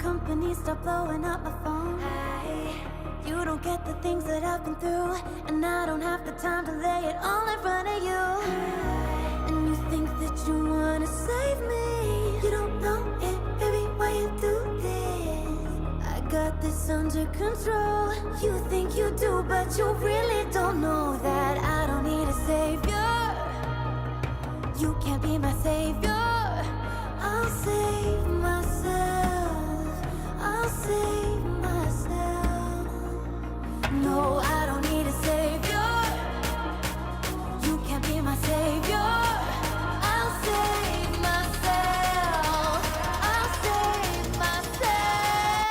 company, stop blowing up my phone. You don't get the things that I've been through, and I don't have the time to lay it all in front of you. And you think that you wanna save me. You don't know it, baby, why you do this? I got this under control. You think you do, but you really don't know that I don't need a savior. You can't be my savior. I'll save myself. I'll save myself. No, I don't need a savior. You can't be my savior. I'll save myself. I'll save myself.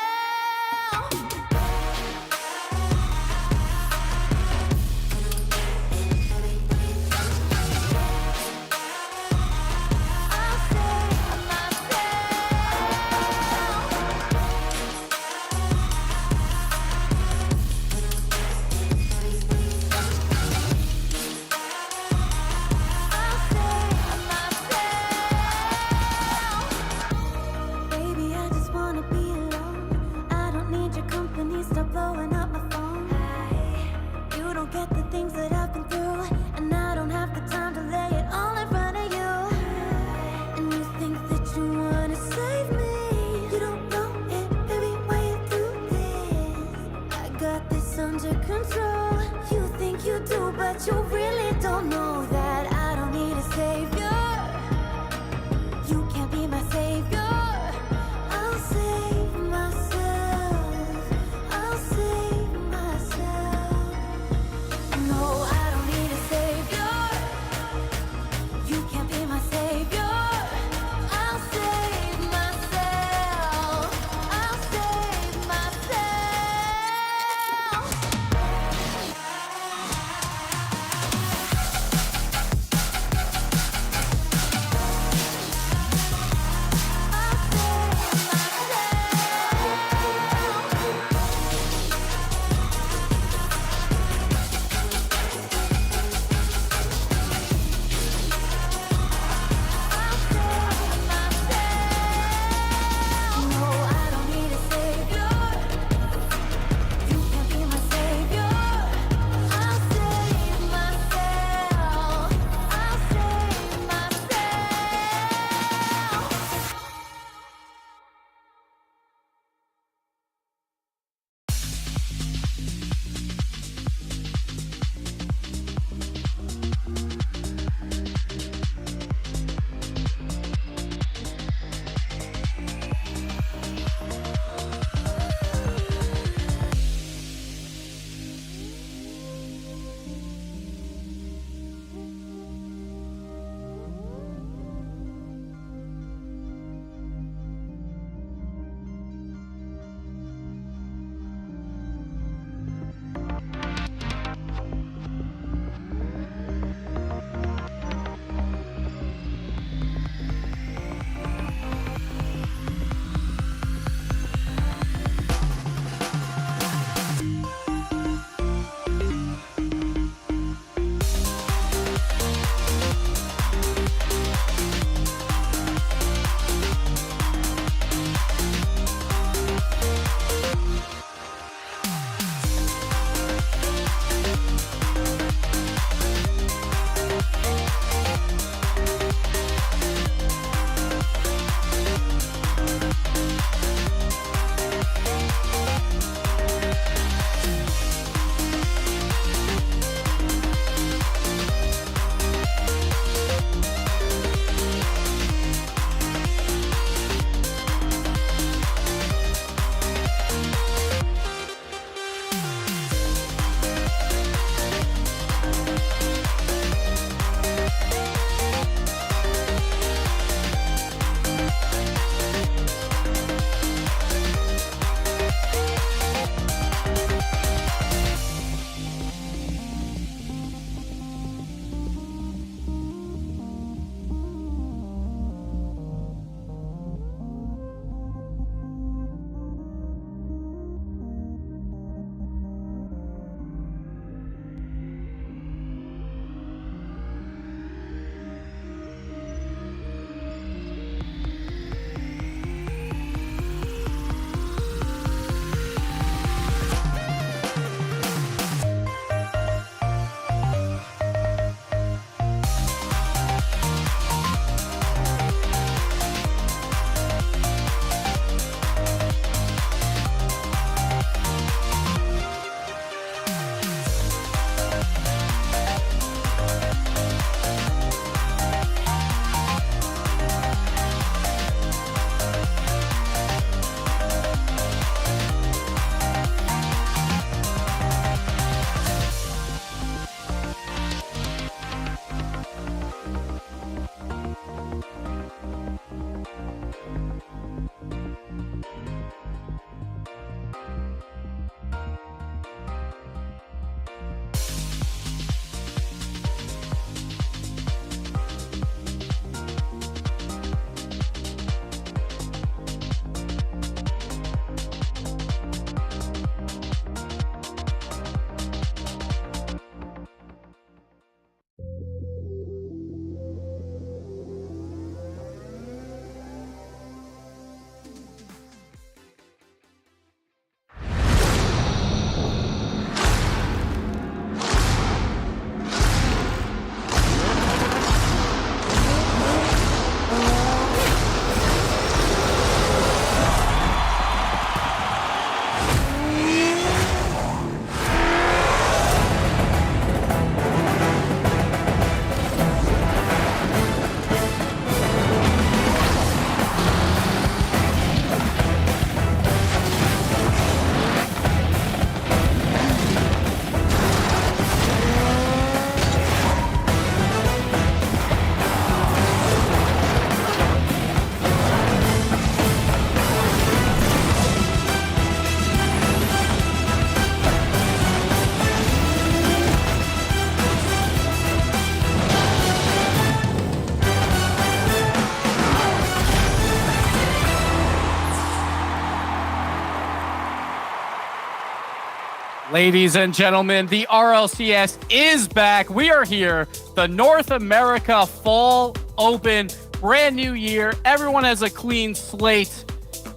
Ladies and gentlemen, the RLCS is back. We are here. The North America Fall Open. Brand new year. Everyone has a clean slate.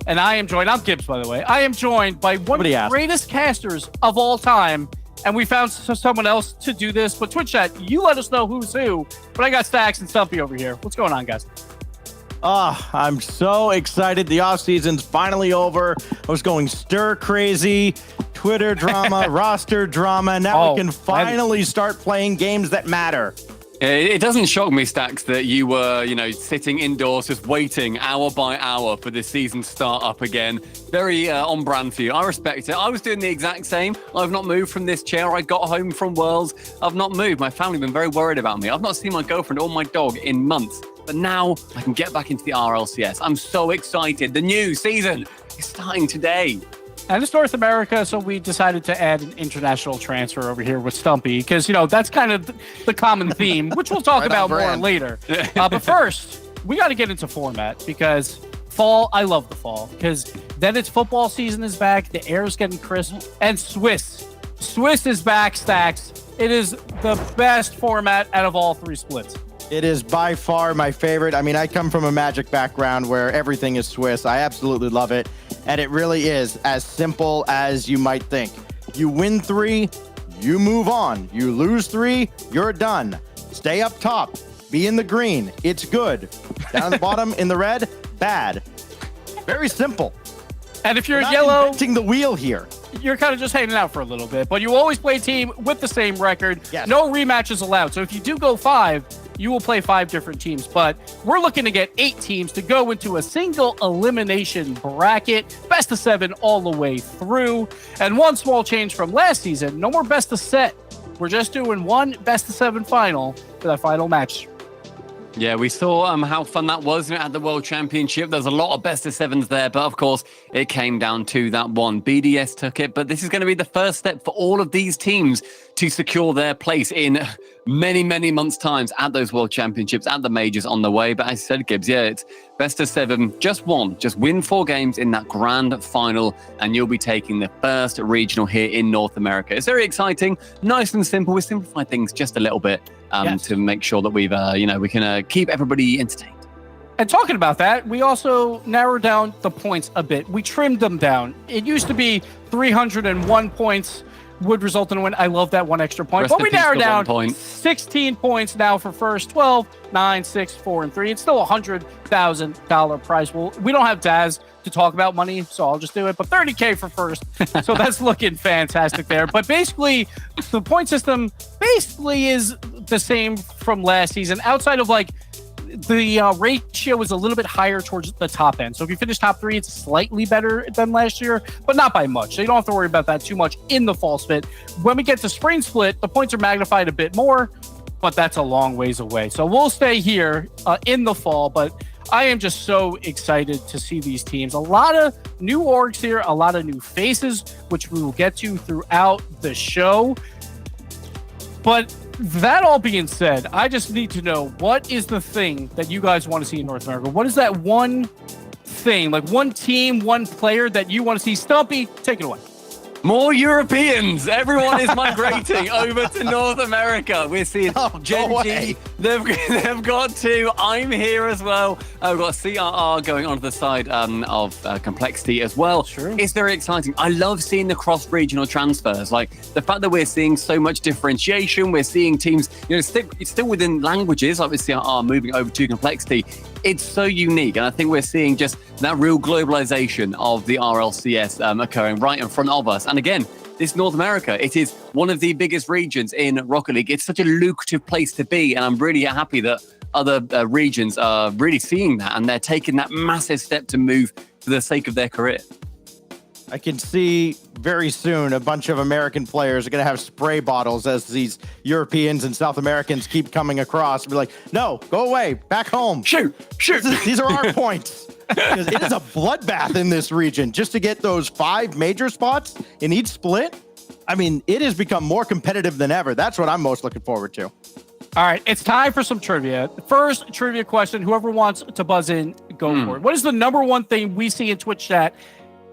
And I'm Gibbs, by the way. I am joined by one of the greatest casters of all time. And we found someone else to do this. But Twitch chat, you let us know who's who. But I got Stacks and Stumpy over here. What's going on, guys? I'm so excited. The off season's finally over. I was going stir crazy, Twitter drama, roster drama. Now we can finally start playing games that matter. It doesn't shock me, Stacks, that you were, sitting indoors just waiting hour by hour for this season to start up again. Very on brand for you. I respect it. I was doing the exact same. I've not moved from this chair. I got home from Worlds. I've not moved. My family have been very worried about me. I've not seen my girlfriend or my dog in months. But now I can get back into the RLCS. I'm so excited. The new season is starting today. And it's North America, so we decided to add an international transfer over here with Stumpy because, that's kind of the common theme, which we'll talk about more later. But first, we got to get into format because fall, I love the fall because then it's football season is back, the air is getting crisp, and Swiss is back, Stacks. It is the best format out of all three splits. It is by far my favorite. I mean, I come from a Magic background where everything is Swiss. I absolutely love it. And it really is as simple as you might think. You win 3, you move on. You lose 3, you're done. Stay up top. Be in the green. It's good. Down at the bottom in the red, bad. Very simple. And if you're not yellow, inventing the wheel here. You're kind of just hanging out for a little bit. But you always play a team with the same record. Yes. No rematches allowed. So if you do go 5, you will play 5 different teams, but we're looking to get 8 teams to go into a single elimination bracket, best of 7 all the way through. And one small change from last season, no more best of set. We're just doing one best of 7 final for that final match. Yeah, we saw how fun that was at the World Championship. There's a lot of best of 7s there, but of course, it came down to that one. BDS took it, but this is going to be the first step for all of these teams to secure their place in many, many months' times at those World Championships, at the majors on the way. But as I said, Gibbs, yeah, it's best of 7, just one. Just win 4 games in that grand final, and you'll be taking the first regional here in North America. It's very exciting, nice and simple. We simplified things just a little bit to make sure that we've, we can keep everybody entertained. And talking about that, we also narrowed down the points a bit. We trimmed them down. It used to be 301 points would result in a win. I love that one extra point. But we narrowed down 16 points now for first, 12, 9, 6, 4, and 3. It's still a $100,000 prize. Well, we don't have Daz to talk about money, so I'll just do it. But $30K for first. So that's looking fantastic there. But basically, the point system basically is the same from last season. Outside of the ratio is a little bit higher towards the top end. So if you finish top 3, it's slightly better than last year, but not by much. So you don't have to worry about that too much in the fall split. When we get to spring split, the points are magnified a bit more, but that's a long ways away. So we'll stay here in the fall, but I am just so excited to see these teams. A lot of new orgs here, a lot of new faces, which we will get to throughout the show. But that all being said, I just need to know, what is the thing that you guys want to see in North America? What is that one thing, one team, one player that you want to see? Stumpy, take it away. More Europeans. Everyone is migrating over to North America. We're seeing Gen G. They've got 2. I'm here as well. We've got CRR going onto the side of Complexity as well. Sure. It's very exciting. I love seeing the cross-regional transfers. The fact that we're seeing so much differentiation. We're seeing teams, it's still within languages, like with CRR moving over to Complexity. It's so unique. And I think we're seeing just that real globalization of the RLCS occurring right in front of us. And again, this North America, it is one of the biggest regions in Rocket League. It's such a lucrative place to be. And I'm really happy that other regions are really seeing that. And they're taking that massive step to move for the sake of their career. I can see very soon a bunch of American players are going to have spray bottles as these Europeans and South Americans keep coming across and be like, no, go away, back home. Shoot. These are our points. Because it is a bloodbath in this region just to get those 5 major spots in each split. I mean, it has become more competitive than ever. That's what I'm most looking forward to. All right, it's time for some trivia. First trivia question, whoever wants to buzz in, go for it. What is the number one thing we see in Twitch chat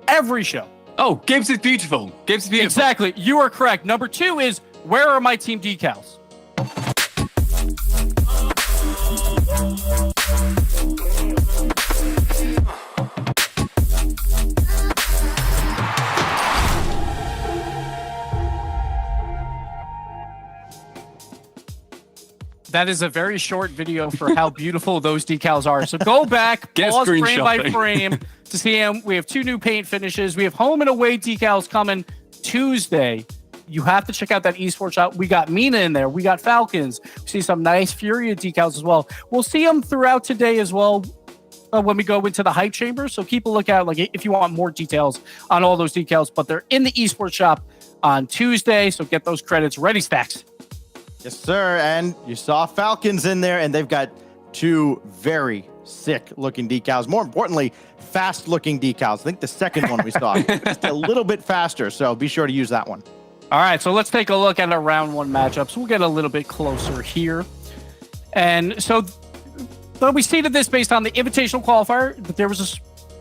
every show? Oh, Gibbs is beautiful. Gibbs is beautiful. Exactly. You are correct. Number 2 is, where are my team decals? That is a very short video for how beautiful those decals are. So go back, pause frame by frame to see them. We have 2 new paint finishes. We have home and away decals coming Tuesday. You have to check out that Esports shop. We got Mina in there. We got Falcons. We see some nice Furia decals as well. We'll see them throughout today as well when we go into the hype chamber. So keep a lookout if you want more details on all those decals. But they're in the Esports shop on Tuesday. So get those credits ready, Stacks. Yes, sir. And you saw Falcons in there, and they've got 2 very sick-looking decals. More importantly, fast-looking decals. I think the second one we saw just a little bit faster, so be sure to use that one. All right, so let's take a look at our round 1 matchups. We'll get a little bit closer here. And so we stated this based on the invitational qualifier, that there was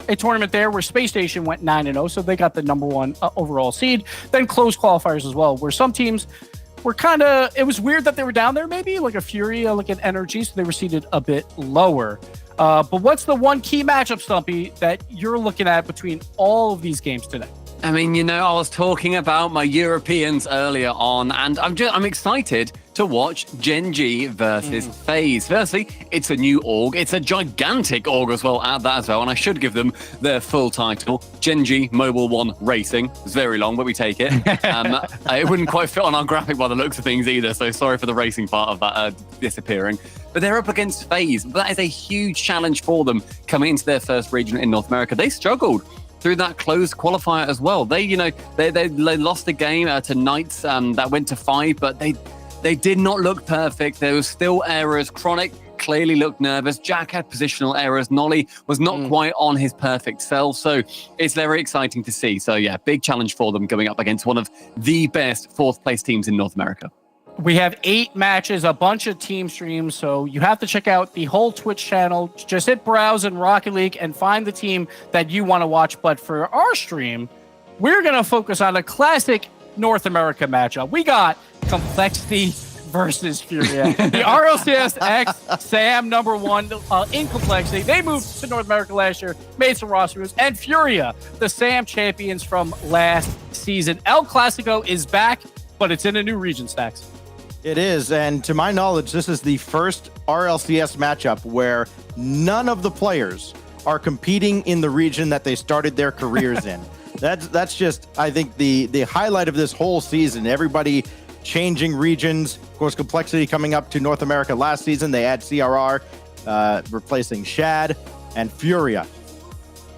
a tournament there where Space Station went 9-0, so they got the number 1 overall seed. Then closed qualifiers as well, where some teams were it was weird that they were down there, maybe like a Furia, like an Energy, so they were seated a bit lower. But what's the one key matchup, Stumpy, that you're looking at between all of these games today? I mean, I was talking about my Europeans earlier on, and I'm excited to watch Gen G versus FaZe. Firstly, it's a new org. It's a gigantic org as well, add that as well, and I should give them their full title, Gen G Mobile 1 Racing. It's very long, but we take it. It wouldn't quite fit on our graphic by the looks of things either, so sorry for the racing part of that disappearing. But they're up against FaZe. That is a huge challenge for them coming into their first region in North America. They struggled through that closed qualifier as well. They lost the game to Knights that went to 5, but they did not look perfect. There was still errors. Chronic clearly looked nervous. Jack had positional errors. Nolly was not quite on his perfect self. So it's very exciting to see. So yeah, big challenge for them going up against one of the best 4th place teams in North America. We have 8 matches, a bunch of team streams, so you have to check out the whole Twitch channel. Just hit browse in Rocket League and find the team that you want to watch. But for our stream, we're going to focus on a classic North America matchup. We got Complexity versus Furia. The RLCS X Sam number 1 in Complexity. They moved to North America last year, made some roster moves, and Furia, the Sam champions from last season. El Clasico is back, but it's in a new region, Stacks. It is, and to my knowledge, this is the first RLCS matchup where none of the players are competing in the region that they started their careers in. That's just, I think, the highlight of this whole season. Everybody changing regions. Of course, Complexity coming up to North America last season. They add CRR, replacing Shad, and Furia.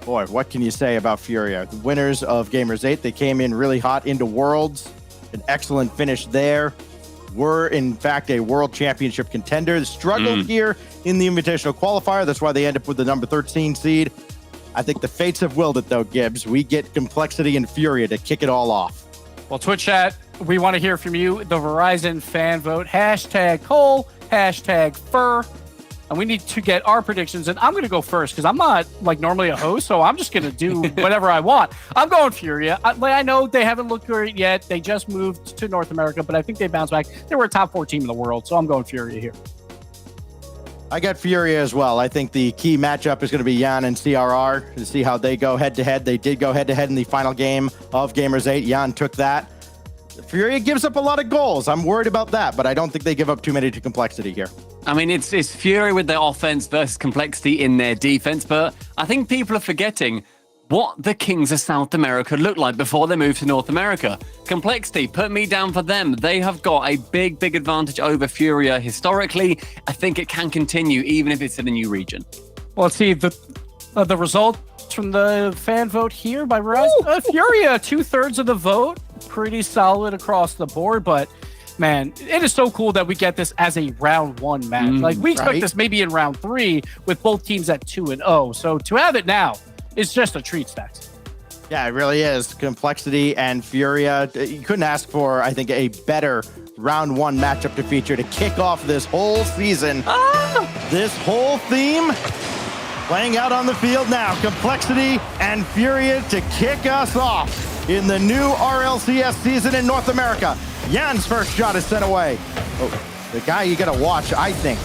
Boy, what can you say about Furia? The winners of Gamers 8, they came in really hot into Worlds. An excellent finish there. Were, in fact, a world championship contender. They struggled here in the invitational qualifier. That's why they end up with the number 13 seed. I think the fates have willed it, though, Gibbs. We get Complexity and Furia to kick it all off. Well, Twitch chat, we want to hear from you. The Verizon fan vote, hashtag Cole, hashtag Fur. And we need to get our predictions. And I'm going to go first because I'm not normally a host, so I'm just going to do whatever I want. I'm going Furia. I know they haven't looked great yet. They just moved to North America, but I think they bounced back. They were a top 4 team in the world, so I'm going Furia here. I got Furia as well. I think the key matchup is going to be Jan and CRR to see how they go head-to-head. They did go head-to-head in the final game of Gamers 8. Jan took that. Furia gives up a lot of goals. I'm worried about that, but I don't think they give up too many to Complexity here. I mean, it's Furia with their offense versus Complexity in their defense, but I think people are forgetting what the Kings of South America looked like before they moved to North America. Complexity, put me down for them. They have got a big advantage over Furia historically. I think it can continue even if it's in a new region. Well, let's see the result from the fan vote here by Verizon. Furia, 2/3 of the vote. Pretty solid across the board, but man, it is so cool that we get this as a round 1 match. We expect this maybe in round 3 with both teams at 2-0. So to have it now is just a treat, Stacks. Yeah, it really is. Complexity and Furia. You couldn't ask for, I think, a better round 1 matchup to feature to kick off this whole season. This whole theme playing out on the field now. Complexity and Furia to kick us off in the new RLCS season in North America. Jan's first shot is sent away. Oh, the guy you got to watch, I think,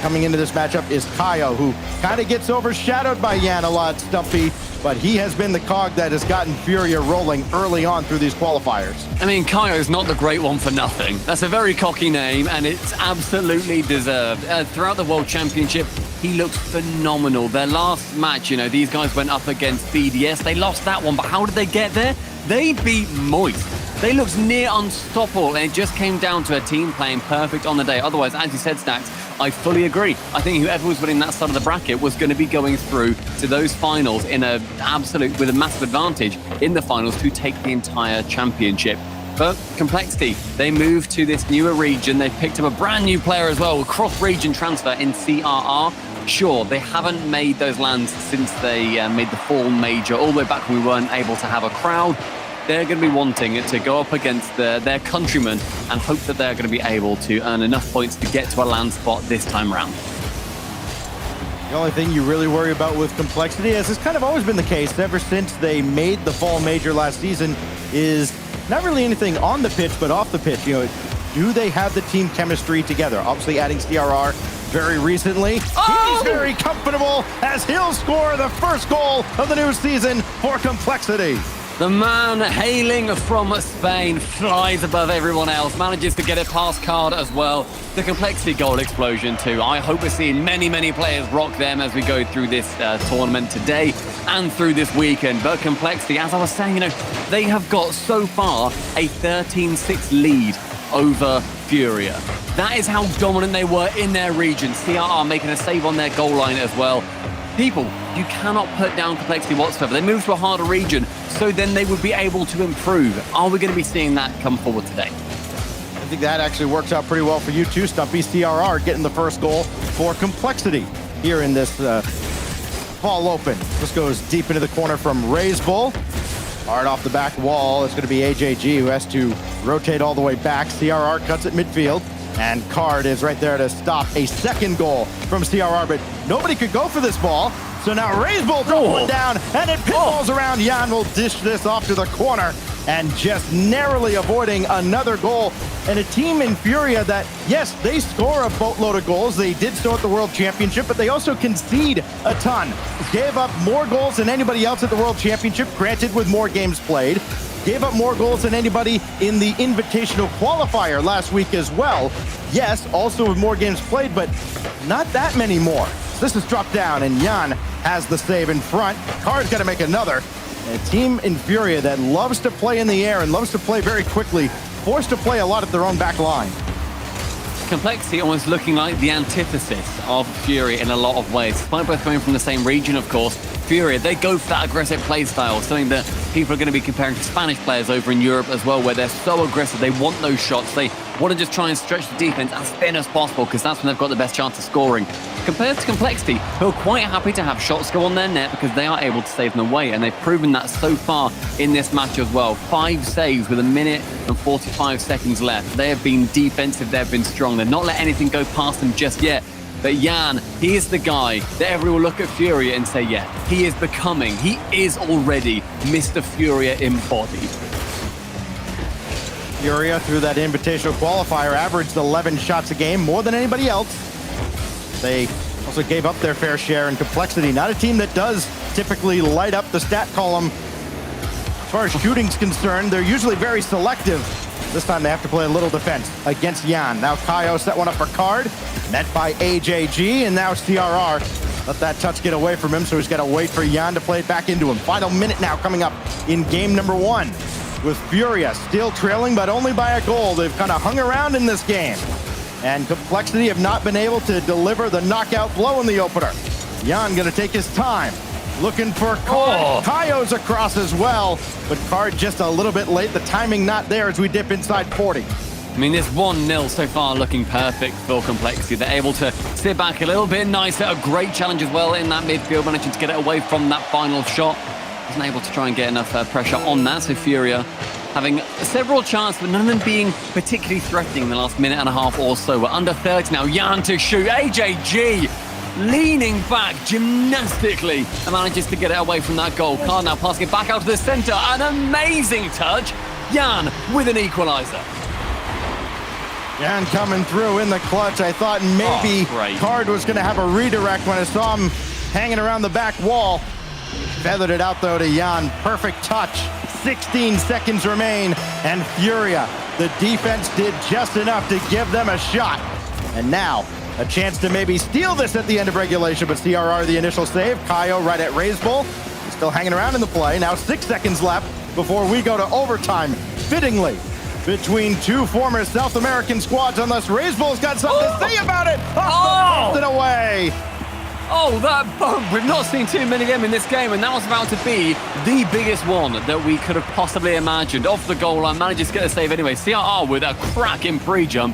coming into this matchup is Kaio, who kind of gets overshadowed by Jan a lot, Stumpy, but he has been the cog that has gotten Furia rolling early on through these qualifiers. I mean, Kaio is not the great one for nothing. That's a very cocky name, and it's absolutely deserved. Throughout the World Championship, he looked phenomenal. Their last match, you know, these guys went up against BDS. They lost that one, but how did they get there? They beat Moist. They looked near unstoppable, and it just came down to a team playing perfect on the day. Otherwise, as you said, Stacks, I fully agree. I think whoever was winning that side of the bracket was going to be going through to those finals with a massive advantage in the finals to take the entire championship. But Complexity, they moved to this newer region. They picked up a brand new player as well, cross-region transfer in CRR. Sure, they haven't made those lands since they made the fall major, all the way back when we weren't able to have a crowd. They're going to be wanting it to go up against their countrymen and hope that they're going to be able to earn enough points to get to a land spot this time round. The only thing you really worry about with Complexity, as has kind of always been the case ever since they made the fall major last season, is not really anything on the pitch, but off the pitch. You know, do they have the team chemistry together? Obviously adding CRR very recently. He's very comfortable as he'll score the first goal of the new season for Complexity. The man hailing from Spain flies above everyone else, manages to get it past Card as well. The Complexity goal explosion too. I hope we're seeing many, many players rock them as we go through this tournament today and through this weekend. But Complexity, as I was saying, you know, they have got so far a 13-6 lead over Furia. That is how dominant they were in their region. CRR making a save on their goal line as well. People, you cannot put down Complexity whatsoever. They moved to a harder region, so then they would be able to improve. Are we going to be seeing that come forward today? I think that actually works out pretty well for you too, Stumpy. CRR getting the first goal for Complexity here in this fall open. This goes deep into the corner from Bull. Hard off the back wall. It's going to be AJG who has to rotate all the way back. CRR cuts at midfield. And Card is right there to stop a second goal from CRR, but nobody could go for this ball. So now Bull throws one down, and it pinballs around. Jan will dish this off to the corner, and just narrowly avoiding another goal. And a team in Furia that, yes, they score a boatload of goals. They did so at the World Championship, but they also concede a ton. Gave up more goals than anybody else at the World Championship, granted with more games played. Gave up more goals than anybody in the Invitational Qualifier last week as well. Yes, also with more games played, but not that many more. This is dropped down, and Jan has the save in front. Card's got to make another. And a team in Furia that loves to play in the air and loves to play very quickly, forced to play a lot at their own back line. Complexity almost looking like the antithesis of Furia in a lot of ways. Despite both coming from the same region, of course, Furia, they go for that aggressive play style, something that people are going to be comparing to Spanish players over in Europe as well, where they're so aggressive, they want those shots, they want to just try and stretch the defense as thin as possible, because that's when they've got the best chance of scoring. Compared to Complexity, who are quite happy to have shots go on their net because they are able to save them away, and they've proven that so far in this match as well. 5 saves with 1 minute and 45 seconds left. They have been defensive, they've been strong, they've not let anything go past them just yet. But Jan, he is the guy that everyone will look at Furia and say, yeah, he is already Mr. Furia embodied. Furia, through that invitational qualifier, averaged 11 shots a game, more than anybody else. They also gave up their fair share in Complexity. Not a team that does typically light up the stat column. As far as shooting's concerned, they're usually very selective. This time they have to play a little defense against Jan. Now Kaio set one up for Card, met by AJG, and now CRR let that touch get away from him, so he's got to wait for Jan to play it back into him. Final minute now coming up in game number 1, with Furia still trailing, but only by a goal. They've kind of hung around in this game, and Complexity have not been able to deliver the knockout blow in the opener. Jan gonna take his time, looking for Card. Kaio's across as well, but Card just a little bit late. The timing not there as we dip inside 40. I mean, this 1-0 so far looking perfect for Complexity. They're able to sit back a little bit nicer. A great challenge as well in that midfield, managing to get it away from that final shot. Wasn't able to try and get enough pressure on that. So Furia having several chances, but none of them being particularly threatening in the last minute and a half or so. We're under 30 now. Jan to shoot. AJG leaning back gymnastically and manages to get it away from that goal. Card now passing it back out to the center. An amazing touch. Jan with an equalizer. Jan coming through in the clutch. I thought maybe Card was going to have a redirect when I saw him hanging around the back wall. Feathered it out though to Jan. Perfect touch. 16 seconds remain, and Furia, the defense did just enough to give them a shot. And now, a chance to maybe steal this at the end of regulation, but CRR the initial save. Kaio right at Raise Bull. Still hanging around in the play. Now 6 seconds left before we go to overtime. Fittingly, between two former South American squads, unless Raise Bull's got something to say about it. It away. Oh, that bump. We've not seen too many of them in this game, and that was about to be the biggest one that we could have possibly imagined. Off the goal line, manages to get a save anyway. CRR with a cracking pre-jump.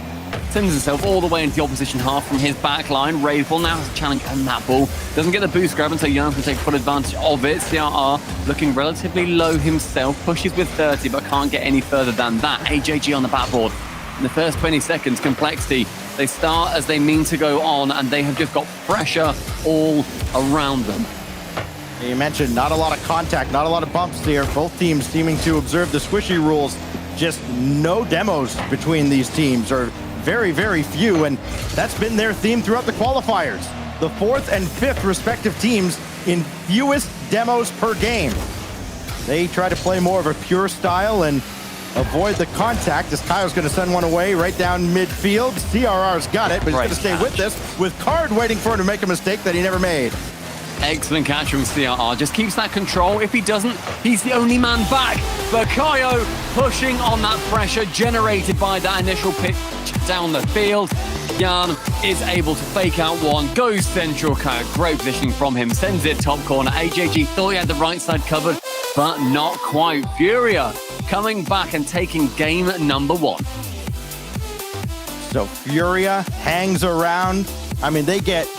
Sends himself all the way into the opposition half from his back line. Raidbull now has a challenge on that ball. Doesn't get the boost grab until Jan can take full advantage of it. CRR looking relatively low himself. Pushes with 30, but can't get any further than that. AJG on the backboard. In the first 20 seconds, Complexity, they start as they mean to go on, and they have just got pressure all around them. You mentioned not a lot of contact, not a lot of bumps here. Both teams seeming to observe the squishy rules. Just no demos between these teams, or very, very few, and that's been their theme throughout the qualifiers. The 4th and 5th respective teams in fewest demos per game. They try to play more of a pure style and avoid the contact, as Kyle's going to send one away right down midfield. CRR's got it, but he's going to stay with this, with Card waiting for him to make a mistake that he never made. Excellent catch from CRR. Just keeps that control. If he doesn't, he's the only man back. But Kaio pushing on that pressure generated by that initial pitch down the field. Jan is able to fake out one. Goes central. Kaio, great positioning from him. Sends it top corner. AJG thought he had the right side covered, but not quite. Furia coming back and taking game number 1. So Furia hangs around. I mean, they get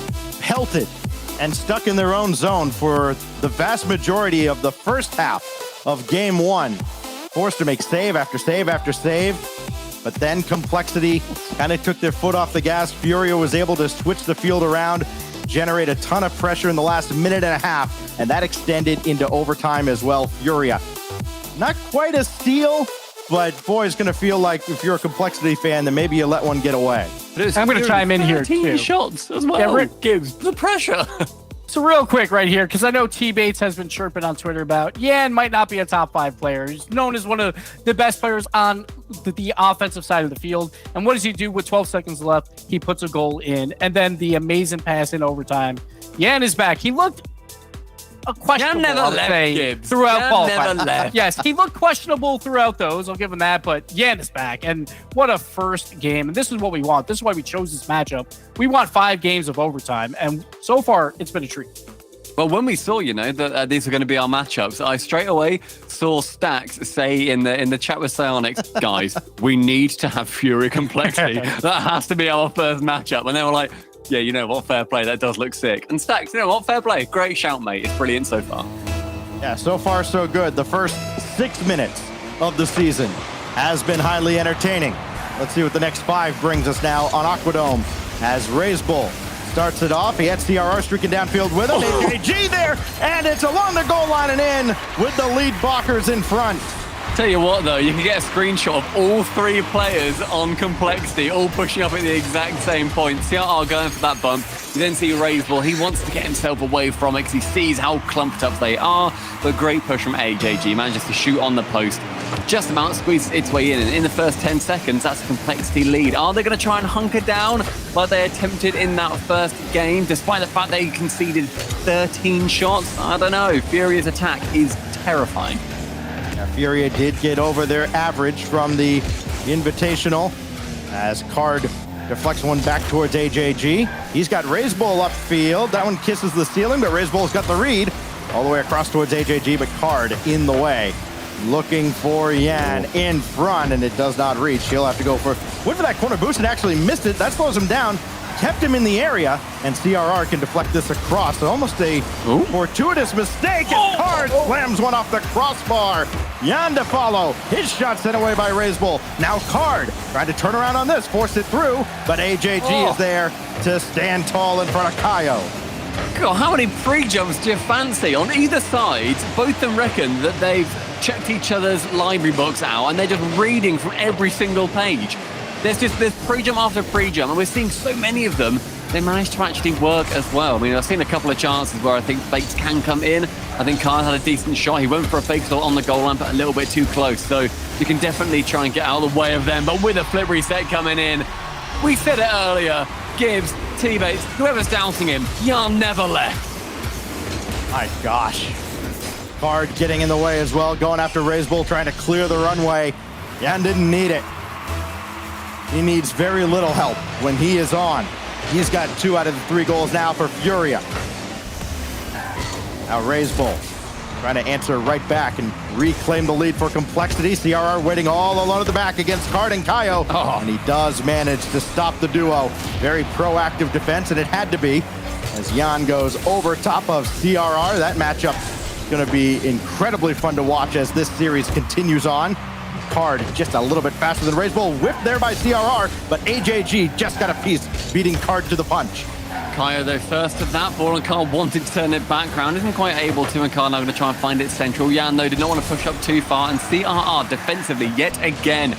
pelted and stuck in their own zone for the vast majority of the first half of game 1. Forced to make save after save after save. But then Complexity kind of took their foot off the gas. Furia was able to switch the field around, generate a ton of pressure in the last minute and a half, and that extended into overtime as well. Furia, not quite a steal, but boy, it's going to feel like if you're a Complexity fan, then maybe you let one get away. I'm going to chime in here too. Shots as well. Yeah, gives the pressure. So real quick right here, because I know T-Bates has been chirping on Twitter about, Jan might not be a top 5 player. He's known as one of the best players on the offensive side of the field. And what does he do with 12 seconds left? He puts a goal in. And then the amazing pass in overtime. Jan is back. He looked questionable, throughout qualifying. Yes, he looked questionable throughout those. I'll give him that, but Jan is back, and what a first game. And this is what we want. This is why we chose this matchup. We want 5 games of overtime, and so far, it's been a treat. Well, when we saw, that these are going to be our matchups, I straight away saw Stacks say in the chat with Psionics, guys, we need to have Fury Complexity. That has to be our first matchup. And they were like, yeah, you know what, fair play, that does look sick. And Stacks, you know what, fair play, great shout, mate. It's brilliant so far. Yeah, so far so good. The first 6 minutes of the season has been highly entertaining. Let's see what the next 5 brings us now on Aquadome as Raise Bull starts it off. He had CRR streaking downfield with him. AJG there, and it's along the goal line and in with the lead blockers in front. Tell you what, though, you can get a screenshot of all 3 players on Complexity, all pushing up at the exact same point. CRR going for that bump. You then see Raiseball. He wants to get himself away from it because he sees how clumped up they are. But great push from AJG. Manages to shoot on the post. Just about squeezes its way in. And in the first 10 seconds, that's a Complexity lead. Are they going to try and hunker down like they attempted in that first game, despite the fact they conceded 13 shots? I don't know. Furia's attack is terrifying. Furia did get over their average from the Invitational as Card deflects one back towards AJG. He's got Raise Bull upfield. That one kisses the ceiling, but Raise Bull's got the read all the way across towards AJG, but Card in the way. Looking for Yan in front, and it does not reach. He'll have to go went for that corner boost and actually missed it. That slows him down. Kept him in the area, and CRR can deflect this across. So almost a fortuitous mistake, and Card slams one off the crossbar. Jan to follow. His shot sent away by Razebull. Now Card trying to turn around on this, forced it through, but AJG is there to stand tall in front of Kaio. God, how many pre-jumps do you fancy? On either side, both of them reckon that they've checked each other's library books out and they're just reading from every single page. There's pre-jump after pre-jump, and we're seeing so many of them. They managed to actually work as well. I mean, I've seen a couple of chances where I think fakes can come in. I think Kyle had a decent shot. He went for a fake stall on the goal line, but a little bit too close. So you can definitely try and get out of the way of them. But with a flip reset coming in, we said it earlier, Gibbs, T-Bates, whoever's doubting him, Jan never left. My gosh. Card getting in the way as well, going after Razebull, trying to clear the runway. Jan didn't need it. He needs very little help when he is on. He's got 2 out of the 3 goals now for Furia. Now Razebull trying to answer right back and reclaim the lead for Complexity. CRR waiting all alone at the back against Card and Kaio. And he does manage to stop the duo. Very proactive defense, and it had to be, as Jan goes over top of CRR. That matchup is going to be incredibly fun to watch as this series continues on. Card just a little bit faster than Razebull. Whipped there by CRR, but AJG just got a piece, beating Card to the punch. Kaio, though, first of that ball, and Carl wanted to turn it back round. Isn't quite able to, and Carl now going to try and find it central. Jan, though, did not want to push up too far, and CRR defensively, yet again,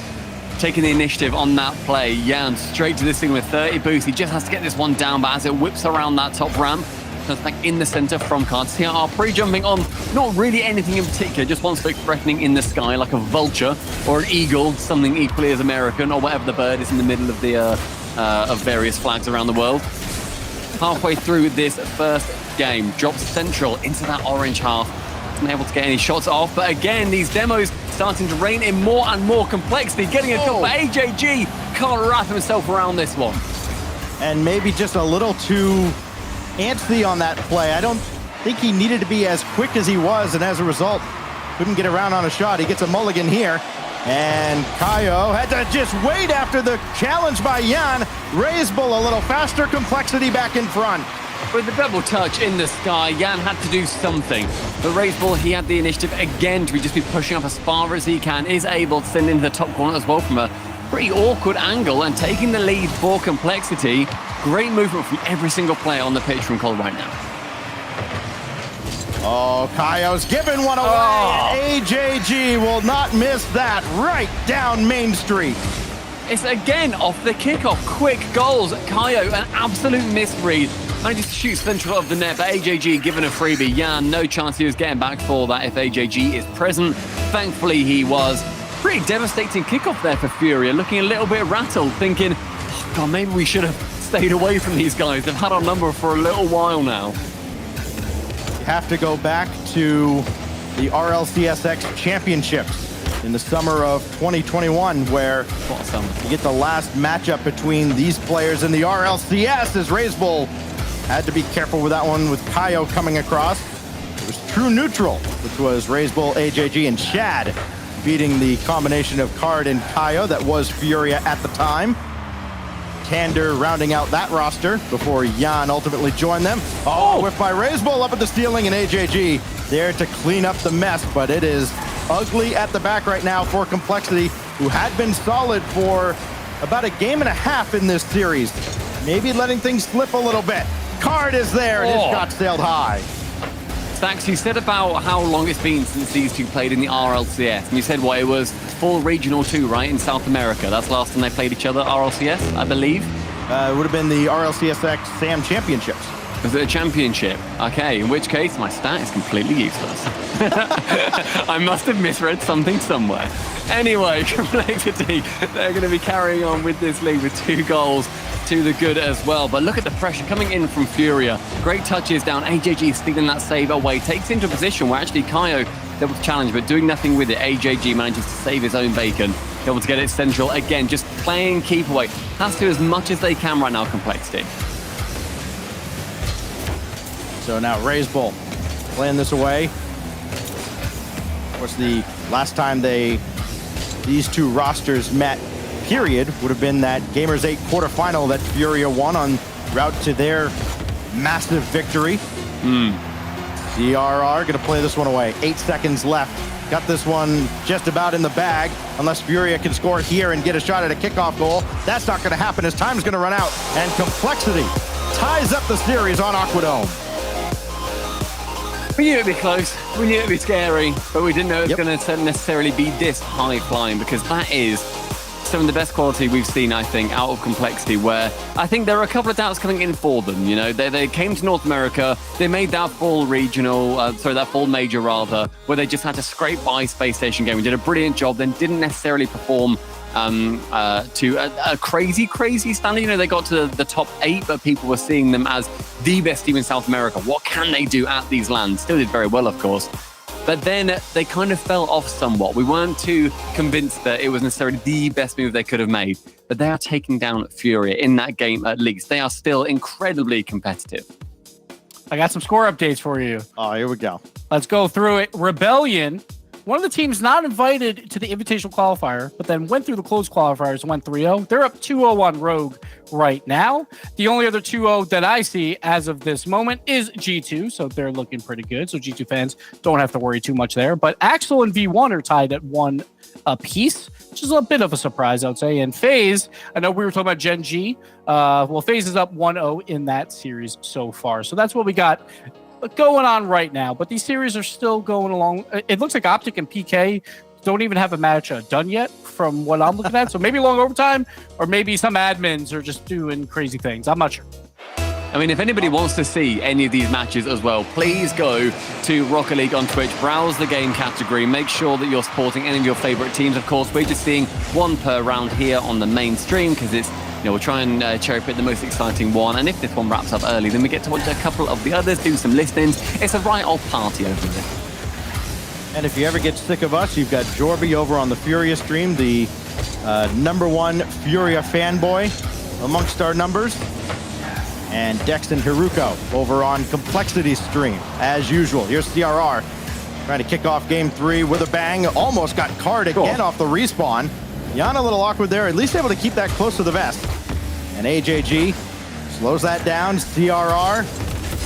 taking the initiative on that play. Jan straight to this thing with 30 boost. He just has to get this one down, but as it whips around that top ramp, comes back in the center from Card. CRR pre-jumping on not really anything in particular, just wants to look threatening in the sky like a vulture or an eagle, something equally as American, or whatever the bird is in the middle of the of various flags around the world. Halfway through this first game, drops central into that orange half. Isn't able to get any shots off, but again, these demos starting to rein in more and more complexity. Getting a couple, but AJG can't wrap himself around this one. And maybe just a little too antsy on that play. I don't think he needed to be as quick as he was, and as a result, couldn't get around on a shot. He gets a mulligan here. And Kaio had to just wait after the challenge by Jan. Razebull a little faster, Complexity back in front. With the double touch in the sky, Jan had to do something. But Razebull, he had the initiative again to just be pushing up as far as he can, is able to send into the top corner as well from a pretty awkward angle and taking the lead for Complexity. Great movement from every single player on the pitch from Cole right now. Oh, Kaio's giving one away. And AJG will not miss that right down Main Street. It's again off the kickoff. Quick goals. Kaio, an absolute misread. Manages to shoot central of the net, but AJG given a freebie. Jan, no chance he was getting back for that if AJG is present. Thankfully, he was. Pretty devastating kickoff there for Furia. Looking a little bit rattled, thinking, oh, God, maybe we should have stayed away from these guys. They've had our number for a little while now. Have to go back to the RLCSX championships in the summer of 2021, where you get the last matchup between these players in the RLCS, as Razebull had to be careful with that one with Kaio coming across. It was true neutral, which was Razebull, AJG, and Chad beating the combination of Card and Kaio that was Furia at the time. Candor rounding out that roster before Jan ultimately joined them. Oh, whipped by Razebull up at the ceiling, and AJG there to clean up the mess, but it is ugly at the back right now for Complexity, who had been solid for about a game and a half in this series. Maybe letting things slip a little bit. Card is there, and his shot sailed high. Stacks, you said about how long it's been since these two played in the RLCS, and you said what it was for Regional 2, right, in South America. That's the last time they played each other, RLCS, I believe. It would have been the RLCSX SAM Championships. Was it a championship? Okay, in which case my stat is completely useless. I must have misread something somewhere. Anyway, Complexity, they're going to be carrying on with this league with 2 goals to the good as well. But look at the pressure coming in from Furia. Great touches down. AJG stealing that save away. Takes into a position where actually Kaio able to challenge, but doing nothing with it. AJG manages to save his own bacon. Able to get it central again, just playing keep away. Has to as much as they can right now, Complexity. So now Razebull playing this away. Of course, the last time these two rosters met, period, would have been that Gamers 8 quarterfinal that Furia won on route to their massive victory. CRR gonna play this one away. 8 seconds left. Got this one just about in the bag, unless Furia can score here and get a shot at a kickoff goal. That's not gonna happen as time's gonna run out, and Complexity ties up the series on Aquadome. We knew it'd be close, we knew it'd be scary, but we didn't know it was going to necessarily be this high flying, because that is some of the best quality we've seen, I think, out of Complexity, where I think there are a couple of doubts coming in for them. You know, they came to North America, they made that full regional, that full major rather, where they just had to scrape by Space Station Gaming, did a brilliant job, then didn't necessarily perform to a crazy standard. You know, they got to the top 8, but people were seeing them as the best team in South America. What can they do at these lands? Still did very well, of course. But then they kind of fell off somewhat. We weren't too convinced that it was necessarily the best move they could have made. But they are taking down Furia in that game at least. They are still incredibly competitive. I got some score updates for you. Oh, here we go. Let's go through it. Rebellion, one of the teams not invited to the Invitational Qualifier, but then went through the closed qualifiers, went 3-0. They're up 2-0 on Rogue right now. The only other 2-0 that I see as of this moment is G2, so they're looking pretty good. So G2 fans don't have to worry too much there. But Axel and V1 are tied at 1 apiece, which is a bit of a surprise, I would say. And FaZe, I know we were talking about Gen G. FaZe is up 1-0 in that series so far. So that's what we got going on right now, but these series are still going along. It looks like Optic and PK don't even have a match done yet from what I'm looking at. So maybe long overtime, or maybe some admins are just doing crazy things. I'm not sure. I mean, if anybody wants to see any of these matches as well, please go to Rocket League on Twitch, browse the game category, make sure that you're supporting any of your favorite teams. Of course, we're just seeing one per round here on the main stream because it's, you know, we'll try and cherry pick the most exciting one. And if this one wraps up early, then we get to watch a couple of the others, do some listings. It's a right old party over there. And if you ever get sick of us, you've got Jorby over on the Furia stream, the #1 Furia fanboy amongst our numbers. And Dex and Hiruko over on Complexity's stream, as usual. Here's CRR trying to kick off game 3 with a bang. Almost got card again off the respawn. Jan a little awkward there, at least able to keep that close to the vest. And AJG slows that down. CRR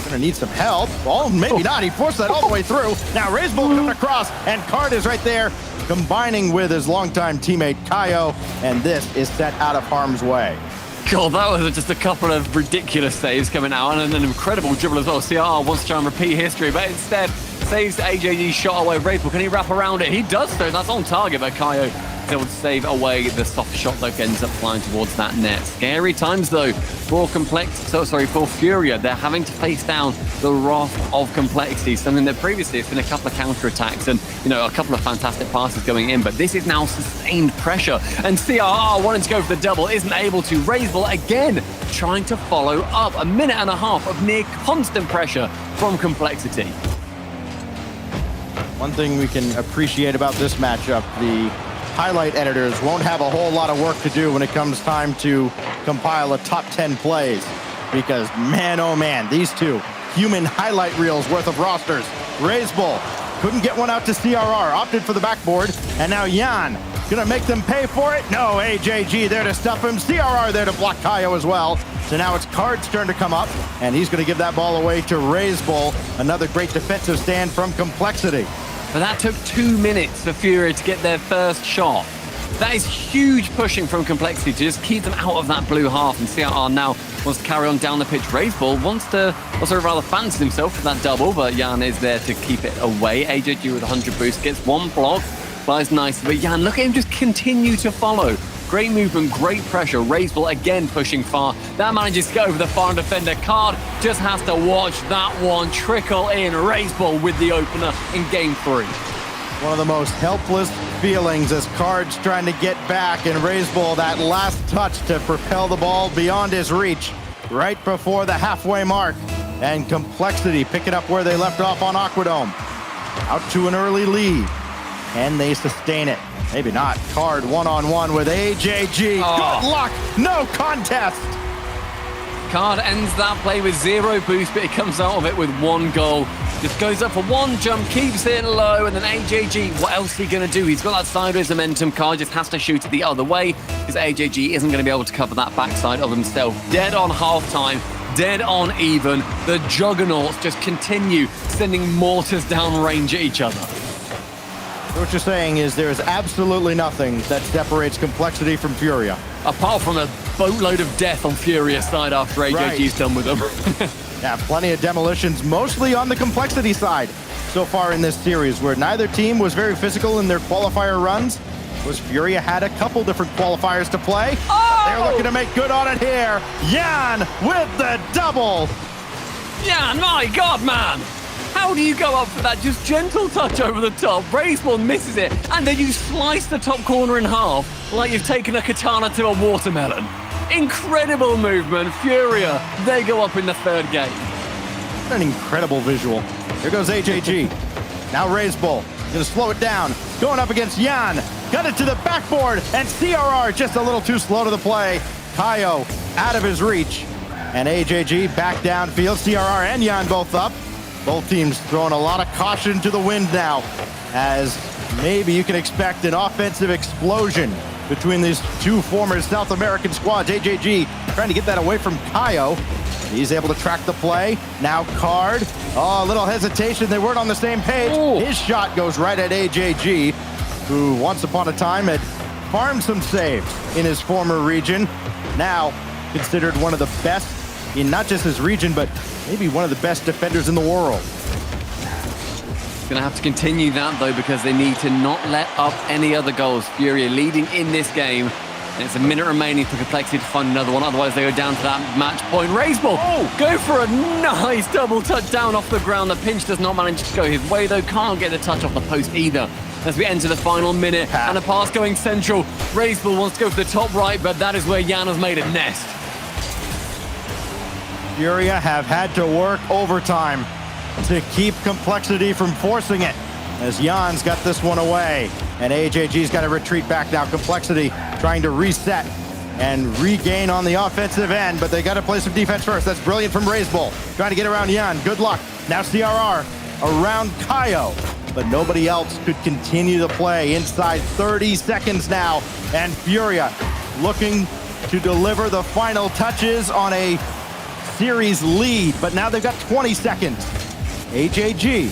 gonna need some help. Oh, maybe not. He forced that all the way through. Now Razebull coming across, and Card is right there, combining with his longtime teammate Kaio, and this is set out of harm's way. God, that was just a couple of ridiculous saves coming out, and an incredible dribble as well. CR wants to try and repeat history, but instead saves AJG's shot away. Razebull, can he wrap around it? He does so. That's on target, but Kaio is able to save away the soft shot that ends up flying towards that net. Scary times though for for Furia. They're having to face down the wrath of Complexity, something that previously it's been a couple of counter-attacks and, you know, a couple of fantastic passes going in, but this is now sustained pressure, and CRR wanting to go for the double isn't able to. Razebull again trying to follow up. A minute and a half of near constant pressure from Complexity. One thing we can appreciate about this matchup, the highlight editors won't have a whole lot of work to do when it comes time to compile a top 10 plays, because man, oh man, these two human highlight reels worth of rosters. Razebull couldn't get one out to CRR, opted for the backboard, and now Jan gonna make them pay for it. No, AJG there to stuff him, CRR there to block Kaio as well. So now it's Card's turn to come up, and he's gonna give that ball away to Razebull. Another great defensive stand from Complexity. But that took 2 minutes for Furia to get their first shot. That is huge pushing from Complexity to just keep them out of that blue half. And CRR now wants to carry on down the pitch. Razebull wants to also rather fancy himself for that double, but Jan is there to keep it away. AJG with 100 boost gets one block, flies nicely. But Jan, look at him just continue to follow. Great movement, great pressure. Razebull again pushing far. That manages to get over the far defender. Card just has to watch that one trickle in. Razebull with the opener in game 3. One of the most helpless feelings as Card's trying to get back, and Razebull, that last touch to propel the ball beyond his reach right before the halfway mark. And Complexity picking up where they left off on Aquadome. Out to an early lead. And they sustain it. Maybe not. Card one-on-one with AJG. Good luck. No contest. Card ends that play with 0 boost, but he comes out of it with 1 goal. Just goes up for 1 jump, keeps it low, and then AJG, what else is he going to do? He's got that sideways momentum. Card just has to shoot it the other way because AJG isn't going to be able to cover that backside of himself. Dead on halftime. dead on even. The juggernauts just continue sending mortars down range at each other. So what you're saying is there is absolutely nothing that separates Complexity from Furia. Apart from a boatload of death on Furia's side after AJG's done with them. Yeah, plenty of demolitions, mostly on the Complexity side so far in this series, where neither team was very physical in their qualifier runs. Was Furia had a couple different qualifiers to play. Oh! They're looking to make good on it here. Yan with the double. Yeah, my God, man. How do you go up for that just gentle touch over the top? Raiseball misses it, and then you slice the top corner in half like you've taken a katana to a watermelon. Incredible movement. Furia, they go up in the third game. An incredible visual. Here goes AJG. Now Raiseball gonna slow it down. Going up against Yan. Got it to the backboard, and CRR just a little too slow to the play. Kaio out of his reach. And AJG back downfield. CRR and Yan both up. Both teams throwing a lot of caution to the wind now, as maybe you can expect an offensive explosion between these two former South American squads. AJG trying to get that away from Kaio. He's able to track the play. Now Card. Oh, a little hesitation. They weren't on the same page. Ooh. His shot goes right at AJG, who once upon a time had farmed some saves in his former region. Now considered one of the best in not just his region, but maybe one of the best defenders in the world. Gonna have to continue that though, because they need to not let up any other goals. Furia leading in this game. And it's a minute remaining for Complexity to find another one, otherwise they go down to that match point. Raiseball, go for a nice double touch down off the ground. The pinch does not manage to go his way though, can't get the touch off the post either. As we enter the final minute, and a pass going central. Raiseball wants to go for the top right, but that is where Yan has made a nest. Furia have had to work overtime to keep Complexity from forcing it, as Jan's got this one away, and AJG's got to retreat back now. Complexity trying to reset and regain on the offensive end, but they got to play some defense first. That's brilliant from Raiseball, trying to get around Yan. Good luck. Now CRR around Kaio, but nobody else could continue the play inside 30 seconds now, and Furia looking to deliver the final touches on a series lead, but now they've got 20 seconds. AJG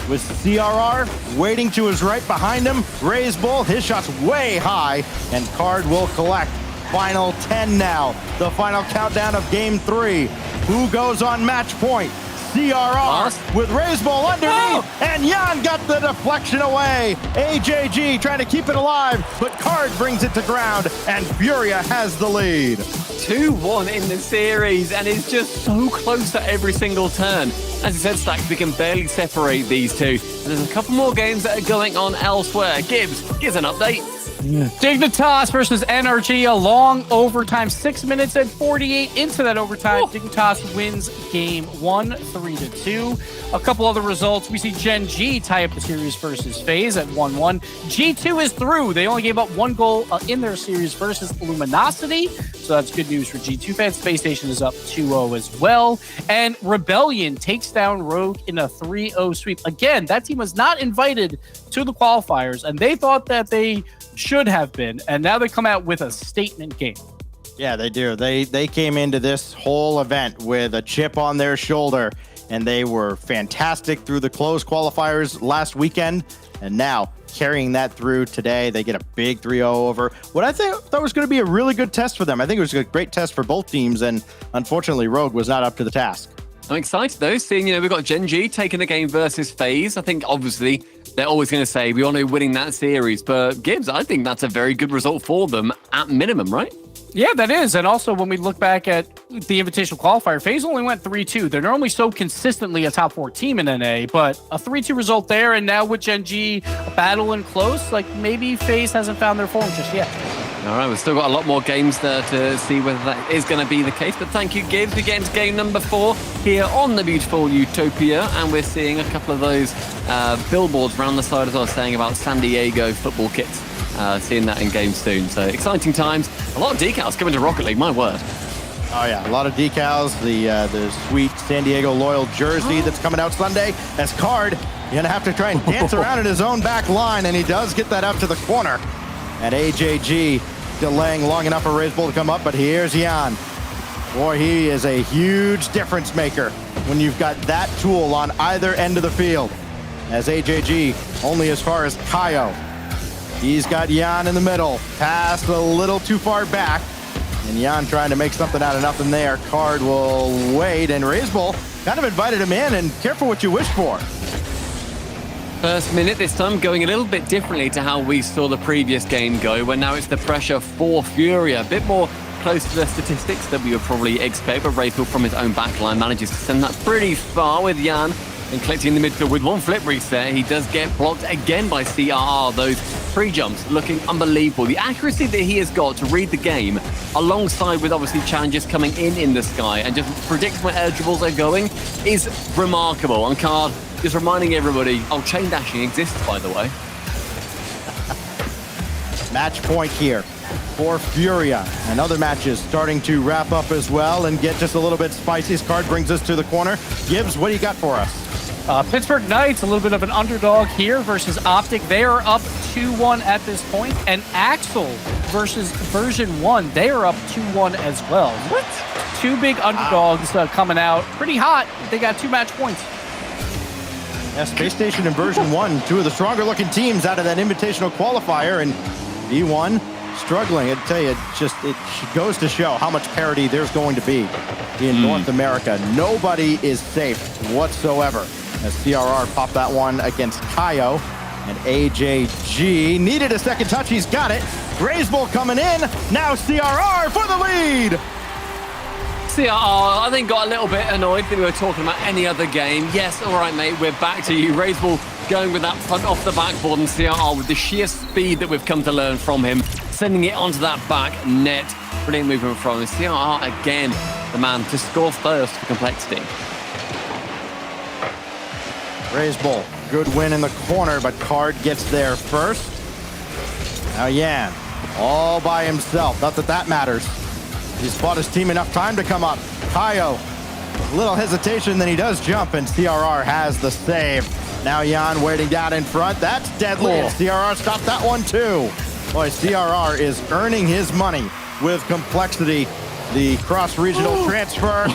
with CRR waiting to his right behind him. Raiseball, his shot's way high, and Card will collect. Final 10 now. The final countdown of game 3. Who goes on match point? CRR with Raiseball underneath, and Yan got the deflection away. AJG trying to keep it alive, but Card brings it to ground, and Furia has the lead. 2-1 in the series, and it's just so close at every single turn. As you said, Stacks, we can barely separate these two. And there's a couple more games that are going on elsewhere. Gibbs, here's an update. Dignitas versus NRG, a long overtime, 6 minutes and 48 into that overtime. Dignitas wins game 1, 3-2. A couple other results. We see Gen G tie up the series versus FaZe at 1-1. G2 is through. They only gave up 1 goal in their series versus Luminosity. So that's good news for G2 fans. Space Station is up 2-0 as well. And Rebellion takes down Rogue in a 3-0 sweep. Again, that team was not invited to the qualifiers, and they thought that they should have been, and now they come out with a statement game. Yeah, they do. They came into this whole event with a chip on their shoulder, and they were fantastic through the closed qualifiers last weekend, and now carrying that through today. They get a big 3-0 over what I thought was going to be a really good test for them. I think it was a great test for both teams, and unfortunately Rogue was not up to the task. I'm excited though, seeing, we've got Gen G taking the game versus FaZe. I think obviously they're always going to say we want to be winning that series, but Gibbs, I think that's a very good result for them at minimum, right? Yeah, that is. And also when we look back at the invitational qualifier, FaZe only went 3-2. They're normally so consistently a top 4 team in NA, but a 3-2 result there. And now with Gen G battling close, like maybe FaZe hasn't found their form just yet. All right, we've still got a lot more games there to see whether that is going to be the case. But thank you, Gibbs. We get into game number 4 here on the beautiful Utopia. And we're seeing a couple of those billboards around the side as well, saying about San Diego football kits. Seeing that in game soon. So exciting times. A lot of decals coming to Rocket League, my word. Oh yeah, a lot of decals. The sweet San Diego Loyal jersey that's coming out Sunday. As Card, you're going to have to try and dance around in his own back line, and he does get that up to the corner. And AJG delaying long enough for Raiseball to come up, but here's Yan. Boy, he is a huge difference maker when you've got that tool on either end of the field. As AJG only as far as Kaio. He's got Jan in the middle. Pass a little too far back. And Jan trying to make something out of nothing there. Card will wait, and Razebull kind of invited him in, and careful what you wish for. First minute this time going a little bit differently to how we saw the previous game go, where now it's the pressure for Furia. A bit more close to the statistics that we would probably expect, but Razebull from his own backline manages to send that pretty far with Jan. And collecting in the midfield with one flip reset, he does get blocked again by CRR. Those pre-jumps looking unbelievable. The accuracy that he has got to read the game, alongside with obviously challenges coming in the sky, and just predict where air dribbles are going, is remarkable. And Card just reminding everybody, chain dashing exists, by the way. Match point here for Furia. And other matches starting to wrap up as well and get just a little bit spicy. This Card brings us to the corner. Gibbs, what do you got for us? Pittsburgh Knights, a little bit of an underdog here versus Optic. They are up 2-1 at this point. And Axel versus Version 1, they are up 2-1 as well. What? Two big underdogs coming out. Pretty hot. They got 2 match points. Yeah, Space Station and Version 1, two of the stronger looking teams out of that invitational qualifier. And V1 struggling. I tell you, it goes to show how much parity there's going to be in North America. Nobody is safe whatsoever. As CRR popped that one against Kaio, and AJG needed a second touch. He's got it. Razebull coming in. Now CRR for the lead. CRR, I think, got a little bit annoyed that we were talking about any other game. Yes, all right, mate, we're back to you. Razebull going with that front off the backboard, and CRR with the sheer speed that we've come to learn from him, sending it onto that back net. Brilliant movement from him. CRR, again, the man to score first for Complexity. Razebull, good win in the corner, but Card gets there first. Now Yan, all by himself. Not that that matters. He's bought his team enough time to come up. Kaio, a little hesitation, then he does jump, and CRR has the save. Now Yan waiting down in front. That's deadly, and CRR stopped that one too. Boy, CRR is earning his money with Complexity. The cross-regional transfer.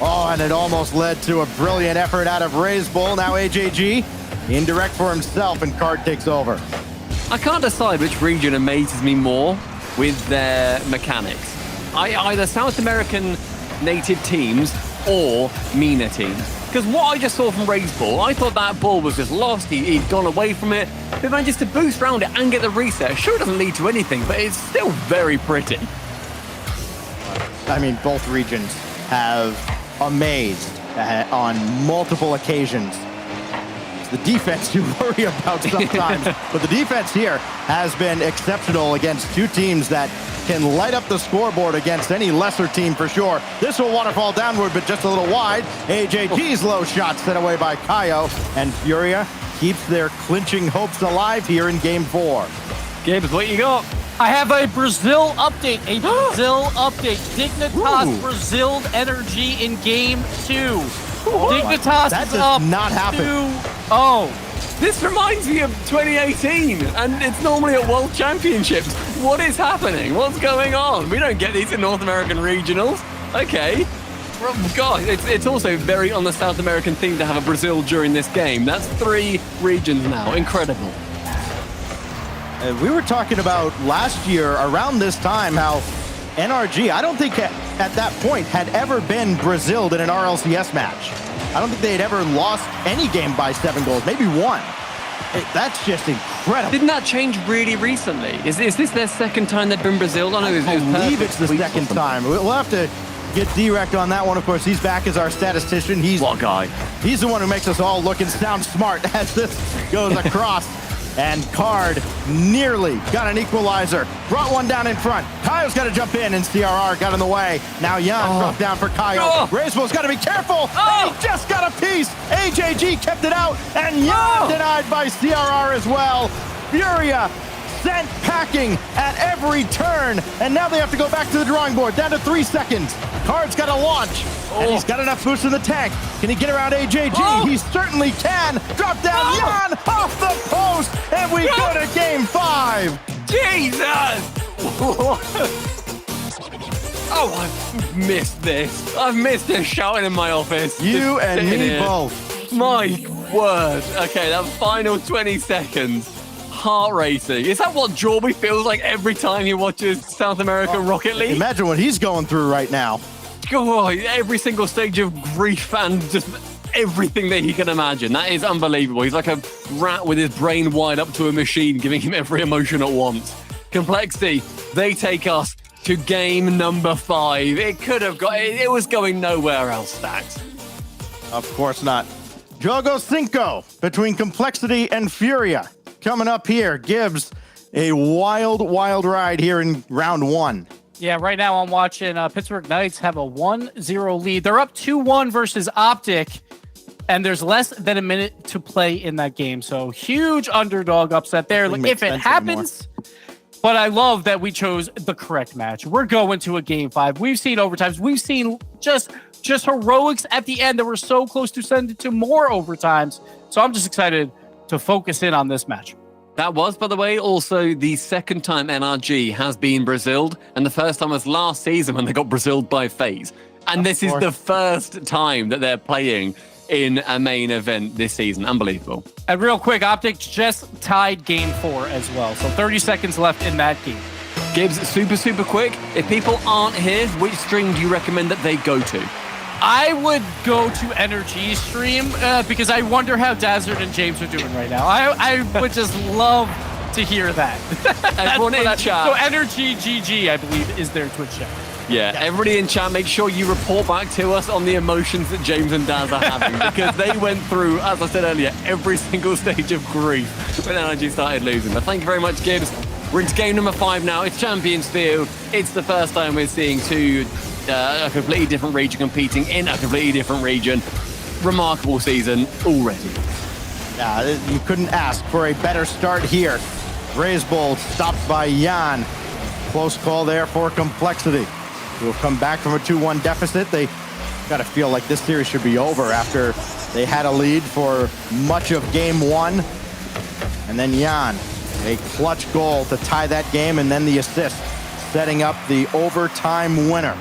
And it almost led to a brilliant effort out of Razebull. Now AJG, indirect for himself, and Card takes over. I can't decide which region amazes me more with their mechanics. Either South American native teams or MENA teams. Because what I just saw from Razebull, I thought that ball was just lost. He'd gone away from it. But then just to boost around it and get the reset, sure it doesn't lead to anything, but it's still very pretty. I mean, both regions have amazed on multiple occasions. It's the defense you worry about sometimes, but the defense here has been exceptional against two teams that can light up the scoreboard against any lesser team for sure. This will waterfall downward, but just a little wide. AJG's low shot set away by Kaio, and Furia keeps their clinching hopes alive here in Game 4. Gibbs, what you got? I have a Brazil update. Dignitas Brazil energy in Game 2. Dignitas that is does up not happen. 2-0. This reminds me of 2018, and it's normally at World Championships. What is happening? What's going on? We don't get these in North American regionals. Okay. God, it's also very on the South American theme to have a Brazil during this game. That's 3 regions now. Incredible. We were talking about last year around this time how NRG, I don't think at that point had ever been Braziled in an RLCS match. I don't think they had ever lost any game by 7 goals, maybe 1. That's just incredible. Didn't that change really recently? Is this their second time they've been Braziled? I believe it's the second time. We'll have to get direct on that one. Of course, he's back as our statistician. What guy? He's the one who makes us all look and sound smart as this goes across. And Card nearly got an equalizer. Brought one down in front. Kaio's got to jump in, and CRR got in the way. Now Jan dropped down for Kaio. Razebull's got to be careful. He just got a piece. AJG kept it out, and Jan denied by CRR as well. Furia sent packing at every turn, and now they have to go back to the drawing board. Down to 3 seconds. Card's got to launch, and he's got enough boost in the tank. Can he get around AJG? He certainly can. Drop down Jan off the post, and we go to Game 5. Jesus! Oh, I've missed this. I've missed this shouting in my office. You Just and sitting me here. both. My word. Okay, that final 20 seconds. Heart racing. Is that what Jorby feels like every time he watches South American Rocket League? Imagine what he's going through right now. Oh, every single stage of grief and just everything that he can imagine. That is unbelievable. He's like a rat with his brain wired up to a machine, giving him every emotion at once. Complexity, they take us to game number 5. It could have got, it was going nowhere else, Stacks. Of course not. Jogo Cinco between Complexity and Furia. Coming up here, Gibbs, a wild, wild ride here in round 1. Yeah, right now I'm watching Pittsburgh Knights have a 1-0 lead. They're up 2-1 versus Optic, and there's less than a minute to play in that game. So huge underdog upset there. Like, if it happens, but I love that we chose the correct match. We're going to a game 5. We've seen overtimes. We've seen just heroics at the end that were so close to send it to more overtimes. So I'm just excited to focus in on this match. That was, by the way, also the second time NRG has been Braziled, and the first time was last season when they got Braziled by FaZe. And this is the first time that they're playing in a main event this season. Unbelievable. And real quick, Optic just tied game 4 as well. So 30 seconds left in that game. Gibbs, super quick. If people aren't here, which stream do you recommend that they go to? I would go to Energy stream because I wonder how Dazzard and James are doing right now. I would just love to hear that. Everyone in chat. So Energy GG, I believe, is their Twitch channel. Yeah, everybody in chat, make sure you report back to us on the emotions that James and Daz are having because they went through, as I said earlier, every single stage of grief when NRG started losing. But thank you very much, Gibbs. We're into game number 5 now. It's Champions Field. It's the first time we're seeing a completely different region competing in a completely different region. Remarkable season already. Yeah, you couldn't ask for a better start here. Raise Bull stopped by Jan. Close call there for Complexity. We'll come back from a 2-1 deficit. They got to feel like this series should be over after they had a lead for much of game 1. And then Jan, a clutch goal to tie that game, and then the assist, setting up the overtime winner.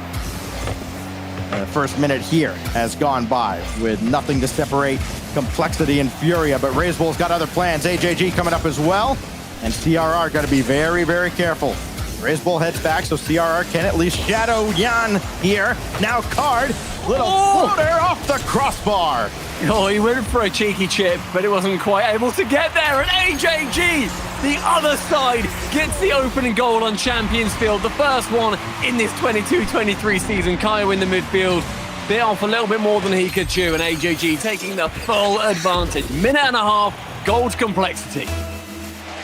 The first minute here has gone by with nothing to separate Complexity and Furia, but Raise Bull's got other plans. AJG coming up as well, and CRR got to be very, very careful. Raise Bull heads back, so CRR can at least shadow Jan here. Now Card, little floater off the crossbar. Oh, he went for a cheeky chip, but it wasn't quite able to get there. And AJG, the other side, gets the opening goal on Champions Field. The first one in this 22-23 season. Kaio in the midfield, bit off a little bit more than he could chew. And AJG taking the full advantage. Minute and a half, goal to Complexity.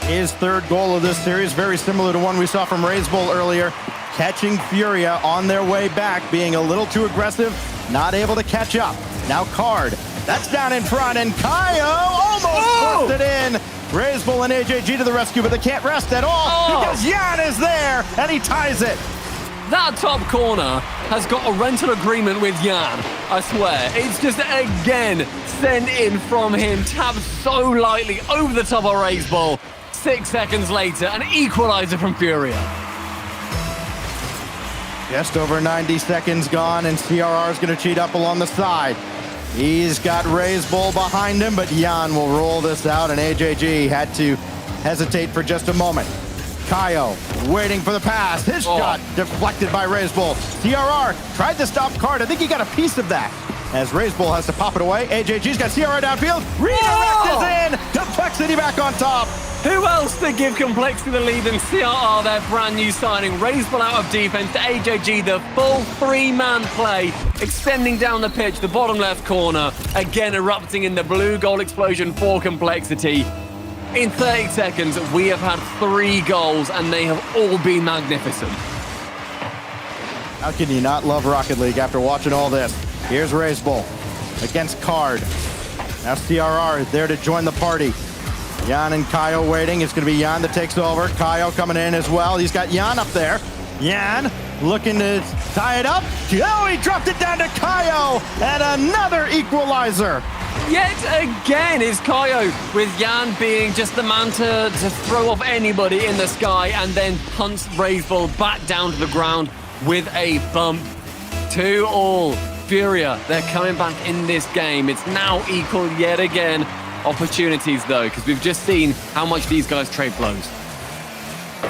His third goal of this series, very similar to one we saw from Raise Bull earlier. Catching Furia on their way back, being a little too aggressive, not able to catch up. Now Card, that's down in front, and Kaio almost pushed it in. Raise Bull and AJG to the rescue, but they can't rest at all because Jan is there, and he ties it. That top corner has got a rental agreement with Jan, I swear. It's just, again, sent in from him, tapped so lightly over the top of Raise Bull. 6 seconds later, an equalizer from Furia. Just over 90 seconds gone, and CRR is going to cheat up along the side. He's got Raise Bull behind him, but Jan will roll this out, and AJG had to hesitate for just a moment. Kaio waiting for the pass. His shot deflected by Raise Bull. CRR tried to stop Card. I think he got a piece of that. As Raise Bull has to pop it away. AJG's got CRR downfield. Redirect is in. Complexity back on top. Who else to give Complexity the lead than CRR, their brand new signing? Raise Bull out of defense to AJG, the full 3-man play, extending down the pitch, the bottom left corner, again erupting in the blue goal explosion for Complexity. In 30 seconds, we have had 3 goals, and they have all been magnificent. How can you not love Rocket League after watching all this? Here's Raise Bull against Card. Now CRR there to join the party. Jan and Kaio waiting. It's going to be Jan that takes over. Kaio coming in as well. He's got Jan up there. Jan looking to tie it up. Oh, he dropped it down to Kaio. And another equalizer. Yet again is Kaio, with Jan being just the man to throw off anybody in the sky and then punts Raise Bull back down to the ground. with a bump. 2-all. Furia, they're coming back in this game. It's now equal yet again. Opportunities, though, because we've just seen how much these guys trade blows.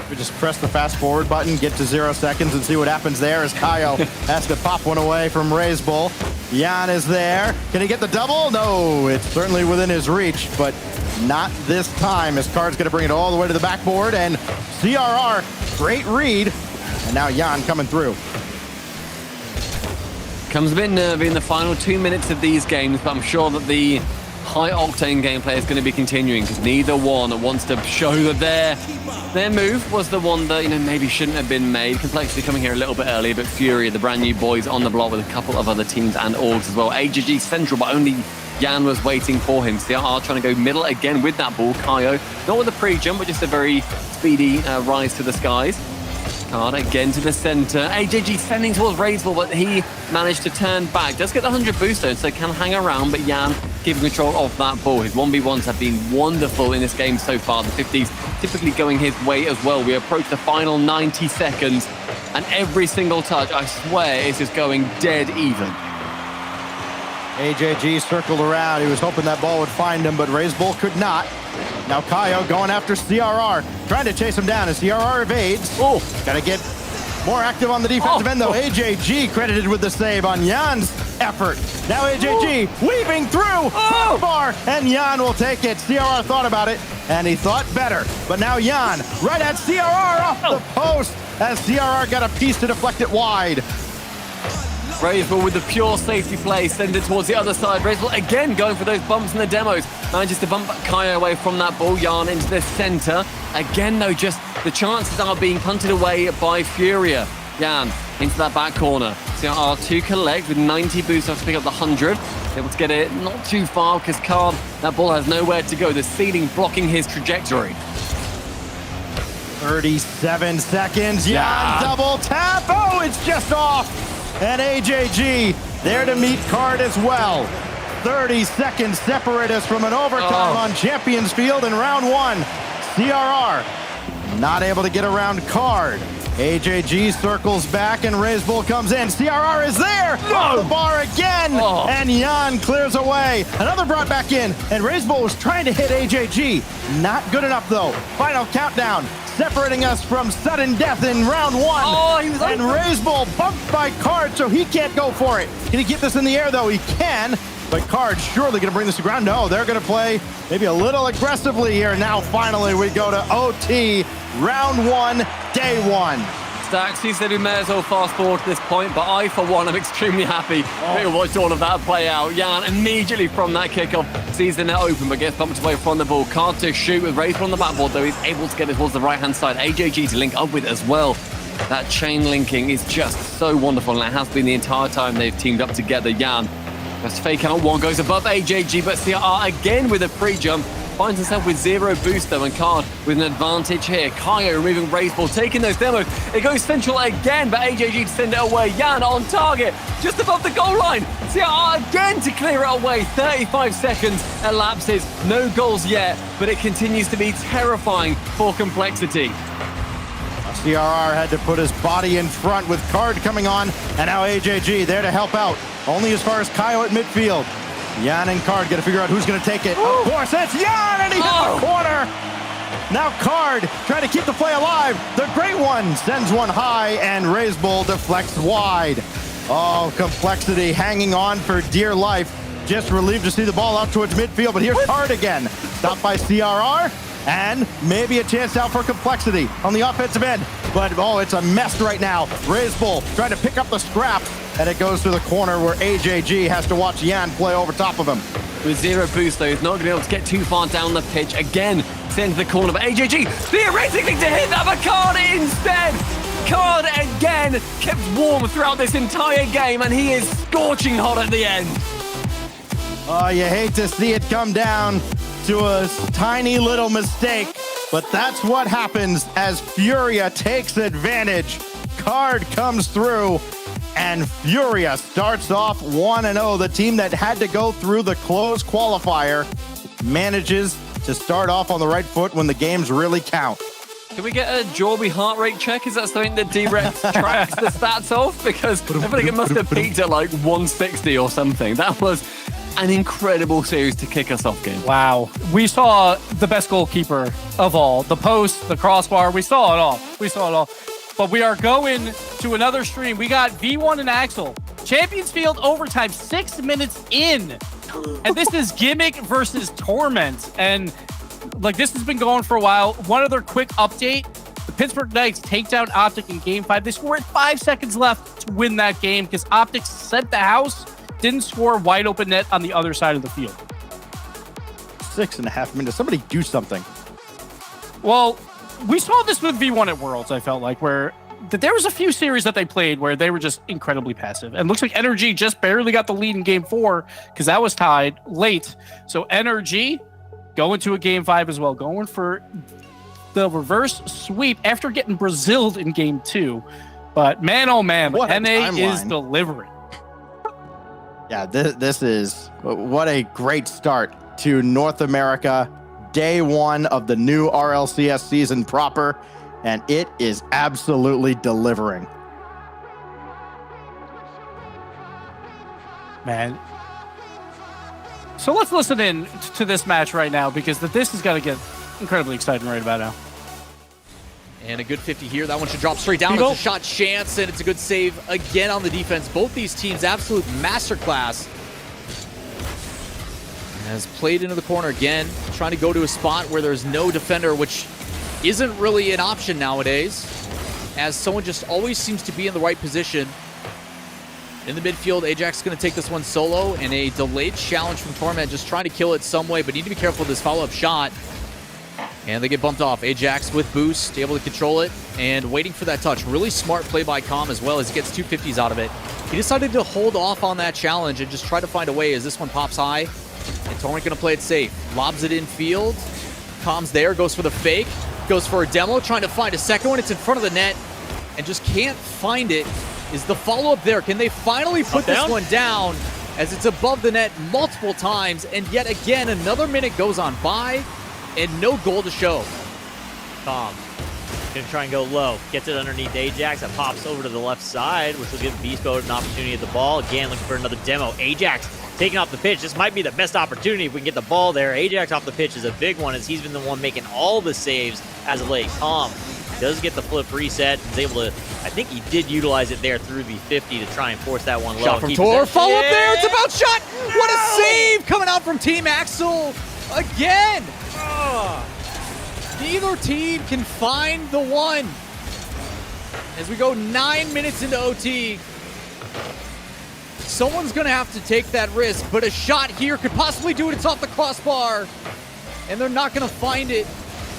We just press the fast forward button, get to 0 seconds, and see what happens there as Kaio has to pop one away from Ray's Bull. Jan is there. Can he get the double? No, it's certainly within his reach, but not this time, as Card's going to bring it all the way to the backboard, and CRR, great read, and now Jan coming through. Comes a bit nervy in the final 2 minutes of these games, but I'm sure that the high-octane gameplay is going to be continuing because neither one wants to show that their move was the one that, maybe shouldn't have been made. Complexity coming here a little bit early, but Furia, the brand new boys on the block with a couple of other teams and orgs as well. AJG central, but only Jan was waiting for him. CRR trying to go middle again with that ball. Kaio, not with a pre-jump, but just a very speedy rise to the skies. Card again to the center. AJG sending towards Raiseful, but he managed to turn back. Does get the 100 boost though, so can hang around, but Jan keeping control of that ball. His 1v1s have been wonderful in this game so far. The 50s typically going his way as well. We approach the final 90 seconds, and every single touch, I swear, is just going dead even. AJG circled around. He was hoping that ball would find him, but Ray's Bull could not. Now Kaio going after CRR, trying to chase him down as CRR evades. Oh, gotta get more active on the defensive end though. AJG credited with the save on Jan's effort. Now AJG weaving through so far, and Jan will take it. CRR thought about it, and he thought better. But now Jan right at CRR off the post as CRR got a piece to deflect it wide. Raiseful with the pure safety play, send it towards the other side. Raiseful again going for those bumps in the demos. Manages to bump Kaio away from that ball. Jan into the center. Again, though, just the chances are being punted away by Furia. Jan into that back corner. CRR to collect with 90 boost off to pick up the 100. Able to get it not too far because Card, that ball has nowhere to go. The ceiling blocking his trajectory. 37 seconds. Jan double tap. Oh, it's just off. And AJG there to meet Card as well. 30 seconds separate us from an overtime on Champions Field in round 1. CRR not able to get around Card. AJG circles back and Ray's Bull comes in. CRR is there. Off the bar again. And Jan clears away. Another brought back in. And Ray's Bull was trying to hit AJG. Not good enough though. Final countdown. Separating us from sudden death in round 1. And Ray's Bull bumped by Card, so he can't go for it. Can he get this in the air though? He can. But Card surely going to bring this to ground. No, they're going to play maybe a little aggressively here. Now finally we go to OT, round 1, day 1. Stax, he said we may as well fast forward to this point, but I, for one, am extremely happy to watch all of that play out. Jan immediately from that kickoff sees the net open, but gets bumped away from the ball. Card to shoot with Raiseful on the backboard, though he's able to get it towards the right-hand side. AJG to link up with as well. That chain linking is just so wonderful, and it has been the entire time they've teamed up together. Jan just fake out one, goes above AJG, but CR again with a pre-jump. Finds himself with 0 boost though, and Card with an advantage here. Kaio removing Raiseful, taking those demos. It goes central again, but AJG to send it away. Jan on target, just above the goal line. CR again to clear it away. 35 seconds elapses. No goals yet, but it continues to be terrifying for Complexity. CRR had to put his body in front with Card coming on, and now AJG there to help out. Only as far as Kaio at midfield. Jan and Card got to figure out who's going to take it. Of course, it's Jan, and he hit the corner. Now Card trying to keep the play alive. The great one sends one high, and Ray's Bull deflects wide. Oh, Complexity hanging on for dear life. Just relieved to see the ball out towards midfield, but here's Card again. Stopped by CRR, and maybe a chance out for Complexity on the offensive end. But, it's a mess right now. Ray's Bull trying to pick up the scrap, and it goes to the corner where AJG has to watch Jan play over top of him. With 0 boost, though, he's not going to be able to get too far down the pitch. Again, sends the corner, but AJG theoretically to hit that, but Card instead. Card again kept warm throughout this entire game, and he is scorching hot at the end. Oh, you hate to see it come down to a tiny little mistake, but that's what happens as Furia takes advantage. Card comes through, and Furia starts off 1-0. The team that had to go through the closed qualifier manages to start off on the right foot when the games really count. Can we get a Jorby heart rate check? Is that something that D-Rex tracks the stats of? Because I feel like it must have peaked at like 160 or something. That was an incredible series to kick us off game. Wow. We saw the best goalkeeper of all. The post, the crossbar, we saw it all. We saw it all. But we are going to another stream. We got V1 and Axel. Champions Field overtime, 6 minutes in. And this is Gimmick versus Torment. And like this has been going for a while. One other quick update. The Pittsburgh Knights take down Optic in game 5. They scored 5 seconds left to win that game because Optic sent the house, didn't score wide open net on the other side of the field. 6.5 minutes. Somebody do something. Well, we saw this with V1 at Worlds, I felt like, where there was a few series that they played where they were just incredibly passive. And looks like NRG just barely got the lead in game 4 because that was tied late. So NRG going to a game 5 as well, going for the reverse sweep after getting Braziled in game 2. But man, oh man, NA is delivering. Yeah, this is what a great start to North America. Day 1 of the new RLCS season proper, and it is absolutely delivering. Man. So let's listen in to this match right now because this is going to get incredibly exciting right about now. And a good 50 here. That one should drop straight down. It's a shot chance, and it's a good save again on the defense. Both these teams, absolute masterclass. Has played into the corner again, trying to go to a spot where there's no defender, which isn't really an option nowadays, as someone just always seems to be in the right position. In the midfield, Ajax is going to take this one solo, and a delayed challenge from Torment, just trying to kill it some way, but need to be careful with this follow-up shot. And they get bumped off. Ajax with boost, able to control it, and waiting for that touch. Really smart play by Com as well, as he gets 2 50s out of it. He decided to hold off on that challenge and just try to find a way as this one pops high. And Torment going to play it safe. Lobs it in field. Com's there, goes for the fake. Goes for a demo, trying to find a second one. It's in front of the net and just can't find it. Is the follow-up there? Can they finally put this one down as it's above the net multiple times? And yet again, another minute goes on by and no goal to show. Com gonna try and go low. Gets it underneath Ajax. That pops over to the left side, which will give Beast Mode an opportunity at the ball. Again, looking for another demo. Ajax taking off the pitch. This might be the best opportunity if we can get the ball there. Ajax off the pitch is a big one, as he's been the one making all the saves as of late. Com does get the flip reset. He's able to, I think he did utilize it there through the 50 to try and force that one low. Shot from Tor. Follow up there. It's about shot. What a save coming out from Team Axel again. Neither team can find the one. As we go 9 minutes into OT, someone's going to have to take that risk, but a shot here could possibly do it. It's off the crossbar, and they're not going to find it.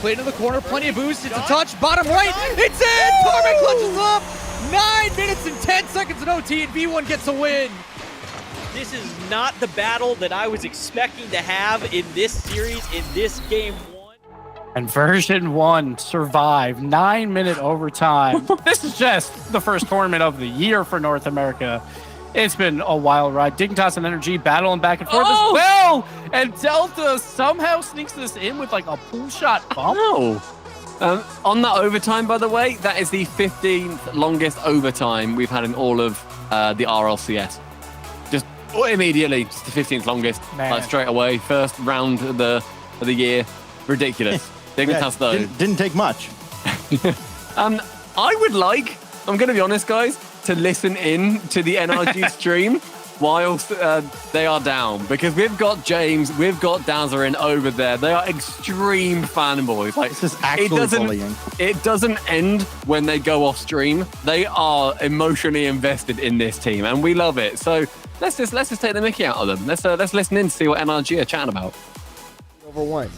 Played in the corner, plenty of boost. It's a touch, bottom right. It's in! Torment clutches up! 9 minutes and 10 seconds in OT, and V1 gets a win. This is not the battle that I was expecting to have in this series, in this game 1. And version 1 survived 9-minute overtime. This is just the first tournament of the year for North America. It's been a wild ride. Dignitas and Energy battling back and forth as well. And Delta somehow sneaks this in with like a pull shot bump. On that overtime, by the way, that is the 15th longest overtime we've had in all of the RLCS. Just immediately, just the 15th longest, like straight away. First round of the year. Ridiculous. Dignitas, though. Didn't take much. I would like, I'm going to be honest, guys, to listen in to the NRG stream whilst they are down, because we've got James, we've got Dazarin over there. They are extreme fanboys. Like, this is actually bullying. It doesn't end when they go off stream. They are emotionally invested in this team, and we love it. So let's just take the mickey out of them. Let's listen in to see what NRG are chatting about. Over 1.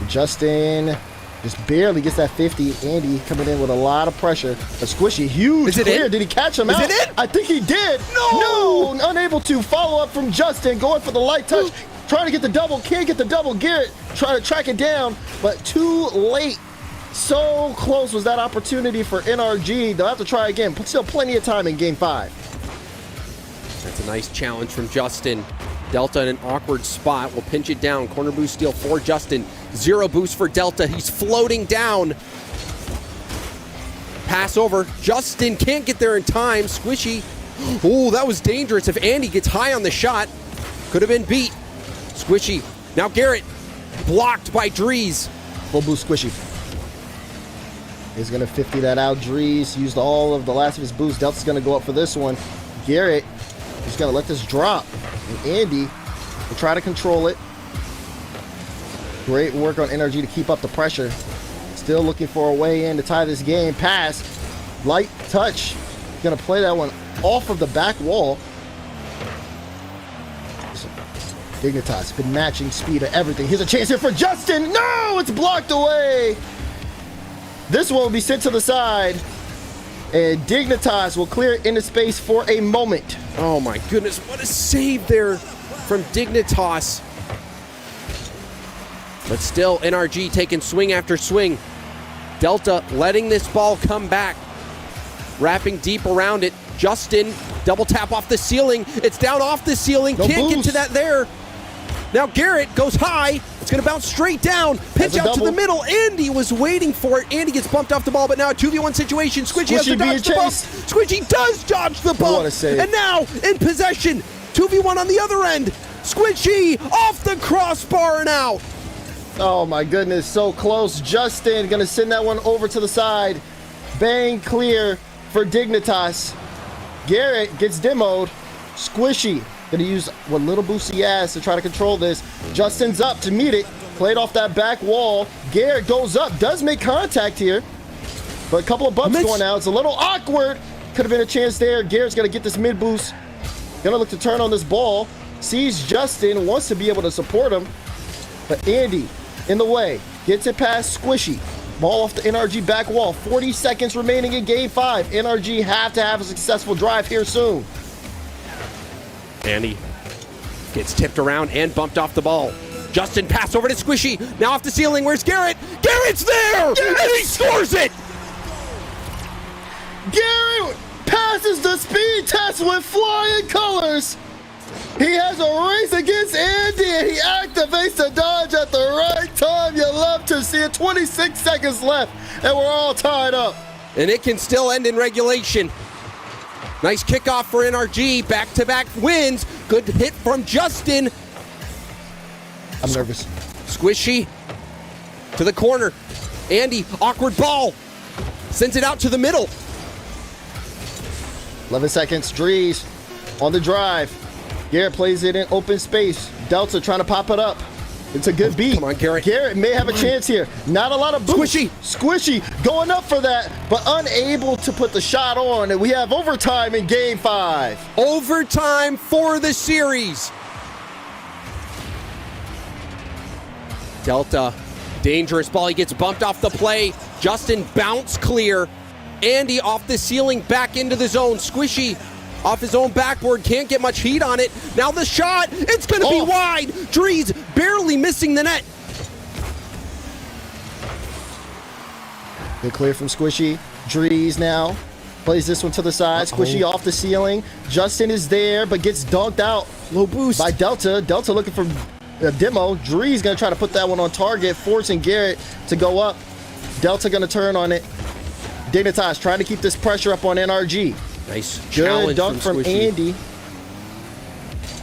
Justin just barely gets that 50. Andy coming in with a lot of pressure. A squishy, huge clear. Did he catch him out? Is it in? I think he did. No, unable to follow up from Justin. Going for the light touch. Trying to get the double. Can't get the double. Garrett trying to track it down, but too late. So close was that opportunity for NRG. They'll have to try again. Still plenty of time in game 5. That's a nice challenge from Justin. Delta in an awkward spot. Will pinch it down. Corner boost steal for Justin. 0 boost for Delta. He's floating down. Pass over. Justin can't get there in time. Squishy. Oh, that was dangerous. If Andy gets high on the shot, could have been beat. Squishy. Now Garrett. Blocked by Drees. Full boost Squishy. He's going to 50 that out. Drees used all of the last of his boost. Delta's going to go up for this one. Garrett, he's going to let this drop. And Andy will try to control it. Great work on NRG to keep up the pressure. Still looking for a way in to tie this game. Pass. Light touch. Going to play that one off of the back wall. Dignitas been matching speed of everything. Here's a chance here for Justin. No, it's blocked away. This one will be sent to the side. And Dignitas will clear it into space for a moment. Oh my goodness, what a save there from Dignitas. But still, NRG taking swing after swing. Delta letting this ball come back. Wrapping deep around it. Justin, double tap off the ceiling. It's down off the ceiling. No Can't boost. get to that there. Now Garrett goes high. It's going to bounce straight down. Pitch out to the middle. Andy was waiting for it. Andy gets bumped off the ball, but now a 2v1 situation. Squishy has to dodge the bump. Squishy does dodge the bump. What a save. And now in possession. 2v1 on the other end. Squishy off the crossbar and out. Oh my goodness, so close. Justin gonna send that one over to the side. Bang clear for Dignitas. Garrett gets demoed. Squishy gonna use what little boost he has to try to control this. Justin's up to meet it. Played off that back wall. Garrett goes up, does make contact here. But a couple of bumps going out. It's a little awkward. Could have been a chance there. Garrett's gonna get this mid boost. Gonna look to turn on this ball. Sees Justin, wants to be able to support him. But Andy in the way, gets it past Squishy. Ball off the NRG back wall. 40 seconds remaining in game 5. NRG have to have a successful drive here soon. Andy gets tipped around and bumped off the ball. Justin pass over to Squishy. Now off the ceiling. Where's Garrett? Garrett's there! Yes! And he scores it! Garrett passes the speed test with flying colors. He has a race against Andy and he activates the dodge at the right time. You love to see it. 26 seconds left and we're all tied up. And it can still end in regulation. Nice kickoff for NRG. Back-to-back wins. Good hit from Justin. I'm nervous. Squishy to the corner. Andy, awkward ball. Sends it out to the middle. 11 seconds. Drees on the drive. Garrett plays it in open space. Delta trying to pop it up. It's a good beat. Come on, Garrett. Garrett may have a chance here. Not a lot of boost. Squishy. Squishy going up for that, but unable to put the shot on. And we have overtime in game 5. Overtime for the series. Delta, dangerous ball. He gets bumped off the play. Justin bounce clear. Andy off the ceiling back into the zone. Squishy off his own backboard, can't get much heat on it. Now the shot, it's gonna be wide. Drees barely missing the net. Good clear from Squishy. Drees now plays this one to the side. Squishy off the ceiling. Justin is there, but gets dunked out. Low boost by Delta. Delta looking for a demo. Drees gonna try to put that one on target, forcing Garrett to go up. Delta gonna turn on it. Dignitas trying to keep this pressure up on NRG. Nice Good dunk from Squishy. Andy.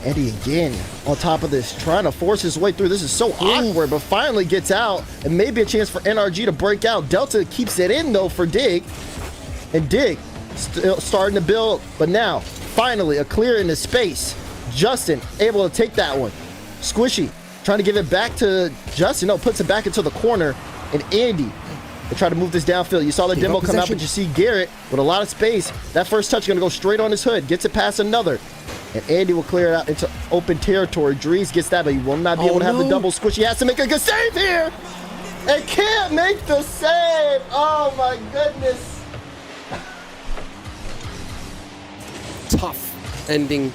Andy again on top of this, trying to force his way through. This is so awkward, but finally gets out, and maybe a chance for NRG to break out. Delta keeps it in, though, for Dig. And Dig still starting to build, but now, finally, a clear into space. Justin able to take that one. Squishy trying to give it back to Justin. No, puts it back into the corner, and Andy they try to move this downfield. You saw the demo come out, but you see Garrett with a lot of space. That first touch is going to go straight on his hood. Gets it past another. And Andy will clear it out into open territory. Drees gets that, but he will not be able to have the double. Squishy has to make a good save here. And can't make the save. Oh, my goodness. Tough ending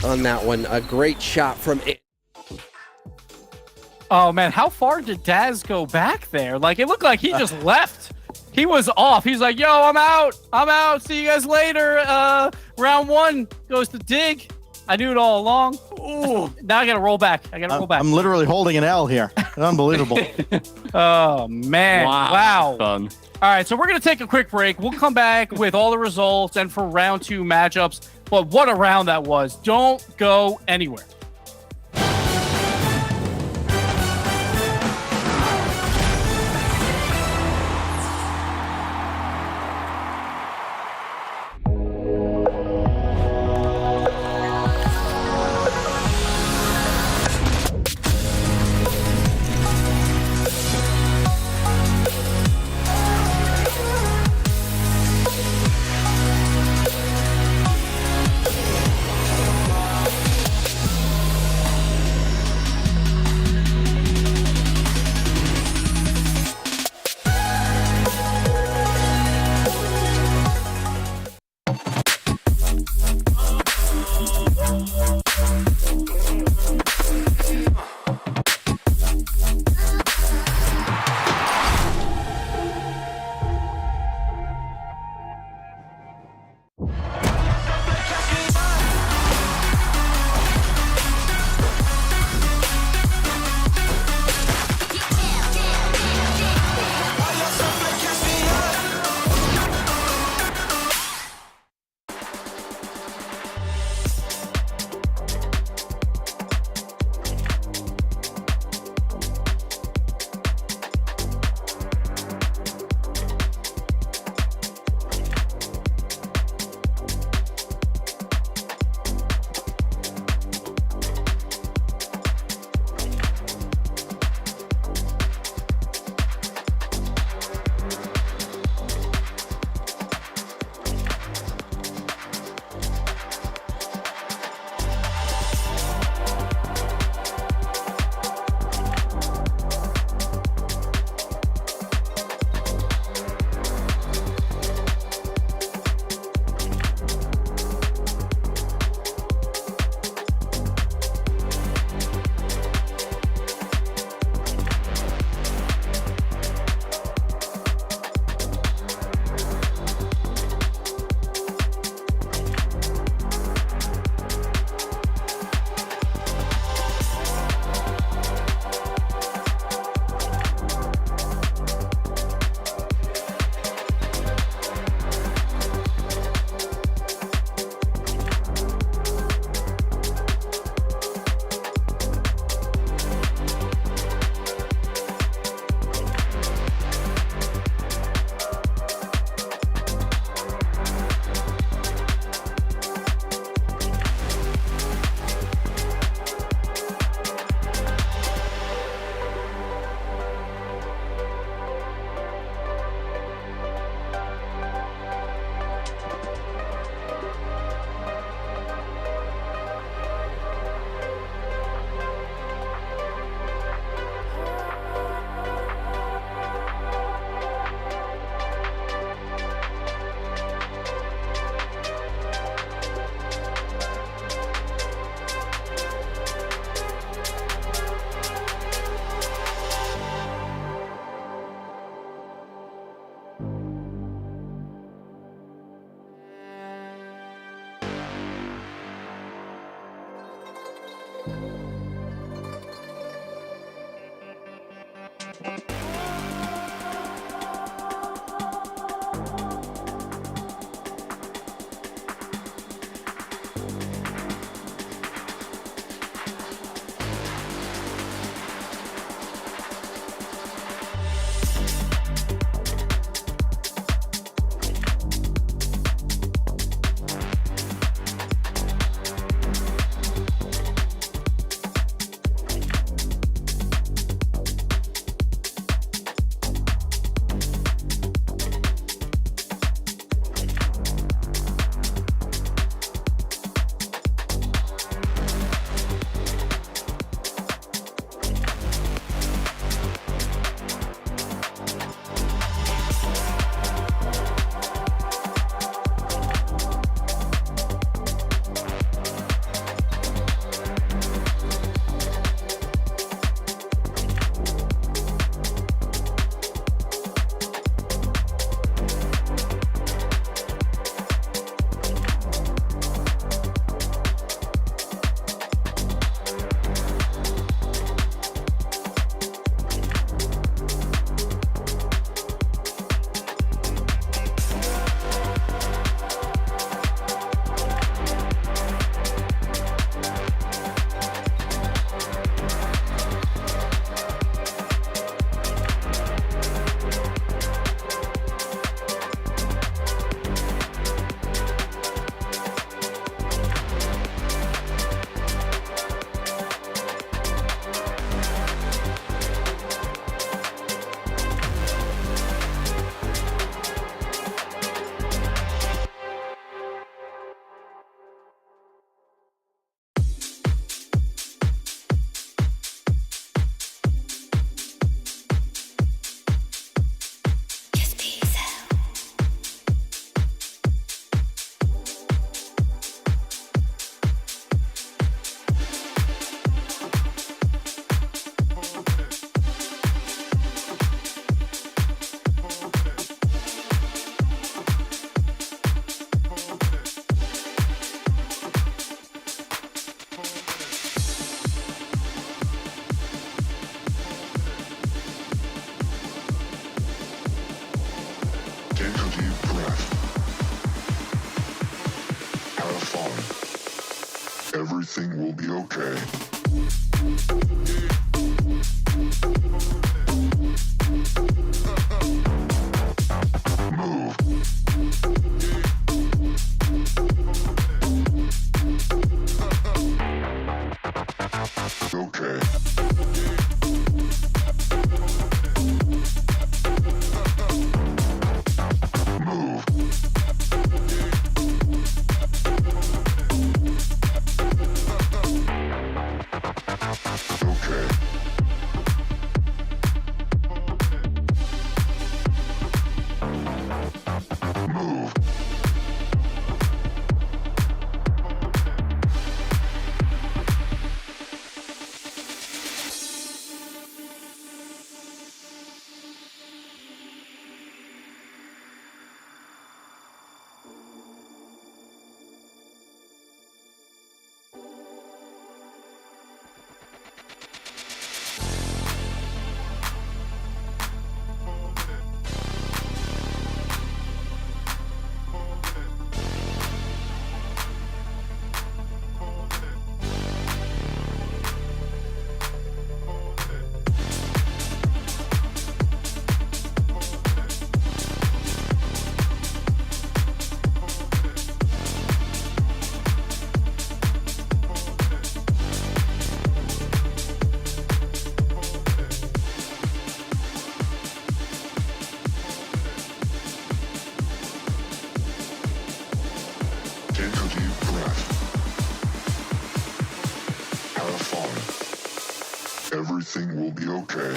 on that one. A great shot from it. Oh, man, how far did Daz go back there? Like, it looked like he just left. He was off. He's like, yo, I'm out. I'm out. See you guys later. Round 1 goes to Dig. I knew it all along. Ooh, now I got to roll back. I'm literally holding an L here. Unbelievable. Oh, man. Wow. Fun. All right, so we're going to take a quick break. We'll come back with all the results and for round 2 matchups. But what a round that was. Don't go anywhere. Everything will be okay. Move. Okay. Move. Okay. Move. Take a deep breath. Have fun. Everything will be okay.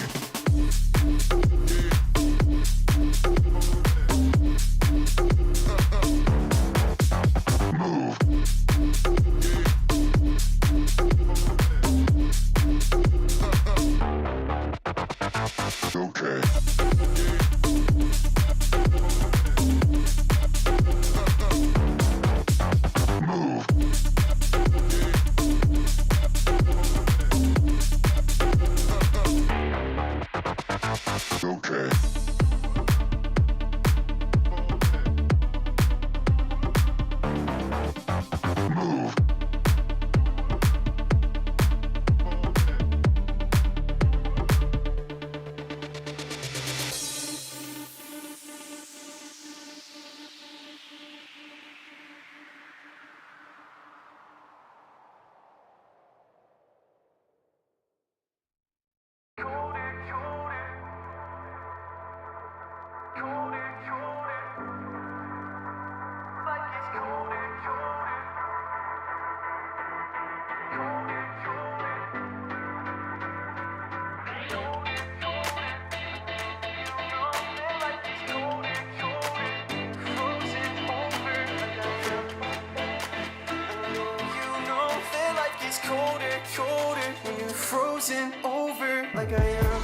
Move. Okay. Move. Okay. Move. Frozen over like I am.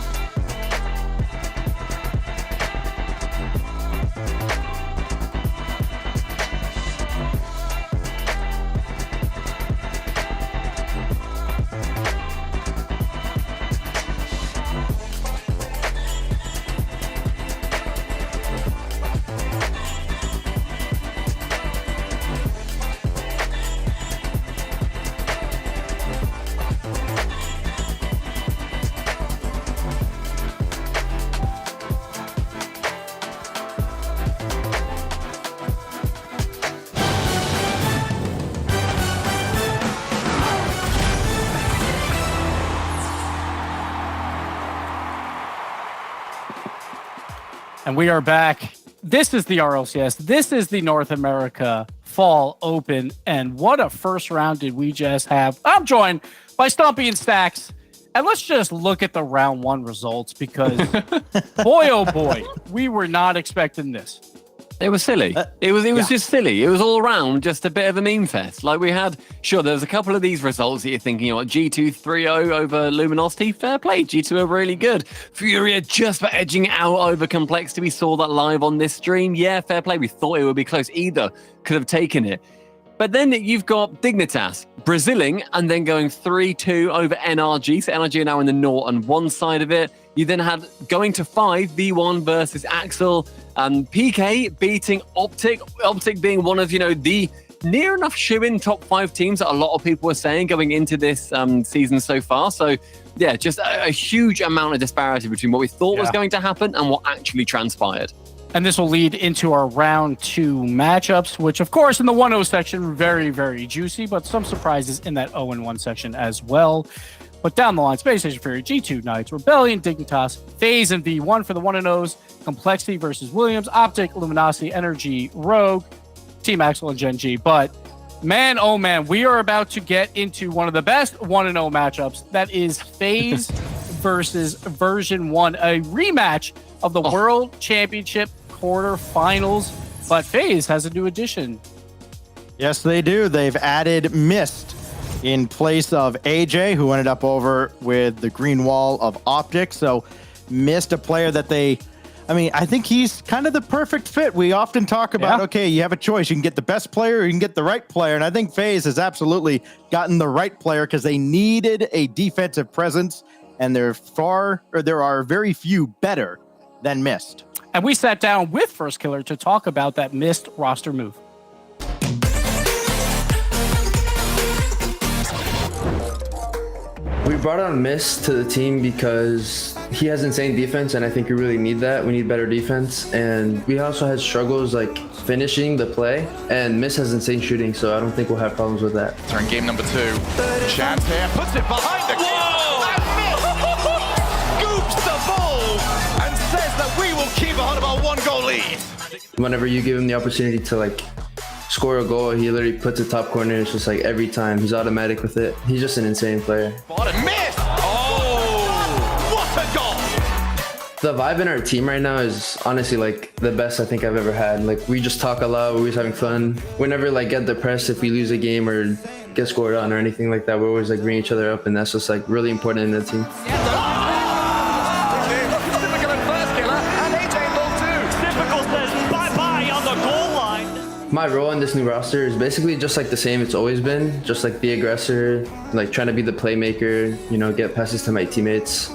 And we are back. This is the RLCS. This is the North America Fall Open. And what a first round did we just have. I'm joined by Stumpy and Stacks. And let's just look at the round one results because boy, oh boy, we were not expecting this. It was silly. It was just silly. It was all around just a bit of a meme fest. Like we had, sure, there's a couple of these results that you're thinking, you know what, G2 3-0 over Luminosity, fair play. G2 are really good. Furia just for edging out over Complexity. We saw that live on this stream. Yeah, fair play. We thought it would be close. Either could have taken it. But then you've got Dignitas, Brazilian, and then going 3-2 over NRG. So NRG are now in the North on one side of it. You then had going to 5, V1 versus Axel, and PK beating Optic. Optic being one of, you know, the near enough shoo-in top 5 teams that a lot of people were saying going into this season so far. So yeah, just a huge amount of disparity between what we thought was going to happen and what actually transpired. And this will lead into our round 2 matchups, which of course in the 1-0 section, very, very juicy, but some surprises in that 0-1 section as well. But down the line, Space Station Fury, G2 Knights, Rebellion, Dignitas, FaZe and V1 for the 1-0s, Complexity versus Williams, Optic, Luminosity, Energy, Rogue, Team Axel, and Gen G. But man, oh man, we are about to get into one of the best 1-0 matchups. That is FaZe versus Version 1, a rematch of the World Championship quarterfinals. But FaZe has a new addition. Yes, they do. They've added Mist in place of AJ, who ended up over with the green wall of Optic. So Mist, a player that I think he's kind of the perfect fit. We often talk about, okay, you have a choice. You can get the best player or you can get the right player. And I think FaZe has absolutely gotten the right player because they needed a defensive presence. And there are very few better than Mist. And we sat down with First Killer to talk about that Mist roster move. We brought on Mist to the team because he has insane defense, and I think we really need that. We need better defense, and we also had struggles like finishing the play, and Mist has insane shooting, so I don't think we'll have problems with that. We're in game number 2. Chance here, puts it behind the goal, and Mist scoops the ball and says that we will keep on about 1-goal lead. Whenever you give him the opportunity to score a goal, he literally puts it top corner. It's just every time he's automatic with it. He's just an insane player. Bottom miss! Oh, what a goal! The vibe in our team right now is honestly the best I think I've ever had. We just talk a lot. We're always having fun. We never get depressed if we lose a game or get scored on or anything like that. We're always bringing each other up, and that's just really important in the team. My role in this new roster is basically just the same it's always been, just the aggressor, trying to be the playmaker, get passes to my teammates.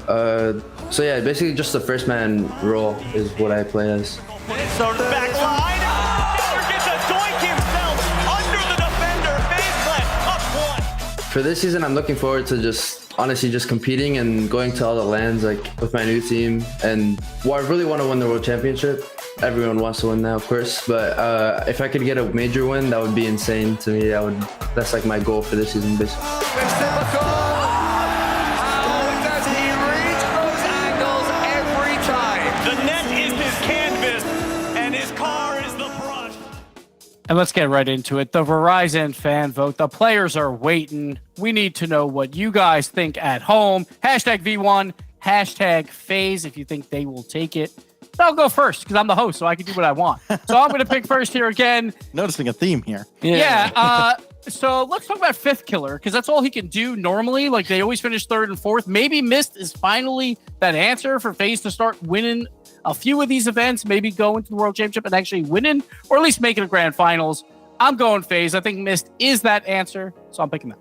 So yeah, basically just the first man role is what I play as. Back line, gets a doink himself under the defender, FaZe up 1. For this season, I'm looking forward to honestly just competing and going to all the lands with my new team. And I really want to win the World Championship. Everyone wants to win that, of course, but if I could get a major win, that would be insane to me. That's my goal for this season, basically. And let's get right into it. The Verizon fan vote. The players are waiting. We need to know what you guys think at home. Hashtag V1, hashtag FaZe if you think they will take it. I'll go first because I'm the host, so I can do what I want. So I'm going to pick first here again. Noticing a theme here. Yeah. So let's talk about Fifth Killer because that's all he can do normally. They always finish 3rd and 4th. Maybe Mist is finally that answer for FaZe to start winning a few of these events, maybe go into the World Championship and actually winning, or at least making a grand finals. I'm going FaZe. I think Mist is that answer, so I'm picking that.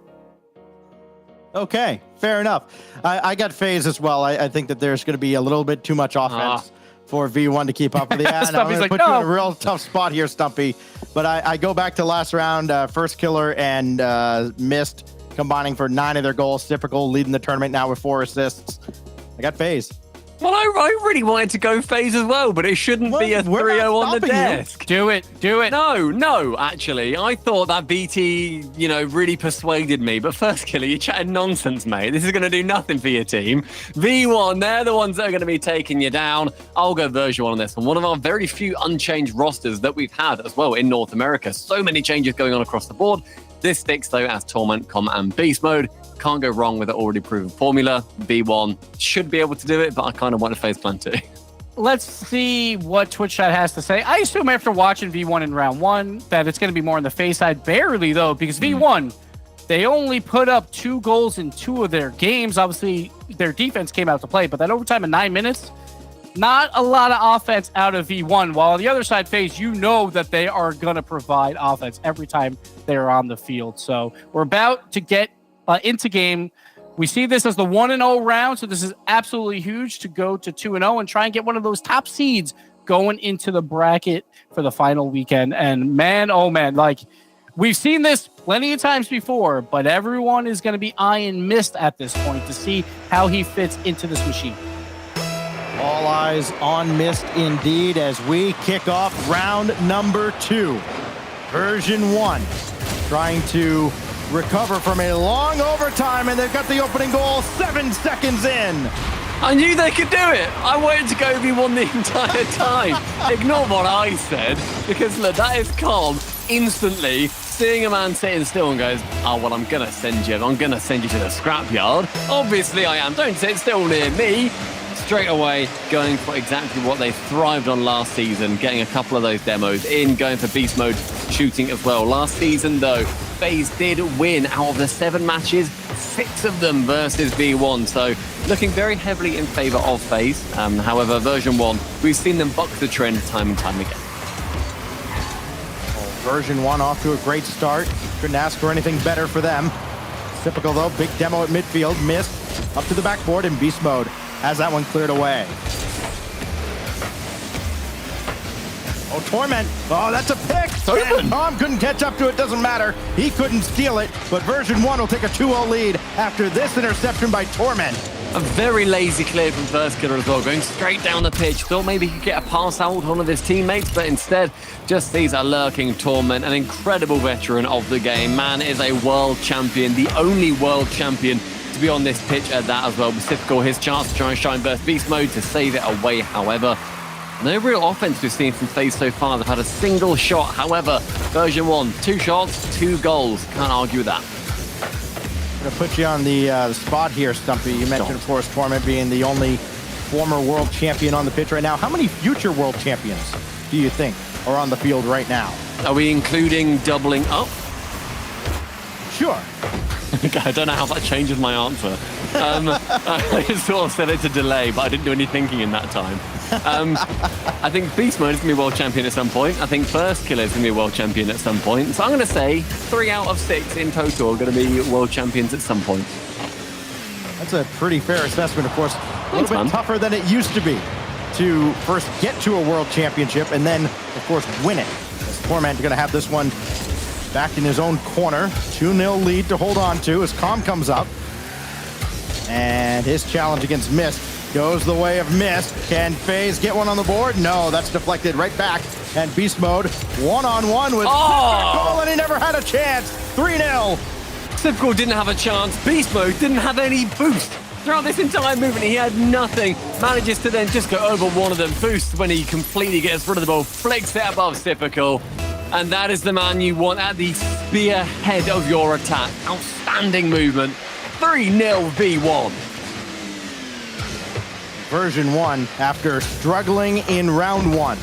Okay, fair enough. I got FaZe as well. I think that there's going to be a little bit too much offense for V1 to keep up with the ad. I'm going to put you in a real tough spot here, Stumpy. But I go back to last round, First Killer and Mist combining for 9 of their goals. Typical, leading the tournament now with 4 assists. I got FaZe. Well, I really wanted to go FaZe as well, but it shouldn't be a 3-0 on the desk. Do it. No, actually. I thought that BT, really persuaded me. But First Killer, you're chatting nonsense, mate. This is going to do nothing for your team. V1, they're the ones that are going to be taking you down. I'll go version 1 on this one. One of our very few unchanged rosters that we've had as well in North America. So many changes going on across the board. This sticks, though, as Torment, Com, and Beast Mode. Can't go wrong with an already proven formula. V1 should be able to do it, but I kind of want to FaZe plan 2. Let's see what Twitch chat has to say. I assume after watching V1 in round 1 that it's going to be more on the FaZe side. Barely, though, because V1, they only put up 2 goals in 2 of their games. Obviously, their defense came out to play, but that overtime in 9 minutes, not a lot of offense out of V1. While on the other side, FaZe, you know that they are going to provide offense every time they're on the field. So we're about to get into game. We see this as the 1-0 round, so this is absolutely huge to go to 2-0 and try and get one of those top seeds going into the bracket for the final weekend. And man, oh man, We've seen this plenty of times before, but everyone is going to be eyeing Mist at this point to see how he fits into this machine. All eyes on Mist indeed as we kick off round number 2. Version 1 trying to recover from a long overtime, and they've got the opening goal 7 seconds in. I knew they could do it. I wanted to go V1 the entire time. Ignore what I said, because look, that is calm. Instantly, seeing a man sitting still and goes, oh, well, I'm going to send you to the scrapyard. Obviously I am. Don't sit still near me. Straight away, going for exactly what they thrived on last season, getting a couple of those demos in, going for beast mode shooting as well. Last season, though, FaZe did win out of the 7 matches, 6 of them versus V1. So looking very heavily in favor of FaZe. However, version 1, we've seen them buck the trend time and time again. Version 1 off to a great start. Couldn't ask for anything better for them. Typical though, big demo at midfield, missed. Up to the backboard in beast mode. Has that one cleared away. Oh, Torment. Oh, that's a pick. And Tom couldn't catch up to it. Doesn't matter. He couldn't steal it. But version 1 will take a 2-0 lead after this interception by Torment. A very lazy clear from first killer as well, going straight down the pitch. Thought maybe he could get a pass out to one of his teammates, but instead just sees a lurking Torment, an incredible veteran of the game. Man is a world champion, the only world champion to be on this pitch at that as well. Pacifical, his chance to try and shine burst beast mode to save it away. However, no real offense we've seen from FaZe so far. They've had a single shot. However, version 1, 2 shots, 2 goals. Can't argue with that. I'm gonna put you on the spot here, Stumpy. You mentioned, of course, Torment being the only former world champion on the pitch right now. How many future world champions do you think are on the field right now? Are we including doubling up? Sure. I don't know how that changes my answer. I just sort of said it to delay, but I didn't do any thinking in that time. I think Beast Mode is going to be world champion at some point. I think First Killer is going to be world champion at some point. So I'm going to say 3 out of 6 in total are going to be world champions at some point. That's a pretty fair assessment, of course. A little bit tougher than it used to be to first get to a world championship and then, of course, win it. Torment going to have this one back in his own corner. 2-0 lead to hold on to as Calm comes up. And his challenge against Mist goes the way of Mist. Can FaZe get one on the board? No, that's deflected right back. And Beast Mode, one-on-one with Typical, and he never had a chance. 3-0. Typical didn't have a chance. Beast Mode didn't have any boost. Throughout this entire movement, he had nothing. Manages to then just go over one of them. Boosts when he completely gets rid of the ball, flicks it above Typical. And that is the man you want at the spearhead of your attack. Outstanding movement. 3-0 V1. Version 1 after struggling in round 1,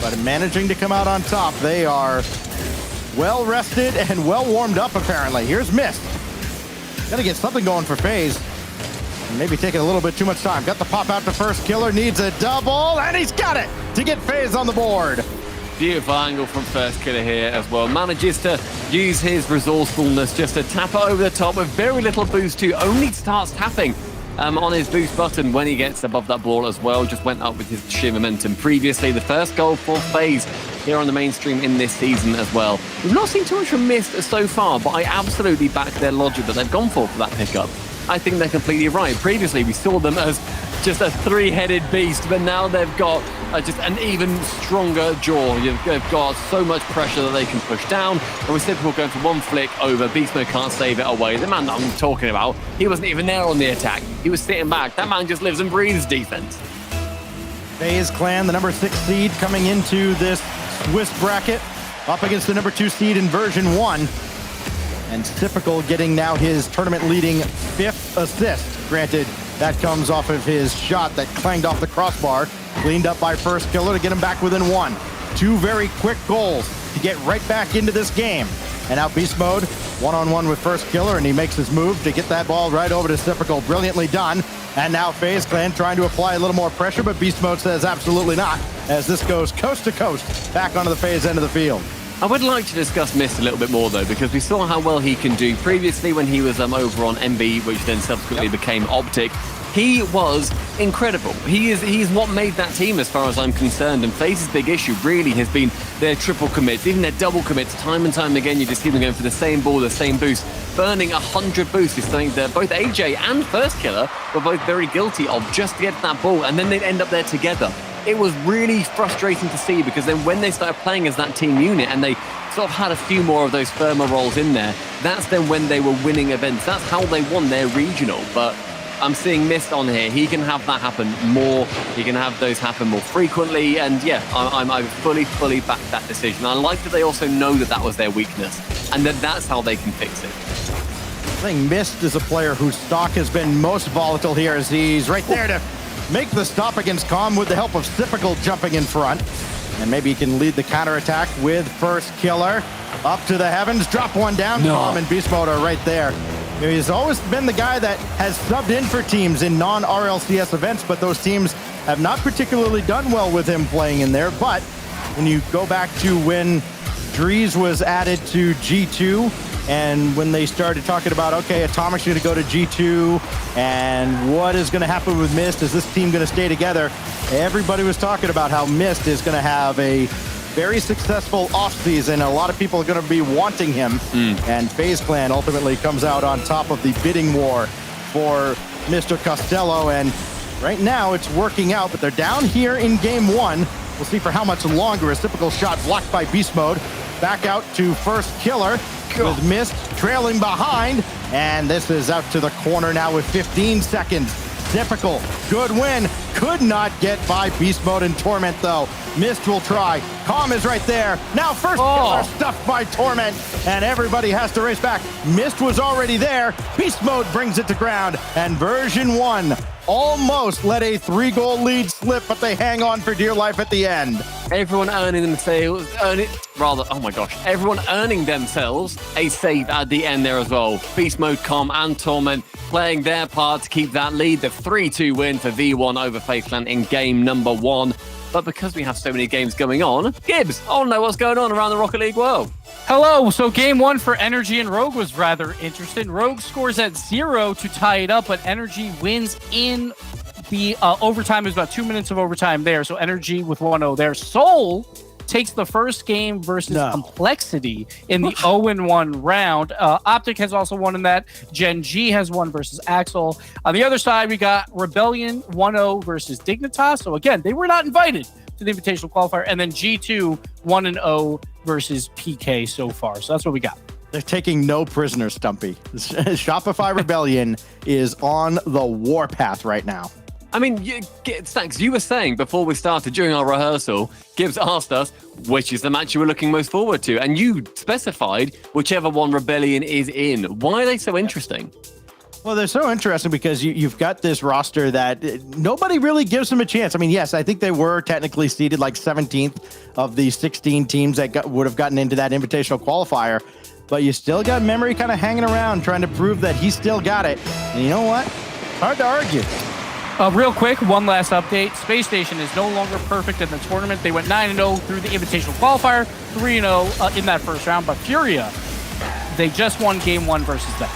but managing to come out on top. They are well rested and well warmed up apparently. Here's Mist. Gotta get something going for FaZe. Maybe taking a little bit too much time. Got the pop out to First Killer, needs a double, and he's got it to get FaZe on the board. Beautiful angle from First Killer here as well. Manages to use his resourcefulness just to tap it over the top with very little boost too. Only starts tapping on his boost button when he gets above that ball as well. Just went up with his sheer momentum previously. The first goal for FaZe here on the mainstream in this season as well. We've not seen too much from Mist so far, but I absolutely back their logic that they've gone for that pickup. I think they're completely right. Previously, we saw them as just a 3-headed beast, but now they've got just an even stronger jaw. They've got so much pressure that they can push down. And with Typical going for one flick over, Beast Mode can't save it away. The man that I'm talking about, he wasn't even there on the attack. He was sitting back. That man just lives and breathes defense. FaZe Clan, the number 6 seed, coming into this Swiss bracket, up against the number 2 seed in version 1. And Typical getting now his tournament-leading 5th assist. Granted, that comes off of his shot that clanged off the crossbar, cleaned up by First Killer to get him back within 1. 2 very quick goals to get right back into this game. And now Beast Mode, one-on-one with First Killer, and he makes his move to get that ball right over to Typical. Brilliantly done. And now FaZe Clan trying to apply a little more pressure, but Beast Mode says absolutely not, as this goes coast to coast back onto the FaZe end of the field. I would like to discuss Mist a little bit more, though, because we saw how well he can do previously when he was over on MB, which then subsequently became Optic. He was incredible. He's what made that team as far as I'm concerned. And FaZe's big issue really has been their triple commits, even their double commits. Time and time again, you just see them going for the same ball, the same boost. Burning 100 boosts is something that both AJ and First Killer were both very guilty of, just to get to that ball, and then they'd end up there together. It was really frustrating to see, because then when they started playing as that team unit and they sort of had a few more of those firmer roles in there, that's then when they were winning events. That's how they won their regional. But I'm seeing Mist on here. He can have that happen more. He can have those happen more frequently. And yeah, I fully back that decision. I like that they also know that that was their weakness and that that's how they can fix it. I think Mist is a player whose stock has been most volatile here, as he's right there to make the stop against Calm with the help of Typical jumping in front. And maybe he can lead the counterattack with First Killer. Up to the heavens, drop one down. Calm and Beast Mode are right there. He's always been the guy that has subbed in for teams in non-RLCS events, but those teams have not particularly done well with him playing in there. But when you go back to when Drees was added to G2, and when they started talking about, okay, Atomic's going to go to G2, and what is going to happen with Mist? Is this team going to stay together? Everybody was talking about how Mist is going to have a very successful offseason. A lot of people are going to be wanting him, and FaZe Clan ultimately comes out on top of the bidding war for Mr. Costello, and right now it's working out, but they're down here in game one. We'll see for how much longer. A typical shot blocked by Beast Mode. Back out to First Killer with Mist trailing behind, and this is out to the corner now with 15 seconds. Typical, good win. Could not get by Beast Mode and Torment though. Mist will try. Calm is right there. Now First Killer stuffed by Torment, and everybody has to race back. Mist was already there. Beast Mode brings it to ground, and version 1 almost let a 3-goal lead slip, but they hang on for dear life at the end. Everyone earning themselves, everyone earning themselves a save at the end there as well. Beast Mode, Calm, and Torment playing their part to keep that lead. The 3-2 win for V1 over FaZe Clan in game number 1. But because we have so many games going on, Gibbs, I want to know what's going on around the Rocket League world. Hello. So game 1 for Energy and Rogue was rather interesting. Rogue scores at 0 to tie it up, but Energy wins in the overtime. There's about 2 minutes of overtime there. So Energy with 1-0 there. Soul takes the first game versus Complexity in the 0-1 round. Optic has also won in that. Gen G has won versus Axel. On the other side, we got Rebellion 1-0 versus Dignitas. So again, they were not invited to the Invitational Qualifier. And then G2 1-0 versus PK so far. So that's what we got. They're taking no prisoners, Stumpy. Shopify Rebellion is on the warpath right now. I mean, Stacks, you were saying before we started, during our rehearsal, Gibbs asked us, which is the match you were looking most forward to? And you specified whichever one Rebellion is in. Why are they so interesting? Well, they're so interesting because you've got this roster that nobody really gives them a chance. I mean, yes, I think they were technically seeded like 17th of the 16 teams that would have gotten into that invitational qualifier. But you still got Memory kind of hanging around trying to prove that he still got it. And you know what? Hard to argue. Real quick, one last update. Space Station is no longer perfect in the tournament. They went 9-0 through the Invitational Qualifier, 3-0 in that first round. But Furia, they just won game 1 versus them.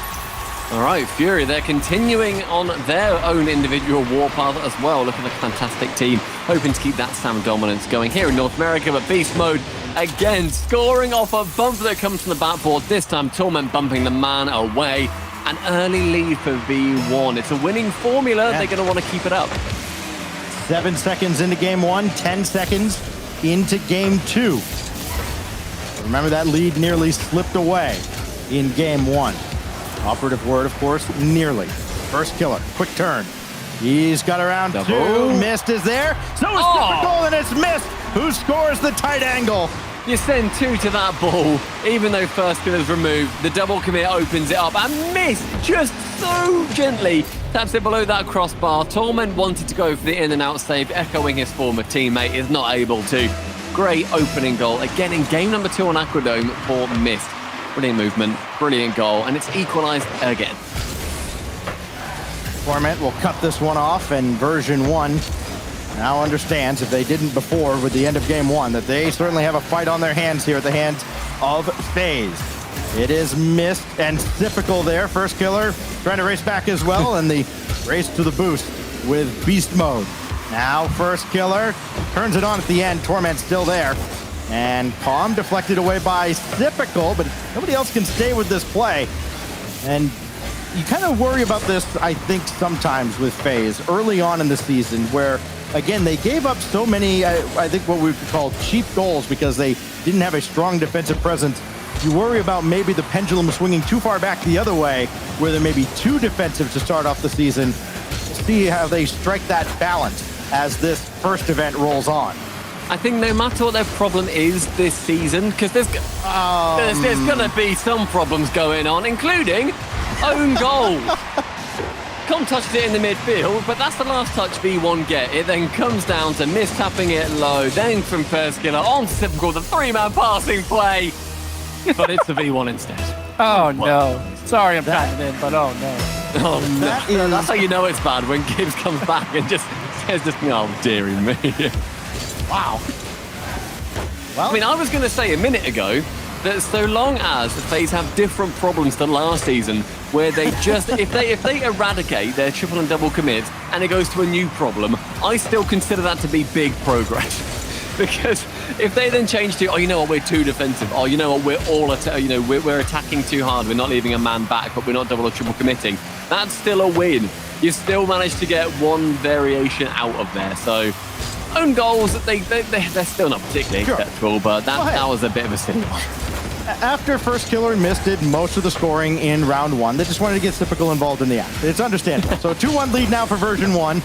All right, Furia, they're continuing on their own individual warpath as well. Look at the fantastic team, hoping to keep that SAM dominance going here in North America. But Beast Mode, again, scoring off a bump that comes from the backboard. This time, Torment bumping the man away. An early lead for V1. It's a winning formula. They're going to want to keep it up. 7 seconds into game 1, 10 seconds into game 2. Remember, that lead nearly slipped away in game 1. Operative word, of course, nearly. First Killer, quick turn. He's got around 2. Mist is there. So is Typical, and it's Mist who scores the tight angle. You send 2 to that ball, even though First Killer's removed. The double commit opens it up, and Mist just so gently taps it below that crossbar. Torment wanted to go for the in and out save, echoing his former teammate, is not able to. Great opening goal, again in game number 2 on Aquadome for Mist. Brilliant movement, brilliant goal, and it's equalized again. Torment will cut this one off, and version 1 now understands, if they didn't before with the end of game 1, that they certainly have a fight on their hands here at the hands of FaZe. It is Mist and Typical there. First Killer trying to race back as well, and the Race to the boost with beast mode. Now first killer turns it on at the end. Torment still there. And Calm deflected away by Typical, but nobody else can stay with this play. And you kind of worry about this, I think, sometimes with FaZe early on in the season, where, again, they gave up so many, I think what we would call cheap goals because they didn't have a strong defensive presence. You worry about maybe the pendulum swinging too far back the other way, where there may be too defensive to start off the season. See how they strike that balance as this first event rolls on. I think no matter what their problem is this season, because there's going to be some problems going on, including own goals. Com touches it in the midfield, but that's the last touch V1 get. It then comes down to mistapping it low, then from first killer on to Typical, the three-man passing play. But it's the V1 instead. Oh, no. Sorry I'm cutting in, but oh, no. Oh, no. That's how you know it's bad, when Gibbs comes back and just says, oh, dearie me. Wow. Well, I mean, I was going to say a minute ago that so long as the FaZe have different problems than last season, where they just, if they eradicate their triple and double commits and it goes to a new problem, I still consider that to be big progress. Because if they then change to, oh, you know what, we're too defensive. Oh, you know what, we're all, we're attacking too hard. We're not leaving a man back, but we're not double or triple committing. That's still a win. You still managed to get one variation out of there. So own goals, they're still not particularly acceptable, but that was a bit of a silly one. After first killer missed most of the scoring in round one, they just wanted to get Typical involved in the act. It's understandable. So 2-1 lead now for version 1.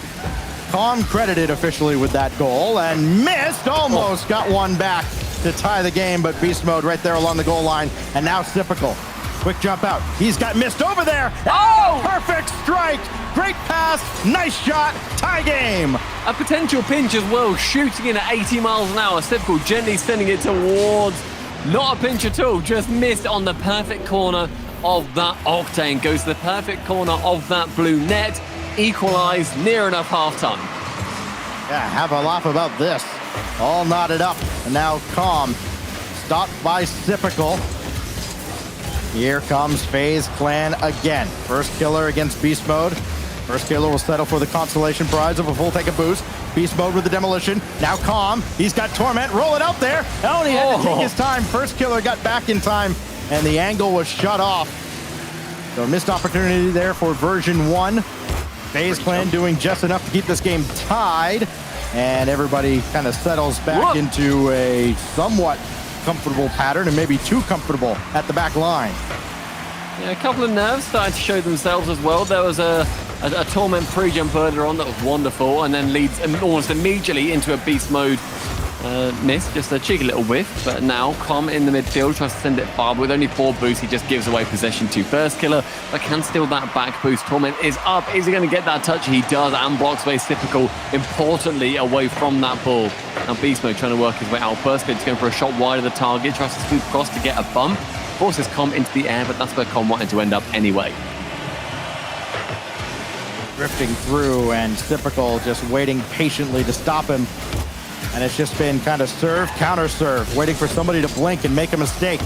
Calm credited officially with that goal and missed, almost got one back to tie the game, but beast mode right there along the goal line. And now Typical, quick jump out. He's got missed over there. Oh, perfect strike. Great pass, nice shot, tie game. A potential pinch as well, shooting in at 80 miles an hour. Typical gently sending it towards, not a pinch at all, just missed on the perfect corner of that Octane. Goes to the perfect corner of that blue net. Equalized near enough halftime. Yeah, have a laugh about this. All knotted up, and now Calm, stopped by Typical. Here comes FaZe Clan again. First killer against beast mode. First killer will settle for the consolation prize of a full tank of boost. Beast mode with the demolition. Now Calm, he's got Torment, roll it out there. Oh, he had to take his time. First killer got back in time, and the angle was shut off. So a missed opportunity there for version 1. FaZe Clan doing just enough to keep this game tied, and everybody kind of settles back into a somewhat comfortable pattern, and maybe too comfortable at the back line. Yeah, a couple of nerves starting to show themselves as well. There was a Torment pre-jump earlier on that was wonderful, and then leads almost immediately into a beast mode miss, just a cheeky little whiff. But now Calm in the midfield tries to send it far, but with only 4 boosts, he just gives away possession to first killer, but can steal that back boost. Torment is up. Is he going to get that touch? He does, and blocks away Typical, importantly, away from that ball. Now beast mode trying to work his way out. First killer going for a shot wide of the target, tries to swoop across to get a bump. Forces Com into the air, but that's where Com wanted to end up anyway. Drifting through, and Typical just waiting patiently to stop him. And it's just been kind of serve, counter serve, waiting for somebody to blink and make a mistake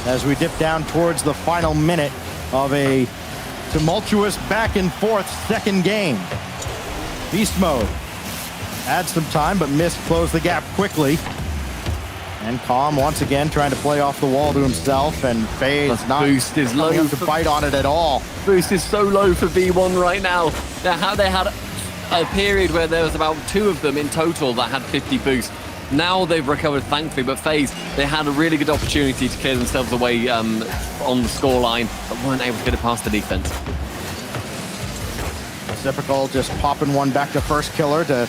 as we dip down towards the final minute of a tumultuous back and forth second game. Beast mode had some time, but missed close the gap quickly. And Calm once again trying to play off the wall to himself, and FaZe not boost is low coming up to bite on it at all. Boost is so low for V1 right now. They had a period where there was about 2 of them in total that had 50 boost. Now they've recovered, thankfully, but FaZe, they had a really good opportunity to clear themselves away on the scoreline, but weren't able to get it past the defense. Typical just popping one back to first killer to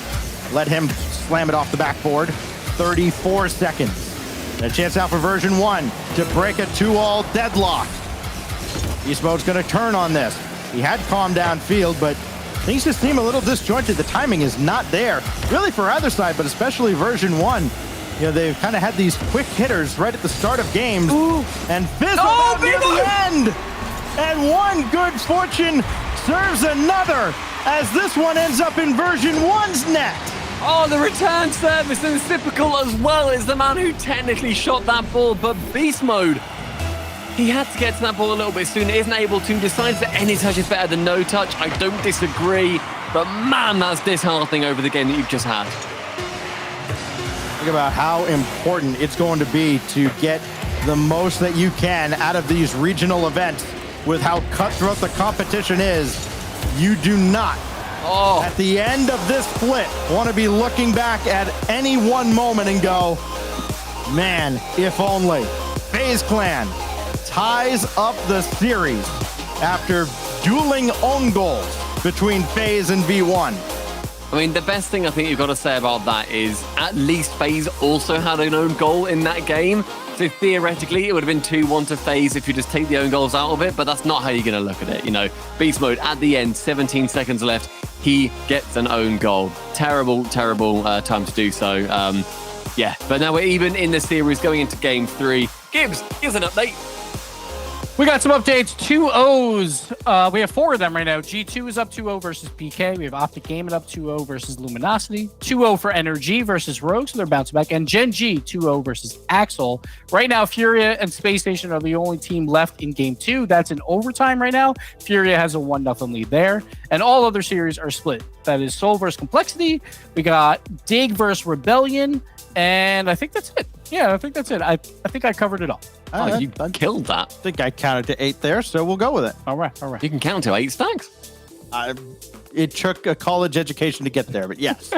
let him slam it off the backboard. 34 seconds. And a chance out for version 1 to break a 2-all deadlock. Beast mode's going to turn on this. He had Calm downfield, but things just seem a little disjointed. The timing is not there, really, for either side, but especially version 1. You know, they've kind of had these quick hitters right at the start of games. Ooh. And fizzle out near the end. And one good fortune serves another, as this one ends up in version 1's net. Oh, the return service, and Typical as well is the man who technically shot that ball, but beast mode He had to get to that ball a little bit sooner, isn't able to, decides that any touch is better than no touch. I don't disagree, but man, that's disheartening over the game that you've just had. Think about how important it's going to be to get the most that you can out of these regional events with how cutthroat the competition is. You do not, at the end of this split, want to be looking back at any one moment and go, man, if only. FaZe Clan ties up the series after dueling own goals between FaZe and V1. I mean, the best thing I think you've got to say about that is at least FaZe also had an own goal in that game. So theoretically, it would have been 2-1 to FaZe if you just take the own goals out of it, but that's not how you're going to look at it. You know, Beast Mode at the end, 17 seconds left, he gets an own goal. Terrible, terrible time to do so. Yeah, but now we're even in the series going into game 3. Gibbs, here's an update. We got some updates. 2-0s. We have 4 of them right now. G2 is up 2-0 versus PK. We have Optic Gaming up 2-0 versus Luminosity. 2-0 for NRG versus Rogue, so they're bouncing back. And Gen G 2-0 versus Axel. Right now, Furia and Space Station are the only team left in game 2. That's in overtime right now. Furia has a 1-0 lead there. And all other series are split. That is Soul versus Complexity. We got Dig versus Rebellion. And I think that's it. Yeah, I think that's it. I think I covered it all. Oh, you killed that. I think I counted to 8 there, so we'll go with it. All right, all right. You can count to 8 stacks. It took a college education to get there, but yes.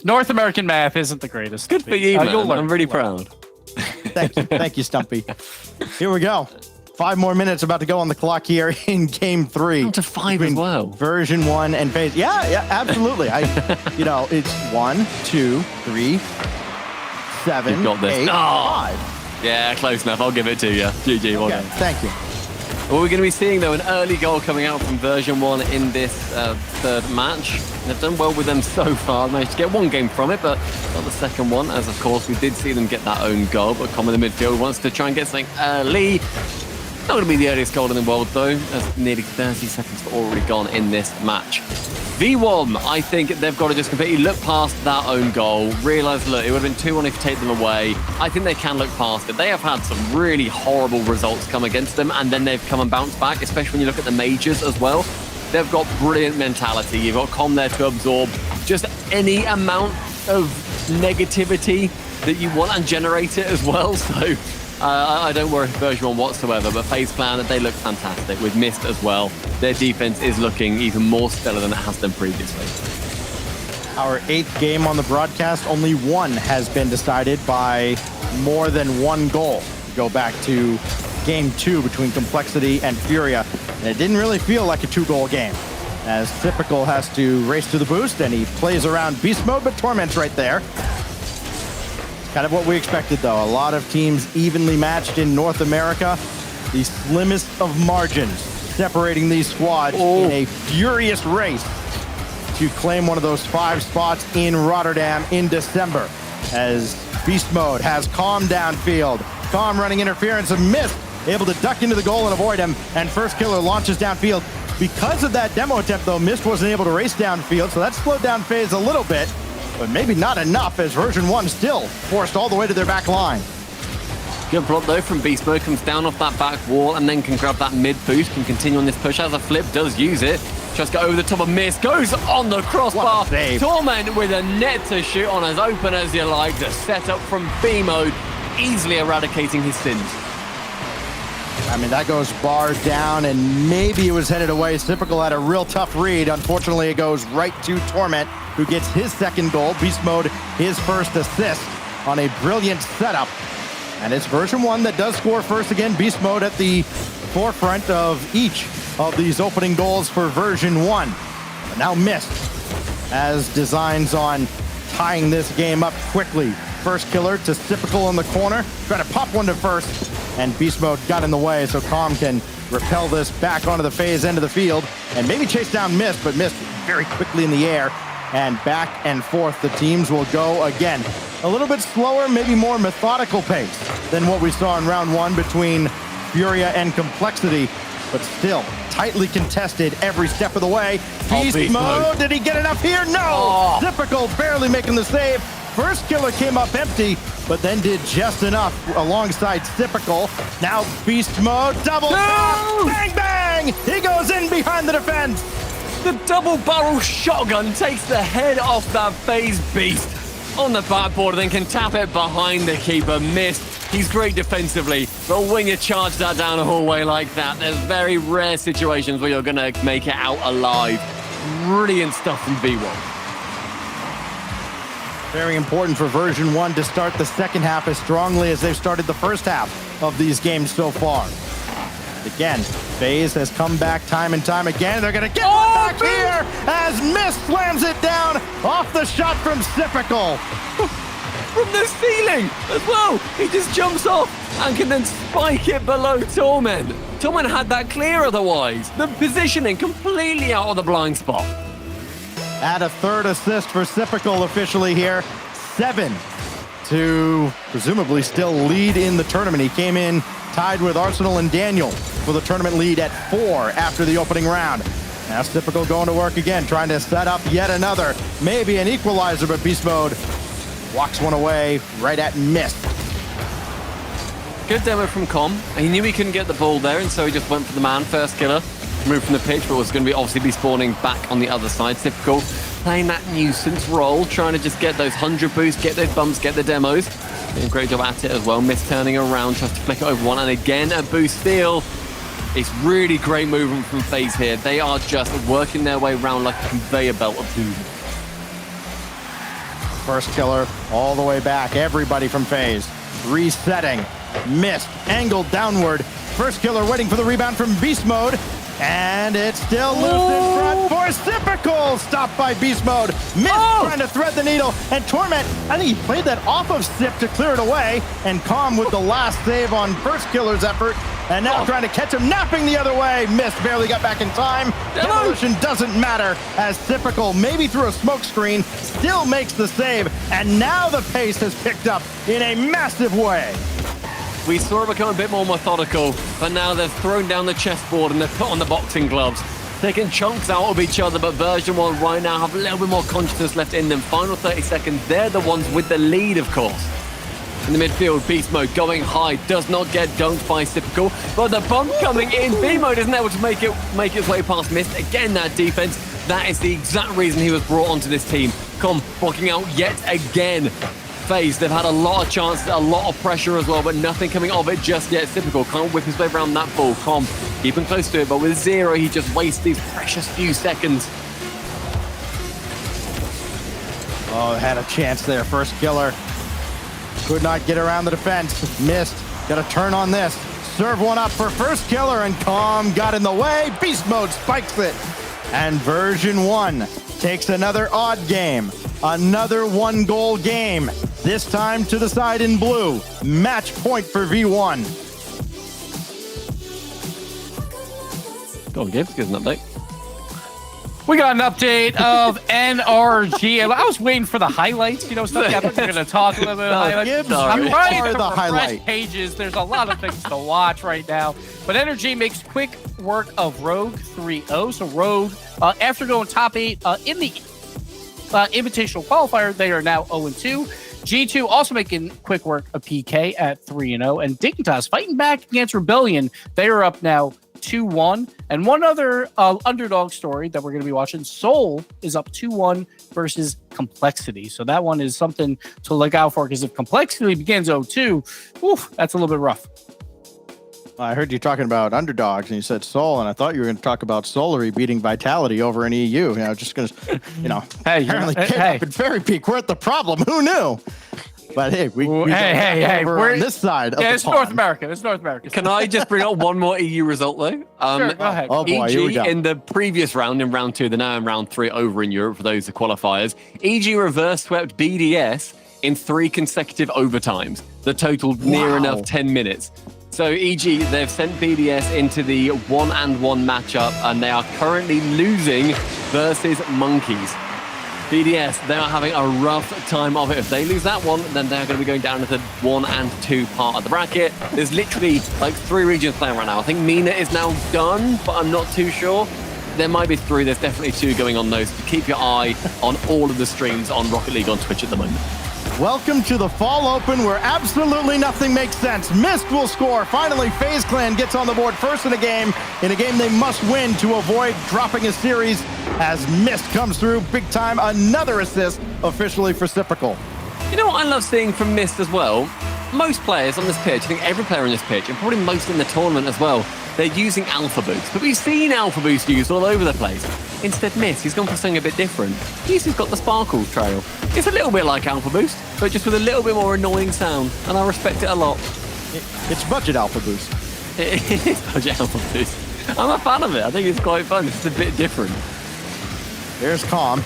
North American math isn't the greatest. Good for you, man. You'll learn. I'm really proud. Thank you, Stumpy. Here we go. 5 more minutes about to go on the clock here in game 3. Up to 5 as well. Version 1 and FaZe. Yeah, absolutely. It's 1, 2, 3, 7, You've got this. 8, 5. Yeah, close enough. I'll give it to you. GG, well done. Thank you. Well, we're going to be seeing, though, an early goal coming out from version 1 in this third match. They've done well with them so far. Managed to get 1 game from it, but not the second one, as, of course, we did see them get that own goal. But Common in the midfield wants to try and get something early. Not going to be the earliest goal in the world, though, as nearly 30 seconds have already gone in this match. V1, I think they've got to just completely look past that own goal, realise, look, it would have been 2-1 if you take them away. I think they can look past it. They have had some really horrible results come against them, and then they've come and bounced back, especially when you look at the majors as well. They've got brilliant mentality. You've got Com there to absorb just any amount of negativity that you want and generate it as well. So I don't worry for version 1 whatsoever, but FaZe Clan, they look fantastic with Mist as well. Their defense is looking even more stellar than it has done previously. Our 8th game on the broadcast, only 1 has been decided by more than 1 goal. Go back to game 2 between Complexity and Furia, and it didn't really feel like a 2-goal game, as Typical has to race to the boost, and he plays around Beast Mode, but Torment's right there. Kind of what we expected, though. A lot of teams evenly matched in North America. The slimmest of margins separating these squads in a furious race to claim one of those 5 spots in Rotterdam in December. As Beast Mode has Calm downfield. Calm running interference and Mist, able to duck into the goal and avoid him. And First Killer launches downfield. Because of that demo attempt, though, Mist wasn't able to race downfield, so that slowed down FaZe a little bit. But maybe not enough, as version 1 still forced all the way to their back line. Good block, though, from Beast Mode. Comes down off that back wall and then can grab that mid boost. Can continue on this push as a flip. Does use it. Just go over the top of Mist. Goes on the crossbar. Torment with a net to shoot on as open as you like. The setup from B Mode. Easily eradicating his sins. I mean, that goes bar down, and maybe it was headed away. Typical had a real tough read. Unfortunately, it goes right to Torment, who gets his 2nd goal. Beast Mode, his 1st assist on a brilliant setup. And it's version 1 that does score first again. Beast Mode at the forefront of each of these opening goals for version 1. But now Mist has designs on tying this game up quickly. First Killer to Typical in the corner. Trying to pop one to First, and Beast Mode got in the way, so Calm can repel this back onto the FaZe end of the field and maybe chase down Mist, but Mist very quickly in the air. And back and forth, the teams will go again. A little bit slower, maybe more methodical pace than what we saw in round 1 between Furia and Complexity, but still tightly contested every step of the way. Beast Mode, did he get enough here? No! Difficult, barely making the save. First killer came up empty, but then did just enough alongside Typical. Now beast mode, double tap, bang, bang! He goes in behind the defense. The double barrel shotgun takes the head off that FaZe beast on the backboard, and then can tap it behind the keeper. Missed. He's great defensively, but when you charge that down a hallway like that, there's very rare situations where you're going to make it out alive. Brilliant stuff from V1. Very important for version 1 to start the second half as strongly as they've started the first half of these games so far. Again, FaZe has come back time and time again. They're going to get one back here as Mist slams it down off the shot from Typical. From the ceiling as well. He just jumps off and can then spike it below Torment. Torment had that clear otherwise. The positioning completely out of the blind spot. Add a third assist for Typical officially here. 7 to presumably still lead in the tournament. He came in tied with Arsenal and Daniel for the tournament lead at 4 after the opening round. Now Typical going to work again, trying to set up yet another, maybe an equalizer, but Beast Mode walks one away right at Mist. Good demo from Com. He knew he couldn't get the ball there, and so he just went for the man. First killer, moved from the pitch, but was going to obviously be spawning back on the other side. Typical playing that nuisance role, trying to just get those 100 boosts, get those bumps, get the demos. Doing a great job at it as well. Mist turning around, tries to flick it over one, and again a boost steal. It's really great movement from FaZe here. They are just working their way around like a conveyor belt of doom. First killer all the way back. Everybody from FaZe resetting. Mist angled downward. First killer waiting for the rebound from Beast Mode. And it's still loose in front for Typical. Stopped by Beast Mode. Mist trying to thread the needle. And Torment, I think he played that off of Sip to clear it away. And Calm with the last save on first killer's effort. And now trying to catch him, napping the other way. Mist barely got back in time. Demolition doesn't matter as Typical, maybe through a smoke screen, still makes the save. And now the pace has picked up in a massive way. We saw it become a bit more methodical, but now they've thrown down the chessboard and they've put on the boxing gloves. Taking chunks out of each other, but version 1 right now have a little bit more consciousness left in them. Final 30 seconds, they're the ones with the lead, of course. In the midfield, Beast Mode going high, does not get dunked by Typical, but the bump coming in, B-Mode isn't able to make its way past Mist. Again, that defense, that is the exact reason he was brought onto this team. Com blocking out yet again. FaZe, they've had a lot of chances, a lot of pressure as well, but nothing coming of it just yet. Typical can't whip his way around that ball. Com keeping close to it, but with 0, he just wastes these precious few seconds. Oh, had a chance there. First killer. Could not get around the defense. Missed. Got to turn on this. Serve one up for first killer, and Calm got in the way. Beast Mode spikes it. And version 1 takes another odd game. Another 1-goal game. This time to the side in blue. Match point for V1. Go on, Gibbs, give us an update. We got an update of NRG. I was waiting for the highlights, stuff. I thought we were going to talk a little bit of highlights. I'm trying to refresh pages. There's a lot of things to watch right now. But NRG makes quick work of Rogue 3-0. So Rogue, after going top 8 in the Invitational Qualifier, they are now 0-2. G2 also making quick work of PK at 3-0. And Dignitas fighting back against Rebellion. They are up now 2-1. And one other underdog story that we're going to be watching, Soul is up 2-1 versus Complexity. So that one is something to look out for, because if Complexity begins 0-2, that's a little bit rough. I heard you talking about underdogs, and you said Soul, and I thought you were going to talk about Solary beating Vitality over in EU. Just going to, hey, apparently up in Fairy Peak weren't the problem. Who knew? But hey, we're on this side of the it's pond. North America. It's North America. Can I just bring up one more EU result, though? Sure, go ahead. Oh boy, here we go. In the previous round, in round 2, they're now in round 3 over in Europe for those are qualifiers. EG reverse swept BDS in 3 consecutive overtimes. The total near enough 10 minutes. So EG, they've sent BDS into the 1-1 matchup, and they are currently losing versus Monkeys. BDS, they are having a rough time of it. If they lose that one, then they're going to be going down to the 1 and 2 part of the bracket. There's literally like 3 regions playing right now. I think MENA is now done, but I'm not too sure. There might be 3. There's definitely 2 going on those. So keep your eye on all of the streams on Rocket League on Twitch at the moment. Welcome to the Fall Open where absolutely nothing makes sense. Mist will score. Finally, FaZe Clan gets on the board first in a game they must win to avoid dropping a series as Mist comes through big time. Another assist officially for Typical. You know what I love seeing from Mist as well? Most players on this pitch, I think every player on this pitch, and probably most in the tournament as well, they're using Alpha Boost. But we've seen Alpha Boost used all over the place. Instead, Mist, he's gone for something a bit different. He's got the Sparkles trail. It's a little bit like Alpha Boost, but just with a little bit more annoying sound, and I respect it a lot. It's budget Alpha Boost. It is budget Alpha Boost. I'm a fan of it. I think it's quite fun. It's a bit different. There's Calm,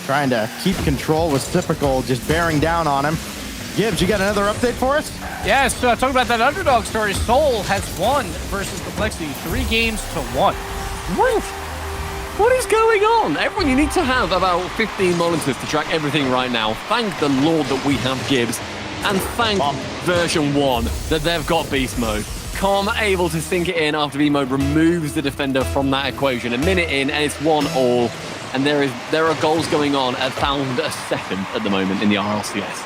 trying to keep control with Typical, just bearing down on him. Gibbs, you got another update for us? Yes, talking about that underdog story. Seoul has won versus Complexity 3-1. What is going on? Everyone, you need to have about 15 monitors to track everything right now. Thank the Lord that we have Gibbs. And thank version 1 that they've got beast mode. Calm able to sink it in after B mode removes the defender from that equation. A minute in and it's 1-1. And there are goals going on at 1,000 a second at the moment in the RLCS.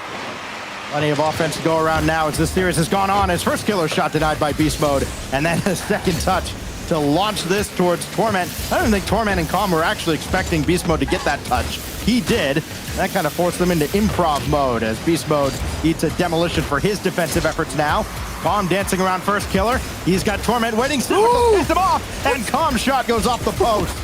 Plenty of offense to go around now as this series has gone on. His first killer shot denied by Beast Mode, and then a second touch to launch this towards Torment. I don't think Torment and Calm were actually expecting Beast Mode to get that touch. He did. That kind of forced them into improv mode as Beast Mode eats a demolition for his defensive efforts now. Calm dancing around first killer. He's got Torment waiting. Hits him off, and Calm's shot goes off the post.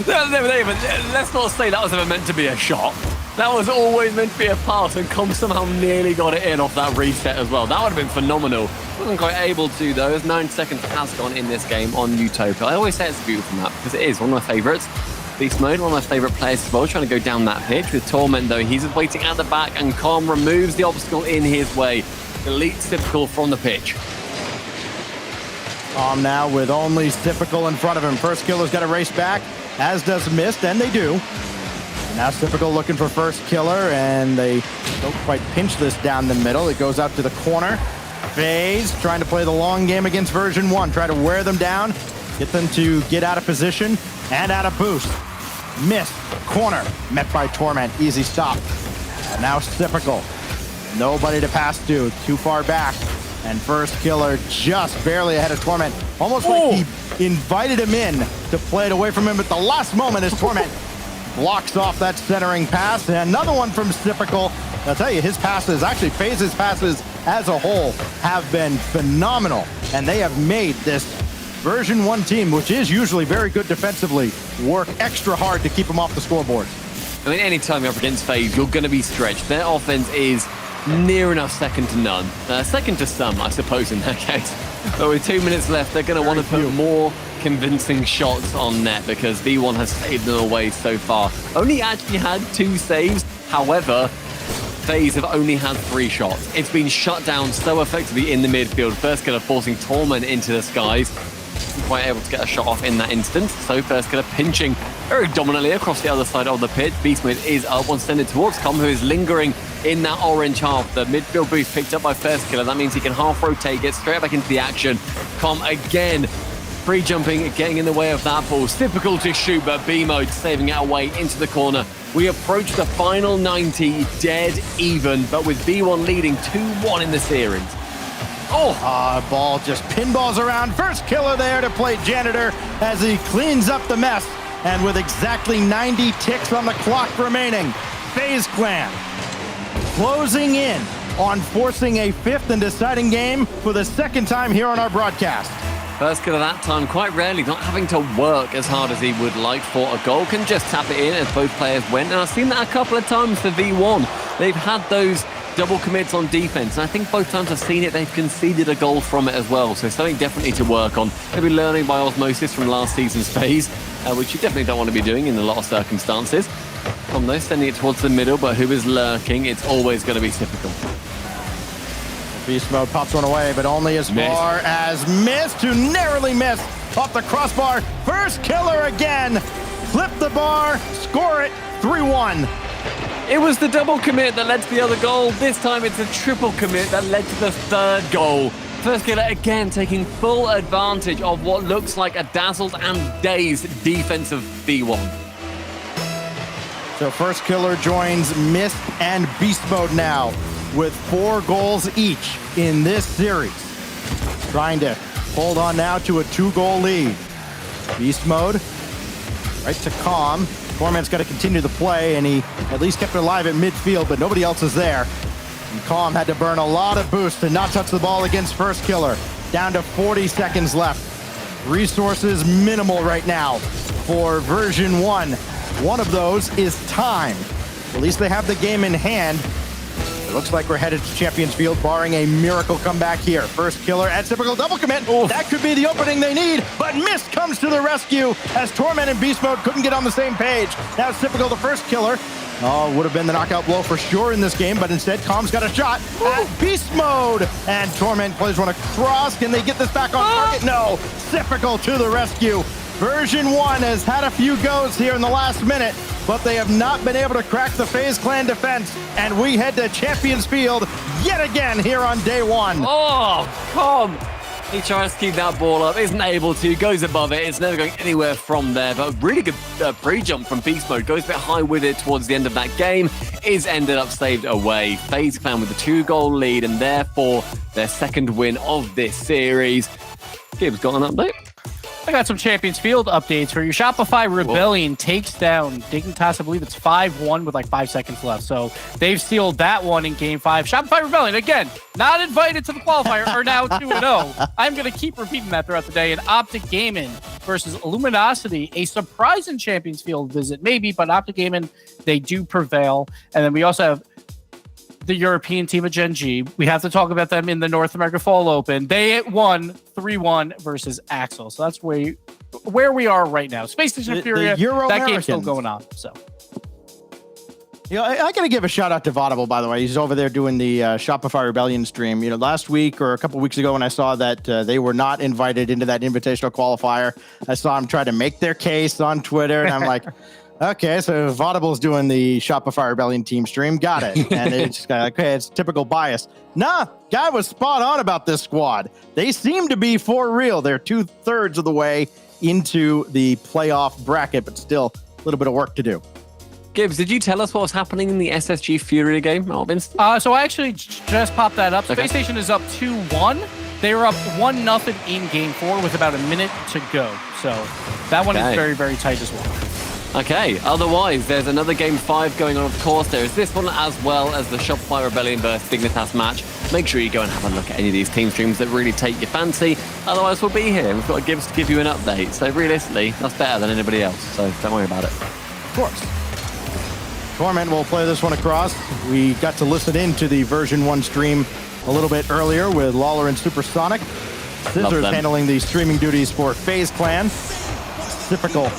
Let's not say that was ever meant to be a shot. That was always meant to be a pass, and Com somehow nearly got it in off that reset as well. That would have been phenomenal. Wasn't quite able to, though, as 9 seconds has gone in this game on Utopia. I always say it's a beautiful map, because it is one of my favourites. Beast Mode, one of my favourite players as well, trying to go down that pitch. With Torment, though, he's waiting at the back, and Com removes the obstacle in his way. Deletes Typical from the pitch. Calm now with only Typical in front of him. First killer's got to race back, as does Mist, and they do. Now Typical looking for first killer, and they don't quite pinch this down the middle. It goes out to the corner. FaZe trying to play the long game against version 1. Try to wear them down, get them to get out of position and out of boost. Mist, corner, met by Torment. Easy stop. And now Typical. Nobody to pass to. Too far back. And first killer just barely ahead of Torment. Almost like he invited him in to play it away from him at the last moment as Torment blocks off that centering pass. And another one from Typical. I'll tell you, his passes, actually FaZe's passes as a whole, have been phenomenal. And they have made this version 1 team, which is usually very good defensively, work extra hard to keep them off the scoreboard. I mean, anytime you're up against FaZe, you're going to be stretched. Their offense is near enough second to none. Second to some, I suppose, in that case. But with 2 minutes left, they're going to want to put more convincing shots on net because V1 has saved them away so far. Only actually had 2 saves. However, FaZe have only had 3 shots. It's been shut down so effectively in the midfield. First killer forcing Torment into the skies. Quite able to get a shot off in that instance. So first killer pinching very dominantly across the other side of the pitch. Beast Mode is up, one sending towards Com, who is lingering in that orange half. The midfield boost picked up by first killer. That means he can half rotate, get straight back into the action. Com again, free jumping, getting in the way of that ball. It's difficult to shoot, but B Mode saving it away into the corner. We approach the final 90, dead even, but with V1 leading 2-1 in the series. Ball just pinballs around. First killer there to play janitor as he cleans up the mess. And with exactly 90 ticks on the clock remaining, FaZe Clan closing in on forcing a 5th and deciding game for the 2nd time here on our broadcast. First killer that time, quite rarely, not having to work as hard as he would like for a goal, can just tap it in as both players went. And I've seen that a couple of times for V1. They've had those double commits on defense, and I think both times I've seen it, they've conceded a goal from it as well. So something definitely to work on. Maybe learning by osmosis from last season's FaZe, which you definitely don't want to be doing in a lot of circumstances. Com though, sending it towards the middle, but who is lurking? It's always going to be Typical. Beast Mode pops one away, but only as far as Mist, who narrowly missed off the crossbar. First killer again. Flip the bar, score it, 3-1. It was the double commit that led to the other goal. This time it's a triple commit that led to the 3rd goal. First killer again taking full advantage of what looks like a dazzled and dazed defense of V1. So First Killer joins Mist and Beast Mode now with 4 goals each in this series. Trying to hold on now to a 2-goal lead. Beast Mode, right to Calm. Torment's got to continue the play, and he at least kept it alive at midfield, but nobody else is there. And Calm had to burn a lot of boost to not touch the ball against First Killer. Down to 40 seconds left. Resources minimal right now for version 1. One of those is time. At least they have the game in hand. It looks like we're headed to Champions Field, barring a miracle comeback here. First Killer at typical double commit. Oof. That could be the opening they need, but Mist comes to the rescue as Torment and Beast Mode couldn't get on the same page. Now it's typical the First Killer. Oh, would have been the knockout blow for sure in this game, but instead Calm's got a shot at Beast Mode. And Torment plays one across. Can they get this back on target? No. Typical to the rescue. Version 1 has had a few goes here in the last minute, but they have not been able to crack the FaZe Clan defense, and we head to Champions Field yet again here on day 1. Oh, come! He tries to keep that ball up, isn't able to, goes above it. It's never going anywhere from there, but really good pre-jump from Beast Mode. Goes a bit high with it towards the end of that game. Is ended up saved away. FaZe Clan with a 2-goal lead, and therefore their second win of this series. Gibbs got an update? I got some Champions Field updates for you. Shopify Rebellion takes down Dignitas. I believe it's 5-1 with like 5 seconds left. So they've sealed that one in Game 5. Shopify Rebellion, again, not invited to the qualifier, are now 2-0. I'm going to keep repeating that throughout the day. And Optic Gaming versus Luminosity, a surprise in Champions Field visit, maybe, but Optic Gaming, they do prevail. And then we also have the European team of Gen G. We have to talk about them in the North American Fall Open. They won 3-1 versus Axel. So that's where we are right now. Space Station Furia, that game's still going on. So, you know, I got to give a shout out to Vaudable, by the way. He's over there doing the Shopify Rebellion stream. You know, last week or a couple weeks ago when I saw that they were not invited into that invitational qualifier, I saw him try to make their case on Twitter, and I'm like, okay, so Vaudable's doing the Shopify Rebellion team stream. Got it. And it's just kind of like, okay, it's typical bias. Nah, guy was spot on about this squad. They seem to be for real. They're 2/3 of the way into the playoff bracket, but still a little bit of work to do. Gibbs, did you tell us what was happening in the SSG Furia game? So I actually just popped that up. Okay. Space Station is up 2-1. They were up 1-0 in Game 4 with about a minute to go. So that one is very, very tight as well. Okay, otherwise, there's another Game 5 going on, of course. There is this one as well as the Shopify Rebellion versus Dignitas match. Make sure you go and have a look at any of these team streams that really take your fancy. Otherwise, we'll be here. We've got Gibbs to give you an update. So realistically, that's better than anybody else. So don't worry about it. Of course. Torment will play this one across. We got to listen in to the version 1 stream a little bit earlier with Lawler and Supersonic. Scissors handling the streaming duties for FaZe Clan. Typical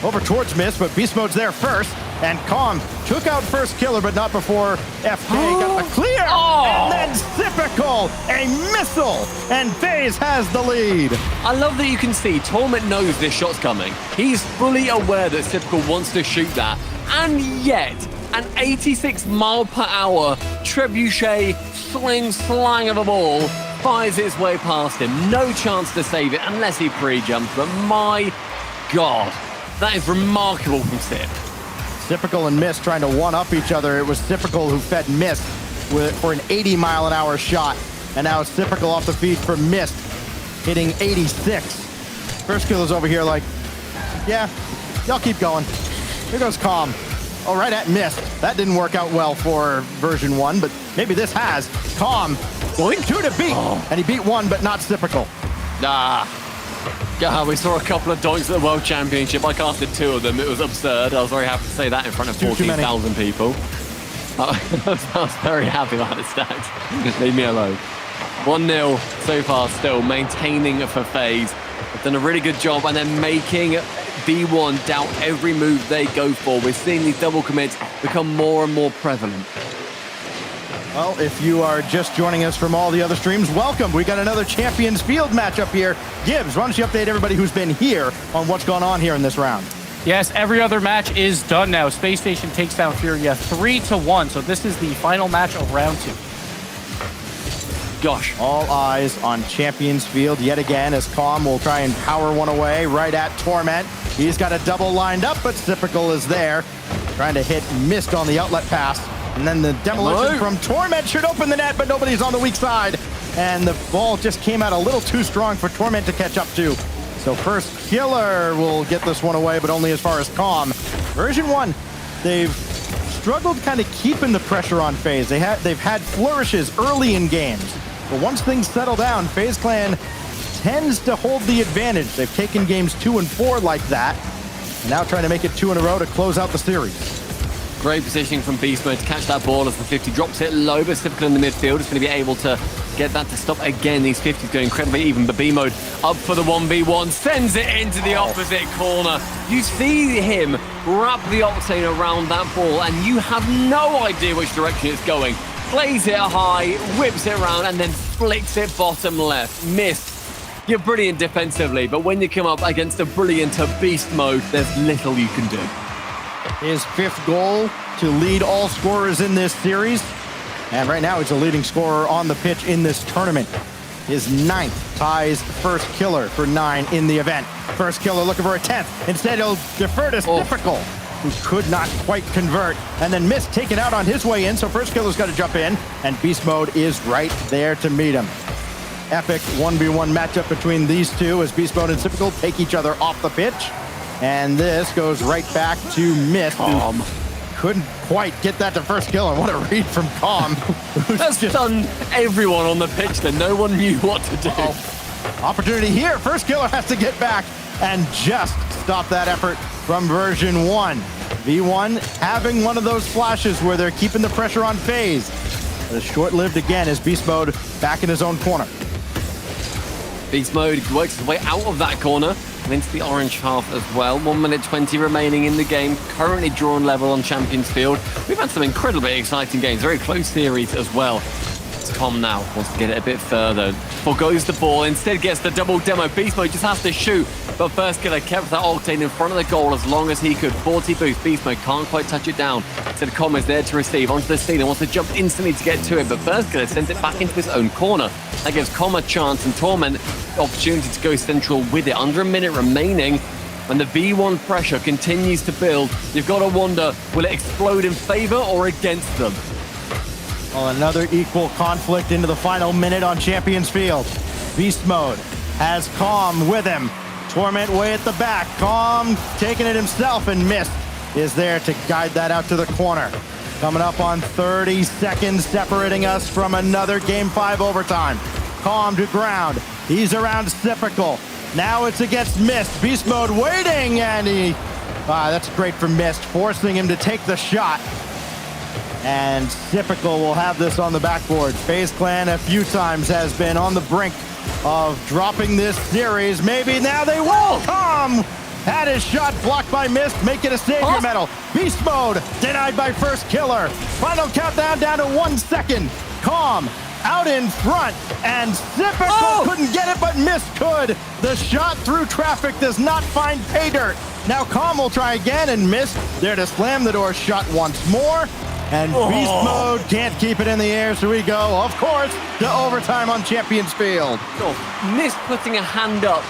over towards Mist, but Beast Mode's there first. And Calm took out First Killer, but not before FK got the clear. And then Typical, a missile. And FaZe has the lead. I love that you can see Torment knows this shot's coming. He's fully aware that Typical wants to shoot that. And yet, an 86 mile per hour trebuchet slang of a ball fires its way past him. No chance to save it unless he pre-jumps, but my God. That is remarkable from Sip. Typical and Mist trying to one-up each other. It was Typical who fed Mist for an 80 mile an hour shot. And now it's Typical off the feed for Mist, hitting 86. First Killer's over here like, yeah, y'all keep going. Here goes Calm. Oh, right at Mist. That didn't work out well for version 1, but maybe this has. Calm, going 2 to beat. And he beat 1, but not Typical. God, we saw a couple of doinks at the World Championship. I casted 2 of them. It was absurd. I was very happy to say that in front of 14,000 people. I was very happy about the stats. Leave me alone. 1-0 so far still, maintaining for FaZe. They've done a really good job, and they're making B1 doubt every move they go for. We're seeing these double commits become more and more prevalent. Well, if you are just joining us from all the other streams, welcome. We got another Champions Field matchup here. Gibbs, why don't you update everybody who's been here on what's going on here in this round? Yes, every other match is done now. Space Station takes down Furia 3-1. So this is the final match of round 2. Gosh. All eyes on Champions Field yet again as Calm will try and power one away right at Torment. He's got a double lined up, but Typical is there. Trying to hit, missed on the outlet pass. And then the demolition from Torment should open the net, but nobody's on the weak side. And the ball just came out a little too strong for Torment to catch up to. So first killer will get this one away, but only as far as Calm. Version 1, they've struggled kind of keeping the pressure on FaZe. They've had flourishes early in games. But once things settle down, FaZe Clan tends to hold the advantage. They've taken games 2 and 4 like that. And now trying to make it 2 in a row to close out the series. Great positioning from Beast Mode to catch that ball as the 50 drops it low, but typical in the midfield is going to be able to get that to stop again. These 50s going incredibly even, but B Mode up for the 1v1, sends it into the opposite corner. You see him wrap the Octane around that ball, and you have no idea which direction it's going. Plays it high, whips it around, and then flicks it bottom left. Missed. You're brilliant defensively, but when you come up against a brilliant Beast Mode, there's little you can do. His 5th goal to lead all scorers in this series. And right now he's the leading scorer on the pitch in this tournament. His 9th ties first killer for 9 in the event. First killer looking for a 10th. Instead he'll defer to Typical, who could not quite convert. And then Mist taken out on his way in, so first killer's got to jump in. And Beast Mode is right there to meet him. Epic 1v1 matchup between these two as Beast Mode and Typical take each other off the pitch. And this goes right back to Mist, who couldn't quite get that to first kill. And what a read from Calm. That's stunned everyone on the pitch then. No one knew what to do. Opportunity here. First killer has to get back and just stop that effort from version 1. V1 having one of those flashes where they're keeping the pressure on FaZe. But it's short-lived again as Beast Mode back in his own corner. Beast Mode works his way out of that corner and into the orange half as well. 1 minute 20 remaining in the game. Currently drawn level on Champions Field. We've had some incredibly exciting games. Very close series as well. Tom now wants to get it a bit further. Forgoes the ball. Instead gets the double demo. Beast Mode just has to shoot. But first killer kept that Octane in front of the goal as long as he could. 40 boost. Beast Mode can't quite touch it down. So the Com is there to receive. Onto the ceiling. Wants to jump instantly to get to it. But first killer sends it back into his own corner. That gives Com a chance and Torment the opportunity to go central with it. Under a minute remaining. When the V1 pressure continues to build, you've got to wonder, will it explode in favor or against them? Well, another equal conflict into the final minute on Champions Field. Beast Mode has Calm with him. Torment way at the back. Calm taking it himself, and Mist is there to guide that out to the corner. Coming up on 30 seconds, separating us from another Game 5 overtime. Calm to ground. He's around Typical. Now it's against Mist. Beast Mode waiting, and that's great for Mist, forcing him to take the shot. And Typical will have this on the backboard. FaZe Clan a few times has been on the brink of dropping this series. Maybe now they will. Calm had his shot blocked by Mist, make it a savior medal. Beast Mode denied by first killer. Final countdown down to 1 second. Calm out in front, and Typical couldn't get it, but Mist could. The shot through traffic does not find pay dirt. Now Calm will try again, and Mist there to slam the door shut once more. And Beast Mode can't keep it in the air, so we go, of course, to overtime on Champions Field. Mist putting a hand up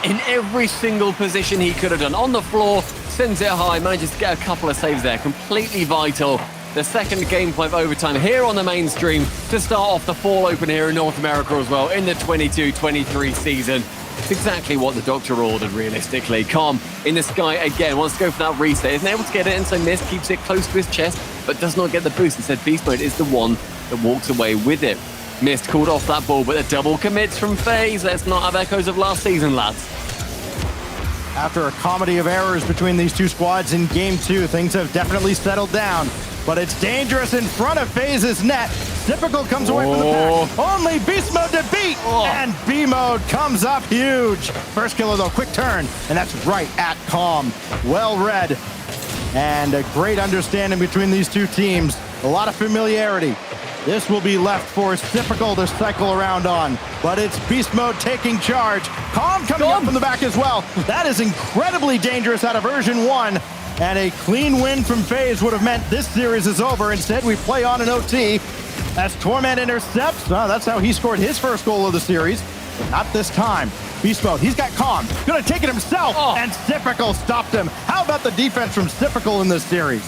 in every single position he could have done. On the floor, sends it high, manages to get a couple of saves there. Completely vital. The second game point of overtime here on the mainstream to start off the fall open here in North America as well in the 22-23 season. It's exactly what the doctor ordered, realistically. Calm in the sky again, wants to go for that reset. Isn't able to get it, and so Mist keeps it close to his chest, but does not get the boost. Instead, Beast Mode is the one that walks away with it. Mist called off that ball, but the double commits from FaZe. Let's not have echoes of last season, lads. After a comedy of errors between these two squads in Game 2, things have definitely settled down. But it's dangerous in front of FaZe's net. Typical comes away from the pack. Only Beast Mode to beat. And B Mode comes up huge. First killer though, quick turn. And that's right at Calm. Well read. And a great understanding between these two teams. A lot of familiarity. This will be left for Typical to cycle around on. But it's Beast Mode taking charge. Calm coming up from the back as well. That is incredibly dangerous out of version 1. And a clean win from FaZe would have meant this series is over. Instead, we play on an OT as Torment intercepts. That's how he scored his first goal of the series. But not this time. Beast Mode, he's got Calm. Gonna take it himself. And Typical stopped him. How about the defense from Typical in this series?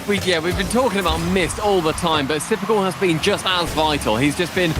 we've been talking about Mist all the time, but Typical has been just as vital. He's just been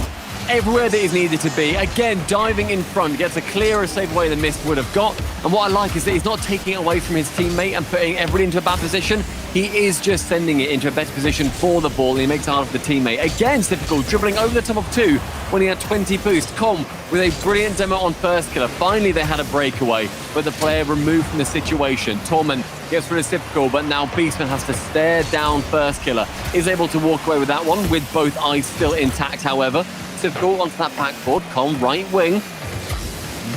everywhere that he's needed to be. Again, diving in front, gets a clearer save away than Mist would have got. And what I like is that he's not taking it away from his teammate and putting everybody into a bad position. He is just sending it into a better position for the ball, and he makes it hard for the teammate. Again, Typical dribbling over the top of 2 when he had 20 boost. Com with a brilliant demo on first killer. Finally, they had a breakaway, but the player removed from the situation. Torment gets rid of Typical, but now Beastman has to stare down first killer. Is able to walk away with that one, with both eyes still intact, however. Typical onto that backboard. Com right wing.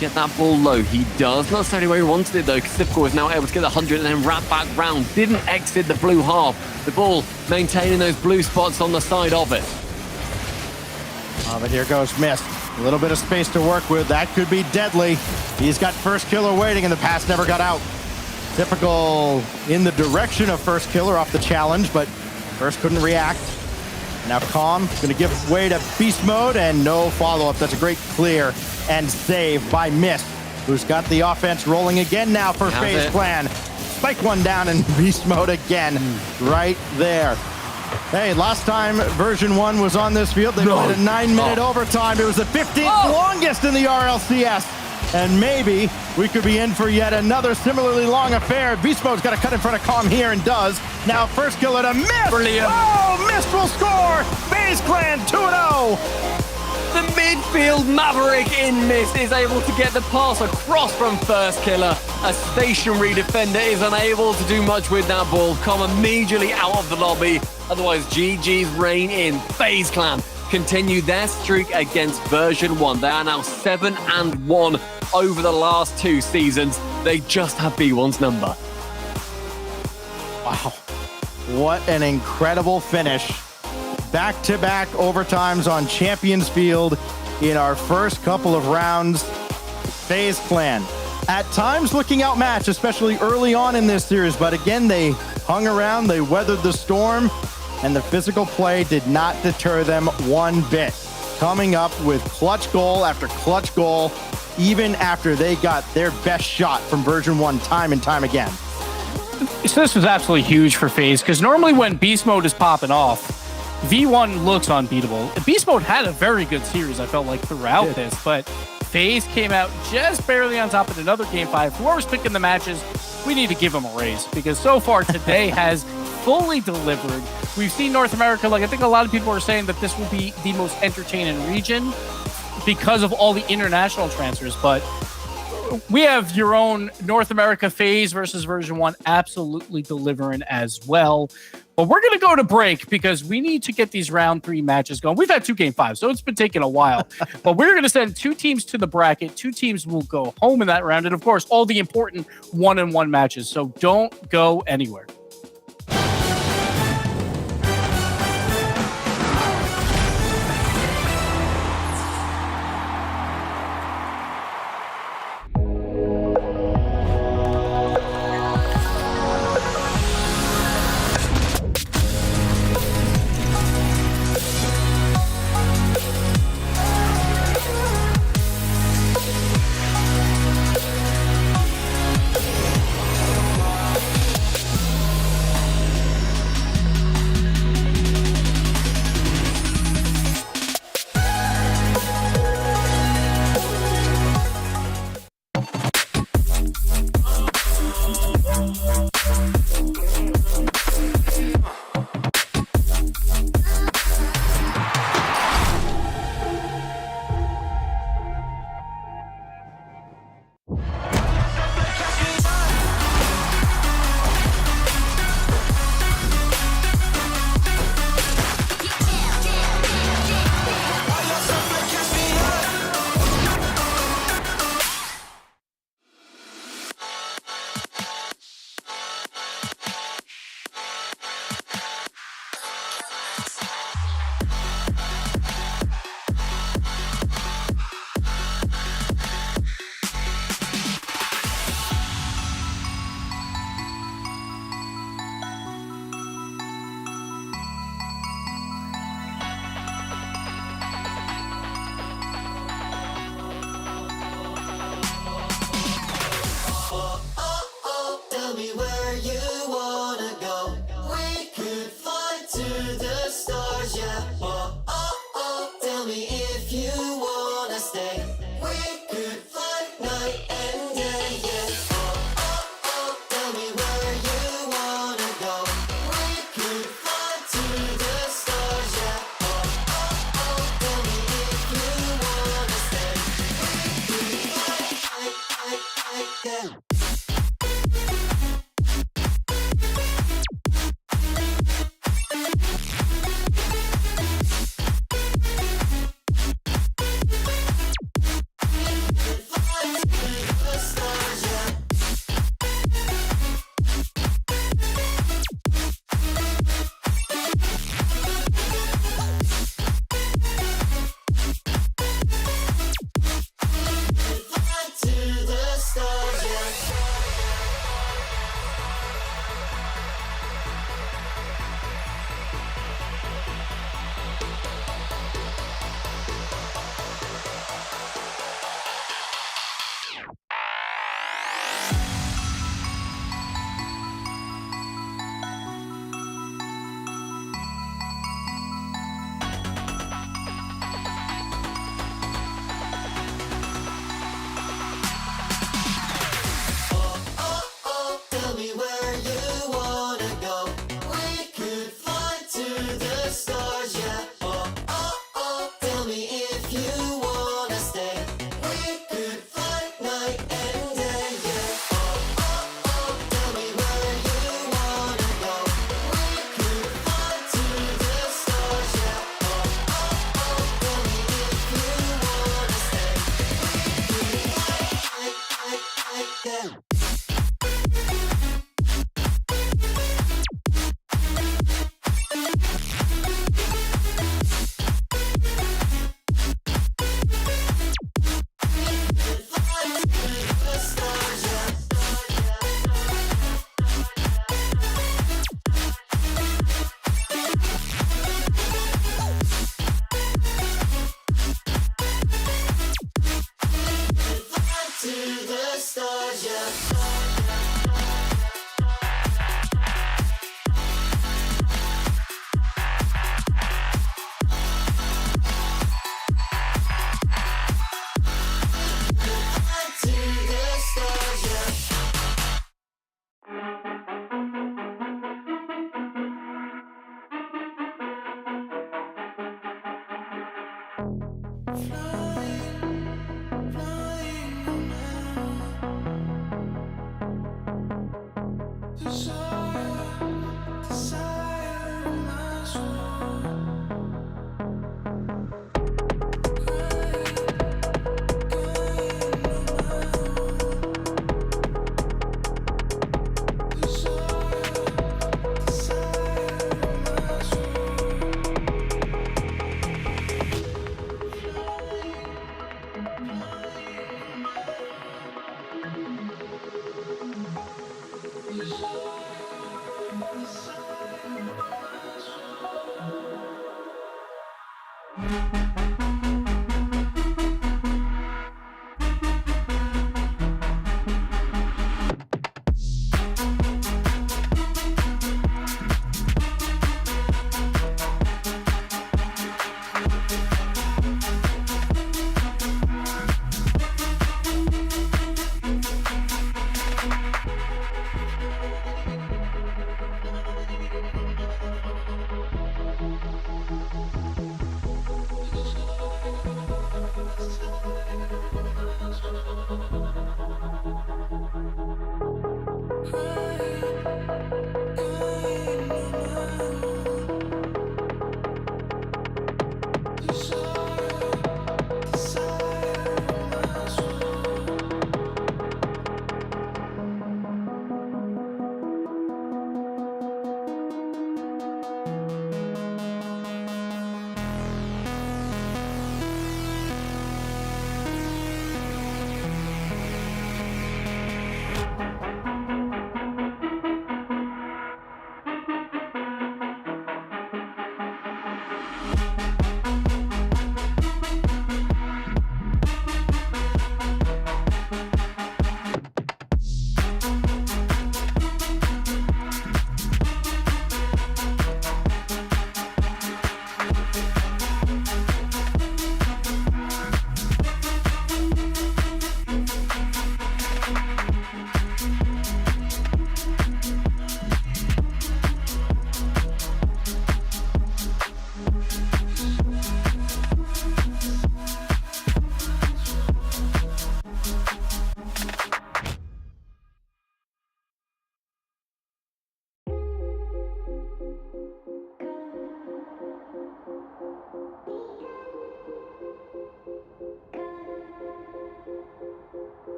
Get that ball low. He does. Not necessarily where he wanted it, though, because Typical is now able to get the 100 and then wrap back round. Didn't exit the blue half. The ball maintaining those blue spots on the side of it. Oh, but here goes Mist. A little bit of space to work with. That could be deadly. He's got first killer waiting, and the pass never got out. Typical in the direction of first killer off the challenge, but first couldn't react. Now Calm going to give way to beast mode, and no follow-up. That's a great clear and save by Mist, who's got the offense rolling again now for FaZe Clan. Spike one down in beast mode again, right there. Hey, last time version 1 was on this field, they played a 9-minute overtime. It was the 15th longest in the RLCS. And maybe we could be in for yet another similarly long affair. Beast Mode's got to cut in front of Calm here and does. Now first killer to Mist. Brilliant. Oh, Mist will score. FaZe Clan 2-0. The midfield maverick in Mist is able to get the pass across from first killer. A stationary defender is unable to do much with that ball. Calm immediately out of the lobby. Otherwise, GG's reign in. FaZe Clan continue their streak against version 1. They are now 7-1 over the last 2 seasons. They just have B1's number. Wow. What an incredible finish. Back-to-back overtimes on Champions Field in our first couple of rounds. FaZe Clan at times looking outmatched, especially early on in this series, but again, they hung around, they weathered the storm, and the physical play did not deter them one bit. Coming up with clutch goal after clutch goal, even after they got their best shot from version 1 time and time again. So this was absolutely huge for FaZe, because normally when Beast Mode is popping off, V1 looks unbeatable. Beast Mode had a very good series, I felt like, throughout this, but FaZe came out just barely on top in another Game 5. Whoever's picking the matches, we need to give them a raise, because so far today has fully delivered. We've seen North America, like I think a lot of people are saying that this will be the most entertaining region because of all the international transfers, but we have your own North America FaZe versus version 1 absolutely delivering as well. But we're going to go to break because we need to get these round 3 matches going. We've had 2 Game 5s, so it's been taking a while. But we're going to send 2 teams to the bracket. 2 teams will go home in that round. And, of course, all the important 1-on-1 matches. So don't go anywhere.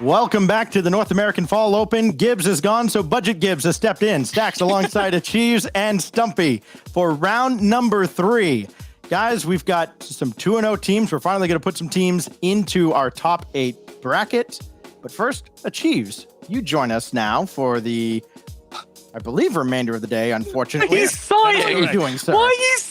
Welcome back to the North American Fall Open. Gibbs is gone, so Budget Gibbs has stepped in. Stacks alongside Achieves and Stumpy for round number 3. Guys, we've got some 2-0 teams. We're finally going to put some teams into our top 8 bracket. But first, Achieves, you join us now for the, I believe, remainder of the day, unfortunately. He's sighing. How are you doing, sir? Why are you sighing?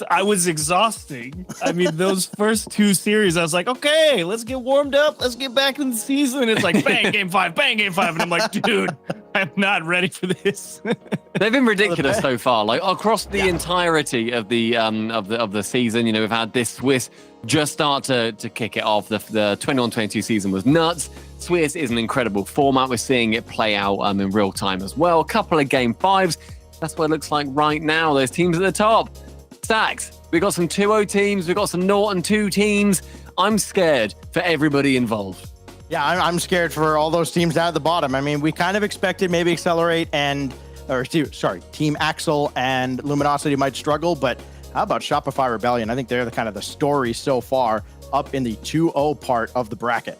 I was exhausting. I mean, those first 2 series, I was like, okay, let's get warmed up. Let's get back in the season. It's like, bang, game 5, bang, game 5. And I'm like, dude, I'm not ready for this. They've been ridiculous so far. Like across the entirety of the season, you know, we've had this Swiss just start to kick it off. The 21-22 season was nuts. Swiss is an incredible format. We're seeing it play out in real time as well. A couple of game 5s. That's what it looks like right now. Those teams at the top. Stacks. We've got some 2-0 teams. We've got some 0-2 teams. I'm scared for everybody involved. Yeah, I'm scared for all those teams down at the bottom. I mean, we kind of expected maybe Accelerate Team Axel and Luminosity might struggle, but how about Shopify Rebellion? I think they're the story so far up in the 2-0 part of the bracket.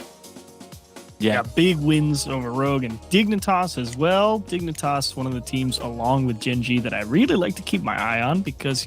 Yeah. Got big wins over Rogue and Dignitas as well. Dignitas, one of the teams along with Gen G that I really like to keep my eye on because,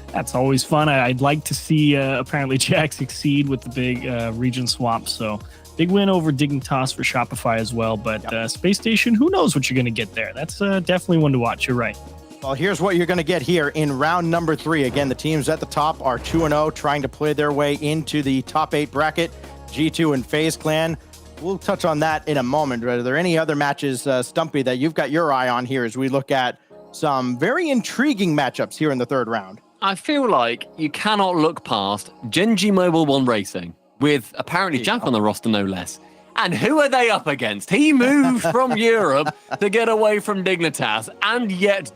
that's always fun. I'd like to see apparently Jack succeed with the big region swap. So big win over Dignitas for Shopify as well. But Space Station, who knows what you're going to get there? That's definitely one to watch. You're right. Well, here's what you're going to get here in round number 3. Again, the teams at the top are 2-0, trying to play their way into the top 8 bracket. G2 and FaZe Clan. We'll touch on that in a moment. Are there any other matches, Stumpy, that you've got your eye on here as we look at some very intriguing matchups here in the 3rd round? I feel like you cannot look past Gen G Mobile 1 Racing with apparently Jack on the roster, no less. And who are they up against? He moved from Europe to get away from Dignitas, and yet ...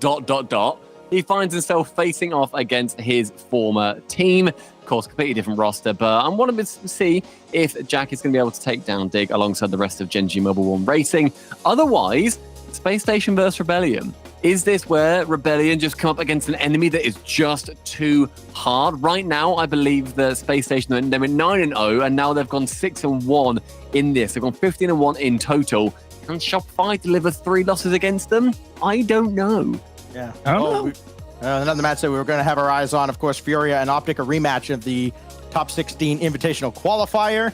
he finds himself facing off against his former team. Of course, completely different roster, but I want to see if Jack is going to be able to take down Dig alongside the rest of Gen G Mobile 1 Racing. Otherwise, Space Station versus Rebellion. Is this where Rebellion just come up against an enemy that is just too hard? Right now, I believe the Space Station, they were 9-0, and now they've gone 6-1 in this. They've gone 15-1 in total. Can Shopify deliver 3 losses against them? I don't know. Yeah. Another match that we were going to have our eyes on, of course, Furia and Optic, a rematch of the top 16 invitational qualifier.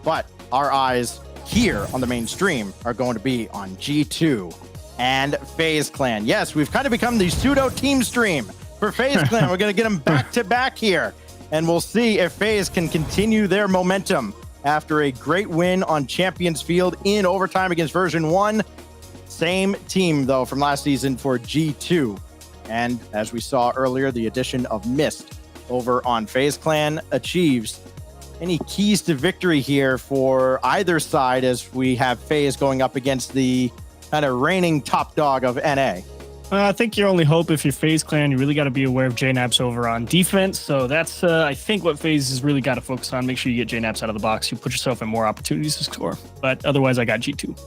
But our eyes here on the main stream are going to be on G2 and FaZe Clan. Yes, we've kind of become the pseudo team stream for FaZe Clan. We're going to get them back to back here, and we'll see if FaZe can continue their momentum after a great win on Champions Field in overtime against version 1. Same team, though, from last season for G2. And as we saw earlier, the addition of Mist over on FaZe Clan achieves any keys to victory here for either side as we have FaZe going up against the kind of reigning top dog of NA. I think your only hope if you're FaZe Clan, you really got to be aware of JNAPs over on defense. So that's, I think, what FaZe has really got to focus on. Make sure you get JNAPs out of the box. You put yourself in more opportunities to score. But otherwise, I got G2.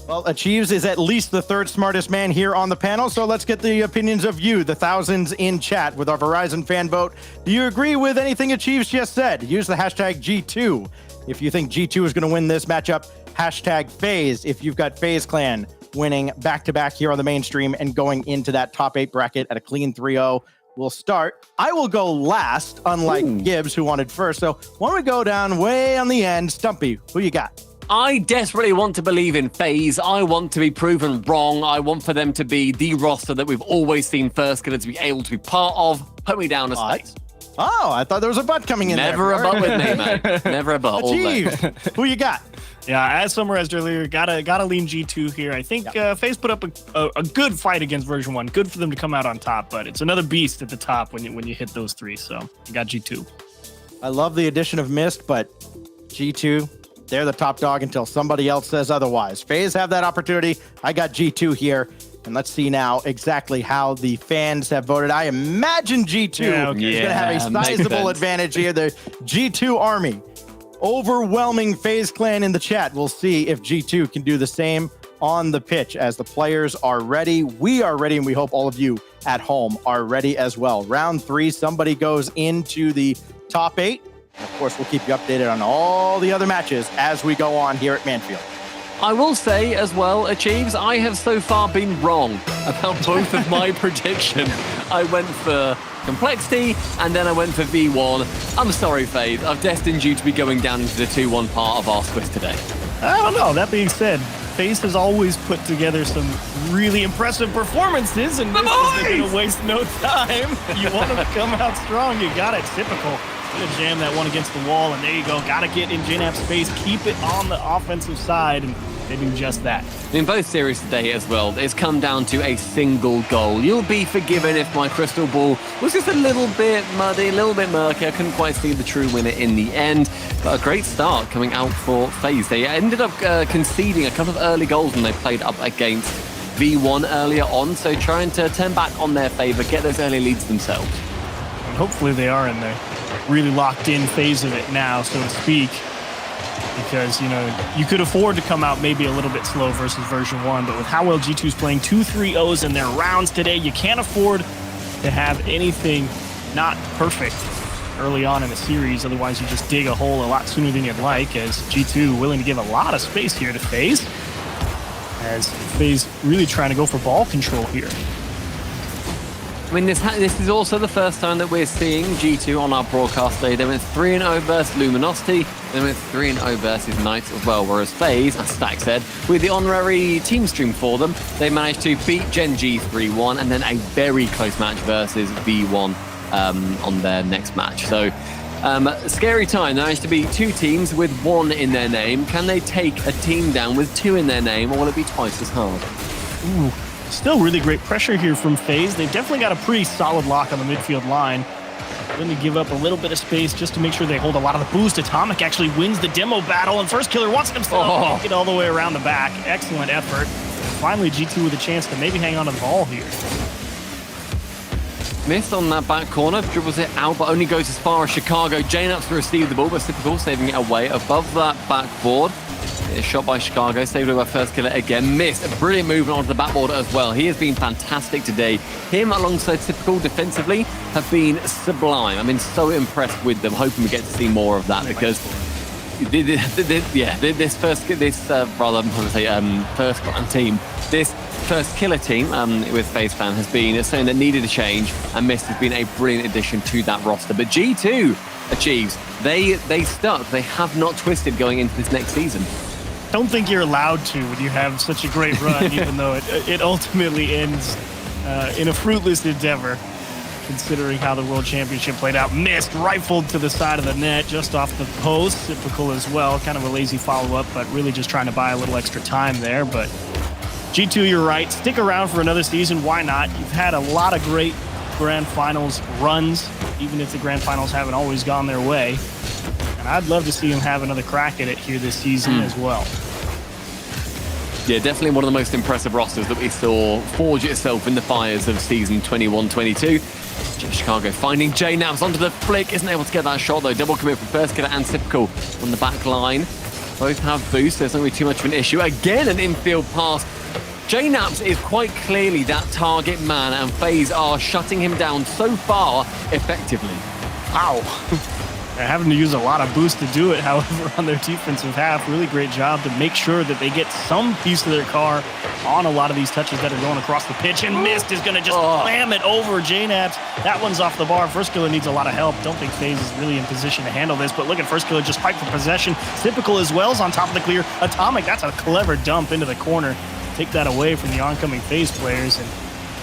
Well, Achieves is at least the 3rd smartest man here on the panel, so let's get the opinions of you, the thousands in chat with our Verizon fan vote. Do you agree with anything Achieves just said? Use the hashtag G2 if you think G2 is going to win this matchup. Hashtag FaZe if you've got FaZe Clan winning back-to-back here on the mainstream and going into that top 8 bracket at a clean 3-0. We'll start. I will go last, unlike Gibbs, who wanted first. So why don't we go down way on the end? Stumpy, who you got? I desperately want to believe in FaZe. I want to be proven wrong. I want for them to be the roster that we've always seen First Killer to be able to be part of. Put me down as FaZe. Oh, I thought there was a butt coming in Never there. a butt with me, mate. Never a butt. Achieves. Who you got? Yeah, as summarized earlier, gotta lean G2 here. I think FaZe put up a good fight against version 1. Good for them to come out on top, but it's another beast at the top when you hit those 3. So you got G2. I love the addition of Mist, but G2, they're the top dog until somebody else says otherwise. FaZe have that opportunity. I got G2 here. And let's see now exactly how the fans have voted. I imagine G2 is going to have a sizable advantage here. The G2 army. Overwhelming FaZe Clan in the chat. We'll see if G2 can do the same on the pitch as the players are ready. We are ready, and we hope all of you at home are ready as well. Round 3, somebody goes into the top 8. And of course, we'll keep you updated on all the other matches as we go on here at Manfield. I will say as well, Achieves, I have so far been wrong about both of my predictions. I went for Complexity, and then I went for V1. I'm sorry, FaZe. I've destined you to be going down into the 2-1 part of our quiz today. I don't know. That being said, FaZe has always put together some really impressive performances, and this isn't going to waste no time. You want them to come out strong, you got it. Typical. Gonna jam that one against the wall, and there you go. Gotta get in JNAP's space, keep it on the offensive side, and they do just that. In both series today as well, it's come down to a single goal. You'll be forgiven if my crystal ball was just a little bit muddy, a little bit murky. I couldn't quite see the true winner in the end, but a great start coming out for FaZe. They ended up conceding a couple of early goals when they played up against V1 earlier on, so trying to turn back on their favor, get those early leads themselves. And hopefully they are in the really locked in phase of it now, so to speak, because you could afford to come out maybe a little bit slow versus version 1, but with how well G2's playing 2-3-0s in their rounds today, you can't afford to have anything not perfect early on in the series. Otherwise, you just dig a hole a lot sooner than you'd like, as G2 willing to give a lot of space here to FaZe. As FaZe really trying to go for ball control here. I mean, this is also the first time that we're seeing G2 on our broadcast day. They went 3-0 versus Luminosity. They went 3-0 versus Knights as well. Whereas FaZe, as Stack said, with the honorary team stream for them, they managed to beat Gen G 3-1 and then a very close match versus V1 on their next match. So, scary time. They managed to beat 2 teams with 1 in their name. Can they take a team down with 2 in their name, or will it be twice as hard? Ooh. Still really great pressure here from FaZe. They've definitely got a pretty solid lock on the midfield line. Then they give up a little bit of space just to make sure they hold a lot of the boost. Atomic actually wins the demo battle, and First Killer wants himself to get all the way around the back. Excellent effort. Finally, G2 with a chance to maybe hang on to the ball here. Missed on that back corner, dribbles it out, but only goes as far as Chicago. JNups to receive the ball, but typical, saving it away above that backboard. A shot by Chicago, saved away by First Killer again. Missed. A brilliant movement onto the backboard as well. He has been fantastic today. Him alongside Typical defensively have been sublime. I've been so impressed with them. Hoping we get to see more of that, because this first team, this First Killer team with FaZe Fan has been something that needed a change, and Mist has been a brilliant addition to that roster. But G2 achieves. They stuck. They have not twisted going into this next season. Don't think you're allowed to when you have such a great run, even though it ultimately ends in a fruitless endeavor, considering how the World Championship played out. Missed, rifled to the side of the net, just off the post. Typical as well. Kind of a lazy follow-up, but really just trying to buy a little extra time there. But G2, you're right. Stick around for another season. Why not? You've had a lot of great Grand Finals runs, even if the Grand Finals haven't always gone their way. And I'd love to see him have another crack at it here this season as well. Yeah, definitely one of the most impressive rosters that we saw forge itself in the fires of season 21-22. Chicago finding JNups onto the flick. Isn't able to get that shot, though. Double commit from First Killer and Typical on the back line. Both have boost. There's not going to be too much of an issue. Again, an infield pass. JNups is quite clearly that target man, and FaZe are shutting him down so far effectively. Wow. They're having to use a lot of boost to do it, however, on their defensive half. Really great job to make sure that they get some piece of their car on a lot of these touches that are going across the pitch. And Mist is going to just slam it over JNups. That one's off the bar. First Killer needs a lot of help. Don't think FaZe is really in position to handle this, but look at First Killer just fight for possession. Typical as well is on top of the clear. Atomic, that's a clever dump into the corner. Take that away from the oncoming FaZe players, and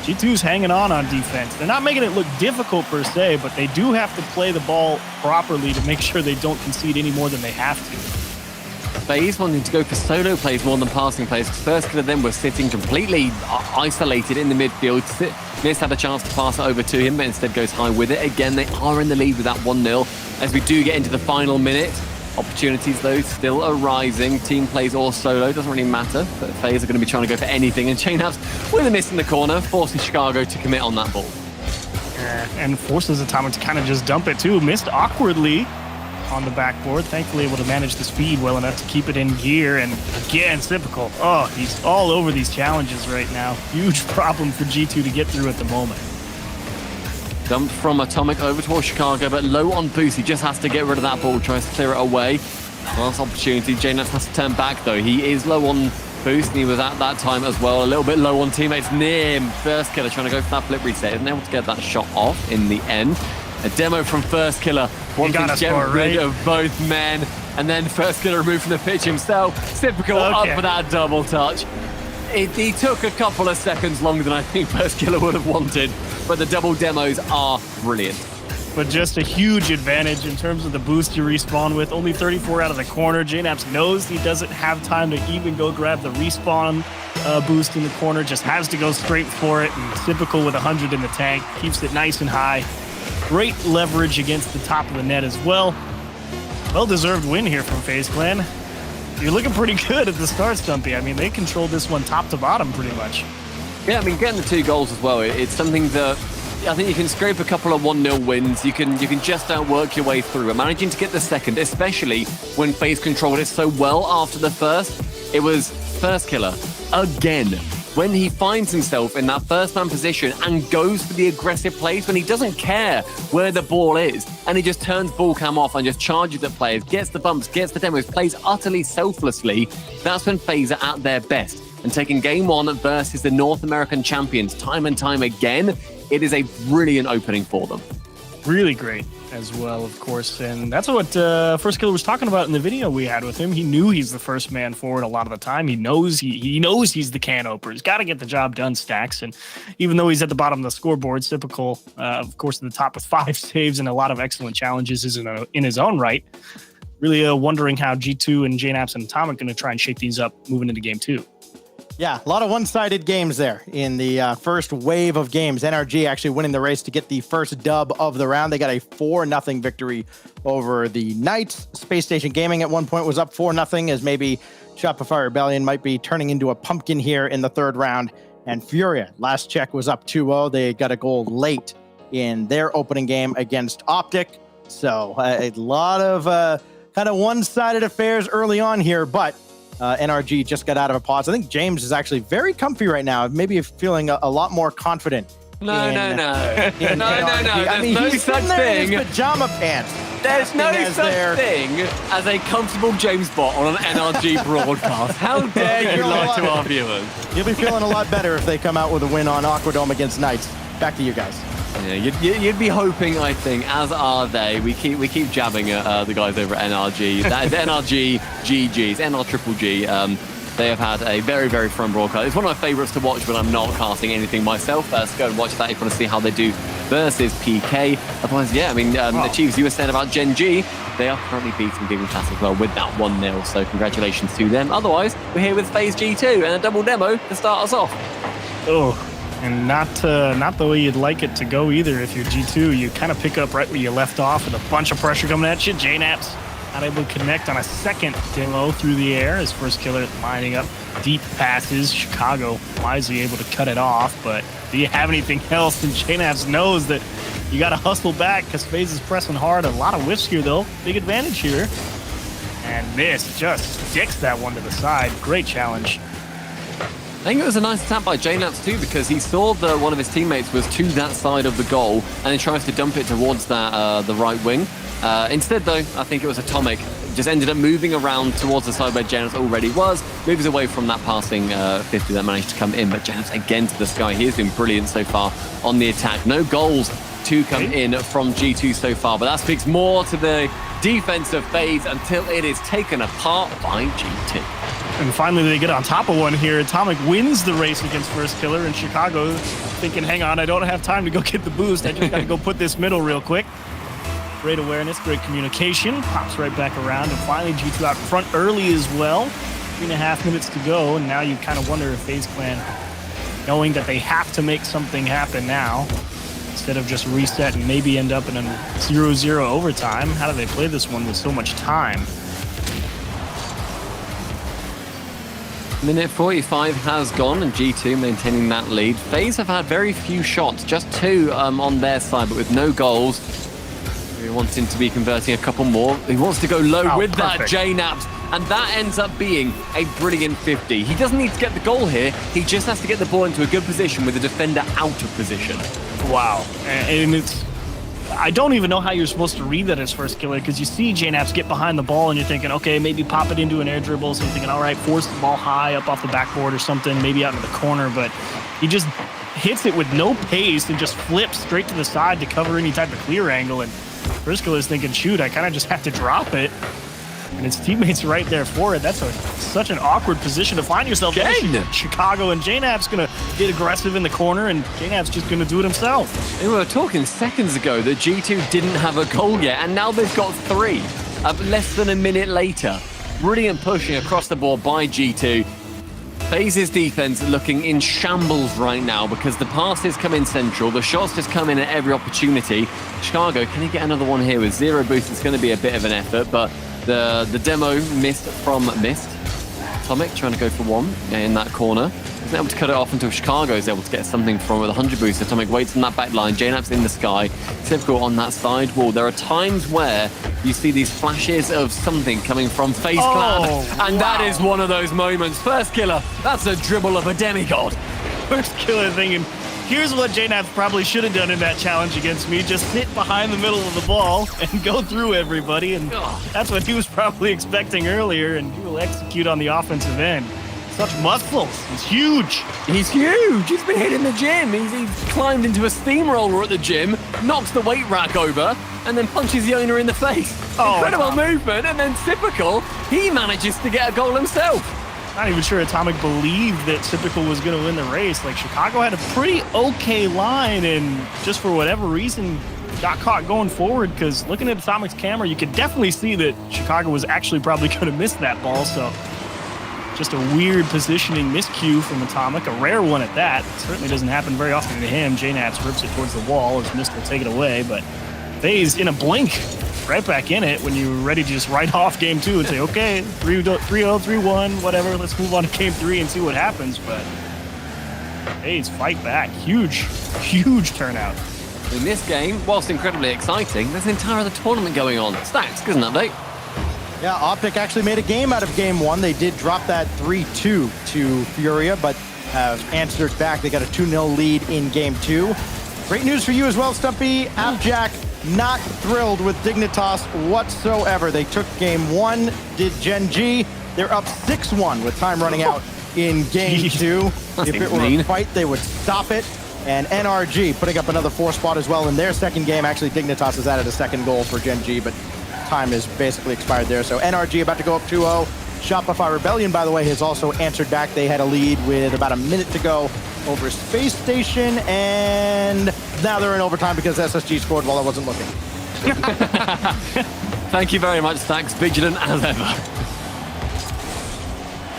G2's hanging on defense. They're not making it look difficult per se, but they do have to play the ball properly to make sure they don't concede any more than they have to. FaZe wanting to go for solo plays more than passing plays. First Killer then was sitting completely isolated in the midfield. Mist had a chance to pass it over to him, but instead goes high with it. Again, they are in the lead with that 1-0 as we do get into the final minute. Opportunities, though, still arising. Team plays or solo, doesn't really matter. But FaZe are going to be trying to go for anything. And JNups, with a miss in the corner, forcing Chicago to commit on that ball. And forces Atomic to kind of just dump it, too. Missed awkwardly on the backboard. Thankfully able to manage the speed well enough to keep it in gear. And again, Typical. Oh, he's all over these challenges right now. Huge problem for G2 to get through at the moment. Dumped from Atomic over towards Chicago, but low on boost. He just has to get rid of that ball, tries to clear it away. Last opportunity. JNups has to turn back, though. He is low on boost, and he was at that time as well. A little bit low on teammates near him. First Killer trying to go for that flip reset. Isn't able to get that shot off in the end. A demo from First Killer. Wanting to get rid of both men. And then First Killer removed from the pitch himself. Typical up for that double touch. He took a couple of seconds longer than I think First Killer would have wanted, but the double demos are brilliant. But just a huge advantage in terms of the boost you respawn with. Only 34 out of the corner. JNups knows he doesn't have time to even go grab the respawn boost in the corner. Just has to go straight for it. And Typical with 100 in the tank. Keeps it nice and high. Great leverage against the top of the net as well. Well-deserved win here from FaZe Clan. You're looking pretty good at the start, Stumpy. I mean, they controlled this one top to bottom pretty much. Yeah, I mean, getting the 2 goals as well, it's something that I think you can scrape a couple of 1-0 wins. You can just outwork your way through. And managing to get the second, especially when FaZe controlled it so well after the first, it was First Killer again when he finds himself in that first man position and goes for the aggressive plays, when he doesn't care where the ball is and he just turns ball cam off and just charges at players, gets the bumps, gets the demos, plays utterly selflessly, that's when FaZe are at their best. And taking game one versus the North American champions time and time again, it is a brilliant opening for them. Really great as well, of course. And that's what First Killer was talking about in the video we had with him. He knew he's the first man forward a lot of the time. He knows he's the can opener. He's got to get the job done, Stacks. And even though he's at the bottom of the scoreboard, typical, of course, at the top with 5 saves and a lot of excellent challenges is in his own right. Really wondering how G2 and JNaps and Atomic going to try and shake things up moving into game 2. Yeah, a lot of one-sided games there in the first wave of games. NRG actually winning the race to get the first dub of the round. They got a 4-0 victory over the Knights. Space Station Gaming at one point was up 4-0 as maybe Shopify Rebellion might be turning into a pumpkin here in the third round. And Furia, last check, was up 2-0. They got a goal late in their opening game against Optic. So a lot of kind of one-sided affairs early on here, but NRG just got out of a pause. I think James is actually very comfy right now. Maybe feeling a lot more confident. No. I mean, There's no he's such in there in thing. his pajama pants. There's no such thing as a comfortable James bot on an NRG broadcast. How dare you lie to our viewers? You'll be feeling a lot better if they come out with a win on Aquadome against Knights. Back to you guys. Yeah, you'd be hoping, I think, as are they. We keep jabbing at the guys over at NRG. That is NRG GGs, NR Triple G. They have had a very, very fun broadcast. It's one of my favorites to watch when I'm not casting anything myself. So go and watch that if you want to see how they do versus PK. Otherwise, yeah, I mean, the Chiefs, you were saying about Gen G, they are currently beating Giga Class as well with that 1-0. So congratulations to them. Otherwise, we're here with FaZe G2 and a double demo to start us off. Oh. And not the way you'd like it to go either. If you're G2, you kind of pick up right where you left off with a bunch of pressure coming at you. JNaps not able to connect on a second demo through the air. His first killer lining up deep passes. Chicago wisely able to cut it off. But do you have anything else? And JNaps knows that you got to hustle back because FaZe is pressing hard. A lot of whiffs here, though. Big advantage here. And this just sticks that one to the side. Great challenge. I think it was a nice attack by JNaps too, because he saw that one of his teammates was to that side of the goal and he tries to dump it towards that the right wing. Instead, though, I think it was Atomic. Just ended up moving around towards the side where JNaps already was, moves away from that passing 50 that managed to come in, but JNaps again to the sky. He has been brilliant so far on the attack. No goals to come in from G2 so far, but that speaks more to the defense of FaZe until it is taken apart by G2. And finally, they get on top of one here. Atomic wins the race against First Killer, and Chicago thinking, hang on, I don't have time to go get the boost. I just got to go put this middle real quick. Great awareness, great communication. Pops right back around, and finally G2 out front early as well. 3.5 minutes to go, and now you kind of wonder if FaZe Clan, knowing that they have to make something happen now, instead of just reset and maybe end up in a 0-0 overtime, how do they play this one with so much time? Minute 45 has gone, and G2 maintaining that lead. FaZe have had very few shots, just 2 on their side, but with no goals. He wants him to be converting a couple more. He wants to go low with that JNaps, and that ends up being a brilliant 50. He doesn't need to get the goal here. He just has to get the ball into a good position with the defender out of position. Wow. And it's... I don't even know how you're supposed to read that as First Killer, because you see JNaps get behind the ball and you're thinking, okay, maybe pop it into an air dribble. So you're thinking, all right, force the ball high up off the backboard or something, maybe out into the corner. But he just hits it with no pace and just flips straight to the side to cover any type of clear angle. And First Killer's thinking, shoot, I kind of just have to drop it. And his teammates are right there for it. That's such an awkward position to find yourself in. Chicago, and JNap's going to get aggressive in the corner, and JNap's just going to do it himself. We were talking seconds ago that G2 didn't have a goal yet, and now they've got 3 less than a minute later. Brilliant pushing across the board by G2. FaZe's defense looking in shambles right now because the passes come in central, the shots just come in at every opportunity. Chicago, can he get another one here with 0 boost? It's going to be a bit of an effort, but the demo missed from Mist. Atomic trying to go for 1 in that corner. Isn't able to cut it off until Chicago is able to get something from it with 100 boost. Atomic waits on that back line. JNAP's in the sky. Typical on that side wall. There are times where you see these flashes of something coming from FaZe Clan, and that is one of those moments. First killer, that's a dribble of a demigod. First killer thing, and here's what JNAP probably should have done in that challenge against me. Just sit behind the middle of the ball and go through everybody, and that's what he was probably expecting earlier, and he will execute on the offensive end. Such muscles. He's huge. He's huge. He's been hitting the gym. He's climbed into a steamroller at the gym, knocks the weight rack over, and then punches the owner in the face. Incredible movement, and then Typical, he manages to get a goal himself. Not even sure Atomic believed that Typical was going to win the race. Like, Chicago had a pretty okay line, and just for whatever reason, got caught going forward, because looking at Atomic's camera, you could definitely see that Chicago was actually probably going to miss that ball, so just a weird positioning miscue from Atomic, a rare one at that. It certainly doesn't happen very often to him. JNAPS rips it towards the wall as Mist will take it away, but FaZe, in a blink, right back in it when you're ready to just write off game 2 and say, okay, 3-0, 3-1, whatever, let's move on to game 3 and see what happens. But FaZe fight back. Huge turnout. In this game, whilst incredibly exciting, there's an entire other tournament going on. Stacks, good update. Yeah, Optic actually made a game out of game 1. They did drop that 3-2 to Furia, but answered back. They got a 2-0 lead in game 2. Great news for you as well, Stumpy. Appjack not thrilled with Dignitas whatsoever. They took game 1, did Gen G. They're up 6-1 with time running out in game 2. If it were a fight, they would stop it. And NRG putting up another 4 spot as well in their second game. Actually, Dignitas has added a second goal for Gen G, but time is basically expired there. So NRG about to go up 2-0. Shopify Rebellion, by the way, has also answered back. They had a lead with about a minute to go over Space Station, and now they're in overtime because SSG scored while I wasn't looking. Thank you very much, Stacks. Vigilant as ever.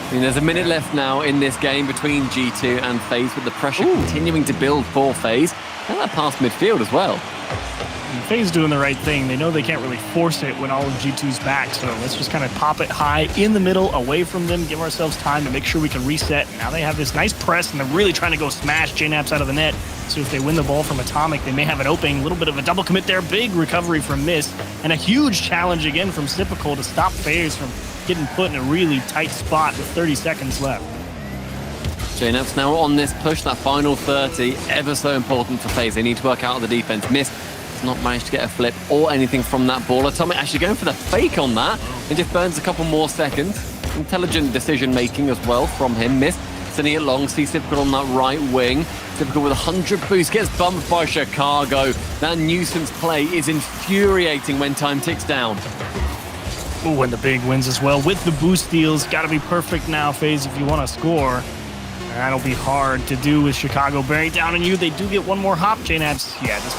I mean, there's a minute left now in this game between G2 and FaZe, with the pressure continuing to build for FaZe. And that past midfield as well. FaZe doing the right thing. They know they can't really force it when all of G2's back, so let's just kind of pop it high in the middle, away from them, give ourselves time to make sure we can reset. Now they have this nice press, and they're really trying to go smash JNAPS out of the net. So if they win the ball from Atomic, they may have an opening. A little bit of a double commit there. Big recovery from Mist, and a huge challenge again from Typical to stop FaZe from getting put in a really tight spot with 30 seconds left. JNAPS now on this push, that final 30, ever so important for FaZe. They need to work out the defense. Mist not managed to get a flip or anything from that ball. Atomic actually going for the fake on that. It just burns a couple more seconds. Intelligent decision making as well from him. Mist sending it long, sees Typical on that right wing. Typical with 100 boost, gets bumped by Chicago. That nuisance play is infuriating when time ticks down. Ooh, and the big wins as well with the boost steals. Got to be perfect now, FaZe, if you want to score. That'll be hard to do with Chicago bearing down on you. They do get one more hop. JNAPS, yeah, just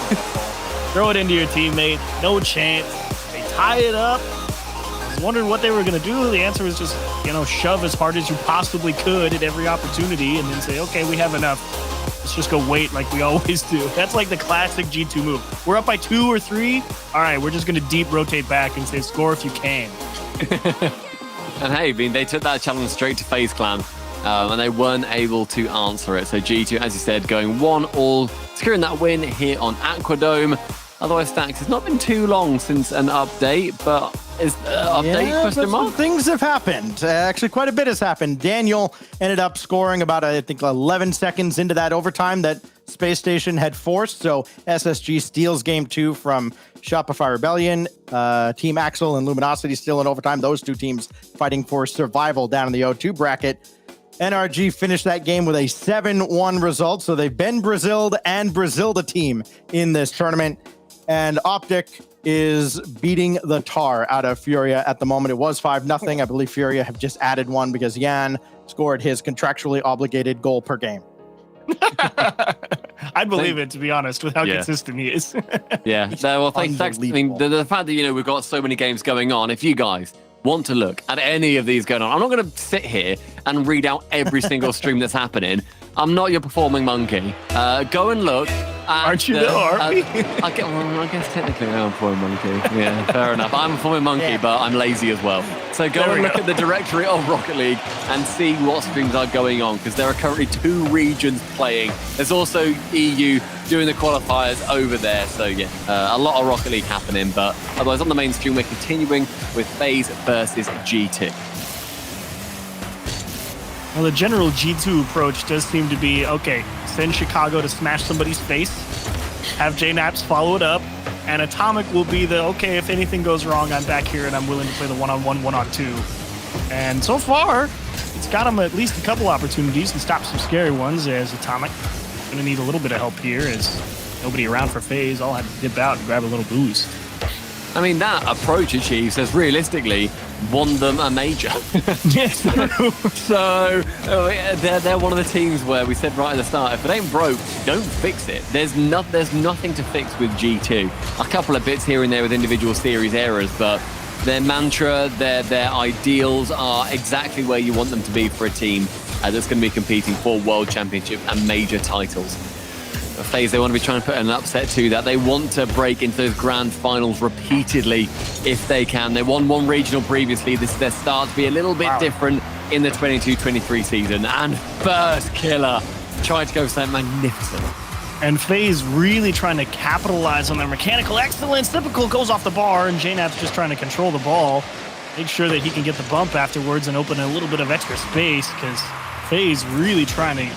throw it into your teammate. No chance. They tie it up. I was wondering what they were going to do. The answer was just, shove as hard as you possibly could at every opportunity and then say, okay, we have enough. Let's just go wait like we always do. That's like the classic G2 move. We're up by 2 or 3. All right, we're just going to deep rotate back and say, score if you can. And hey, they took that challenge straight to FaZe Clan. And they weren't able to answer it. So G2, as you said, going 1-1, securing that win here on Aquadome. Otherwise, Stacks, it's not been too long since an update, but is update question mark? Things have happened. Actually, quite a bit has happened. Daniel ended up scoring about, I think, 11 seconds into that overtime that Space Station had forced. So SSG steals game 2 from Shopify Rebellion. Team Axel and Luminosity still in overtime. Those two teams fighting for survival down in the O2 bracket. NRG finished that game with a 7-1 result. So they've been Braziled and Braziled a team in this tournament. And Optic is beating the tar out of Furia at the moment. It was 5-0. I believe Furia have just added one because Jan scored his contractually obligated goal per game. I'd believe it, to be honest, with how consistent he is. Yeah. Well, thanks. I mean, the fact that, we've got so many games going on, if you guys want to look at any of these going on, I'm not going to sit here and read out every single stream that's happening. I'm not your performing monkey. Go and look Aren't you though, are we? I guess technically I am for a monkey. Yeah, fair enough. I'm for a monkey, but I'm lazy as well. So go and look at the directory of Rocket League and see what streams are going on, because there are currently 2 regions playing. There's also EU doing the qualifiers over there. So yeah, a lot of Rocket League happening, but otherwise on the main stream we're continuing with FaZe versus G2. Well, the general G2 approach does seem to be, okay, send Chicago to smash somebody's face, have JNaps follow it up, and Atomic will be the, okay, if anything goes wrong, I'm back here and I'm willing to play the one-on-one, one-on-two. And so far, it's got him at least a couple opportunities to stop some scary ones as Atomic. Gonna need a little bit of help here as nobody around for FaZe. All had to dip out and grab a little boost. I mean, that approach achieves has realistically won them a major. Yes. So they're one of the teams where we said right at the start, if it ain't broke, don't fix it. There's nothing to fix with G2. A couple of bits here and there with individual series errors, but their mantra, their ideals are exactly where you want them to be for a team that's going to be competing for World Championship and major titles. FaZe, they want to be trying to put an upset to that. They want to break into those grand finals repeatedly if they can. They won 1 regional previously. This is their start to be a little bit different in the 22-23 season. And first killer tried to go something magnificent. And FaZe really trying to capitalize on their mechanical excellence. Typical goes off the bar, and JNap's just trying to control the ball, make sure that he can get the bump afterwards and open a little bit of extra space, because FaZe really trying to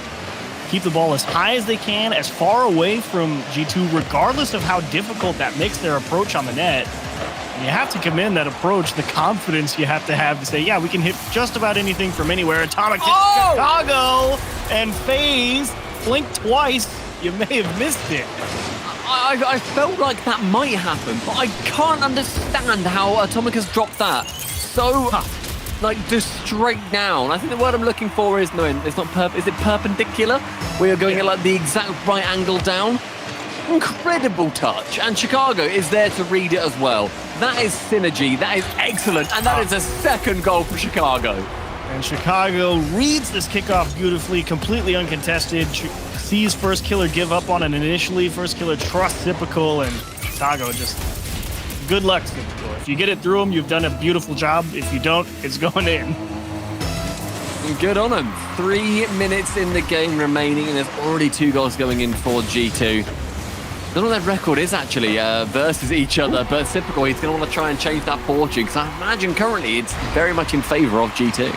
keep the ball as high as they can, as far away from G2, regardless of how difficult that makes their approach on the net. And you have to commend that approach, the confidence you have to say, yeah, we can hit just about anything from anywhere. Atomic hits Chicago, and FaZe blinked twice. You may have missed it. I felt like that might happen, but I can't understand how Atomic has dropped that so just straight down. I think the word I'm looking for is, no, it's not is it perpendicular? We are going at like the exact right angle down. Incredible touch. And Chicago is there to read it as well. That is synergy. That is excellent. And that is a second goal for Chicago. And Chicago reads this kickoff beautifully, completely uncontested. Sees First Killer give up on it initially. First Killer trusts Typical, and Chicago just... Good luck, Typical. If you get it through him, you've done a beautiful job. If you don't, it's going in. Good on him. 3 minutes in the game remaining, and there's already 2 goals going in for G2. I don't know what their record is actually versus each other, but Typical, he's going to want to try and change that fortune, because I imagine currently it's very much in favor of G2.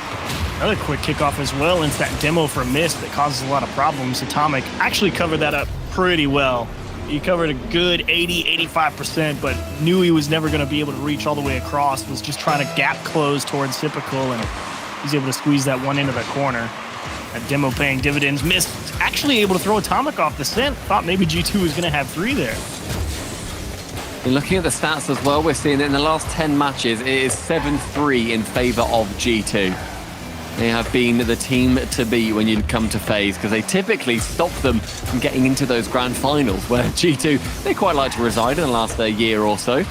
Another quick kickoff as well into that demo for Mist that causes a lot of problems. Atomic actually covered that up pretty well. He covered a good 80-85%, but knew he was never going to be able to reach all the way across, was just trying to gap close towards Typical, and he's able to squeeze that one into the corner. That demo paying dividends. Mist actually able to throw Atomic off the scent. Thought maybe G2 was going to have 3 there. And looking at the stats as well, we're seeing that in the last 10 matches, it is 7-3 in favor of G2. They have been the team to beat when you come to FaZe, because they typically stop them from getting into those grand finals, where G2, they quite like to reside in the last year or so.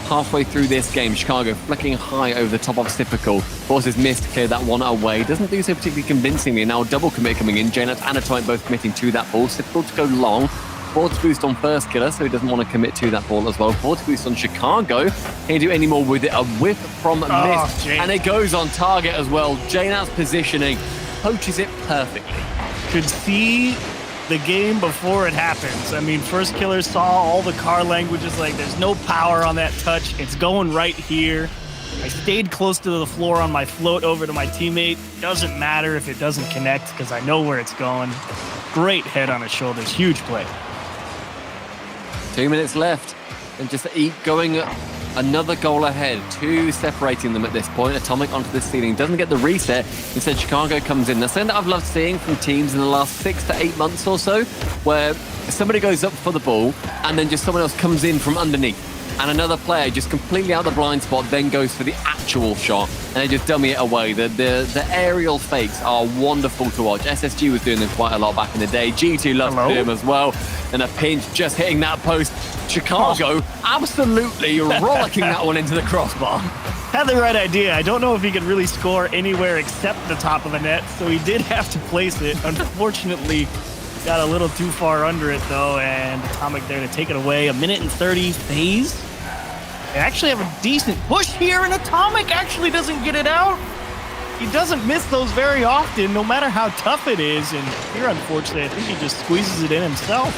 Halfway through this game, Chicago flicking high over the top of Typical. Forces Mist to clear that one away. Doesn't do so particularly convincingly. Now a double commit coming in. JNaps and Atomic both committing to that ball. Typical to go long. Forward boost on First Killer, so he doesn't want to commit to that ball as well. Forward boost on Chicago. Can't do any more with it. A whip from Mist, and it goes on target as well. JNap's positioning poaches it perfectly. Could see the game before it happens. I mean, First Killer saw all the car languages, like there's no power on that touch. It's going right here. I stayed close to the floor on my float over to my teammate. Doesn't matter if it doesn't connect, because I know where it's going. Great head on his shoulders. Huge play. 2 minutes left, and just going another goal ahead. 2 separating them at this point. Atomic onto the ceiling, doesn't get the reset. Instead, Chicago comes in. That's something that I've loved seeing from teams in the last 6 to 8 months or so, where somebody goes up for the ball, and then just someone else comes in from underneath. And another player just completely out of the blind spot then goes for the actual shot, and they just dummy it away. The aerial fakes are wonderful to watch. SSG was doing them quite a lot back in the day. G2 loves to do them as well. And a pinch just hitting that post. Chicago absolutely rollicking that one into the crossbar. Had the right idea. I don't know if he could really score anywhere except the top of the net, so he did have to place it. Unfortunately, got a little too far under it, though, and Atomic there to take it away. 1:30 FaZe. They actually have a decent push here, and Atomic actually doesn't get it out. He doesn't miss those very often, no matter how tough it is. And here, unfortunately, I think he just squeezes it in himself.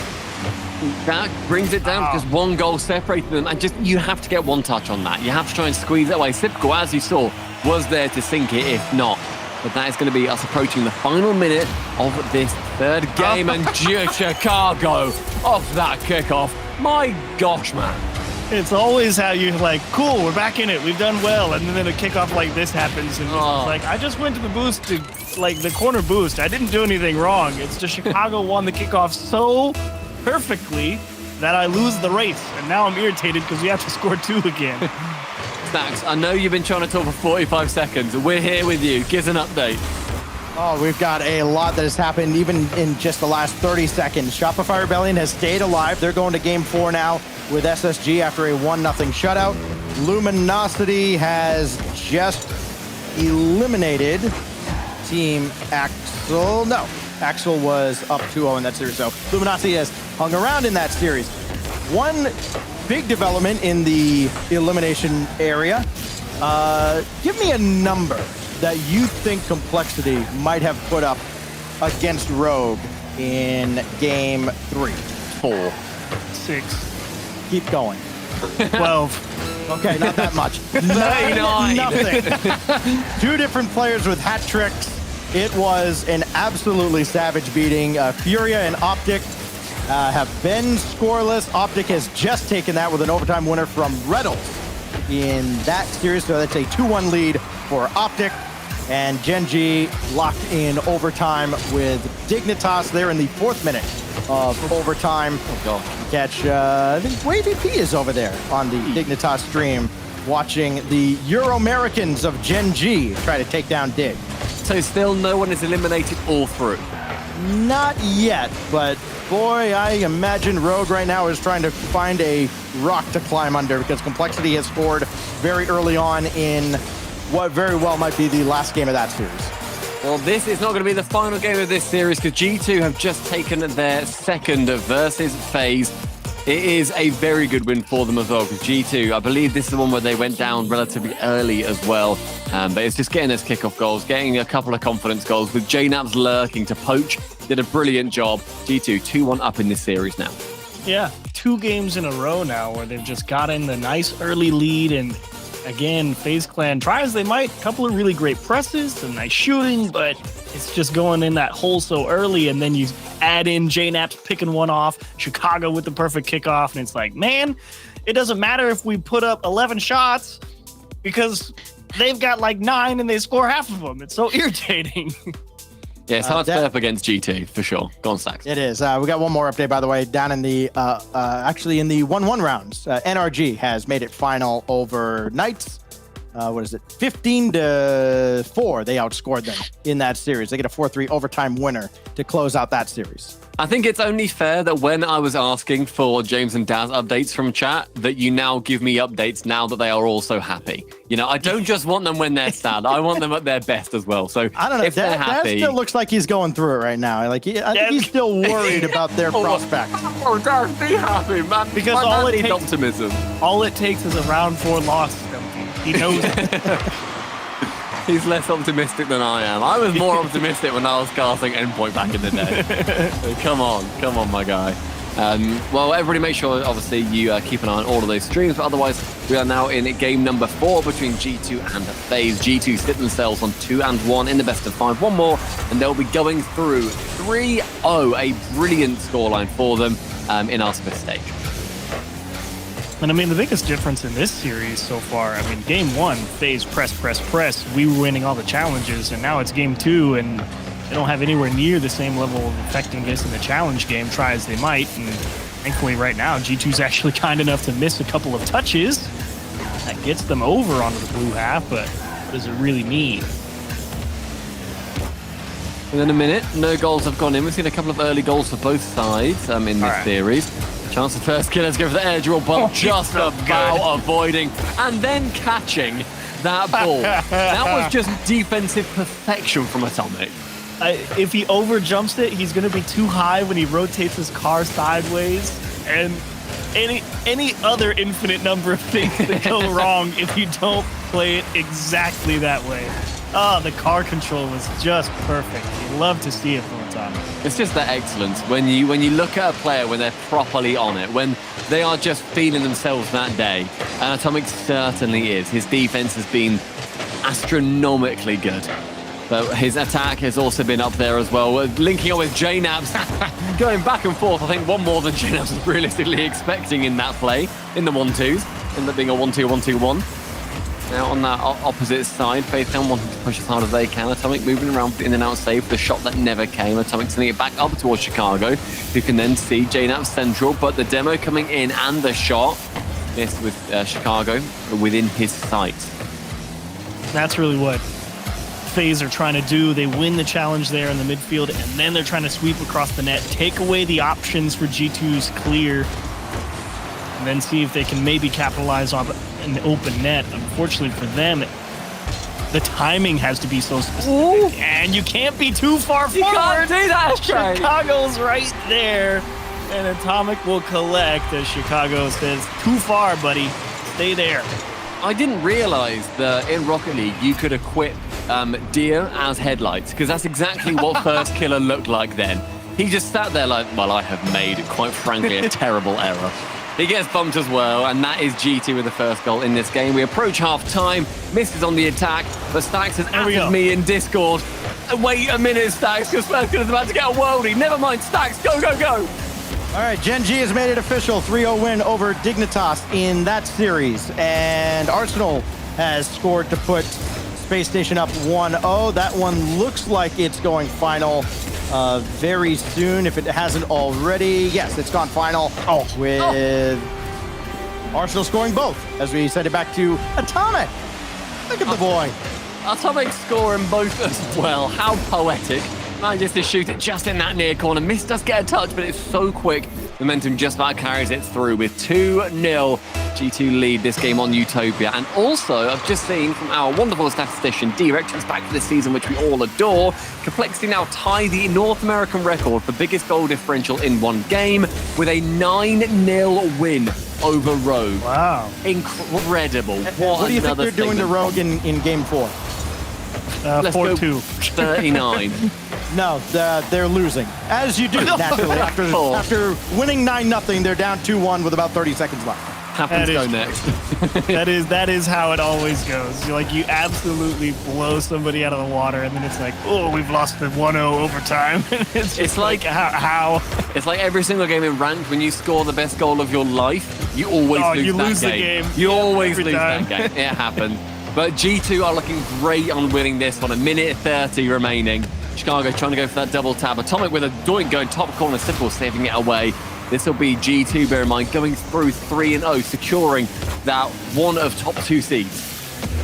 That brings it down to just one goal separating them, and just you have to get one touch on that. You have to try and squeeze it away. Sipko, as you saw, was there to sink it, if not. But that is going to be us approaching the final minute of this third game, and Chicago off that kickoff. My gosh, man. It's always how you're like, cool, we're back in it, we've done well, and then a kickoff like this happens, and it's like, I just went to the boost, like the corner boost. I didn't do anything wrong. It's just Chicago won the kickoff so perfectly that I lose the race, and now I'm irritated because we have to score 2 again. Snacks, I know you've been trying to talk for 45 seconds. We're here with you. Give us an update. Oh, we've got a lot that has happened even in just the last 30 seconds. Shopify Rebellion has stayed alive. They're going to game 4 now with SSG after a 1-0 shutout. Luminosity has just eliminated Team Axel. No, Axel was up 2-0 in that series, so Luminosity has hung around in that series. One big development in the elimination area. Give me a number that you think Complexity might have put up against Rogue in game 3. 4. 6. Keep going. 12. Okay, not that much. 9. Nothing. 2 different players with hat tricks. It was an absolutely savage beating. Furia and Optic have been scoreless. Optic has just taken that with an overtime winner from Reddles in that series. So that's a 2-1 lead for Optic. And Gen.G locked in overtime with Dignitas there in the 4th minute of overtime. Catch, I think Wavy P is over there on the Dignitas stream watching the Euro-Americans of Gen.G try to take down Dig. So still no one is eliminated all through? Not yet, but boy, I imagine Rogue right now is trying to find a rock to climb under because Complexity has scored very early on in what very well might be the last game of that series. Well, this is not going to be the final game of this series because G2 have just taken their second versus FaZe. It is a very good win for them as well because G2, I believe this is the one where they went down relatively early as well. But it's just getting us kickoff goals, getting a couple of confidence goals with JNAPs lurking to poach. Did a brilliant job. G2 2-1 up in this series now. Yeah, 2 games in a row now where they've just gotten the nice early lead, and again, FaZe Clan try as they might, a couple of really great presses, some nice shooting, but it's just going in that hole so early, and then you add in JNAPs picking one off, Chicago with the perfect kickoff, and it's like, man, it doesn't matter if we put up 11 shots because they've got like 9 and they score half of them. It's so irritating. Yeah, it's hard to play up against G2 for sure. Go on, Stacks. It is. We got one more update, by the way, down in the actually in the 1-1 rounds. NRG has made it final over Knights. What is it? 15-4. They outscored them in that series. They get a 4-3 overtime winner to close out that series. I think it's only fair that when I was asking for James and Daz updates from chat, that you now give me updates now that they are also happy. You know, I don't just want them when they're sad. I want them at their best as well. So I don't know. if they're happy, Daz still looks like he's going through it right now. Like I think he's still worried about their prospects. Oh, Daz, be happy, man. Because My all man it needs takes, optimism. All it takes is a round 4 loss. He knows it. He's less optimistic than I am. I was more optimistic when I was casting Endpoint back in the day. Come on, my guy. Well, everybody make sure, obviously, you keep an eye on all of those streams. But otherwise, we are now in game number 4 between G2 and FaZe. G2 sit themselves on 2-1 in the best of 5. One more, and they'll be going through 3-0. A brilliant scoreline for them in our Swift stage. And I mean, the biggest difference in this series so far, I mean, game 1, FaZe press. We were winning all the challenges, and now it's game 2, and they don't have anywhere near the same level of effectiveness in the challenge game, try as they might. And thankfully right now, G2's actually kind enough to miss a couple of touches. That gets them over onto the blue half, but what does it really mean? Within a minute, no goals have gone in. We've seen a couple of early goals for both sides in this series. Chance of first kill. Let's go for the air drill, but just about avoiding and then catching that ball. That was just defensive perfection from Atomic. if he over jumps it, he's going to be too high when he rotates his car sideways, and any other infinite number of things that go wrong if you don't play it exactly that way. Oh, the car control was just perfect. You love to see it from Atomic. It's just that excellence when you look at a player when they're properly on it, when they are just feeling themselves that day. And Atomic certainly is. His defense has been astronomically good. But his attack has also been up there as well. Linking up with JNabs, going back and forth. I think one more than JNabs was realistically expecting in that play, in the 1-2s. Ended up being a 1-2, 1-2-1. Now on that opposite side, FaZe wanting to push as hard as they can. Atomic moving around in and out safe. The shot that never came. Atomic sending it back up towards Chicago. You can then see JNabs central, but the demo coming in and the shot missed with Chicago within his sight. That's really what FaZe are trying to do. They win the challenge there in the midfield, and then they're trying to sweep across the net, take away the options for G2's clear, and then see if they can maybe capitalize on an open net. Unfortunately for them, the timing has to be so specific, and you can't be too far forward. You can't do that, Chicago's right there, and Atomic will collect as Chicago says, too far, buddy. Stay there. I didn't realize that in Rocket League you could equip deer as headlights, because that's exactly what First Killer looked like then. He just sat there like, well, I have made, quite frankly, a terrible error. He gets bumped as well, and that is G2 with the first goal in this game. We approach half-time, misses on the attack, but Stacks has added me in Discord. Wait a minute, Stacks, because First Killer's about to get a worldie. Never mind, Stacks, go, go, go! All right, Gen G has made it official. 3-0 win over Dignitas in that series. And Arsenal has scored to put Space Station up 1-0. That one looks like it's going final very soon, if it hasn't already. Yes, it's gone final with Arsenal scoring both, as we send it back to Atomic. Look at the boy. Atomic scoring both as well. How poetic. Manages to shoot it just in that near corner. Miss does get a touch, but it's so quick. Momentum just about carries it through with 2-0. G2 lead this game on Utopia. And also, I've just seen from our wonderful statistician, D-Rex, who's back for this season, which we all adore. Complexity now tie the North American record for biggest goal differential in one game with a 9-0 win over Rogue. Wow. Incredible. What do you think they're doing to Rogue in game 4? 4-2. 39. No, they're losing, as you do naturally. After winning 9-0, they're down 2-1 with about 30 seconds left. Happens go next. that is how it always goes. You absolutely blow somebody out of the water, and then it's like, oh, we've lost the 1-0 overtime. it's like how? It's like every single game in ranked. When you score the best goal of your life, you always lose that game. You always lose that game. It happens. But G2 are looking great on winning this one. 1:30 remaining. Chicago trying to go for that double tap. Atomic with a doink going top corner, Simple saving it away. This will be G2, bear in mind, going through 3-0, securing that one of top 2 seeds.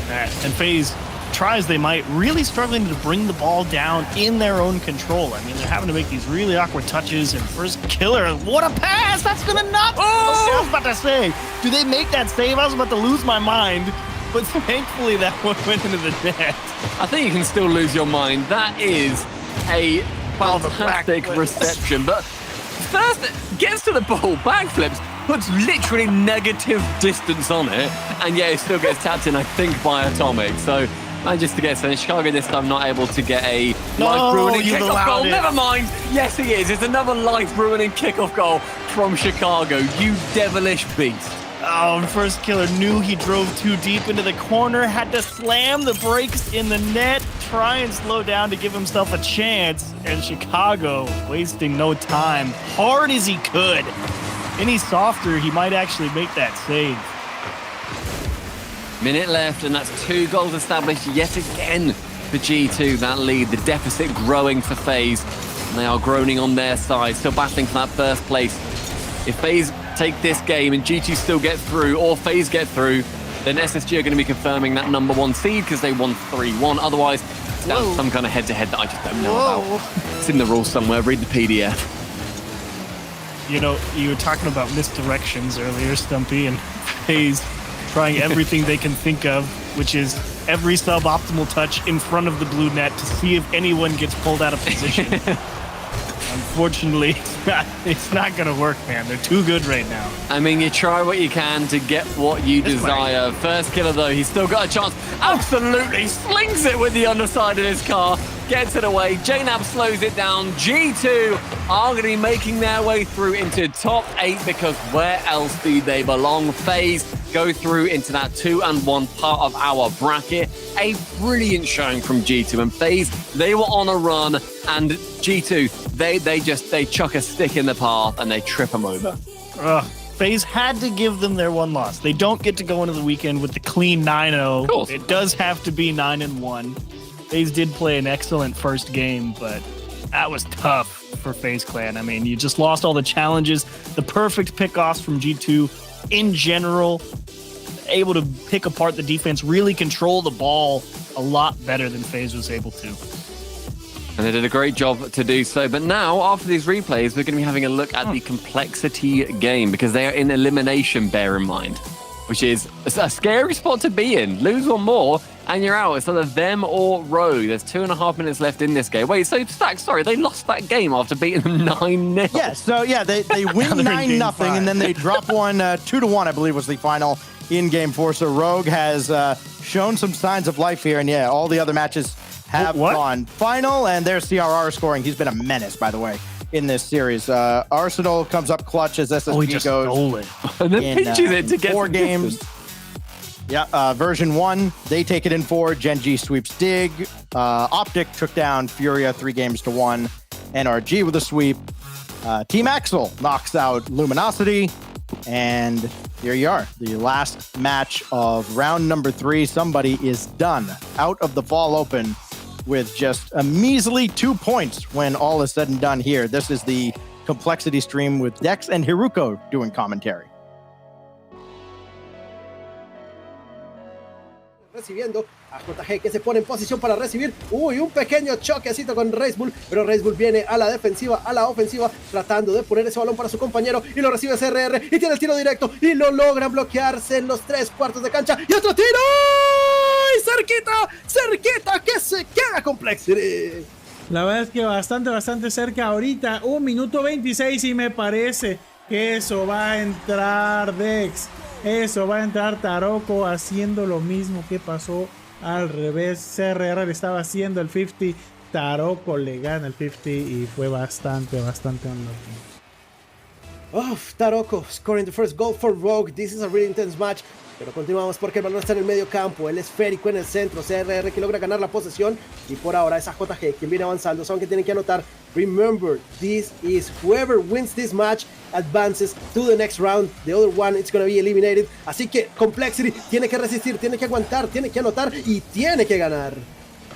And FaZe, try as they might, really struggling to bring the ball down in their own control. I mean, they're having to make these really awkward touches, and First Killer, what a pass! That's gonna knock! Oh! I was about to say, do they make that save? I was about to lose my mind. But thankfully, that one went into the net. I think you can still lose your mind. That is a fantastic reception. But first, gets to the ball, backflips, puts literally negative distance on it, and yeah, it still gets tapped in, I think, by Atomic. So manages to get sent. Chicago this time not able to get a life-ruining kickoff goal. Never mind. Yes, he is. It's another life-ruining kickoff goal from Chicago. You devilish beast. Oh, and First Killer knew he drove too deep into the corner, had to slam the brakes in the net, try and slow down to give himself a chance, and Chicago wasting no time, hard as he could. Any softer, he might actually make that save. Minute left, and that's 2 goals established yet again for G2. That lead, the deficit growing for FaZe, and they are groaning on their side, still battling for that first place. If FaZe take this game and G2 still get through, or FaZe get through, then SSG are going to be confirming that number 1 seed because they won 3-1. Otherwise, it's down to some kind of head-to-head that I just don't know about. It's in the rules somewhere. Read the PDF. You know, you were talking about misdirections earlier, Stumpy, and FaZe trying everything they can think of which is every suboptimal touch in front of the blue net to see if anyone gets pulled out of position. Unfortunately, it's not going to work, man. They're too good right now. I mean, you try what you can to get what you desire. First killer, though, he's still got a chance. Absolutely slings it with the underside of his car. Gets it away. JNAB slows it down. G2 are going to be making their way through into top 8 because where else do they belong? FaZe go through into that 2-1 part of our bracket. A brilliant showing from G2 and FaZe. They were on a run, and G2, they chuck a stick in the path and they trip them over. FaZe had to give them their one loss. They don't get to go into the weekend with the clean 9-0. It does have to be 9-1. FaZe did play an excellent first game, but that was tough for FaZe Clan. I mean, you just lost all the challenges, the perfect pickoffs from G2 in general, able to pick apart the defense, really control the ball a lot better than FaZe was able to. And they did a great job to do so. But now, after these replays, we're going to be having a look at the complexity game because they are in elimination, bear in mind, which is a scary spot to be in. Lose one more, and you're out. It's either them or Rogue. There's 2.5 minutes left in this game. Wait, so Stack, sorry, they lost that game after beating them 9-0. Yeah, so yeah, they win 9-0, and then they drop one 2-1, I believe was the final in game 4. So Rogue has shown some signs of life here, and yeah, all the other matches have gone final, and there's CRR scoring. He's been a menace, by the way, in this series. Arsenal comes up clutch as SSG goes stole it. And then pinches it to get 4 games. Yeah, version 1, they take it in 4. Gen G sweeps Dig. Optic took down Furia 3-1. NRG with a sweep. Team Axel knocks out Luminosity. And here you are, the last match of round number 3. Somebody is done out of the Fall Open with just a measly 2 points when all is said and done here. This is the Complexity stream with Dex and Hiruko doing commentary. Recibiendo a JG que se pone en posición para recibir. Uy, un pequeño choquecito con Racebull, pero Racebull viene a la defensiva, a la ofensiva, tratando de poner ese balón para su compañero y lo recibe CRR y tiene el tiro directo y lo logran bloquearse en los 3/4 de cancha y otro tiro y cerquita que se queda Complexity. La verdad es que bastante cerca ahorita, 1 minuto 26 y me parece que eso va a entrar Dex. Eso va a entrar Taroko haciendo lo mismo que pasó al revés. CRR le estaba haciendo el 50. Taroko le gana el 50 y fue bastante unlucky. Taroko scoring the first goal for Rogue. This is a really intense match. Pero continuamos porque el balón está en el medio campo, el esférico en el centro, CRR que logra ganar la posesión y por ahora es a JG quien viene avanzando, son que tienen que anotar. Remember, this is whoever wins this match advances to the next round, the other one it's going to be eliminated, así que Complexity tiene que resistir, tiene que aguantar, tiene que anotar y tiene que ganar.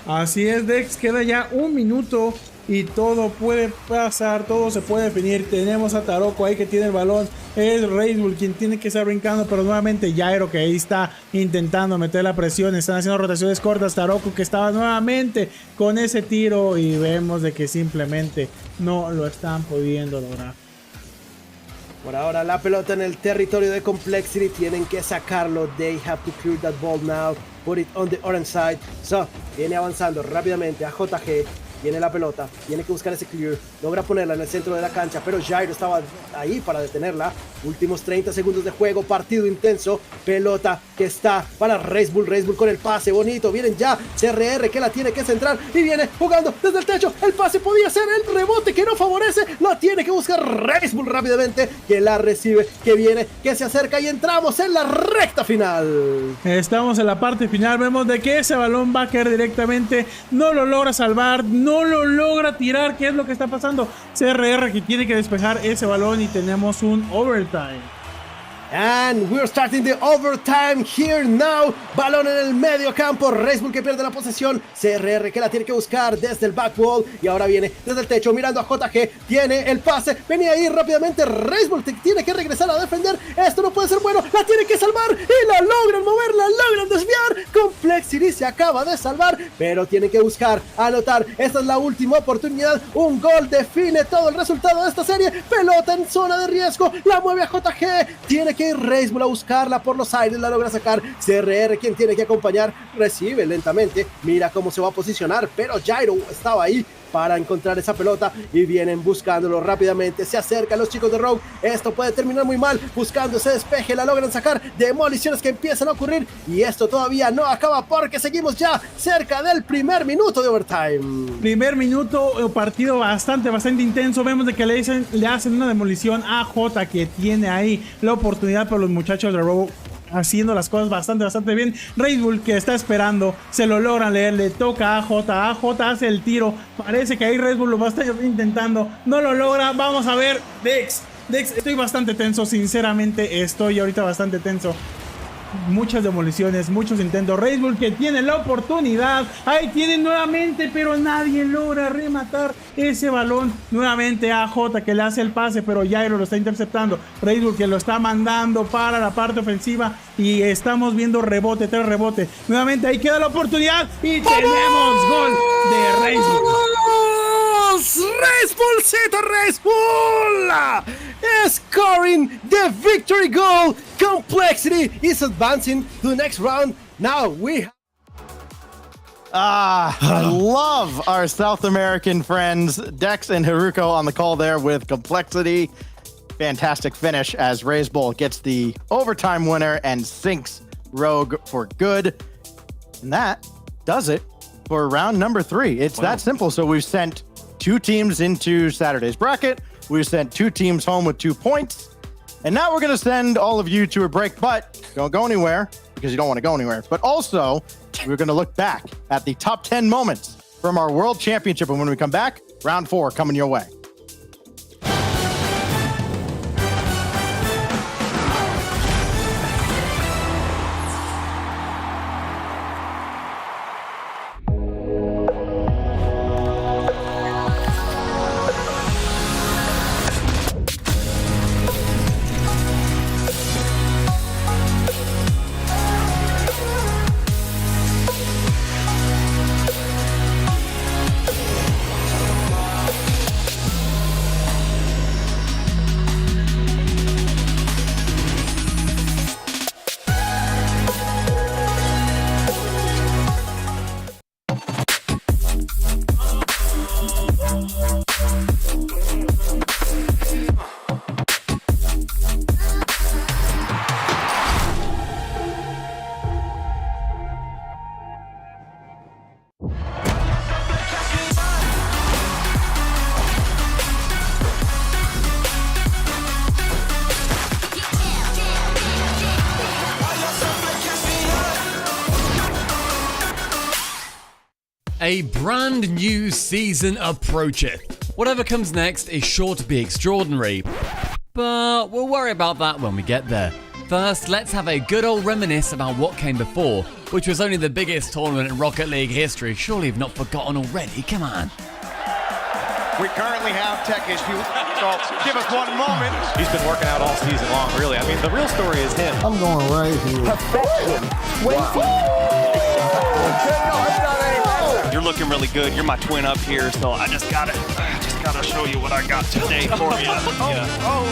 Así es, Dex, queda ya 1 minuto y todo puede pasar, todo se puede definir. Tenemos a Taroko ahí que tiene el balón, es Racebull quien tiene que estar brincando, pero nuevamente Jairo que ahí está intentando meter la presión, están haciendo rotaciones cortas. Taroko que estaba nuevamente con ese tiro y vemos de que simplemente no lo están pudiendo lograr. Por ahora la pelota en el territorio de Complexity, tienen que sacarlo. They have to clear that ball now, put it on the orange side. So, viene avanzando rápidamente a JG, viene la pelota, tiene que buscar ese clear, logra ponerla en el centro de la cancha, pero Jairo estaba ahí para detenerla. Últimos 30 segundos de juego, partido intenso, pelota que está para Racebull con el pase bonito, vienen ya, CRR que la tiene que centrar y viene jugando desde el techo, el pase podía ser el rebote que no favorece, lo tiene que buscar Racebull rápidamente, que la recibe, que viene, que se acerca y entramos en la recta final. Estamos en la parte final, vemos de que ese balón va a caer directamente, no lo logra salvar, no lo logra tirar. ¿Qué es lo que está pasando? CRR que tiene que despejar ese balón y tenemos un overtime. And we're starting the overtime here now. Balón en el medio campo. Racebull que pierde la posesión. CRR que la tiene que buscar desde el back wall. Y ahora viene desde el techo mirando a JG. Tiene el pase. Venía ahí rápidamente. Racebull tiene que regresar a defender. Esto no puede ser bueno. La tiene que salvar. Y la logran mover. La logran desviar. Complexity se acaba de salvar. Pero tiene que buscar anotar. Esta es la última oportunidad. Un gol define todo el resultado de esta serie. Pelota en zona de riesgo. La mueve a JG. Tiene que ataque. Reisbull a buscarla por los aires, la logra sacar. CRR, quien tiene que acompañar, recibe lentamente. Mira cómo se va a posicionar, pero Gyro estaba ahí para encontrar esa pelota y vienen buscándolo rápidamente. Se acercan los chicos de Rogue. Esto puede terminar muy mal. Buscando ese despeje, la logran sacar. Demoliciones que empiezan a ocurrir y esto todavía no acaba porque seguimos ya cerca del primer minuto de overtime. Primer minuto, partido bastante intenso. Vemos de que le hacen una demolición a J, que tiene ahí la oportunidad, por los muchachos de Rogue haciendo las cosas bastante bien. Reisbull, que está esperando, se lo logran leer, le toca a AJ hace el tiro, parece que ahí Reisbull lo va a estar intentando, no lo logra. Vamos a ver, Dex, estoy bastante tenso, sinceramente estoy ahorita bastante tenso. Muchas demoliciones, muchos intentos. Reisbull, que tiene la oportunidad, ahí tienen nuevamente, pero nadie logra rematar ese balón. Nuevamente a J, que le hace el pase, pero Jairo lo está interceptando. Reisbull, que lo está mandando para la parte ofensiva y estamos viendo rebote tras rebote. Nuevamente ahí queda la oportunidad y tenemos gol de Reisbull. Reisbull scoring the victory goal. Complexity is advancing to the next round. Now we I love our South American friends, Dex and Haruko, on the call there with Complexity. Fantastic finish as Reisbull gets the overtime winner and sinks Rogue for good. And that does it for round number 3. It's that simple. So we've sent 2 teams into Saturday's bracket. We've sent 2 teams home with 2 points. And now we're going to send all of you to a break, but don't go anywhere because you don't want to go anywhere. But also, we're going to look back at the top 10 moments from our World Championship. And when we come back, round 4 coming your way. A brand new season approacheth. Whatever comes next is sure to be extraordinary, but we'll worry about that when we get there. First, let's have a good old reminisce about what came before, which was only the biggest tournament in Rocket League history. Surely you've not forgotten already, come on. We currently have tech issues, so give us one moment. He's been working out all season long, really. I mean, the real story is him. I'm going right here. Perfection. You're looking really good. You're my twin up here, so I just gotta show you what I got today for you. Wow.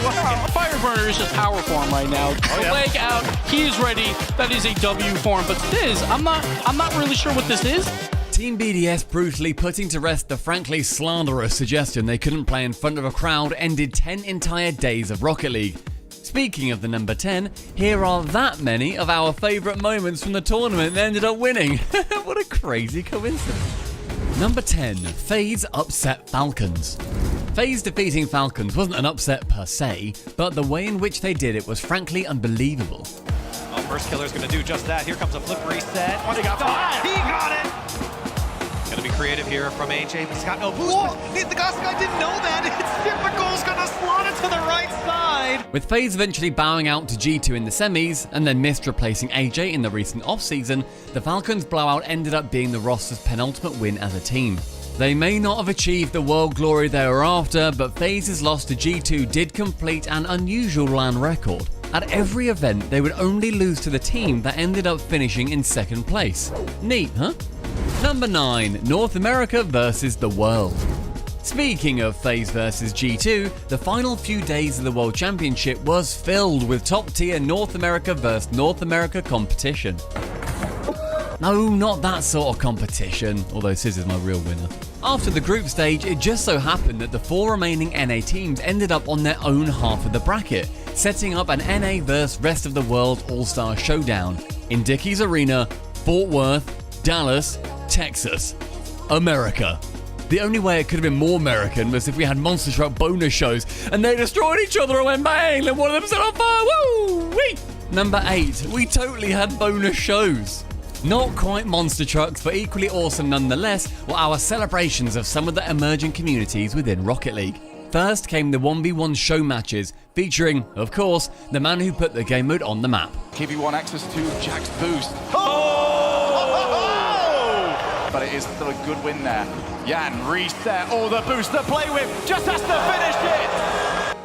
Fireburner is just power form right now. Leg out. He is ready. That is a W form. But this, I'm not really sure what this is. Team BDS brutally putting to rest the frankly slanderous suggestion they couldn't play in front of a crowd ended 10 entire days of Rocket League. Speaking of the number 10, here are that many of our favourite moments from the tournament that ended up winning. What a crazy coincidence. Number 10, FaZe upset Falcons. FaZe defeating Falcons wasn't an upset per se, but the way in which they did it was frankly unbelievable. Oh, First Killer's gonna do just that. Here comes a flip reset. What he got? He got it! Gonna be creative here from AJ, but he's got no boost. The guy didn't know that. It's typical. He's gonna slot it to the right side. With FaZe eventually bowing out to G2 in the semis, and then missed replacing AJ in the recent offseason, the Falcons' blowout ended up being the roster's penultimate win as a team. They may not have achieved the world glory they were after, but FaZe's loss to G2 did complete an unusual LAN record. At every event, they would only lose to the team that ended up finishing in second place. Neat, huh? Number 9, North America versus the world. Speaking of FaZe versus G2, the final few days of the World Championship was filled with top-tier North America versus North America competition. No, not that sort of competition, although Sizz is my real winner. After the group stage, it just so happened that the 4 remaining NA teams ended up on their own half of the bracket, setting up an NA vs rest of the world all-star showdown in Dickies Arena, Fort Worth, Dallas, Texas, America. The only way it could have been more American was if we had Monster Truck bonus shows and they destroyed each other and went bang and one of them set on fire. Woo! Wee! Number 8, we totally had bonus shows. Not quite monster trucks, but equally awesome nonetheless were our celebrations of some of the emerging communities within Rocket League. First came the 1v1 show matches, featuring, of course, the man who put the game mode on the map. Give you access to Jack's boost. But it is still a good win there. Jan reset all the boost to play with, just has to finish it!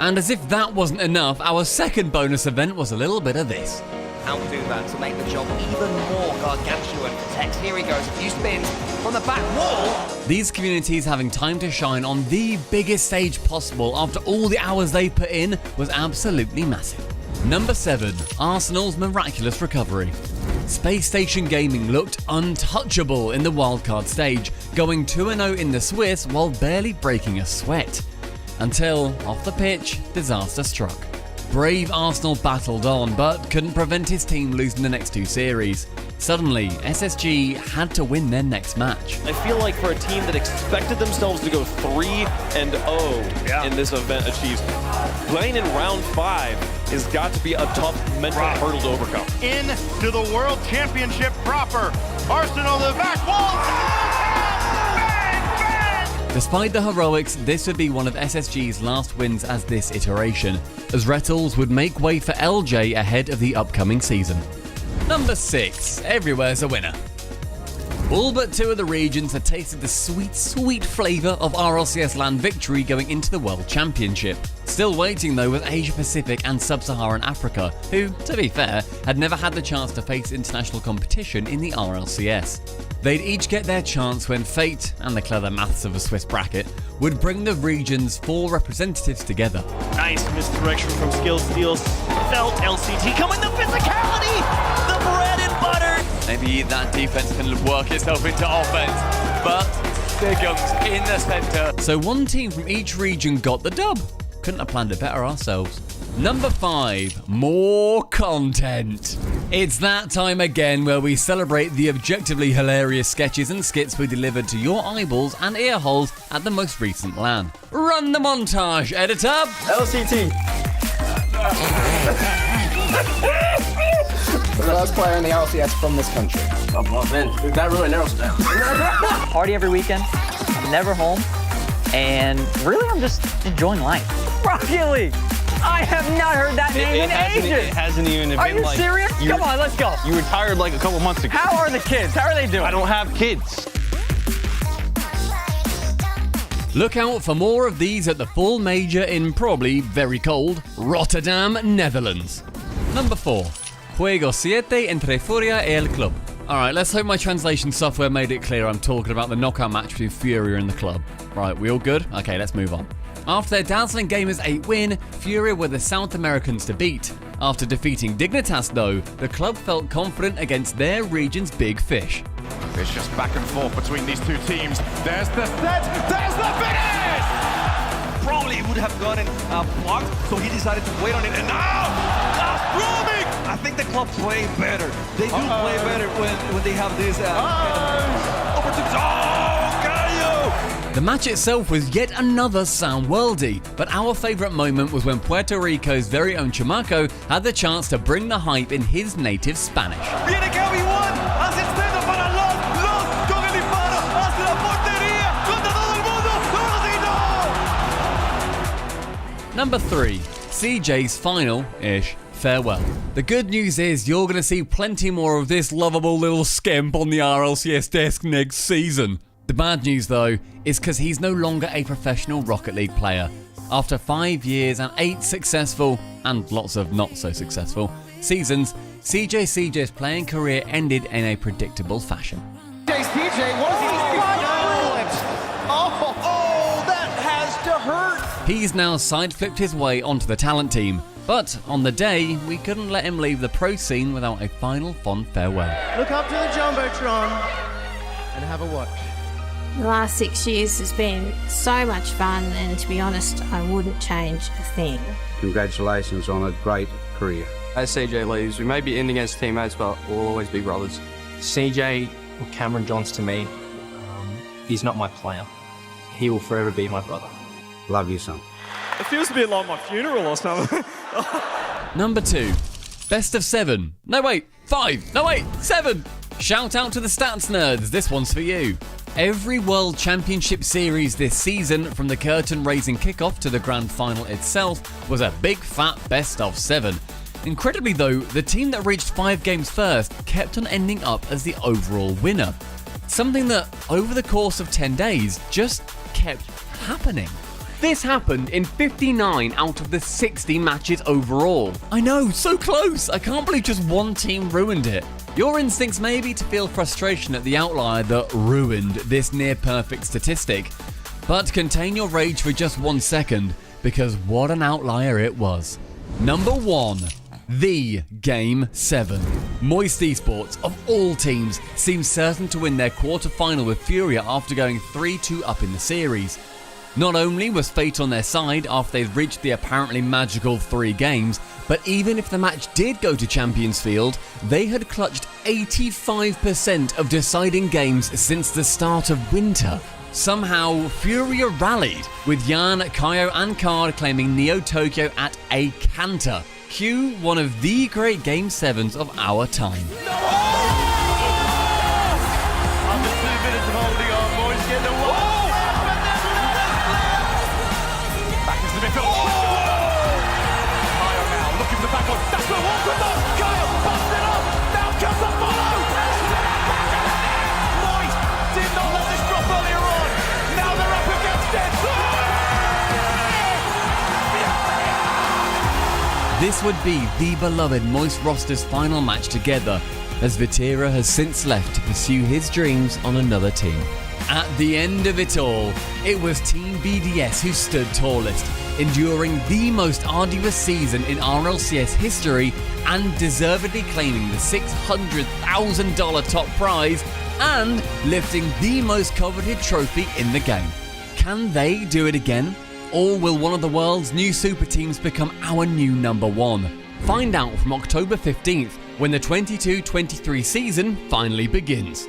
And as if that wasn't enough, our second bonus event was a little bit of this. Outdo that to make the job even more gargantuan for Tex. Here he goes, a few spins from the back wall. These communities having time to shine on the biggest stage possible after all the hours they put in was absolutely massive. Number 7, Arsenal's miraculous recovery. Space Station Gaming looked untouchable in the wildcard stage, going 2-0 in the Swiss while barely breaking a sweat. Until, off the pitch, disaster struck. Brave Arsenal battled on, but couldn't prevent his team losing the next 2 series. Suddenly, SSG had to win their next match. I feel like for a team that expected themselves to go 3-0 in this event achieves, playing in round 5 has got to be a tough mental hurdle to overcome. Into the World Championship proper. Arsenal the back wall. Despite the heroics, this would be one of SSG's last wins as this iteration, as Retals would make way for LJ ahead of the upcoming season. Number 6, everywhere's a winner. All but 2 of the regions had tasted the sweet, sweet flavour of RLCS LAN victory going into the World Championship. Still waiting though was Asia Pacific and Sub-Saharan Africa, who, to be fair, had never had the chance to face international competition in the RLCS. They'd each get their chance when fate, and the clever maths of a Swiss bracket, would bring the region's 4 representatives together. Nice misdirection from Skill Steals. Felt LCT coming, the physicality, the bread and butter. Maybe that defense can work itself into offense, but Bigums in the center. So one team from each region got the dub. Couldn't have planned it better ourselves. Number 5, more content. It's that time again where we celebrate the objectively hilarious sketches and skits we delivered to your eyeballs and ear holes at the most recent LAN. Run the montage, editor! LCT. The last player in the RLCS from this country. Oh, well, man, that really narrows it down. Party every weekend, never home, and really I'm just enjoying life. Rocket League! I have not heard that name in ages! It hasn't even been like... Are you like, serious? Come on, let's go. You retired like a couple months ago. How are the kids? How are they doing? I don't have kids. Look out for more of these at the full major in probably very cold Rotterdam, Netherlands. Number 4. Juego 7 entre Furia y el club. Alright, let's hope my translation software made it clear I'm talking about the knockout match between Furia and the club. Right, we all good? Okay, let's move on. After their dazzling Gamers 8 win, Furia were the South Americans to beat. After defeating Dignitas though, the club felt confident against their region's big fish. It's just back and forth between these 2 teams. There's the set, there's the finish! Probably would have gotten blocked, so he decided to wait on it, and now, that's roaming! I think the club play better. They do play better when they have this opportunities. Oh, Gallo! The match itself was yet another sound worldy, but our favourite moment was when Puerto Rico's very own Chamaco had the chance to bring the hype in his native Spanish. Viene Kevin 1, asistencia para los, con el disparo hacia la portería, contra todo el mundo, Number 3, CJ's final-ish farewell. The good news is you're going to see plenty more of this lovable little skimp on the RLCS desk next season. The bad news though is because he's no longer a professional Rocket League player. After 5 years and 8 successful, and lots of not so successful, seasons, CJ's playing career ended in a predictable fashion. CJ, what is he doing? Oh, that He's now side-flipped his way onto the talent team. But on the day, we couldn't let him leave the pro scene without a final fond farewell. Look up to the Jumbotron and have a watch. The last 6 years has been so much fun, and to be honest, I wouldn't change a thing. Congratulations on a great career. As CJ leaves, we may be ending as teammates, but we'll always be brothers. CJ or Cameron Johns to me, he's not my player. He will forever be my brother. Love you, son. It feels a bit like my funeral or something. Number 2, best of 7. No wait, 5. No wait, 7. Shout out to the stats nerds, this one's for you. Every World Championship series this season, from the curtain-raising kickoff to the grand final itself, was a big fat best of 7. Incredibly though, the team that reached 5 games first kept on ending up as the overall winner. Something that, over the course of 10 days, just kept happening. This happened in 59 out of the 60 matches overall. I know, so close! I can't believe just one team ruined it. Your instincts may be to feel frustration at the outlier that ruined this near-perfect statistic, but contain your rage for just 1 second, because what an outlier it was. Number 1. The Game 7. Moist Esports, of all teams, seemed certain to win their quarter-final with Furia after going 3-2 up in the series. Not only was fate on their side after they'd reached the apparently magical 3 games, but even if the match did go to Champions Field, they had clutched 85% of deciding games since the start of winter. Somehow, Furia rallied, with Jan, Kaio and Card claiming Neo Tokyo at a canter. Cue one of the great Game 7s of our time. After 2 minutes of holding on, boys get the wall. Back into the midfield. Kaio now looking for the back on. That's the walk with us. Kaio busts it up. Now comes the follow. Moist did not let this drop earlier on. Now they're up against it. This would be the beloved Moist roster's final match together, as Vitera has since left to pursue his dreams on another team. At the end of it all, it was Team BDS who stood tallest, enduring the most arduous season in RLCS history and deservedly claiming the $600,000 top prize and lifting the most coveted trophy in the game. Can they do it again? Or will one of the world's new super teams become our new number 1? Find out from October 15th, when the 22-23 season finally begins.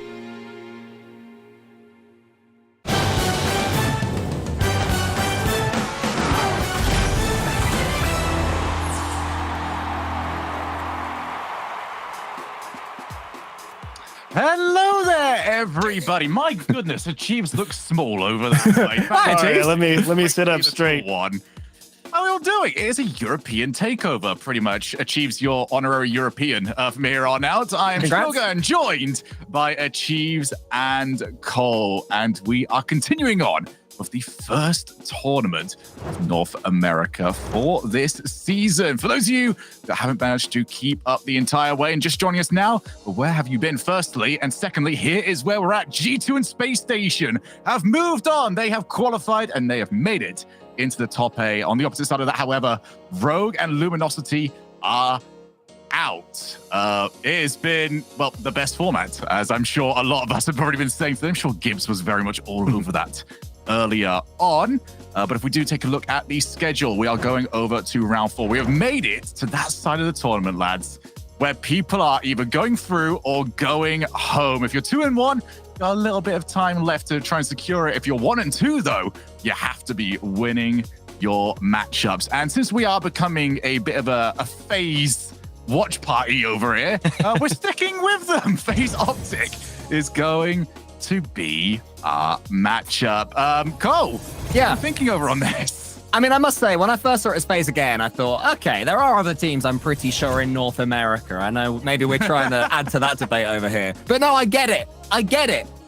Hello there, everybody. My goodness, the Chiefs look small over that way. All right, let me sit up straight. How are we all doing? It is a European takeover, pretty much achieves your honorary European from here on out. I am Sugar and joined by Achieves and Cole, and we are continuing on with the first tournament of North America for this season. For those of you that haven't managed to keep up the entire way and just joining us now, well, where have you been, firstly? And secondly, here is where we're at. G2 and Space Station have moved on. They have qualified and they have made it into the top A. On the opposite side of that, however, Rogue and Luminosity are out. It has been, well, the best format, as I'm sure a lot of us have already been saying. So I'm sure Gibbs was very much all over that earlier on. But if we do take a look at the schedule, we are going over to round 4. We have made it to that side of the tournament, lads, where people are either going through or going home. If you're 2-1, got a little bit of time left to try and secure it. If you're 1-2, though, you have to be winning your matchups. And since we are becoming a bit of a FaZe watch party over here, we're sticking with them. FaZe Optic is going to be our matchup. Cole, yeah, I'm thinking over on this. I mean, I must say, when I first saw it at Space again, I thought, okay, there are other teams I'm pretty sure in North America. I know maybe we're trying to add to that debate over here. But no, I get it.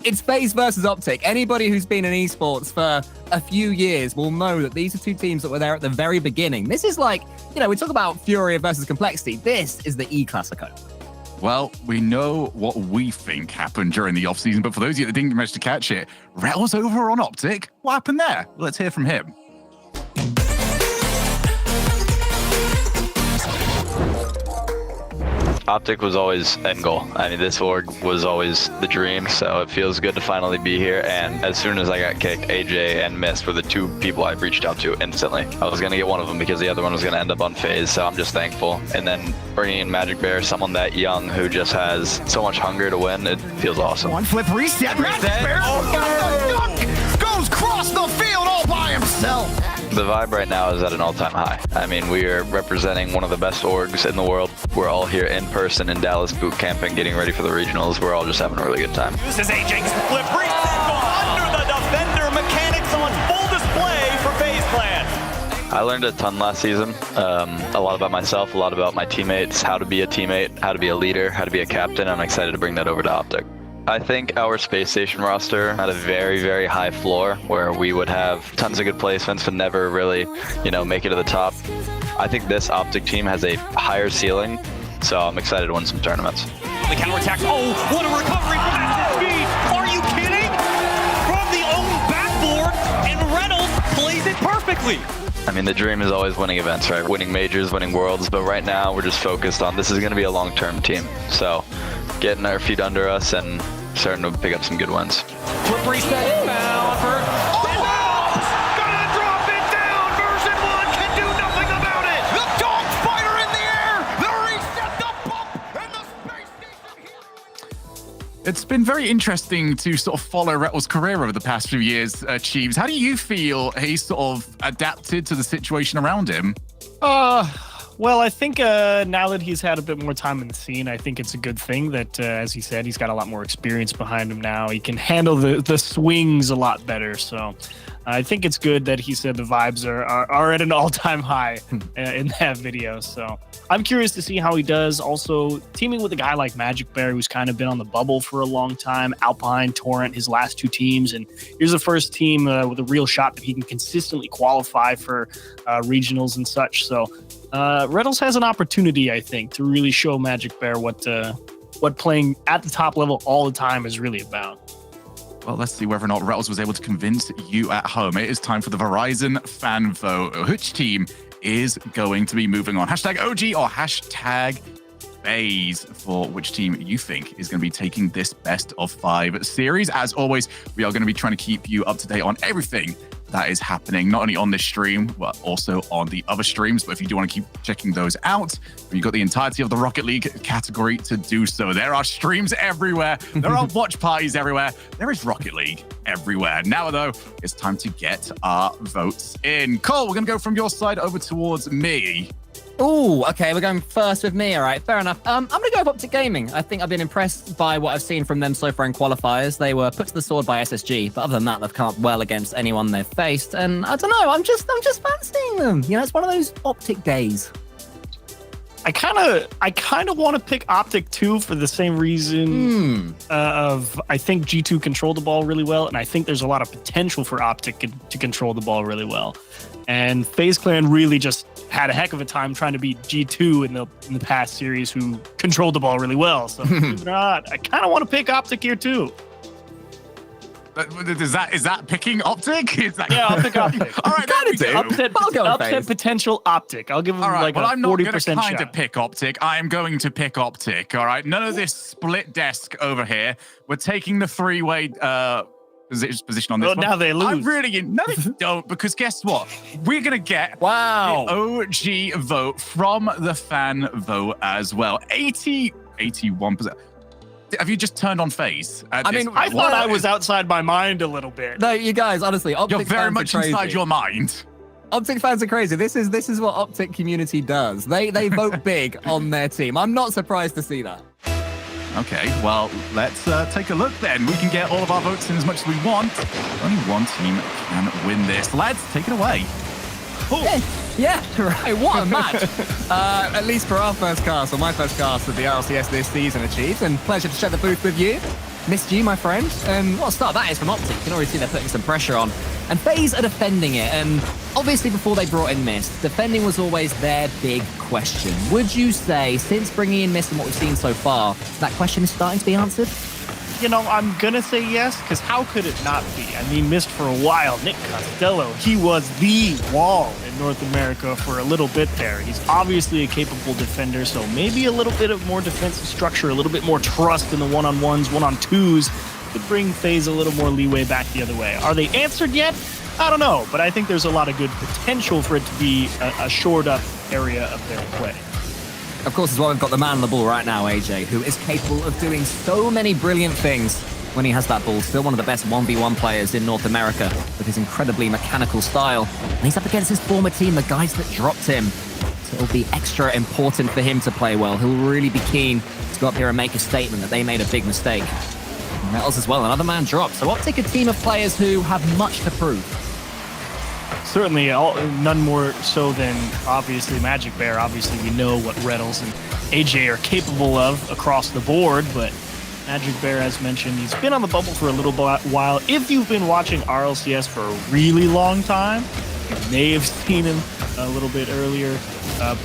It's FaZe versus Optic. Anybody who's been in esports for a few years will know that these are two teams that were there at the very beginning. This is like, you know, we talk about Furia versus Complexity. This is the E-Classico. Well, we know what we think happened during the offseason, but for those of you that didn't manage to catch it, Rel's over on Optic. What happened there? Let's hear from him. Optic was always end goal. I mean, this org was always the dream, so it feels good to finally be here. And as soon as I got kicked, AJ and Mist were the two people I reached out to instantly. I was going to get one of them because the other one was going to end up on FaZe, so I'm just thankful. And then bringing in Magic Bear, someone that young who just has so much hunger to win, it feels awesome. One flip reset. Magic Bear goes across the field all by himself. The vibe right now is at an all-time high. I mean, we are representing one of the best orgs in the world. We're all here in person in Dallas boot camp and getting ready for the regionals. We're all just having a really good time. This is AJ's flip reset. Go under the defender. Mechanics on full display for FaZe Clan. I learned a ton last season. A lot about myself, a lot about my teammates, how to be a teammate, how to be a leader, how to be a captain. I'm excited to bring that over to Optic. I think our space station roster had a very, very high floor where we would have tons of good placements but never really, make it to the top. I think this Optic team has a higher ceiling, so I'm excited to win some tournaments. The counterattack. Oh, what a recovery from SSB. Are you kidding? From the own backboard, and Reynolds plays it perfectly. I mean, the dream is always winning events, right? Winning majors, winning worlds, but right now we're just focused on this is going to be a long-term team. So getting our feet under us and starting to pick up some good wins. Flip reset inbound for... Gonna drop it down! Version 1 can do nothing about it! The dog spider in the air! The reset, the bump, and the space station hero! It's been very interesting to sort of follow Rettle's career over the past few years, Chiefs. How do you feel he's sort of adapted to the situation around him? Well, I think now that he's had a bit more time in the scene, I think it's a good thing that, as he said, he's got a lot more experience behind him now. He can handle the swings a lot better. So I think it's good that he said the vibes are at an all-time high in that video. So I'm curious to see how he does. Also, teaming with a guy like Magic Bear, who's kind of been on the bubble for a long time, Alpine, Torrent, his last two teams. And here's the first team with a real shot that he can consistently qualify for regionals and such. So Reynolds has an opportunity, I think, to really show Magic Bear what playing at the top level all the time is really about. Well, let's see whether or not Rettles was able to convince you at home. It is time for the Verizon fan vote. Which team is going to be moving on? Hashtag OG or hashtag FaZe for which team you think is going to be taking this best of 5 series. As always, we are going to be trying to keep you up to date on everything that is happening, not only on this stream, but also on the other streams. But if you do want to keep checking those out, you've got the entirety of the Rocket League category to do so. There are streams everywhere. There are watch parties everywhere. There is Rocket League everywhere. Now, though, it's time to get our votes in. Cole, we're going to go from your side over towards me. Oh, okay, we're going first with me. All right, fair enough. I'm going to go with Optic Gaming. I think I've been impressed by what I've seen from them so far in qualifiers. They were put to the sword by SSG, but other than that, they've come up well against anyone they've faced. And I don't know, I'm just fancying them. It's one of those Optic days. I kind of want to pick Optic too for the same reason of I think G2 controlled the ball really well, and I think there's a lot of potential for Optic to control the ball really well. And FaZe Clan really just had a heck of a time trying to beat G2 in the past series, who controlled the ball really well. So believe it or not, I kind of want to pick Optic here too. Is that picking Optic? Yeah, I'll pick Optic. All right, upset potential Optic. I'll give him like a 40% shot. I'm not going to kind of pick Optic. I am going to pick Optic. All right, none of this split desk over here. We're taking the three-way position on this one. Now they lose. No, they don't, because guess what? We're going to get the OG vote from the fan vote as well. 81%. Have you just turned on FaZe? I thought I was outside my mind a little bit. No, you guys, honestly, Optic You're very much inside your mind. Optic fans are crazy. This is what Optic community does. They vote big on their team. I'm not surprised to see that. Okay, well, let's take a look then. We can get all of our votes in as much as we want. Only one team can win this. Lads, take it away. Yeah, right. What a match. At least for our first cast, or my first cast of the RLCS this season, Chiefs. And pleasure to share the booth with you. Missed you, my friend. And what a start that is from Optic. You can already see they're putting some pressure on. And FaZe are defending it. And obviously before they brought in Mist, defending was always their big question. Would you say, since bringing in Mist and what we've seen so far, that question is starting to be answered? I'm going to say yes, because how could it not be? I mean, missed for a while. Nick Costello, he was the wall in North America for a little bit there. He's obviously a capable defender, so maybe a little bit of more defensive structure, a little bit more trust in the one-on-ones, one-on-twos could bring FaZe a little more leeway back the other way. Are they answered yet? I don't know, but I think there's a lot of good potential for it to be a shored-up area of their play. Of course, as well, we've got the man on the ball right now, AJ, who is capable of doing so many brilliant things when he has that ball. Still one of the best 1v1 players in North America with his incredibly mechanical style. And he's up against his former team, the guys that dropped him. So it'll be extra important for him to play well. He'll really be keen to go up here and make a statement that they made a big mistake. And Metals as well, another man dropped. So Optic, a team of players who have much to prove. Certainly, none more so than, obviously, Magic Bear. Obviously, we know what Reynolds and AJ are capable of across the board, but Magic Bear, as mentioned, he's been on the bubble for a little while. If you've been watching RLCS for a really long time, you may have seen him a little bit earlier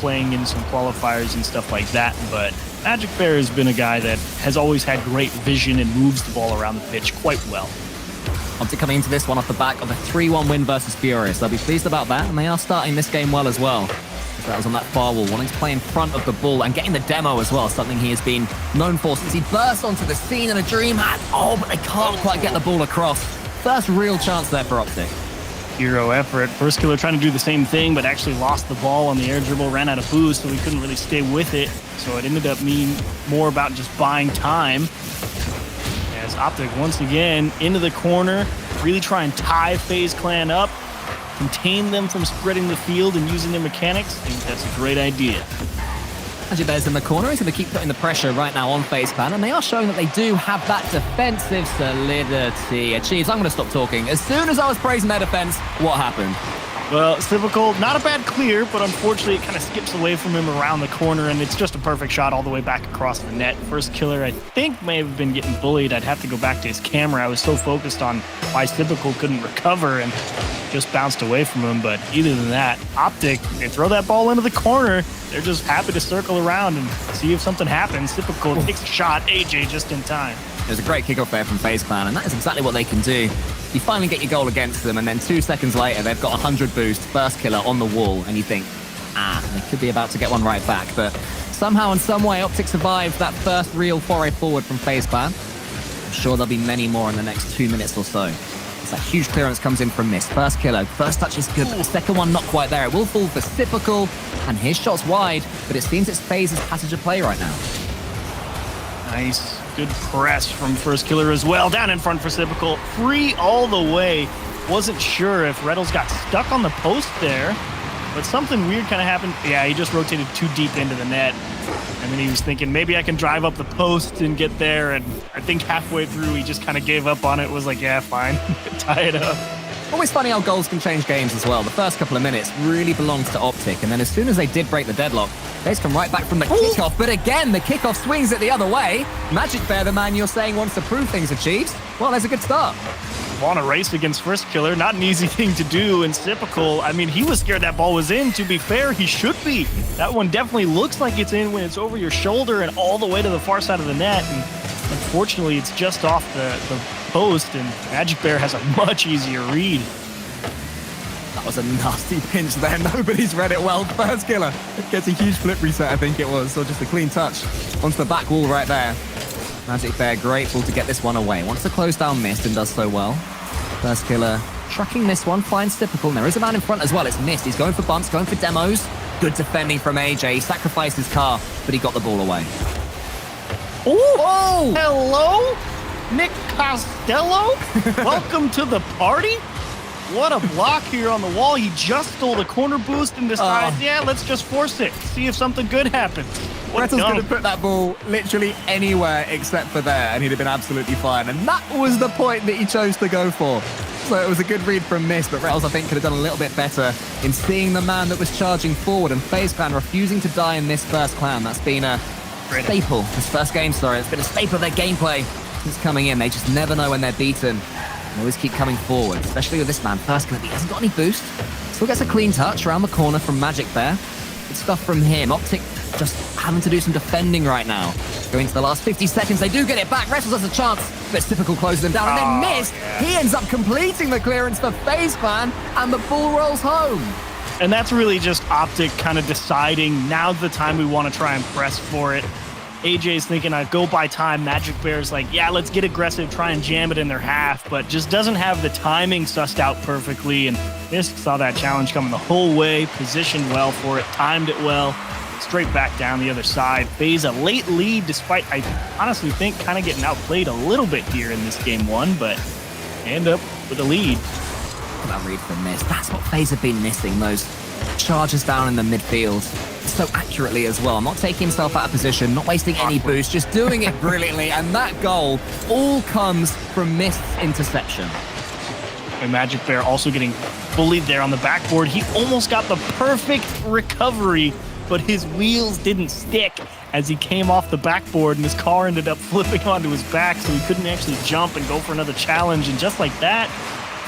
playing in some qualifiers and stuff like that, but Magic Bear has been a guy that has always had great vision and moves the ball around the pitch quite well. Optic coming into this one off the back of a 3-1 win versus Furia, so they'll be pleased about that, and they are starting this game well as well. So that was on that far wall, wanting to play in front of the ball and getting the demo as well, something he has been known for since he burst onto the scene in a dream hat. Oh, but they can't quite get the ball across. First real chance there for Optic. Hero effort. First Killer trying to do the same thing, but actually lost the ball on the air dribble, ran out of boost, so he couldn't really stay with it. So it ended up being more about just buying time. As Optic once again into the corner, really try and tie FaZe Clan up, contain them from spreading the field and using their mechanics. I think that's a great idea. Magic Bear's in the corner. He's going to keep putting the pressure right now on FaZe Clan, and they are showing that they do have that defensive solidity. Achieves, I'm going to stop talking. As soon as I was praising their defense, what happened? Well, Typical, not a bad clear, but unfortunately it kind of skips away from him around the corner, and it's just a perfect shot all the way back across the net. First Killer, I think, may have been getting bullied. I'd have to go back to his camera. I was so focused on why Typical couldn't recover and just bounced away from him, but either than that, Optic, they throw that ball into the corner. They're just happy to circle around and see if something happens. Typical takes a shot, AJ just in time. It was a great kickoff there from FaZe Clan, and that is exactly what they can do. You finally get your goal against them, and then 2 seconds later, they've got 100 boost, first killer on the wall, and you think, they could be about to get one right back. But somehow and some way, Optic survived that first real foray forward from FaZe Clan. I'm sure there'll be many more in the next 2 minutes or so. As that huge clearance comes in from Mist. First killer, first touch is good, but the second one not quite there. It will fall for Typical, and his shot's wide, but it seems it's FaZe's passage of play right now. Nice. Good press from First Killer as well. Down in front for Typical. Free all the way. Wasn't sure if Reynolds got stuck on the post there, but something weird kind of happened. Yeah, he just rotated too deep into the net. And then he was thinking, maybe I can drive up the post and get there. And I think halfway through, he just kind of gave up on it. Was like, yeah, fine. Tie it up. Always funny how goals can change games as well. The first couple of minutes really belongs to Optic, and then as soon as they did break the deadlock, FaZe come right back from the kickoff. But again, the kickoff swings it the other way. Magic Bear, the man you're saying wants to prove things, achieves. Well, there's a good start. Want to race against First Killer, not an easy thing to do. And Typical, I mean, he was scared that ball was in. To be fair, he should be. That one definitely looks like it's in when it's over your shoulder and all the way to the far side of the net. And unfortunately, it's just off the post, and Magic Bear has a much easier read. That was a nasty pinch there. Nobody's read it well. First Killer gets a huge flip reset, I think it was, or just a clean touch onto the back wall right there. Magic Bear grateful to get this one away. Wants to close down Mist and does so well. First Killer tracking this one, finds Typical. And there is a man in front as well. It's Mist. He's going for bumps, going for demos. Good defending from AJ. He sacrificed his car, but he got the ball away. Oh! Hello? Nick Costello? Welcome to the party? What a block here on the wall. He just stole the corner boost and decided, yeah, let's just force it. See if something good happens. Rettle's going to put that ball literally anywhere except for there, and he'd have been absolutely fine. And that was the point that he chose to go for. So it was a good read from Mist, but Rettles, I think, could have done a little bit better in seeing the man that was charging forward, and FaZe Clan refusing to die in this first clan. That's been a staple. This first game, sorry. It's been a staple of their gameplay since coming in. They just never know when they're beaten. They always keep coming forward, especially with this man. First Killer, he hasn't got any boost. Still gets a clean touch around the corner from Magic Bear. Good stuff from him. Optic just having to do some defending right now. Going to the last 50 seconds, they do get it back. Wrestles has a chance, but Typical closes them down and then missed. Yeah. He ends up completing the clearance for FaZe Clan, and the ball rolls home. And that's really just Optic kind of deciding now's the time we want to try and press for it. AJ's thinking, I go by time. Magic Bear's like, yeah, let's get aggressive, try and jam it in their half, but just doesn't have the timing sussed out perfectly. And Mist saw that challenge coming the whole way, positioned well for it, timed it well, straight back down the other side. FaZe a late lead, despite, I honestly think, kind of getting outplayed a little bit here in this game one, but end up with a lead. That read from Mist. That's what FaZe have been missing, those charges down in the midfield so accurately as well. Not taking himself out of position, not wasting any boost, just doing it brilliantly. And that goal all comes from Mist's interception. And Magic Bear also getting bullied there on the backboard. He almost got the perfect recovery, but his wheels didn't stick as he came off the backboard, and his car ended up flipping onto his back, so he couldn't actually jump and go for another challenge. And just like that,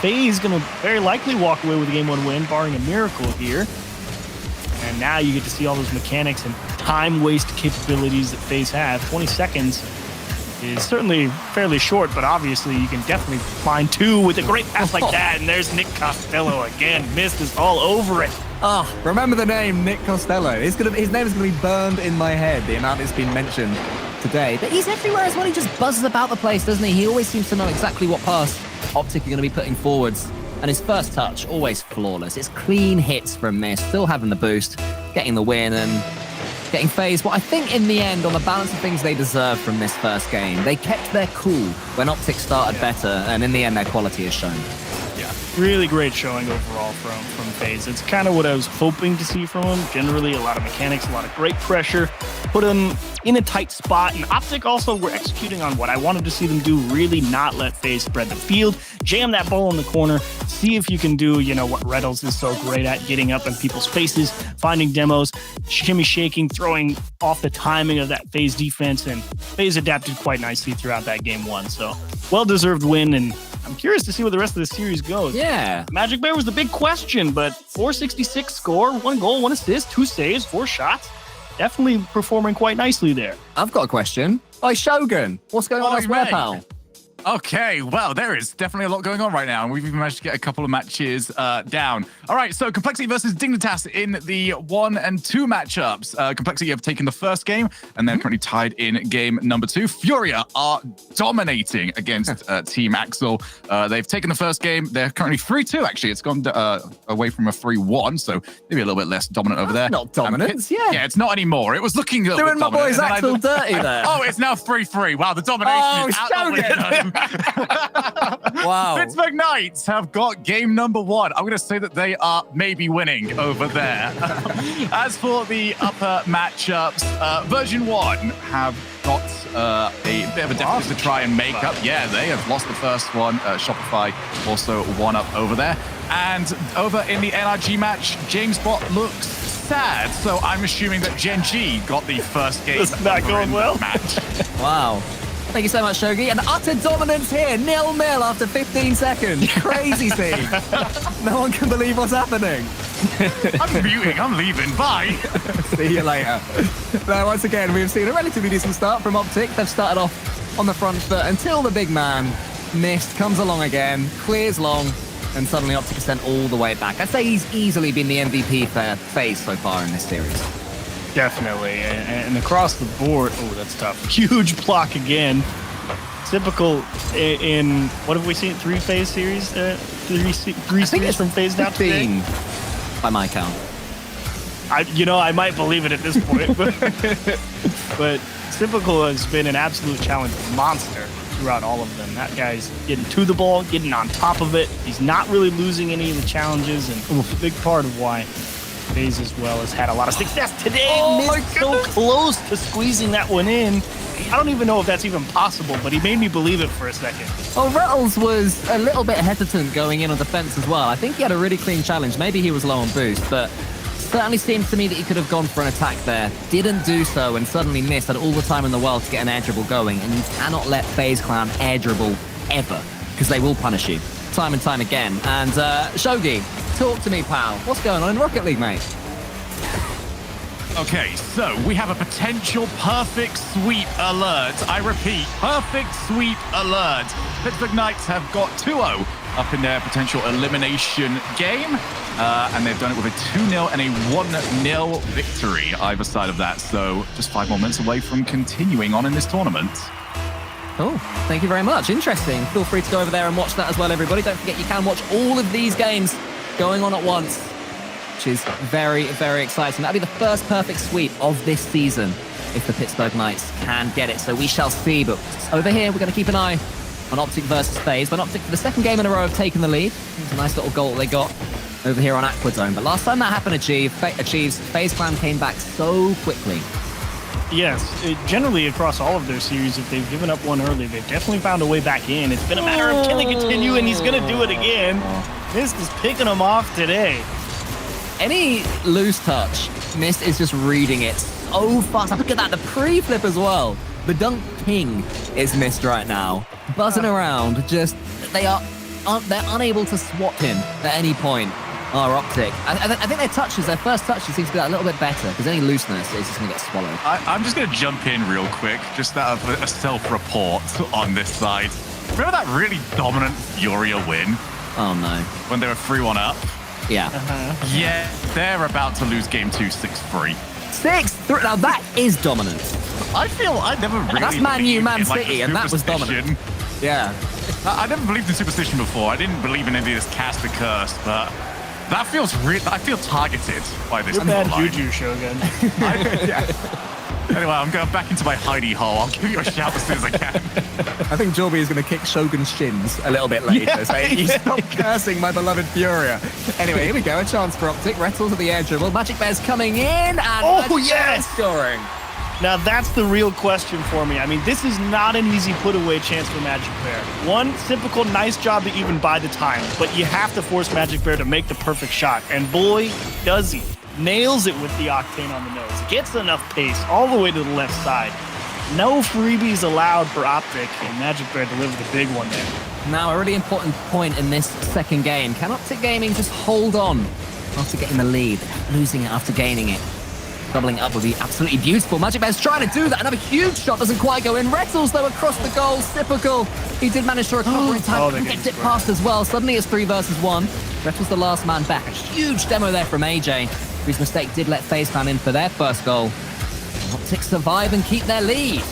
FaZe going to very likely walk away with a Game 1 win, barring a miracle here. And now you get to see all those mechanics and time waste capabilities that FaZe have. 20 seconds is certainly fairly short, but obviously you can definitely find two with a great pass like that. And there's Nick Costello again. Mist is all over it. Oh, remember the name Nick Costello. His name is going to be burned in my head, the amount it's been mentioned today. But he's everywhere as well. He just buzzes about the place, doesn't he? He always seems to know exactly what pass Optic are going to be putting forwards. And his first touch, always flawless. It's clean hits from Mist, still having the boost, getting the win, and getting FaZe what I think in the end, on the balance of things they deserved from this first game. They kept their cool when Optic started better, and in the end, their quality is shown. Yeah, really great showing overall from FaZe. It's kind of what I was hoping to see from him. Generally, a lot of mechanics, a lot of great pressure, put him in a tight spot. And Optic also were executing on what I wanted to see them do, really not let FaZe spread the field, jam that ball in the corner, see if you can do, you know, what Reddles is so great at, getting up in people's faces, finding demos, shimmy shaking, throwing off the timing of that FaZe defense. And FaZe adapted quite nicely throughout that game one. So well-deserved win, and I'm curious to see where the rest of the series goes. Yeah. Magic Bear was the big question, but 466 score, 1 goal, 1 assist, 2 saves, 4 shots. Definitely performing quite nicely there. I've got a question. Hi, Shogun. What's going on elsewhere, pal? Okay, well, there is definitely a lot going on right now, and we've even managed to get a couple of matches down. All right, so Complexity versus Dignitas in the 1 and 2 matchups. Complexity have taken the first game, and they're currently tied in game number 2. Furia are dominating against Team Axel. They've taken the first game. They're currently 3-2, actually. It's gone away from a 3-1, so maybe a little bit less dominant over there. Not dominant, yeah. Yeah, it's not anymore. It was looking a little bit dominant. Doing my boys Axel dirty there. Oh, it's now 3-3. Wow, the domination is out the window. Wow. Pittsburgh Knights have got game number 1. I'm going to say that they are maybe winning over there. As for the upper matchups, version 1 have got a bit of a deficit to try and make up. Yeah, they have lost the first one. Shopify also one up over there. And over in the NRG match, James Bot looks sad. So I'm assuming that Gen G got the first game. It's not going well. Match. Wow. Thank you so much, Shogi. And utter dominance here, 0-0 after 15 seconds. Crazy scene. No one can believe what's happening. I'm muting, I'm leaving, bye. See you later. Now, once again, we've seen a relatively decent start from Optic. They've started off on the front foot until the big man, Mist, comes along again, clears long, and suddenly Optic is sent all the way back. I'd say he's easily been the MVP for FaZe so far in this series. Definitely, and across the board, oh, that's tough. Huge block again. Typical in, what have we seen, 3 FaZe series? Three series from FaZe now today? By my count. I might believe it at this point, but Typical has been an absolute challenge monster throughout all of them. That guy's getting to the ball, getting on top of it. He's not really losing any of the challenges, and a big part of why FaZe as well has had a lot of success today. Missed so close to squeezing that one in. I don't even know if that's even possible, but he made me believe it for a second. Well, Rettles was a little bit hesitant going in on defense as well. I think he had a really clean challenge. Maybe he was low on boost, but certainly seems to me that he could have gone for an attack there. Didn't do so and suddenly missed. Had all the time in the world to get an air dribble going, and you cannot let FaZe Clan air dribble ever, because they will punish you time and time again. And Shogi, talk to me, pal. What's going on in Rocket League, mate? Okay, so we have a potential perfect sweep alert. I repeat, perfect sweep alert. Pittsburgh Knights have got 2-0 up in their potential elimination game. And they've done it with a 2-0 and a 1-0 victory either side of that. So just 5 more minutes away from continuing on in this tournament. Oh, thank you very much. Interesting. Feel free to go over there and watch that as well, everybody. Don't forget you can watch all of these games going on at once, which is very, very exciting. That'll be the first perfect sweep of this season if the Pittsburgh Knights can get it. So we shall see. But over here, we're going to keep an eye on Optic versus FaZe. But Optic, for the second game in a row, have taken the lead. It's a nice little goal they got over here on Aquadome. But last time that happened, Achieves, FaZe Clan came back so quickly. Yes, generally across all of their series, if they've given up one early, they've definitely found a way back in. It's been a matter of can they continue, and he's going to do it again. Mist is picking him off today. Any loose touch, Mist is just reading it so fast. Look at that, the pre-flip as well. The Dunk King is Mist right now. Buzzing around, just, they're unable to swap him at any point. Our Optic. I think their first touches seems to be a little bit better, because any looseness is just going to get swallowed. I'm just going to jump in real quick, just out of a self-report on this side. Remember that really dominant Furia win? Oh, no. When they were 3-1 up? Yeah. Yeah, they're about to lose game 2 6-3. 6-3? Now that is dominant. I feel I never really... That's Man U, Man City, and that was superstition. dominant. Yeah. I never believed in superstition before. I didn't believe in any of this cast the curse, but... That feels real. I feel targeted by this. You're bad juju, Shogun. Anyway, I'm going back into my hidey hole. I'll give you a shout as soon as I can. I think Jorby is going to kick Shogun's shins a little bit later. Saying, you stop cursing my beloved Furia. Anyway, here we go. A chance for Optic. Retals at the air dribble. Magic Bear's coming in. And scoring. Now that's the real question for me. I mean, this is not an easy put-away chance for Magic Bear. One, typical nice job to even buy the time, but you have to force Magic Bear to make the perfect shot. And boy, does he. Nails it with the Octane on the nose. Gets enough pace all the way to the left side. No freebies allowed for Optic, and Magic Bear delivered the big one there. Now, a really important point in this second game. Can Optic Gaming just hold on after getting the lead, losing it after gaining it? Doubling up would be absolutely beautiful. Magic Bear's trying to do that. Another huge shot doesn't quite go in. Retals, though, across the goal. Typical. He did manage to recover in time. Gets it past as well. Suddenly it's 3 versus 1. Retals the last man back. A huge demo there from AJ, whose mistake did let FaZe Clan in for their first goal. Optic survive and keep their lead.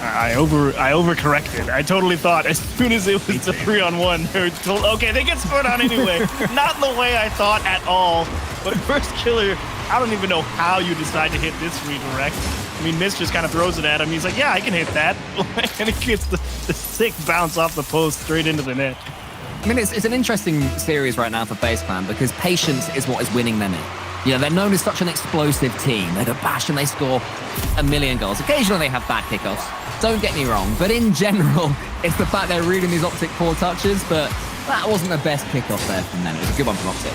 I overcorrected. I totally thought as soon as it was the 3-on-1, they were told, okay, they get scored on anyway. Not in the way I thought at all. But first killer, I don't even know how you decide to hit this redirect. I mean, Mist just kind of throws it at him. He's like, yeah, I can hit that. And he gets the sick bounce off the post straight into the net. I mean, it's an interesting series right now for FaZe Clan because patience is what is winning them in. You know, they're known as such an explosive team. They go bash and they score a million goals. Occasionally they have bad kickoffs. Don't get me wrong. But in general, it's the fact they're reading these Optic poor touches. But that wasn't the best kickoff there from them. It was a good one from Optic.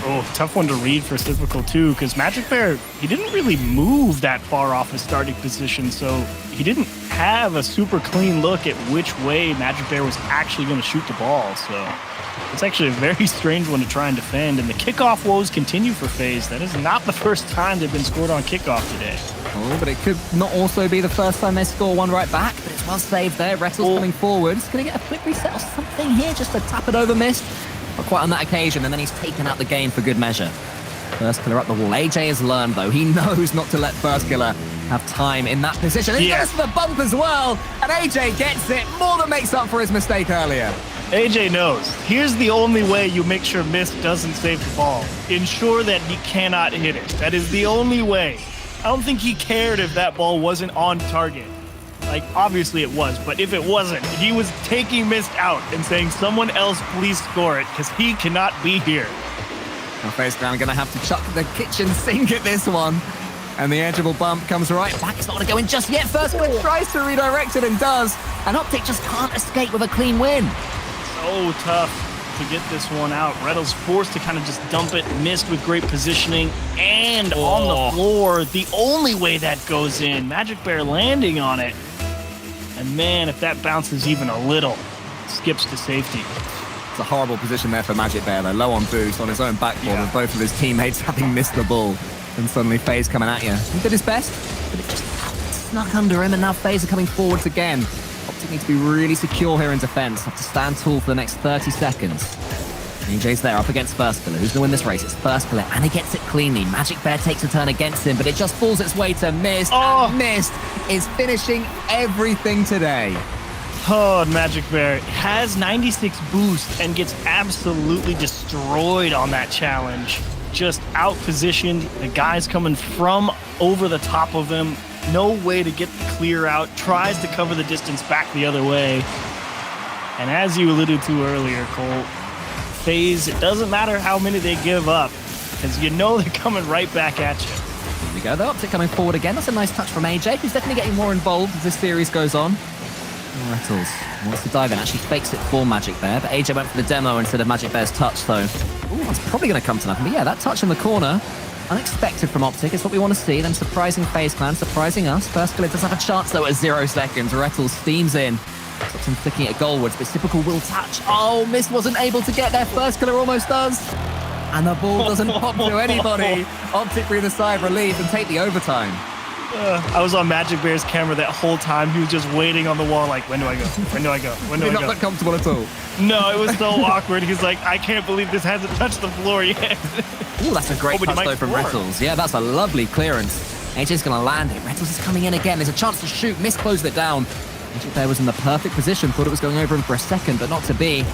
Oh, tough one to read for Typical too, because Magic Bear, he didn't really move that far off his starting position, so he didn't have a super clean look at which way Magic Bear was actually going to shoot the ball. So it's actually a very strange one to try and defend, and the kickoff woes continue for FaZe. That is not the first time they've been scored on kickoff today. Oh, but it could not also be the first time they score one right back, but it's well saved there. Retals coming forward. He's going to get a quick reset or something here just to tap it over Mist. Not quite on that occasion, and then he's taken out the game for good measure. First killer up the wall. AJ has learned, though. He knows not to let first killer have time in that position. He goes for the bump as well, and AJ gets it. More than makes up for his mistake earlier. AJ knows. Here's the only way you make sure Mist doesn't save the ball. Ensure that he cannot hit it. That is the only way. I don't think he cared if that ball wasn't on target. Like, obviously it was, but if it wasn't, he was taking Mist out and saying, someone else please score it, because he cannot be here. Now FaZe Clan going to have to chuck the kitchen sink at this one. And the edgeable bump comes right back. It's not going to go in just yet. First one tries to redirect it and does. And Optic just can't escape with a clean win. So tough to get this one out. Retals forced to kind of just dump it. Mist with great positioning. And on the floor, the only way that goes in. Magic Bear landing on it. And man, if that bounces even a little, skips to safety. It's a horrible position there for Magic Bear, though. Low on boost on his own backboard with both of his teammates having missed the ball. And suddenly FaZe coming at you. He did his best, but it just snuck under him, and now FaZe are coming forwards again. Optic need to be really secure here in defense. Have to stand tall for the next 30 seconds. AJ's there up against First Killer. Who's going to win this race? It's First Killer, and he gets it cleanly. Magic Bear takes a turn against him, but it just falls its way to Mist. Oh. And Mist is finishing everything today. Oh, Magic Bear has 96 boost and gets absolutely destroyed on that challenge. Just out-positioned. The guy's coming from over the top of him. No way to get the clear out. Tries to cover the distance back the other way. And as you alluded to earlier, Cole, FaZe, it doesn't matter how many they give up, because you know they're coming right back at you. Here we go, though. Optic coming forward again. That's a nice touch from AJ, who's definitely getting more involved as this series goes on. Rattles wants to dive in, actually fakes it for Magic Bear, but AJ went for the demo instead of Magic Bear's touch, so that's probably going to come to nothing. But yeah, that touch in the corner, unexpected from Optic, is what we want to see. Them surprising FaZe Clan, surprising us. First Killer does have a chance, though, at 0 seconds. Rattles steams in. Stops him flicking it goalwards, but typical will touch. Oh, Mist wasn't able to get there. First Killer almost does. And the ball doesn't pop to anybody. Optic breathe a sigh of relief and take the overtime. I was on Magic Bear's camera that whole time. He was just waiting on the wall like, when do I go? When do I go? When do I go? Not that comfortable at all. No, it was so awkward. He's like, I can't believe this hasn't touched the floor yet. Ooh, that's a great touch though from Rattles. Yeah, that's a lovely clearance. AJ's going to land it. Rattles is coming in again. There's a chance to shoot. Mist closed it down. Magic Bear was in the perfect position. Thought it was going over him for a second, but not to be.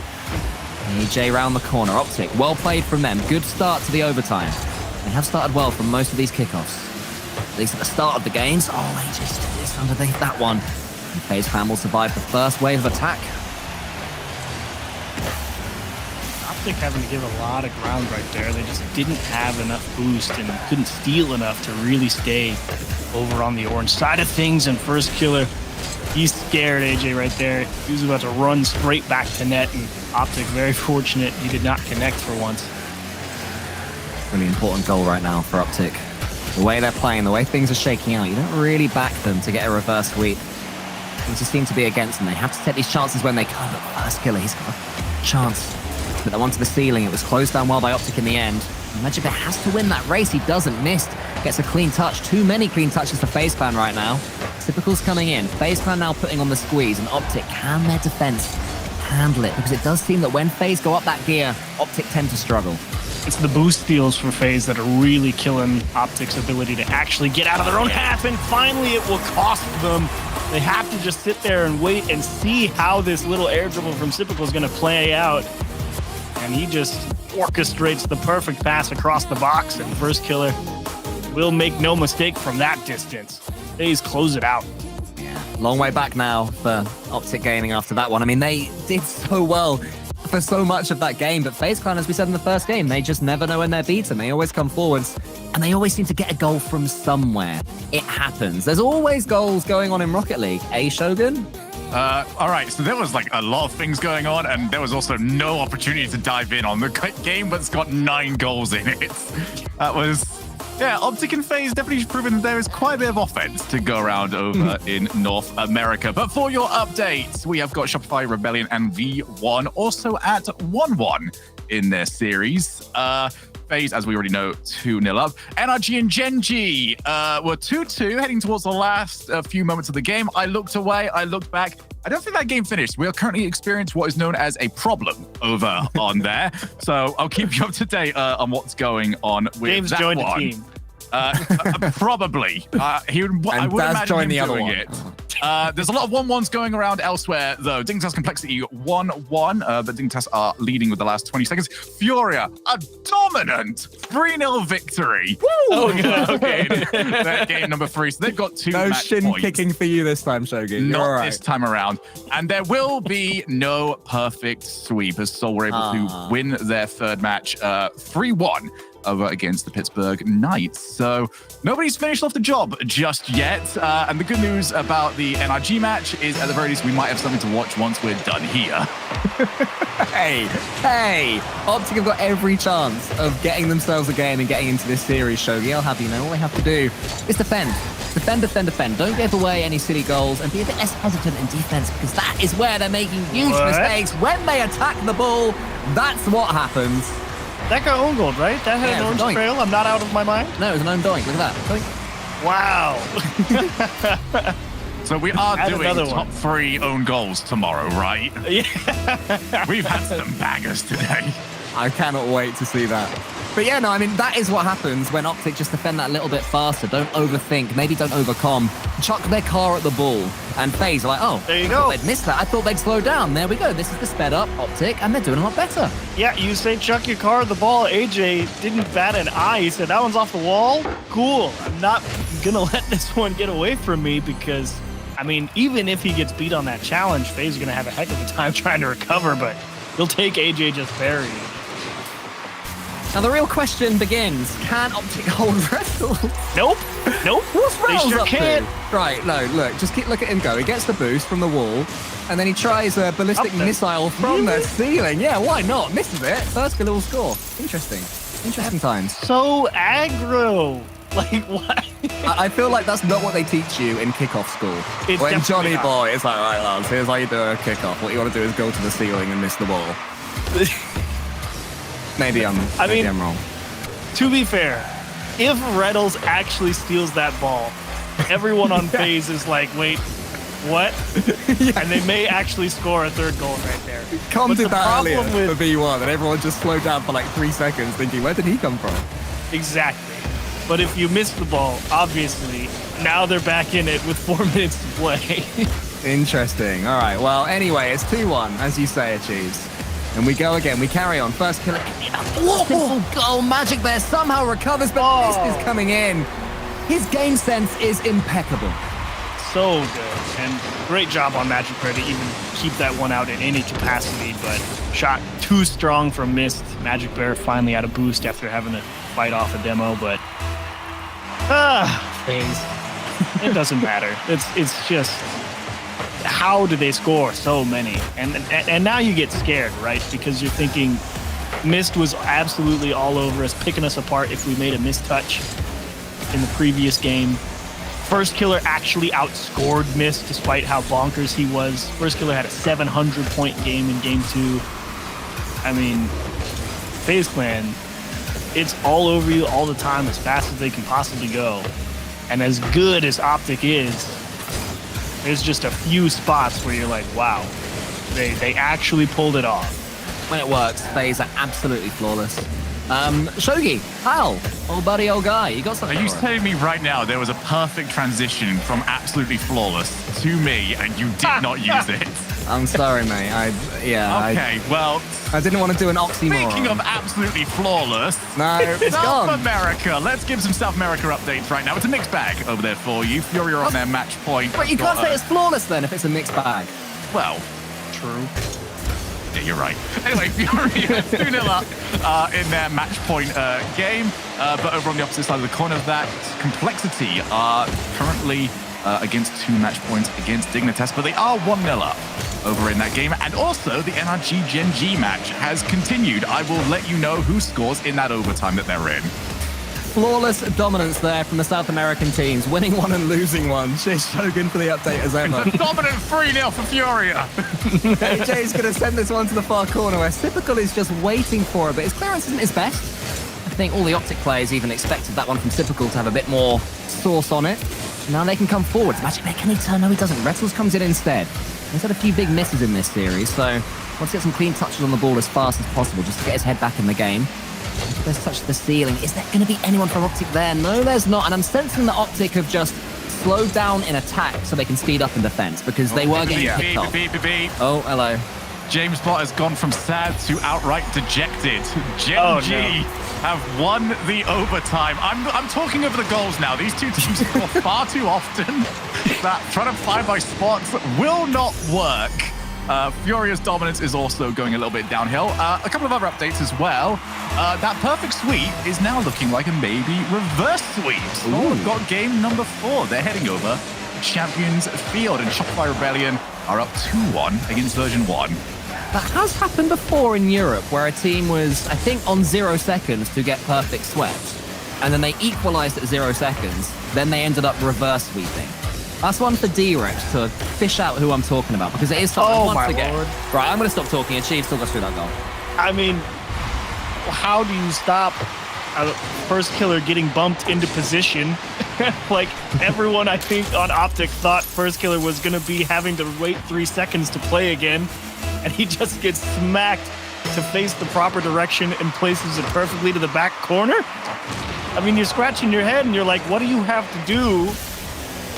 AJ round the corner. Optic, well played from them. Good start to the overtime. They have started well from most of these kickoffs. At least at the start of the games. Oh, AJ still is underneath that one. And FaZe Clan will survive the first wave of attack. Optic having to give a lot of ground right there. They just didn't have enough boost and couldn't steal enough to really stay over on the orange side of things. And First Killer, he's scared AJ right there. He was about to run straight back to net, and Optic very fortunate he did not connect for once. Really important goal right now for Optic. The way they're playing, the way things are shaking out, you don't really back them to get a reverse sweep. Things just seem to be against them. They have to take these chances when they can, but First Killer, he's got a chance. But that one to the ceiling, it was closed down well by Optic in the end. Magic Bear has to win that race. He doesn't. Mist gets a clean touch. Too many clean touches for FaZe Clan right now. Typical's coming in. FaZe Clan now putting on the squeeze, and Optic, can their defense handle it? Because it does seem that when FaZe go up that gear, Optic tend to struggle. It's the boost steals for FaZe that are really killing Optic's ability to actually get out of their own half, and finally it will cost them. They have to just sit there and wait and see how this little air dribble from Typical is going to play out. And he just orchestrates the perfect pass across the box, and First Killer will make no mistake from that distance. FaZe close it out. Long way back now for Optic Gaming after that one. I mean, they did so well for so much of that game, but FaZe Clan, as we said in the first game, they just never know when they're beaten. They always come forwards, and they always seem to get a goal from somewhere. It happens. There's always goals going on in Rocket League. Shogun? All right, so there was like a lot of things going on, and there was also no opportunity to dive in on the game that's got 9 goals in it. That was, yeah, Optic and FaZe definitely proven that there is quite a bit of offense to go around over in North America. But for your updates, we have got Shopify, Rebellion, and V1 also at 1-1 in their series. FaZe, as we already know, 2-0 up. NRG and Gen.G were 2-2, heading towards the last few moments of the game. I looked away, I looked back. I don't think that game finished. We are currently experiencing what is known as a problem over on there. So I'll keep you up to date on what's going on with James that joined one. the team. Probably. I would imagine joined him the other doing one. it. There's a lot of 1-1s going around elsewhere, though. Dignitas Complexity 1-1, but Dignitas are leading with the last 20 seconds. Furia, a dominant 3-0 victory. Woo! Oh, good. Okay. Their game number 3. So they've got 2 No match shin points. kicking for you this time, Shogun. You're Not all right. this time around. And there will be no perfect sweep, as Seoul were able to win their third match 3-1 over against the Pittsburgh Knights. So nobody's finished off the job just yet. And the good news about the NRG match is, at the very least, we might have something to watch once we're done here. Hey, Optic have got every chance of getting themselves a game and getting into this series, Shogi. I'll have you know, all they have to do is defend. Defend, defend, defend. Don't give away any silly goals and be a bit less hesitant in defense, because that is where they're making huge mistakes. When they attack the ball, that's what happens. That got own gold, right? That had Yeah, an it was orange a doink. trail. I'm not out of my mind. No, it was an own doink. Look at that. Doink. Wow. So we are Add doing another top one. 3 own goals tomorrow, right? Yeah. We've had some bangers today. I cannot wait to see that. But yeah, no, I mean, that is what happens when Optic just defend that a little bit faster. Don't overthink. Maybe don't overcom. Chuck their car at the ball. And FaZe are like, oh, there you I go. thought they'd missed that. I thought they'd slow down. There we go. This is the sped up Optic, and they're doing a lot better. Yeah, you say chuck your car at the ball. AJ didn't bat an eye. He said, that one's off the wall. Cool. I'm not going to let this one get away from me because, I mean, even if he gets beat on that challenge, FaZe is going to have a heck of a time trying to recover, but he'll take AJ just buried. Now, the real question begins. Can Optic hold Wrestle? Nope. Nope. What's They Rattles sure up can't. to? Right, no, look. Just look at him go. He gets the boost from the wall, and then he tries a ballistic missile from the ceiling. Yeah, why not? Misses it. First kill will score. Interesting. Interesting times. So aggro. Like, what? I feel like that's not what they teach you in kickoff school. It's when definitely Johnny not. Boy is like, right, lads, here's how you do a kickoff. What you want to do is go to the ceiling and miss the ball. Maybe I'm wrong. To be fair, if Reynolds actually steals that ball, everyone on FaZe is like, wait, what? And they may actually score a third goal right there. Com But did the that problem earlier for V1, and everyone just slowed down for like 3 seconds thinking, where did he come from? Exactly. But if you miss the ball, obviously, now they're back in it with 4 minutes to play. Interesting. All right. Well, anyway, it's 2-1, as you say, Achieves. And we go again. We carry on. First kill. Simple goal. Magic there somehow recovers, but Mist is coming in. His game sense is impeccable. So good. And great job on Magic Bear to even keep that one out in any capacity, but shot too strong from Mist. Magic Bear finally out of boost after having to fight off a demo, but FaZe. It doesn't matter. It's just, how do they score so many? And now you get scared, right? Because you're thinking Mist was absolutely all over us, picking us apart if we made a mistouch in the previous game. First Killer actually outscored Mist despite how bonkers he was. First Killer had a 700-point game in Game 2. I mean, FaZe Clan, it's all over you all the time as fast as they can possibly go. And as good as Optic is, there's just a few spots where you're like, wow, they actually pulled it off. When it works, FaZe are absolutely flawless. Shogi, Hal, old buddy, old guy, you got something? Are you telling me right now there was a perfect transition from absolutely flawless to me and you did not use it? I'm sorry, mate. Okay, well, I didn't want to do an oxymoron. Speaking of absolutely flawless, no, it's South gone. America. Let's give some South America updates right now. It's a mixed bag over there for you. Furia on their match point. But you can't say it's flawless then if it's a mixed bag. Well, true. Yeah, you're right. Anyway, Furia 2-0 up in their match point game. But over on the opposite side of the coin of that, Complexity are currently against 2 match points against Dignitas, but they are 1-0 up over in that game. And also, the NRG Gen G match has continued. I will let you know who scores in that overtime that they're in. Flawless dominance there from the South American teams, winning one and losing one. Cheers, Shogun, for the update as ever. It's a dominant 3-0 for Furia. AJ's going to send this one to the far corner where Typical is just waiting for it, but his clearance isn't his best. I think all the Optic players even expected that one from Typical to have a bit more sauce on it. Now they can come forward. Magic Bear, can he turn? No, he doesn't. Rettles comes in instead. He's had a few big misses in this series, so wants to get some clean touches on the ball as fast as possible just to get his head back in the game. There's touch the ceiling. Is there going to be anyone from Optic there? No, there's not. And I'm sensing that Optic have just slowed down in attack so they can speed up in defense because they were getting picked off. Oh, hello. James Bott has gone from sad to outright dejected. Gen G have won the overtime. I'm talking over the goals now. These two teams score far too often. That trying to fly by spots will not work. Furia's dominance is also going a little bit downhill. A couple of other updates as well. That perfect sweep is now looking like a maybe reverse sweep. So we've got game number 4. They're heading over Champions Field, and Shopify Rebellion are up 2-1 against version 1. That has happened before in Europe, where a team was, I think, on 0 seconds to get perfect swept. And then they equalized at 0 seconds. Then they ended up reverse sweeping. That's one for D-Rex to fish out who I'm talking about, because it is something once again. Right, I'm going to stop talking. Achieve, talk us through that goal. I mean, how do you stop First Killer getting bumped into position? Like, everyone, I think, on Optic thought First Killer was going to be having to wait 3 seconds to play again, and he just gets smacked to face the proper direction and places it perfectly to the back corner. I mean, you're scratching your head, and you're like, what do you have to do?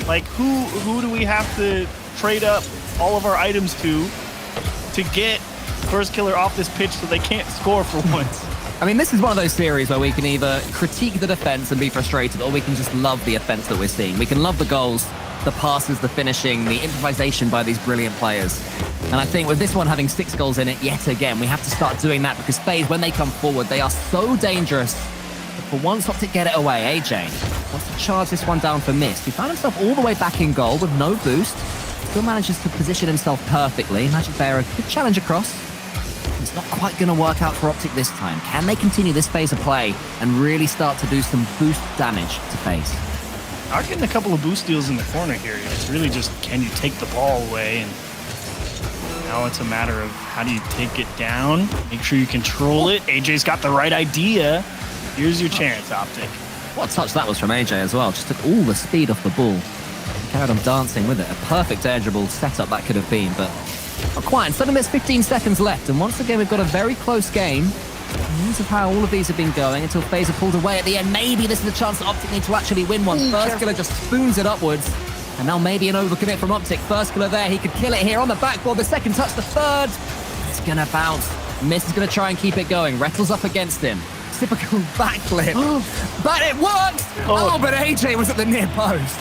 Like, who do we have to trade up all of our items to get First Killer off this pitch so they can't score for once? I mean, this is one of those series where we can either critique the defense and be frustrated, or we can just love the offense that we're seeing. We can love the goals, the passes, the finishing, the improvisation by these brilliant players. And I think with this one having 6 goals in it yet again, we have to start doing that, because FaZe, when they come forward, they are so dangerous. But for once, Optic get it away. AJ wants to charge this one down for Mist. He found himself all the way back in goal with no boost. Still manages to position himself perfectly. Magic Bearer, good challenge across. It's not quite going to work out for Optic this time. Can they continue this phase of play and really start to do some boost damage to FaZe? Are getting a couple of boost deals in the corner here. It's really just, can you take the ball away? And now it's a matter of how do you take it down? Make sure you control it. AJ's got the right idea. Here's your chance, Optic. What a touch that was from AJ as well. Just took all the speed off the ball. Carried on dancing with it. A perfect edgeable setup that could have been, but not quite. And suddenly there's 15 seconds left. And once again, we've got a very close game. News of how all of these have been going until FaZe are pulled away at the end. Maybe this is a chance that Optic need to actually win one. First Killer just spoons it upwards. And now maybe an overcommit from Optic. First Killer there. He could kill it here on the backboard. The second touch, the third. It's going to bounce. Mist is going to try and keep it going. Rettles up against him. Typical backflip. But it works! Oh, but AJ was at the near post.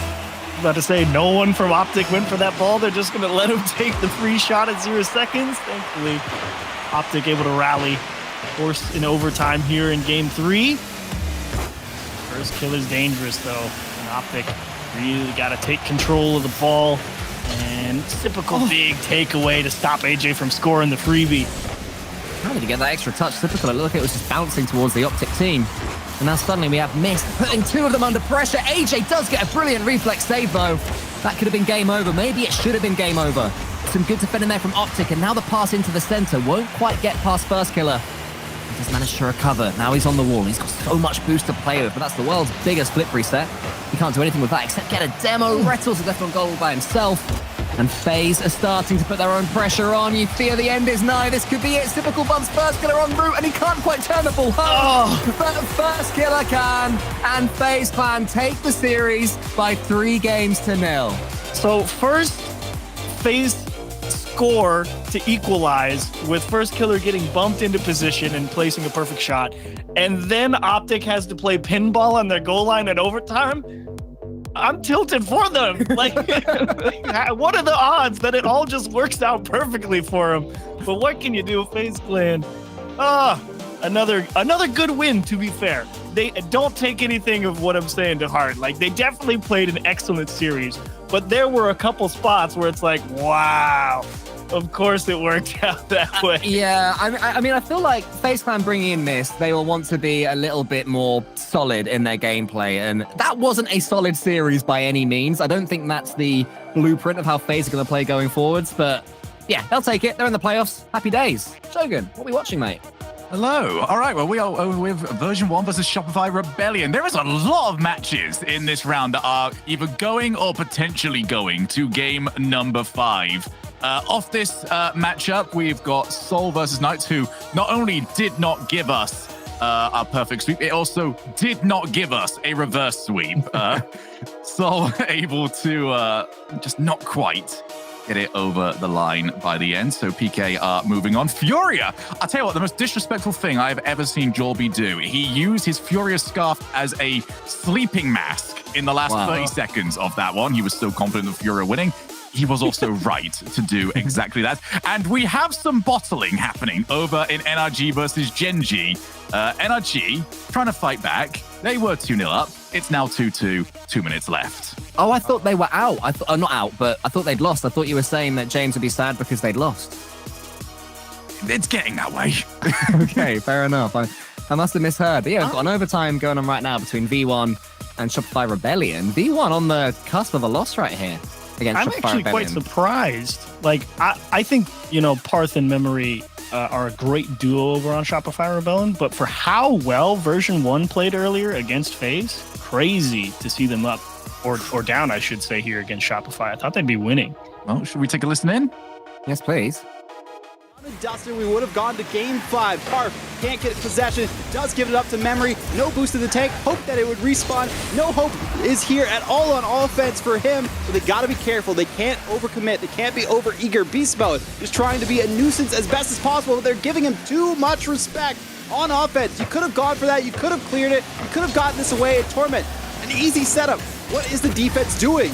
About to say, no one from Optic went for that ball. They're just going to let him take the free shot at 0 seconds. Thankfully, Optic able to rally. Forced in overtime here in game 3. First Killer's dangerous, though. And Optic really got to take control of the ball. And typical big takeaway to stop AJ from scoring the freebie. How did he get that extra touch? Typical, it looked like it was just bouncing towards the Optic team. And now suddenly we have Mist putting 2 of them under pressure. AJ does get a brilliant reflex save, though. That could have been game over. Maybe it should have been game over. Some good defending there from Optic, and now the pass into the center won't quite get past First Killer. He just managed to recover. Now he's on the wall. He's got so much boost to play with, but that's the world's biggest flip reset. He can't do anything with that except get a demo. Rettles is left on goal by himself. And FaZe are starting to put their own pressure on. You fear the end is nigh. This could be it. Typical Bumps First Killer en route, and he can't quite turn the ball home. But First Killer can, and FaZe Clan take the series by 3-0. So first, FaZe score to equalize with First Killer getting bumped into position and placing a perfect shot. And then Optic has to play pinball on their goal line at overtime. I'm tilted for them. Like, what are the odds that it all just works out perfectly for them? But what can you do, FaZe Clan? Another good win, to be fair. They don't take anything of what I'm saying to heart. Like, they definitely played an excellent series, but there were a couple spots where it's like, wow, of course it worked out that way. Yeah, I mean, I feel like FaZe Clan bringing in Mist, they will want to be a little bit more solid in their gameplay, and that wasn't a solid series by any means. I don't think that's the blueprint of how FaZe are going to play going forwards, but yeah, they'll take it. They're in the playoffs. Happy days. Shogun, what are we watching, mate? Hello. All right, well, we are over with version 1 versus Shopify Rebellion. There is a lot of matches in this round that are either going or potentially going to game number 5. Off this matchup, we've got Soul versus Knights, who not only did not give us our perfect sweep, it also did not give us a reverse sweep. Soul able to just not quite get it over the line by the end. So PK are moving on. Furia, I'll tell you what, the most disrespectful thing I've ever seen Jorby do. He used his Furia scarf as a sleeping mask in the last 30 seconds of that one. He was so confident of Furia winning. He was also right to do exactly that. And we have some bottling happening over in NRG versus Genji. NRG trying to fight back. They were 2-0 up. It's now 2-2, 2 minutes left. Oh, I thought they were out. Not out, but I thought they'd lost. I thought you were saying that James would be sad because they'd lost. It's getting that way. Okay, fair enough. I must have misheard. But yeah, we've got an overtime going on right now between V1 and Shopify Rebellion. V1 on the cusp of a loss right here against I'm Shopify actually Rebellion. quite surprised. Like, I think, Parth in memory are a great duo over on Shopify Rebellion, but for how well version 1 played earlier against FaZe, crazy to see them up or down, I should say, here against Shopify. I thought they'd be winning. Well, should we take a listen in? Yes, please. Dustin, we would have gone to game 5. Parf can't get possession, does give it up to Memory. No boost to the tank, hope that it would respawn. No hope is here at all on offense for him, but they gotta be careful. They can't overcommit, they can't be over eager. Beast mode just trying to be a nuisance as best as possible, but they're giving him too much respect on offense. You could have gone for that, you could have cleared it, you could have gotten this away at Torment. An easy setup. What is the defense doing?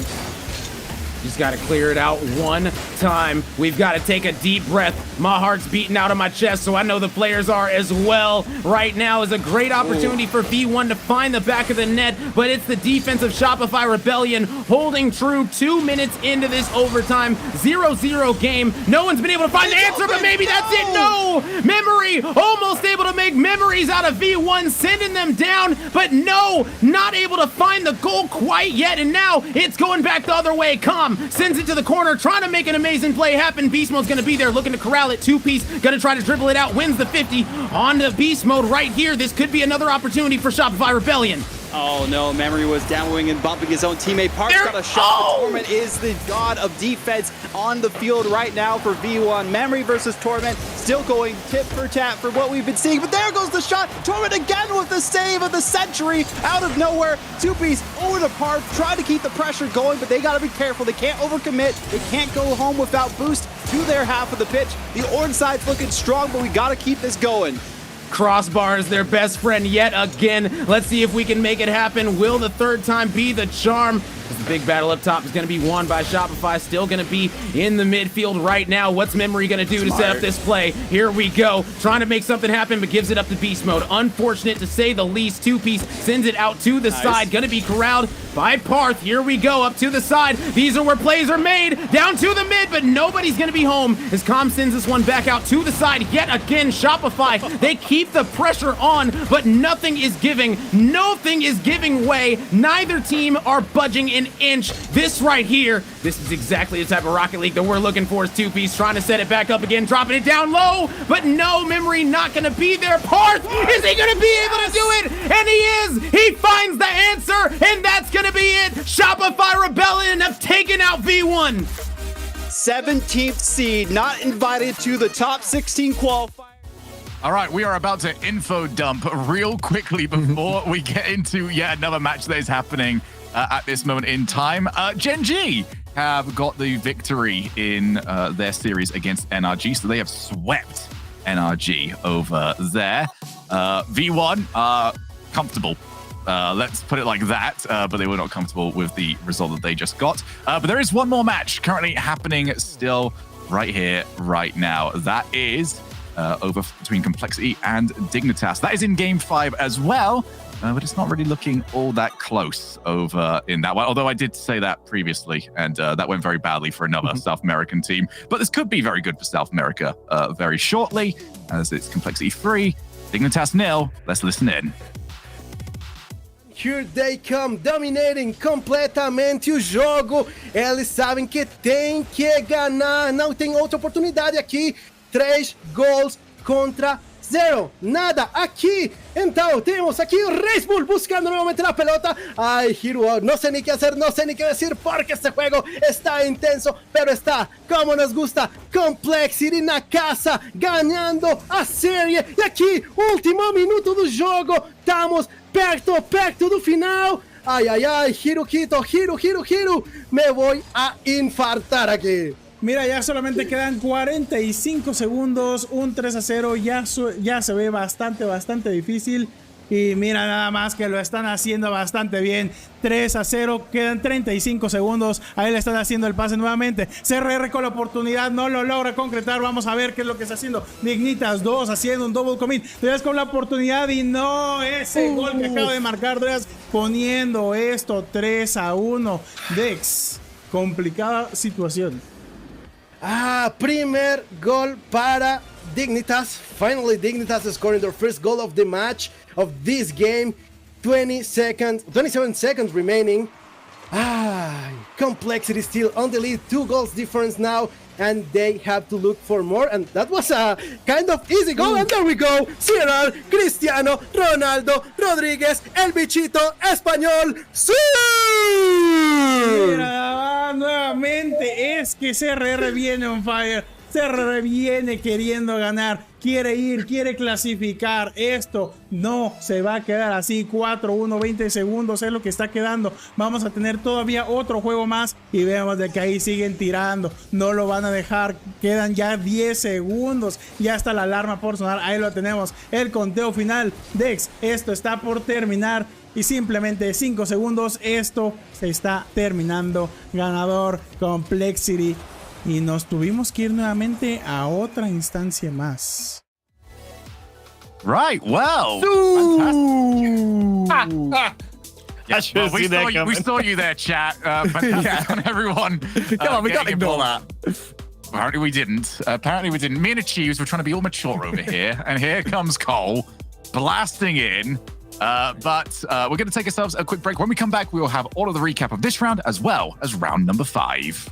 Just got to clear it out one time. We've got to take a deep breath. My heart's beating out of my chest, so I know the players are as well. Right now is a great opportunity for V1 to find the back of the net, but it's the defense of Shopify Rebellion holding true 2 minutes into this overtime. 0-0 game. No one's been able to find the answer, but maybe that's it. No! Memory almost able to make memories out of V1, sending them down, but no, not able to find the goal quite yet, and now it's going back the other way. Calm sends it to the corner, trying to make an amazing play happen. Beast Mode's gonna be there, looking to corral it. 2-piece, gonna try to dribble it out, wins the 50 on the Beast Mode right here. This could be another opportunity for Shopify Rebellion. Oh no, Memory was downwing and bumping his own teammate. Park's got a shot. Torment is the god of defense on the field right now for V1. Memory versus Torment, still going tit for tat for what we've been seeing, but there goes the shot. Torment again with the save of the century out of nowhere. 2-piece over the Park, trying to keep the pressure going, but they gotta be careful. They can't overcommit. They can't go home without boost to their half of the pitch. The orange side's looking strong, but we gotta keep this going. Crossbar is their best friend yet again. Let's see if we can make it happen. Will the third time be the charm? The big battle up top is going to be won by Shopify. Still going to be in the midfield right now. What's Memory going to do to set up this play? Here we go. Trying to make something happen, but gives it up to Beast Mode. Unfortunate to say the least. 2-piece sends it out to the side. Going to be corralled by Parth. Here we go, up to the side. These are where plays are made. Down to the mid, but nobody's going to be home as Com sends this one back out to the side. Yet again, Shopify, they keep the pressure on, but nothing is giving. Nothing is giving way. Neither team are budging an inch. This right here, this is exactly the type of Rocket League that we're looking for. Is 2-piece trying to set it back up again, dropping it down low, but no, Memory not going to be there. Parth, is he going to be able to do it? And he is. He finds the answer, and that's going to be it. Shopify Rebellion have taken out V1. 17th seed, not invited to the top 16 qualifier. All right, we are about to info dump real quickly before we get into yet another match that is happening at this moment in time. Gen G have got the victory in their series against NRG, so they have swept NRG over there. V1 are comfortable. Let's put it like that, but they were not comfortable with the result that they just got. But there is one more match currently happening still right here, right now. That is over between Complexity and Dignitas. That is in Game 5 as well, but it's not really looking all that close over in that one. Although I did say that previously, and that went very badly for another South American team. But this could be very good for South America very shortly, as it's Complexity 3, Dignitas 0. Let's listen in. Here they come, dominating completamente o jogo. Eles sabem que tem que ganhar, não tem outra oportunidade aqui. 3 gols contra 0, nada aqui. Então temos aqui o Red Bull buscando nuevamente la pelota. Ay, Hero, no sé ni qué hacer, no sé ni qué decir porque este juego está intenso, pero está como nos gusta. Complexity na casa, ganhando a série. E aqui, último minuto do jogo, estamos perto do final. Ay, ay, ay, Hiroquito, Hiro, me voy a infartar aquí. Mira, ya solamente quedan 45 segundos, un 3-0, ya se ve bastante difícil. Y mira nada más que lo están haciendo bastante bien. 3-0, quedan 35 segundos. Ahí le están haciendo el pase nuevamente. CRR con la oportunidad, no lo logra concretar. Vamos a ver qué es lo que está haciendo. Dignitas 2 haciendo un double commit. Dreas con la oportunidad y no ese gol que acaba de marcar Dreas, poniendo esto 3-1. Dex, complicada situación. Primer gol para Dignitas. Finally, Dignitas is scoring their first goal of the match, of this game. 27 seconds remaining. Complexity still on the lead, 2 goals difference now, and they have to look for more, and that was a kind of easy goal, and there we go, Cyril, Cristiano, Ronaldo, Rodríguez, el bichito español, ¡sí! Mira, nuevamente es que CRR viene on fire. CRR viene queriendo ganar, quiere ir, quiere clasificar. Esto no se va a quedar así. 4-1, 20 segundos es lo que está quedando. Vamos a tener todavía otro juego más y vemos de que ahí siguen tirando. No lo van a dejar. Quedan ya 10 segundos. Ya está la alarma por sonar. Ahí lo tenemos. El conteo final. Dex, esto está por terminar. Y simplemente 5 segundos. Esto se está terminando. Ganador Complexity. Y nos tuvimos que ir nuevamente a otra instancia más. Right, well. Yes, well, we saw you there, chat. Fantastic on everyone. Come on, we can't ignore that. Apparently we didn't. Me and Achieves were trying to be all mature over here. And here comes Cole blasting in. But we're going to take ourselves a quick break. When we come back, we will have all of the recap of this round as well as round number 5.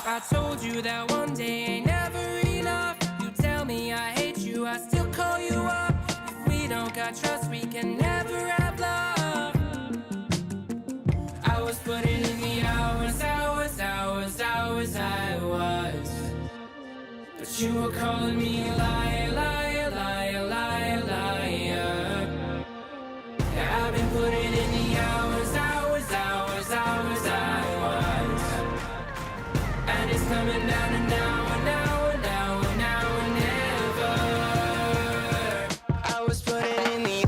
I told you that one day ain't never enough. You tell me I hate you, I still call you up. If we don't got trust, we can never have love. I was putting in the hours, I was. But you were calling me a liar, liar, liar, liar, liar. Yeah, I've been putting in the hours, I was. And it's coming down to now and now and now and now and never. I was putting in the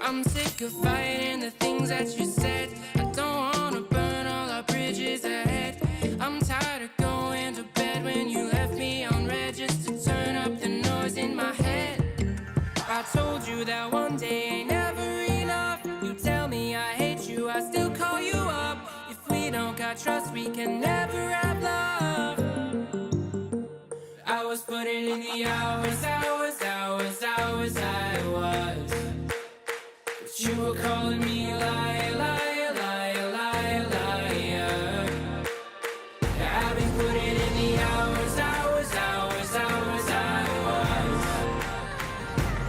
I'm sick of fighting the things that you said. I don't wanna burn all our bridges ahead. I'm tired of going to bed when you left me on red just to turn up the noise in my head. I told you that one day ain't never enough. You tell me I hate you, I still call you up. If we don't got trust, we can never have love. I was putting in the hours, I was. But you were calling me a liar, liar, liar, liar, liar. Yeah, I've been putting in the hours, I was.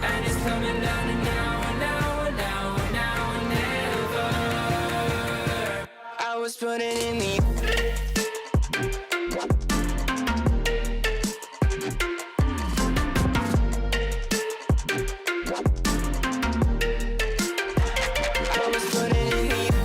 And it's coming down to now and now and now and now and never. I was putting in the I was putting in the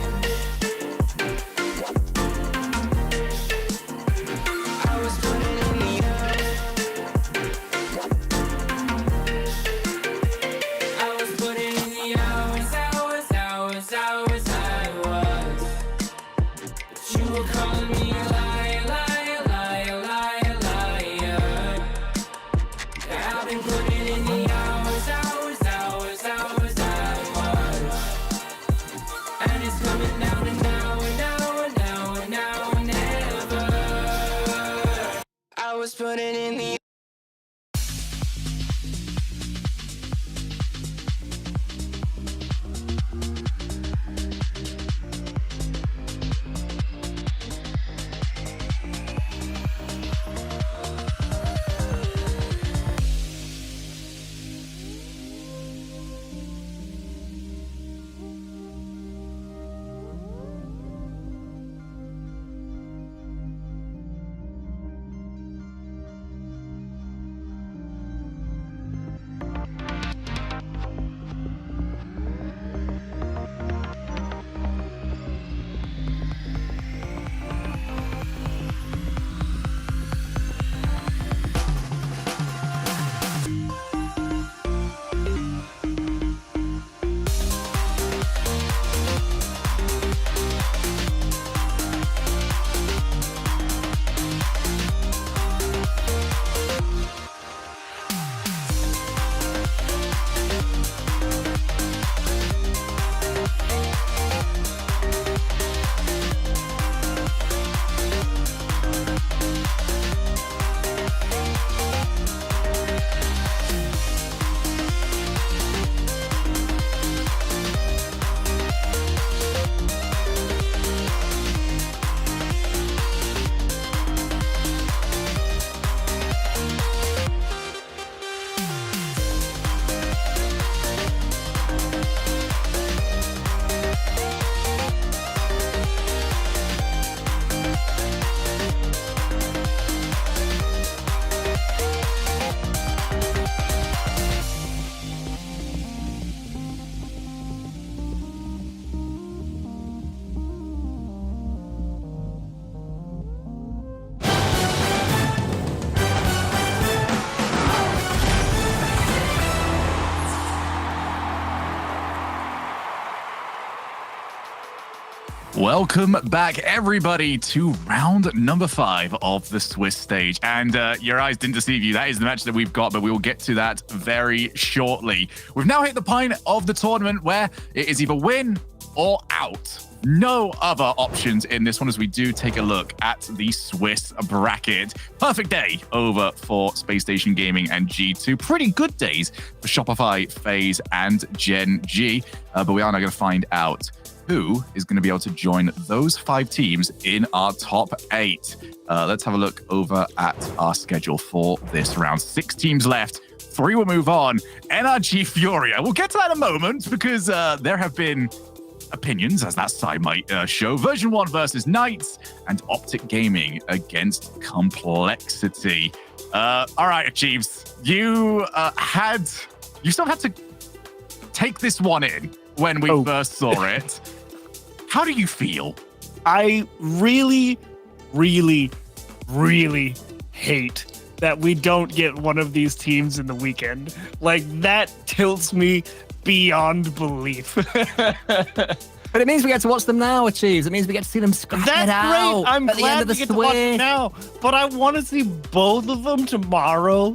were calling me liar, liar, liar, liar, liar. Yeah, I've been putting in the hours, hours, hours, hours, hours. And it's coming down to now and now and now and now and never. I was putting in the Welcome back, everybody, to round number 5 of the Swiss stage. And your eyes didn't deceive you. That is the match that we've got, but we will get to that very shortly. We've now hit the point of the tournament where it is either win or out. No other options in this one as we do take a look at the Swiss bracket. Perfect day over for Space Station Gaming and G2. Pretty good days for Shopify, FaZe, and Gen G. But we are now going to find out who is going to be able to join those 5 teams in our top 8. Let's have a look over at our schedule for this round. 6 teams left. 3 will move on. NRG Furia. We'll get to that in a moment because there have been opinions, as that side might show. Version 1 versus Knights and Optic Gaming against Complexity. All right, Achieves. You still had to take this one in when we first saw it. How do you feel? I really, really, really hate that we don't get one of these teams in the weekend. Like, that tilts me beyond belief. But it means we get to watch them now, Achieves. It means we get to see them scrap it out. Great. I'm at the end glad of the we get to watch it now, but I want to see both of them tomorrow,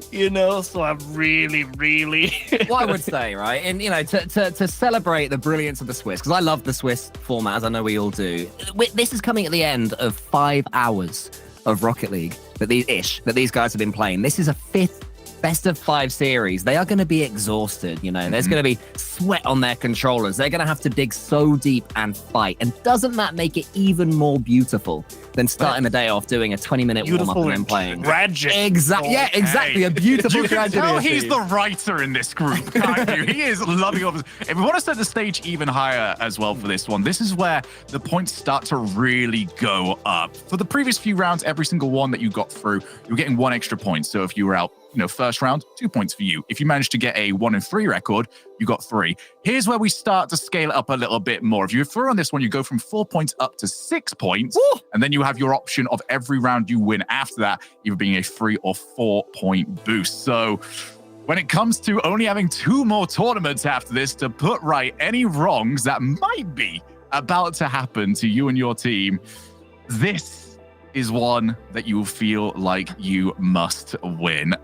so I'm really, really... What I would say, right, and to celebrate the brilliance of the Swiss, because I love the Swiss format, as I know we all do. This is coming at the end of 5 hours of Rocket League that these guys have been playing. This is a 5th best of 5 series. They are going to be exhausted, There's going to be sweat on their controllers. They're going to have to dig so deep and fight. And doesn't that make it even more beautiful than starting the day off doing a 20-minute warm-up and then playing? Tragic. Exactly. Yeah, exactly. A beautiful tragedy. Tell he's the writer in this group, can't you? He is loving all this. If we want to set the stage even higher as well for this one, this is where the points start to really go up. For the previous few rounds, every single one that you got through, you were getting 1 extra point. So if you were out, first round, 2 points for you. If you managed to get a 1-3 record, you got 3. Here's where we start to scale it up a little bit more. If you're through on this one, you go from 4 points up to 6 points. Woo! And then you have your option of every round you win after that, either being a 3 or 4 point boost. So when it comes to only having 2 more tournaments after this to put right any wrongs that might be about to happen to you and your team, this is one that you will feel like you must win.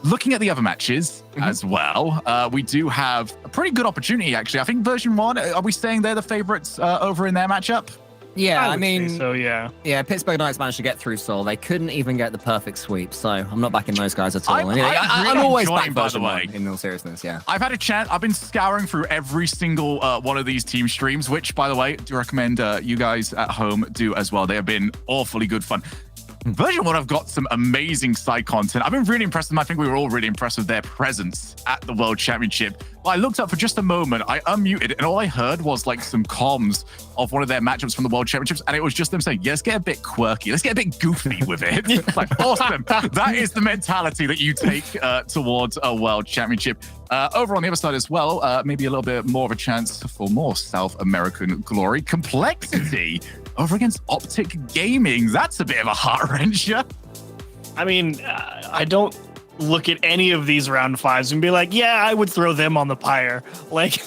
Looking at the other matches as well, we do have a pretty good opportunity, actually. I think version 1, are we saying they're the favorites over in their matchup? Yeah, I mean, so yeah. Yeah, Pittsburgh Knights managed to get through Seoul. They couldn't even get the perfect sweep, so I'm not backing those guys at all. I'm always back, by the way. In all seriousness, yeah. I've had a chance. I've been scouring through every single one of these team streams, which, by the way, do recommend you guys at home do as well. They have been awfully good fun. Version 1 have got some amazing side content. I've been really impressed with them. I think we were all really impressed with their presence at the World Championship. I looked up for just a moment, I unmuted, and all I heard was like some comms of one of their matchups from the World Championships, and it was just them saying, yeah, let's get a bit quirky, let's get a bit goofy with it. It's like, awesome. That is the mentality that you take towards a World Championship. Over on the other side as well, maybe a little bit more of a chance for more South American glory. Complexity over against Optic Gaming. That's a bit of a heart-wrencher. I mean, I don't look at any of these round 5s and be like, yeah, I would throw them on the pyre. Like,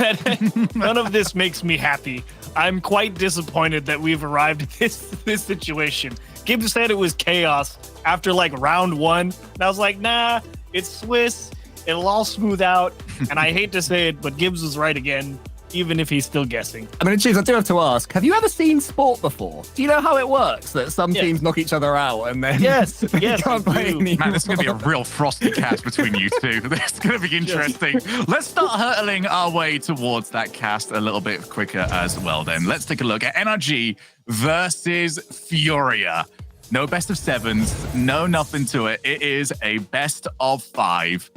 none of this makes me happy. I'm quite disappointed that we've arrived at this situation. Gibbs said it was chaos after like round 1. And I was like, nah, it's Swiss. It'll all smooth out. And I hate to say it, but Gibbs was right again, even if he's still guessing. I mean, Chiefs, I do have to ask, have you ever seen sport before? Do you know how it works? That some teams knock each other out and then yes, can't play anymore? Man, this is going to be a real frosty cast between you two. This is going to be interesting. Let's start hurtling our way towards that cast a little bit quicker as well then. Let's take a look at NRG versus Furia. No best of 7s, no nothing to it. It is a best of 5.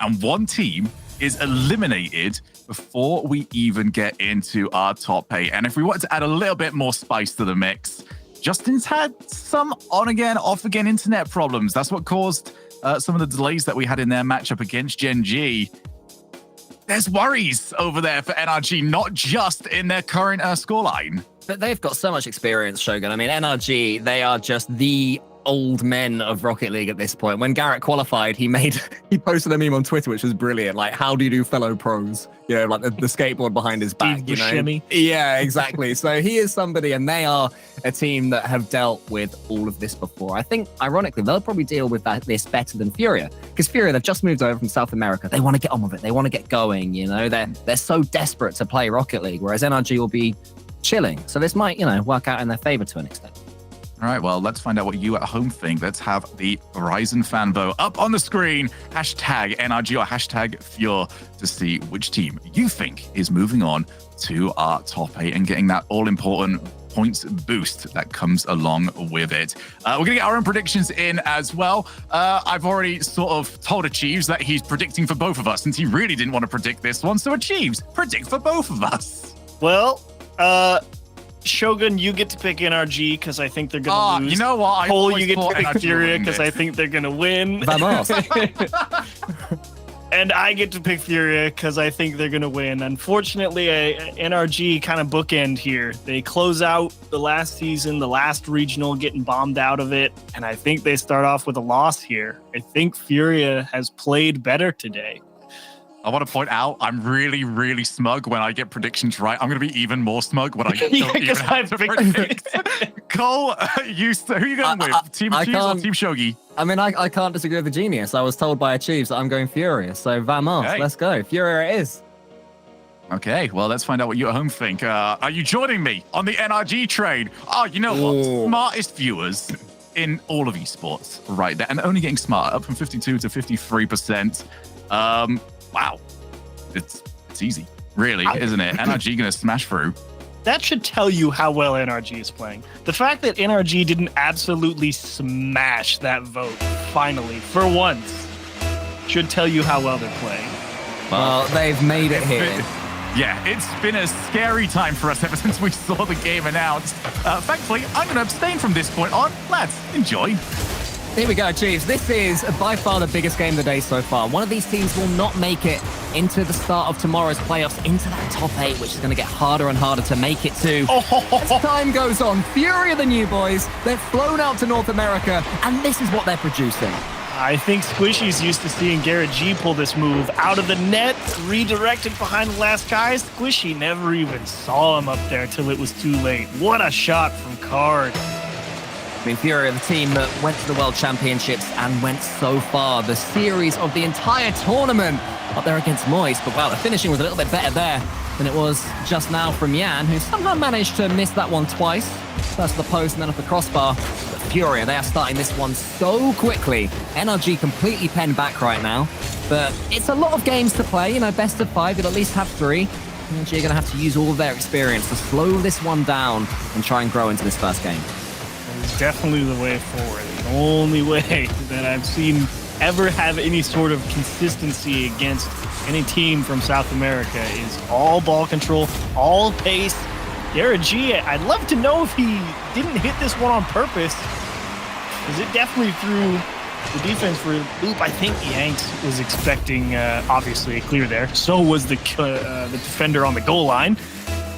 And one team is eliminated before we even get into our top 8. And if we wanted to add a little bit more spice to the mix, Justin's had some on-again, off-again internet problems. That's what caused some of the delays that we had in their matchup against Gen G. There's worries over there for NRG, not just in their current scoreline. But they've got so much experience, Shogun. I mean, NRG, they are just the old men of Rocket League at this point. When Garrett qualified, he posted a meme on Twitter, which was brilliant. Like, how do you do fellow pros? You know, like the skateboard behind his back, you know? Shimmy. Yeah, exactly. So he is somebody, and they are a team that have dealt with all of this before. I think, ironically, they'll probably deal with this better than Furia, because Furia, they've just moved over from South America. They want to get on with it. They want to get going, you know? They're so desperate to play Rocket League, whereas NRG will be chilling. So this might, you know, work out in their favor to an extent. All right, well, let's find out what you at home think. Let's have the Horizon fan vote up on the screen. Hashtag NRG or hashtag Furia to see which team you think is moving on to our top 8 and getting that all-important points boost that comes along with it. We're going to get our own predictions in as well. I've already sort of told Achieves that he's predicting for both of us since he really didn't want to predict this one. So Achieves, predict for both of us. Well, Shogun, you get to pick NRG because I think they're going to lose. You know what? Cole, you get to pick Furia because I think they're going to win. Vamos. And I get to pick Furia because I think they're going to win. Unfortunately, NRG kind of bookend here. They close out the last season, the last regional, getting bombed out of it. And I think they start off with a loss here. I think Furia has played better today. I want to point out, I'm really, really smug when I get predictions right. I'm going to be even more smug when I don't even have to predict. Cole, who are you going with? Team Achieves or Team Shogi? I mean, I can't disagree with the genius. I was told by Achieves that I'm going Furia. So vamos, let's go. Furia it is. Okay, well, let's find out what you at home think. Are you joining me on the NRG trade? Oh, you know what? Smartest viewers in all of esports right there. And only getting smarter, up from 52 to 53%. Wow, it's easy, really, isn't it? NRG gonna smash through. That should tell you how well NRG is playing. The fact that NRG didn't absolutely smash that vote, finally, for once, should tell you how well they're playing. Well, they've made it here. Yeah, it's been a scary time for us ever since we saw the game announced. Thankfully, I'm gonna abstain from this point on. Lads, enjoy. Here we go, Chiefs. This is by far the biggest game of the day so far. One of these teams will not make it into the start of tomorrow's playoffs, into that top 8, which is going to get harder and harder to make it to. As time goes on, Furia, the new boys, they've flown out to North America, and this is what they're producing. I think Squishy's used to seeing Garrett G pull this move out of the net, redirected behind the last guy. Squishy never even saw him up there till it was too late. What a shot from Card. I mean, Furia, the team that went to the World Championships and went so far, the series of the entire tournament up there against Moist. But wow, the finishing was a little bit better there than it was just now from Yan, who somehow managed to miss that one twice. First at the post and then at the crossbar. But Furia, they are starting this one so quickly. NRG completely penned back right now. But it's a lot of games to play, you know, best of 5, you'll at least have 3. NRG are going to have to use all of their experience to slow this one down and try and grow into this first game. It's definitely the way forward. The only way that I've seen ever have any sort of consistency against any team from South America is all ball control, all pace. Garrett G, I'd love to know if he didn't hit this one on purpose, because it definitely threw the defense for a loop. I think Yanks was expecting, obviously, a clear there. So was the defender on the goal line,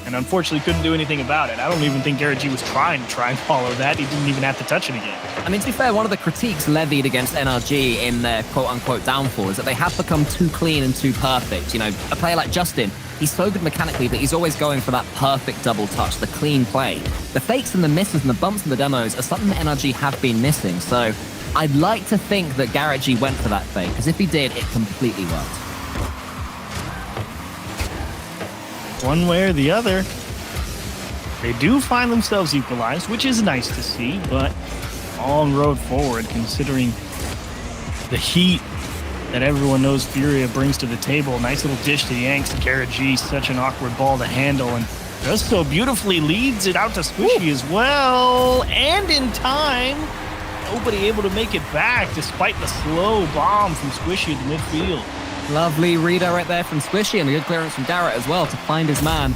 and unfortunately couldn't do anything about it. I don't even think Garrett G was trying and follow that. He didn't even have to touch it again. I mean, to be fair, one of the critiques levied against NRG in their quote-unquote downfall is that they have become too clean and too perfect. You know, a player like Justin, he's so good mechanically, but he's always going for that perfect double touch, the clean play. The fakes and the misses and the bumps and the demos are something that NRG have been missing. So I'd like to think that Garrett G went for that fake, because if he did, it completely worked. One way or the other, they do find themselves equalized, which is nice to see, but long road forward considering the heat that everyone knows Furia brings to the table. Nice little dish to Yanks. Garrett G, such an awkward ball to handle, and just so beautifully leads it out to Squishy as well. And in time, nobody able to make it back despite the slow bomb from Squishy in the midfield. Lovely redirect there from Squishy, and a good clearance from Garrett as well to find his man.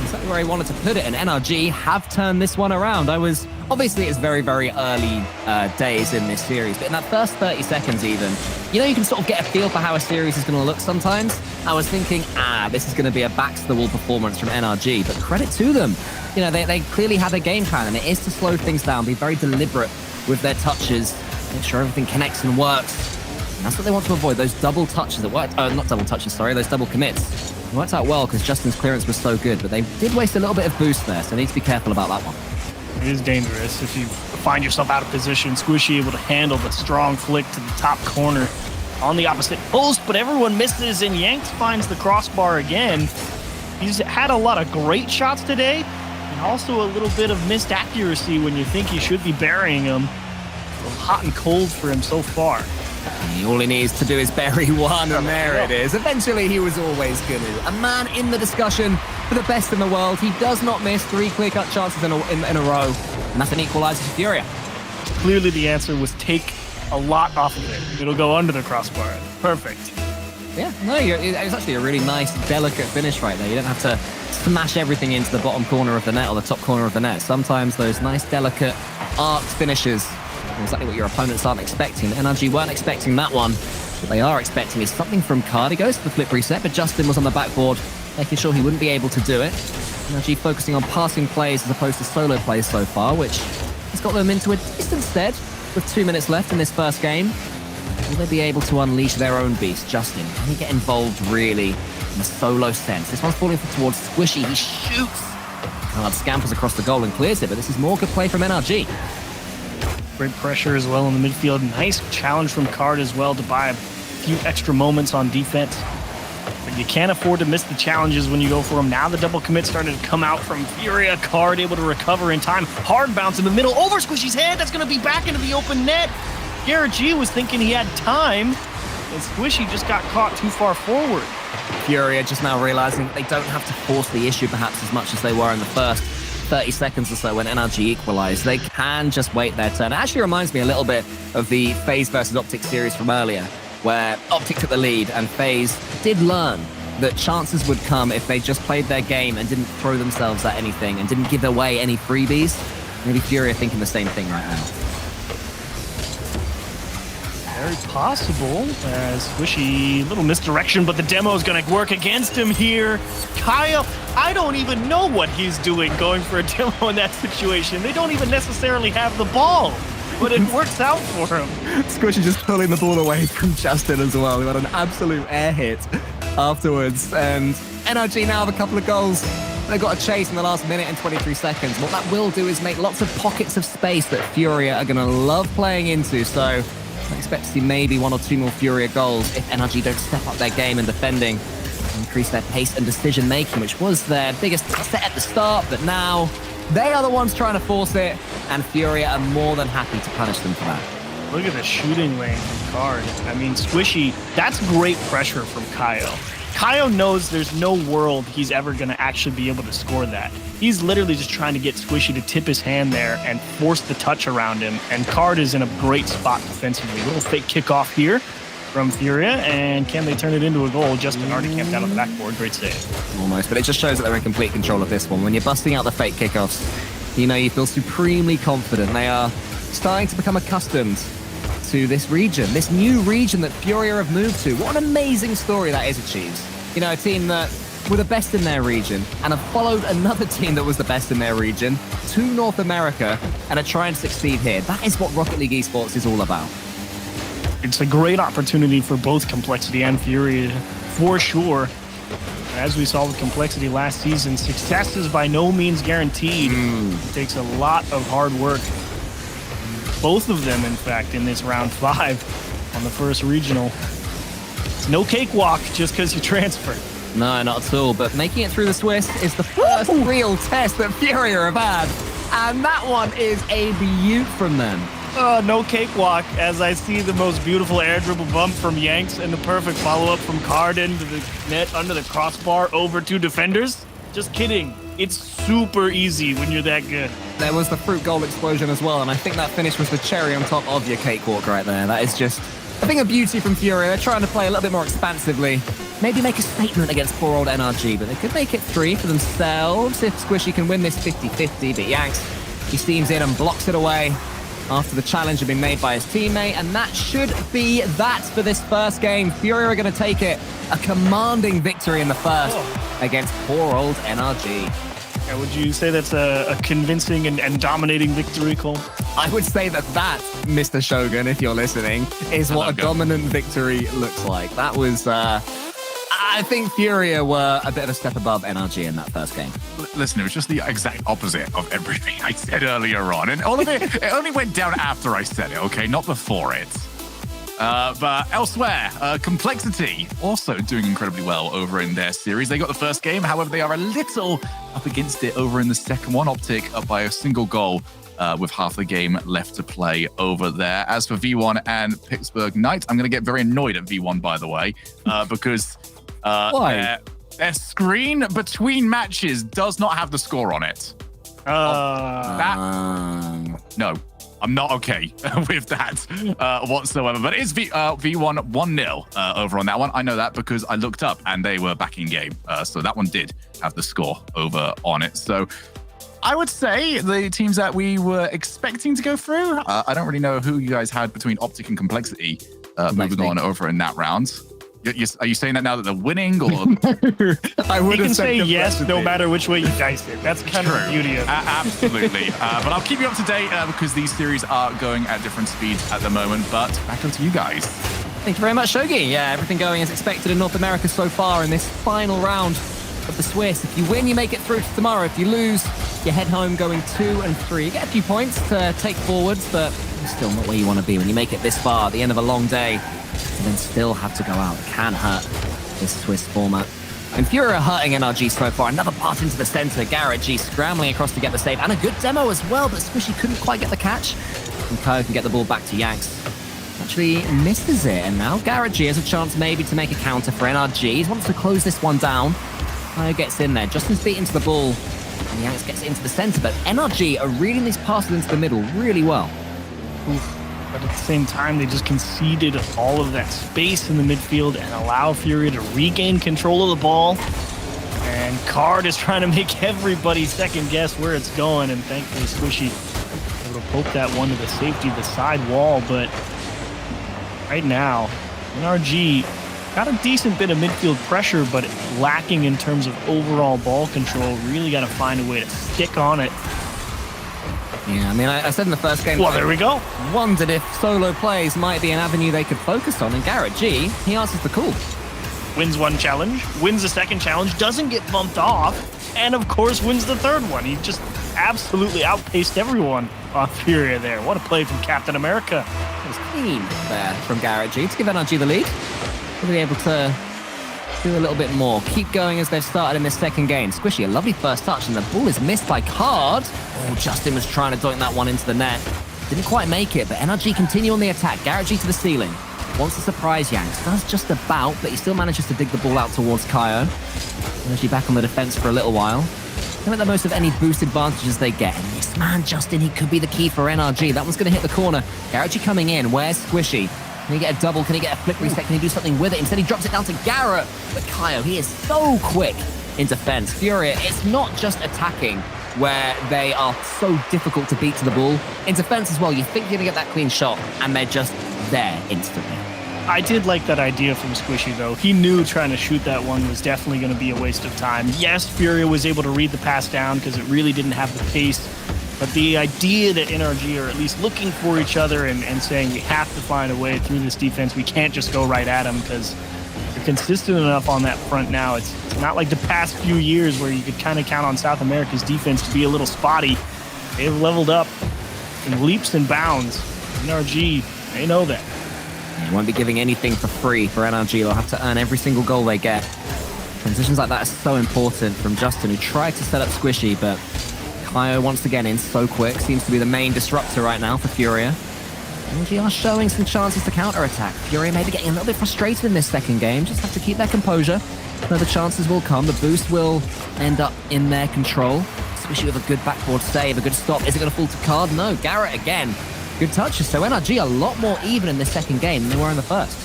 Exactly where he wanted to put it, and NRG have turned this one around. Obviously it's very, very early days in this series, but in that first 30 seconds even, you know, you can sort of get a feel for how a series is going to look sometimes. I was thinking, this is going to be a back-to-the-wall performance from NRG, but credit to them. You know, they clearly have a game plan, and it is to slow things down, be very deliberate with their touches, make sure everything connects and works. And that's what they want to avoid, those double touches that worked, not double touches, sorry, those double commits. It worked out well because Justin's clearance was so good, but they did waste a little bit of boost there, so they need to be careful about that one. It is dangerous if you find yourself out of position. Squishy able to handle the strong flick to the top corner on the opposite post, but everyone misses, and Yanks finds the crossbar again. He's had a lot of great shots today, and also a little bit of missed accuracy when you think he should be burying him. Hot and cold for him so far. All he needs to do is bury one, and there it is. Eventually, he was always going to. A man in the discussion for the best in the world. He does not miss 3 clear-cut chances in a row, and that's an equalizer for Furia. Clearly, the answer was take a lot off of it. It'll go under the crossbar. Perfect. Yeah, no, it was actually a really nice, delicate finish right there. You don't have to smash everything into the bottom corner of the net or the top corner of the net. Sometimes those nice, delicate, arced finishes exactly what your opponents aren't expecting. NRG weren't expecting that one. What they are expecting is something from Card. He goes to the flip reset, but Justin was on the backboard, making sure he wouldn't be able to do it. NRG focusing on passing plays as opposed to solo plays so far, which has got them into a decent stead with 2 minutes left in this first game. Will they be able to unleash their own beast? Justin, can he get involved really in a solo sense? This one's falling towards Squishy. He shoots. Card scampers across the goal and clears it, but this is more good play from NRG. Great pressure as well in the midfield. Nice challenge from Card as well to buy a few extra moments on defense. But you can't afford to miss the challenges when you go for them. Now the double commit started to come out from Furia. Card able to recover in time. Hard bounce in the middle over Squishy's head. That's going to be back into the open net. Garrett G was thinking he had time, and Squishy just got caught too far forward. Furia just now realizing that they don't have to force the issue perhaps as much as they were in the first 30 seconds or so when NRG equalized. They can just wait their turn. It actually reminds me a little bit of the FaZe versus Optic series from earlier, where Optic took the lead and FaZe did learn that chances would come if they just played their game and didn't throw themselves at anything and didn't give away any freebies. Maybe Furia thinking the same thing right now. Very possible. Squishy, little misdirection, but the demo is going to work against him here. Kyle, I don't even know what he's doing going for a demo in that situation. They don't even necessarily have the ball. but it works out for him. Squishy just pulling the ball away from Justin as well. We got an absolute air hit afterwards. And NRG now have a couple of goals. They've got a chase in the last minute and 23 seconds. What that will do is make lots of pockets of space that Furia are going to love playing into. So I expect to see maybe 1 or 2 more Furia goals if NRG don't step up their game in defending, increase their pace and decision making, which was their biggest asset at the start. But now they are the ones trying to force it, and Furia are more than happy to punish them for that. Look at the shooting lane from Card. I mean, Squishy, that's great pressure from Kaio. Kaio knows there's no world he's ever going to actually be able to score that. He's literally just trying to get Squishy to tip his hand there and force the touch around him, and Card is in a great spot defensively. A little fake kickoff here from Furia, and can they turn it into a goal? Justin already camped out on the backboard. Great save. Almost, but it just shows that they're in complete control of this one. When you're busting out the fake kickoffs, you know, you feel supremely confident. They are starting to become accustomed to this region, this new region that Furia have moved to. What an amazing story that is, Achieves. You know, a team that were the best in their region and have followed another team that was the best in their region to North America and are trying to succeed here. That is what Rocket League Esports is all about. It's a great opportunity for both Complexity and Furia, for sure. As we saw with Complexity last season, success is by no means guaranteed. It takes a lot of hard work. Both of them, in fact, in this round 5 on the first regional. It's no cakewalk just because you transfer. No, not at all. But making it through the Swiss is the first real test that Furia have had. And that one is a beaut from them. No cakewalk, as I see the most beautiful air dribble bump from Yanks and the perfect follow-up from Card into the net under the crossbar over 2 defenders. Just kidding. It's super easy when you're that good. There was the fruit goal explosion as well, and I think that finish was the cherry on top of your cakewalk right there. That is just a thing of beauty from Furia. They're trying to play a little bit more expansively. Maybe make a statement against poor old NRG, but they could make it 3 for themselves if Squishy can win this 50-50. But Yanks, he steams in and blocks it away after the challenge had been made by his teammate, and that should be that for this first game. Furia are going to take it. A commanding victory in the first against poor old NRG. Yeah, would you say that's a convincing and dominating victory, Cole? I would say that, Mr. Shogun, if you're listening, is what a dominant victory looks like. That was, I think Furia were a bit of a step above NRG in that first game. Listen, it was just the exact opposite of everything I said earlier on. And all of it only went down after I said it, okay? Not before it. But elsewhere, Complexity also doing incredibly well over in their series. They got the first game, however, they are a little up against it over in the second one. Optic up by a single goal with half the game left to play over there. As for V1 and Pittsburgh Knights, I'm going to get very annoyed at V1, by the way, because their screen between matches does not have the score on it. No. I'm not okay with that whatsoever. But it's V1 1-0 over on that one. I know that because I looked up and they were back in game. So that one did have the score over on it. So I would say the teams that we were expecting to go through, I don't really know who you guys had between Optic and Complexity moving on over in that round. Are you saying that now that they're winning? Or I would have say yes no matter which way you dice it. That's kind of the beauty of it. Absolutely. But I'll keep you up to date because these series are going at different speeds at the moment. But back over to you guys. Thank you very much, Shogi. Yeah, everything going as expected in North America so far in this final round of the Swiss. If you win, you make it through to tomorrow. If you lose, you head home going 2 and 3. You get a few points to take forwards, but you're still not where you want to be when you make it this far at the end of a long day. And then still have to go out. It can hurt this Swiss format. And Furia hurting NRG so far. Another pass into the center. Garrett G scrambling across to get the save. And a good demo as well, but Squishy couldn't quite get the catch. And Kyo can get the ball back to Yanks. Actually misses it. And now Garrett G has a chance maybe to make a counter for NRG. He wants to close this one down. Kyo gets in there. Justin's beat into the ball. And Yanks gets it into the center. But NRG are reading these passes into the middle really well. Oof. But at the same time, they just conceded all of that space in the midfield and allow Furia to regain control of the ball. And Card is trying to make everybody second guess where it's going. And thankfully, Squishy able to poke that one to the safety of the side wall. But right now, NRG got a decent bit of midfield pressure, but lacking in terms of overall ball control. Really got to find a way to stick on it. Yeah, I mean, I said in the first game... Well, there we go. Wondered if solo plays might be an avenue they could focus on, and Garrett G, he answers the call. Wins one challenge, wins the second challenge, doesn't get bumped off, and of course wins the third one. He just absolutely outpaced everyone on Furia there. What a play from Captain America. It was clean there from Garrett G to give NRG the lead. We'll be able to do a little bit more. Keep going as they've started in this second game. Squishy, a lovely first touch, and the ball is missed by Card. Oh, Justin was trying to doink that one into the net. Didn't quite make it, but NRG continue on the attack. Garrett G to the ceiling. Wants to surprise Yanks. Does just about, but he still manages to dig the ball out towards Kaio. NRG back on the defense for a little while. They make the most of any boost advantages they get. And this man, Justin, he could be the key for NRG. That one's going to hit the corner. Garrett G coming in. Where's Squishy? Can he get a double? Can he get a flick reset? Can he do something with it? Instead, he drops it down to Garrett. But Kaio, he is so quick in defense. Furia, it's not just attacking where they are so difficult to beat to the ball. In defense as well, you think you're going to get that clean shot, and they're just there instantly. I did like that idea from Squishy, though. He knew trying to shoot that one was definitely going to be a waste of time. Yes, Furia was able to read the pass down because it really didn't have the pace. But the idea that NRG are at least looking for each other and saying we have to find a way through this defense, we can't just go right at them because they're consistent enough on that front now. It's not like the past few years where you could kind of count on South America's defense to be a little spotty. They've leveled up in leaps and bounds. NRG, they know that. They won't be giving anything for free for NRG. They'll have to earn every single goal they get. Transitions like that are so important from Justin, who tried to set up Squishy, but Kaio once again in so quick. Seems to be the main disruptor right now for Furia. NRG are showing some chances to counterattack. Furia maybe getting a little bit frustrated in this second game. Just have to keep their composure. So the chances will come. The boost will end up in their control. Squishy with a good backboard save, a good stop. Is it going to fall to Card? No. Garrett again. Good touches. So NRG a lot more even in this second game than they were in the first.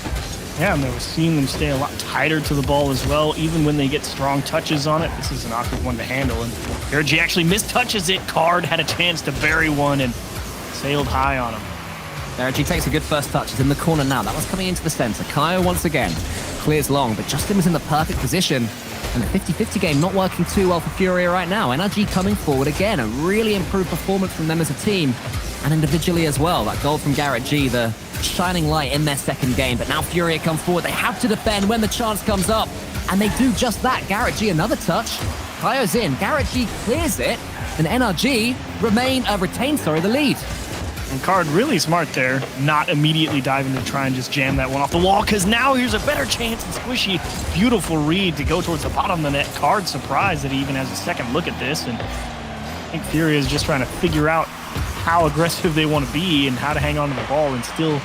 Yeah, and we're seeing them stay a lot tighter to the ball as well, even when they get strong touches on it. This is an awkward one to handle, and RG actually mistouches it. Card had a chance to bury one and sailed high on him. RG takes a good first touch. It's in the corner now. That one's coming into the center. Kaio once again clears long, but Justin was in the perfect position. And the 50-50 game not working too well for Furia right now. NRG coming forward again. A really improved performance from them as a team and individually as well. That goal from Garrett G, the shining light in their second game. But now Furia come forward. They have to defend when the chance comes up. And they do just that. Garrett G another touch. Kaio's in. Garrett G clears it. And NRG retain the lead. And Card really smart there, not immediately diving to try and just jam that one off the wall, because now here's a better chance. And Squishy, beautiful read to go towards the bottom of the net. Card surprised that he even has a second look at this. And I think Furia is just trying to figure out how aggressive they want to be and how to hang on to the ball and still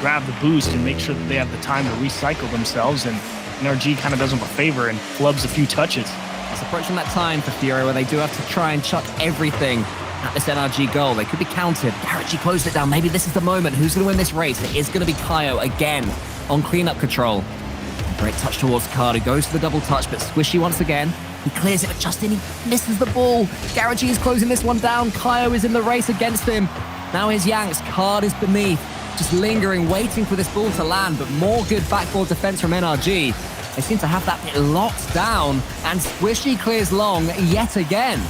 grab the boost and make sure that they have the time to recycle themselves. And NRG kind of does them a favor and flubs a few touches. It's approaching that time for Furia where they do have to try and chuck everything at this NRG goal. They could be counted. Garrett G closed it down. Maybe this is the moment. Who's going to win this race? It is going to be Kaio again on cleanup control. A great touch towards Card, who goes for the double touch, but Squishy once again. He clears it, but Justin, he misses the ball. Garrett G is closing this one down. Kaio is in the race against him. Now here's Yanks. Card is beneath, just lingering, waiting for this ball to land, but more good backboard defense from NRG. They seem to have that bit locked down, and Squishy clears long yet again.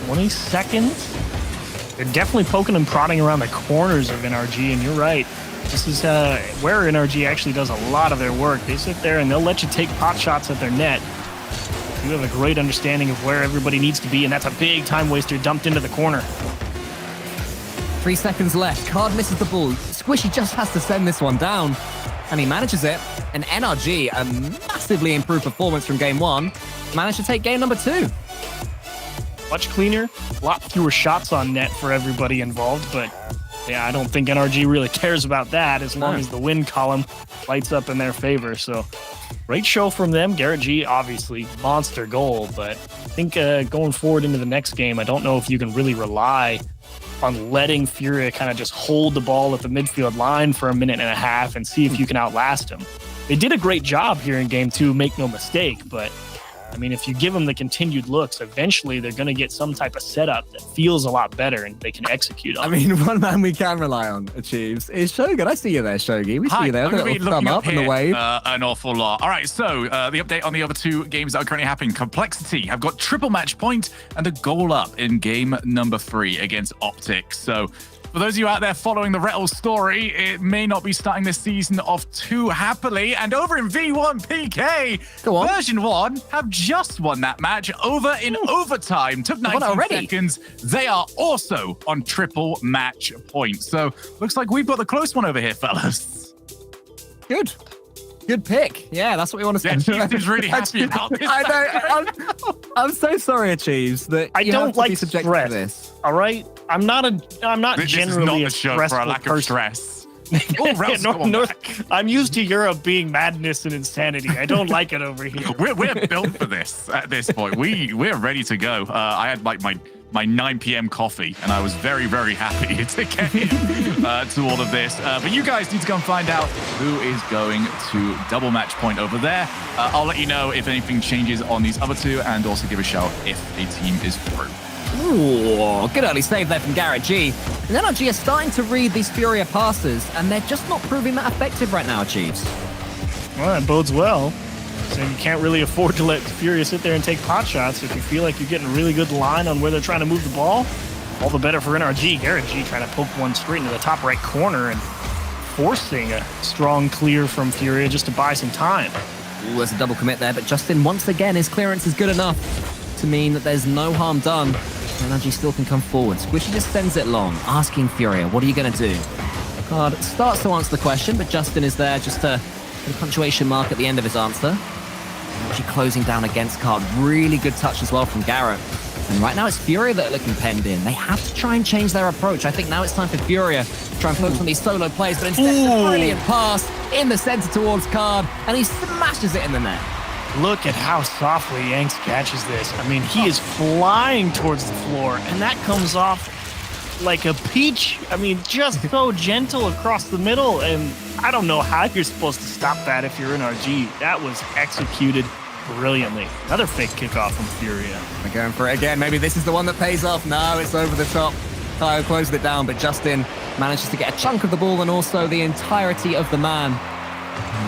20 seconds. They're definitely poking and prodding around the corners of NRG, and you're right. This is where NRG actually does a lot of their work. They sit there and they'll let you take pot shots at their net. You have a great understanding of where everybody needs to be, and that's a big time waster dumped into the corner. 3 seconds left. Card misses the ball. Squishy just has to send this one down, and he manages it. And NRG, a massively improved performance from game one, managed to take game number 2. Much cleaner, a lot fewer shots on net for everybody involved, but yeah, I don't think NRG really cares about that as long as the win column lights up in their favor. So great show from them. Garrett G, obviously, monster goal, but I think going forward into the next game, I don't know if you can really rely on letting Furia kind of just hold the ball at the midfield line for a minute and a half and see if you can outlast them. They did a great job here in game 2, make no mistake, but I mean, if you give them the continued looks, eventually they're going to get some type of setup that feels a lot better and they can execute on. I mean, one man we can rely on, Achieves, is Shogun. I see you there, Shogi. We see you there. I'm going to be looking up in the here, wave. an awful lot. All right, so the update on the other two games that are currently happening. Complexity have got triple match point and a goal up in game number 3 against Optic. So for those of you out there following the Rettle story, it may not be starting this season off too happily. And over in V1 PK, version 1 have just won that match over in overtime. Took 19 seconds. They are also on triple match point. So looks like we've got the close one over here, fellas. Good pick. Yeah, that's what we want to see. Yeah, Chiefs really happy about this. I know. I'm so sorry, Achieves, that I don't like subject stress. to this. All right, I'm not This generally is not a the show for a stressful lack person. of stress. I'm used to Europe being madness and insanity. I don't like it over here. We're built for this at this point. We're ready to go. I had like my 9 p.m. coffee, and I was very, very happy to get in to all of this. But you guys need to go and find out who is going to double match point over there. I'll let you know if anything changes on these other two, and also give a shout if a team is through. Ooh, good early save there from Garrett G. And NRG are starting to read these Furia passes, and they're just not proving that effective right now, Chiefs. Well, that bodes well. So you can't really afford to let Furia sit there and take pot shots. If you feel like you're getting a really good line on where they're trying to move the ball, all the better for NRG. Garrett G trying to poke one straight into the top right corner and forcing a strong clear from Furia just to buy some time. Ooh, there's a double commit there, but Justin, once again, his clearance is good enough to mean that there's no harm done. NRG still can come forward. Squishy just sends it long, asking Furia, what are you going to do? Card starts to answer the question, but Justin is there just to put a punctuation mark at the end of his answer. Actually closing down against Card. Really good touch as well from Garrett. And right now it's Furia that are looking penned in. They have to try and change their approach. I think now it's time for Furia to try and focus on these solo plays, but instead it's a brilliant pass in the center towards Card, and he smashes it in the net. Look at how softly Yanks catches this. I mean, he is flying towards the floor, and that comes off like a peach. I mean, just so gentle across the middle, and I don't know how you're supposed to stop that if you're in RG. That was executed brilliantly. Another fake kickoff from Furia. They're going for it again. Maybe this is the one that pays off. No, it's over the top. Kyle closed it down, but Justin manages to get a chunk of the ball and also the entirety of the man.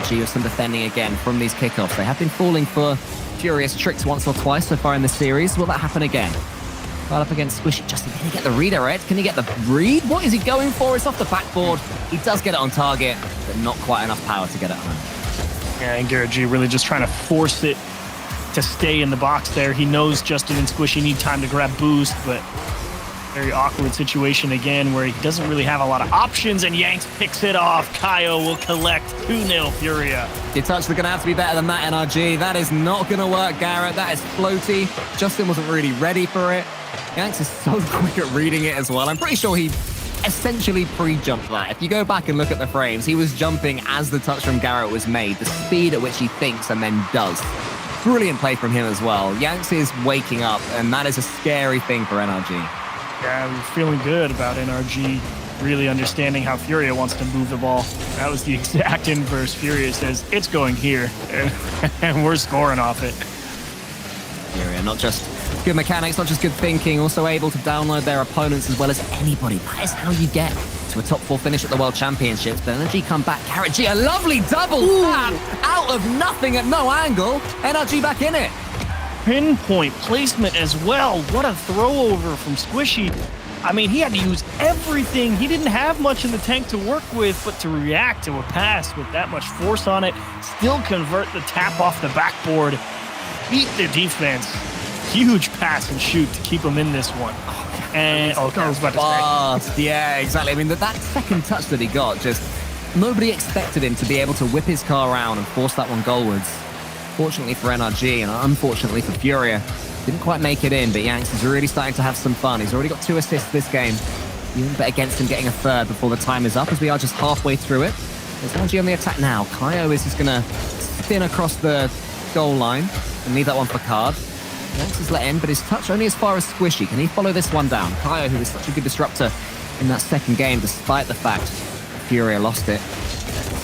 G with some defending again from these kickoffs. They have been falling for Furious tricks once or twice so far in the series. Will that happen again? Right up against Squishy. Justin, can he get the redirect? Can he get the read? What is he going for? It's off the backboard. He does get it on target, but not quite enough power to get it home. Yeah, and Garrett G really just trying to force it to stay in the box there. He knows Justin and Squishy need time to grab boost, but very awkward situation again where he doesn't really have a lot of options, and Yanks picks it off. Kaio will collect 2-0 Furia. Your touch, they're going to have to be better than that, NRG. That is not going to work, Garrett. That is floaty. Justin wasn't really ready for it. Yanks is so quick at reading it as well. I'm pretty sure he essentially pre-jumped that. If you go back and look at the frames, he was jumping as the touch from Garrett was made, the speed at which he thinks and then does. Brilliant play from him as well. Yanks is waking up, and that is a scary thing for NRG. Yeah, we're feeling good about NRG really understanding how Furia wants to move the ball. That was the exact inverse. Furia says, it's going here, and we're scoring off it. Furia, not just good mechanics, not just good thinking, also able to download their opponents as well as anybody. That is how you get to a top 4 finish at the World Championships. But NRG come back. Garrett G, a lovely double tap out of nothing at no angle. NRG back in it. Pinpoint placement as well. What a throw over from Squishy. I mean, he had to use everything. He didn't have much in the tank to work with, but to react to a pass with that much force on it, still convert the tap off the backboard, beat the defense. Huge pass and shoot to keep him in this one. And I was about to say. Yeah, exactly. I mean, that second touch that he got, just nobody expected him to be able to whip his car around and force that one goalwards. Fortunately for NRG and unfortunately for Furia, didn't quite make it in, but Yanks is really starting to have some fun. He's already got 2 assists this game. Even bet against him getting a third before the time is up, as we are just halfway through it. There's NRG on the attack now. Kaio is just going to spin across the goal line and leave that one for Card. Yanks is let in, but his touch only as far as Squishy. Can he follow this one down? Kaio, who is such a good disruptor in that second game, despite the fact Furia lost it.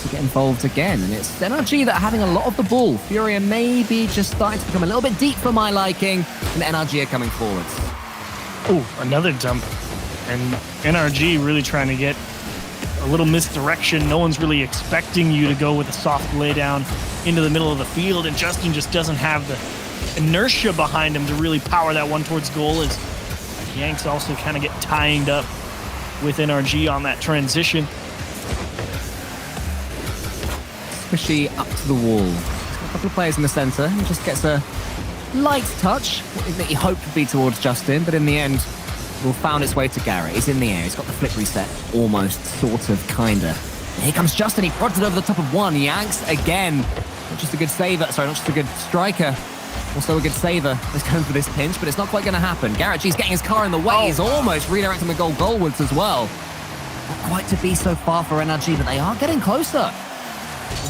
to get involved again. And it's NRG that are having a lot of the ball. Furia maybe just starting to become a little bit deep for my liking, and NRG are coming forwards. Oh, another dump. And NRG really trying to get a little misdirection. No one's really expecting you to go with a soft laydown into the middle of the field, and Justin just doesn't have the inertia behind him to really power that one towards goal, as Yanks also kind of get tied up with NRG on that transition. Squishy up to the wall. He's got a couple of players in the center. He just gets a light touch that he hoped would be towards Justin, but in the end, will found its way to Garrett. He's in the air. He's got the flick reset. Almost, sort of, kinda. And here comes Justin. He prods it over the top of one. Yanks again. Not just a good saver. Sorry, not just a good striker. Also a good saver. He's going for this pinch, but it's not quite going to happen. Garrett G's getting his car in the way. He's almost redirecting the goal goalwards as well. Not quite to be so far for NRG, but they are getting closer.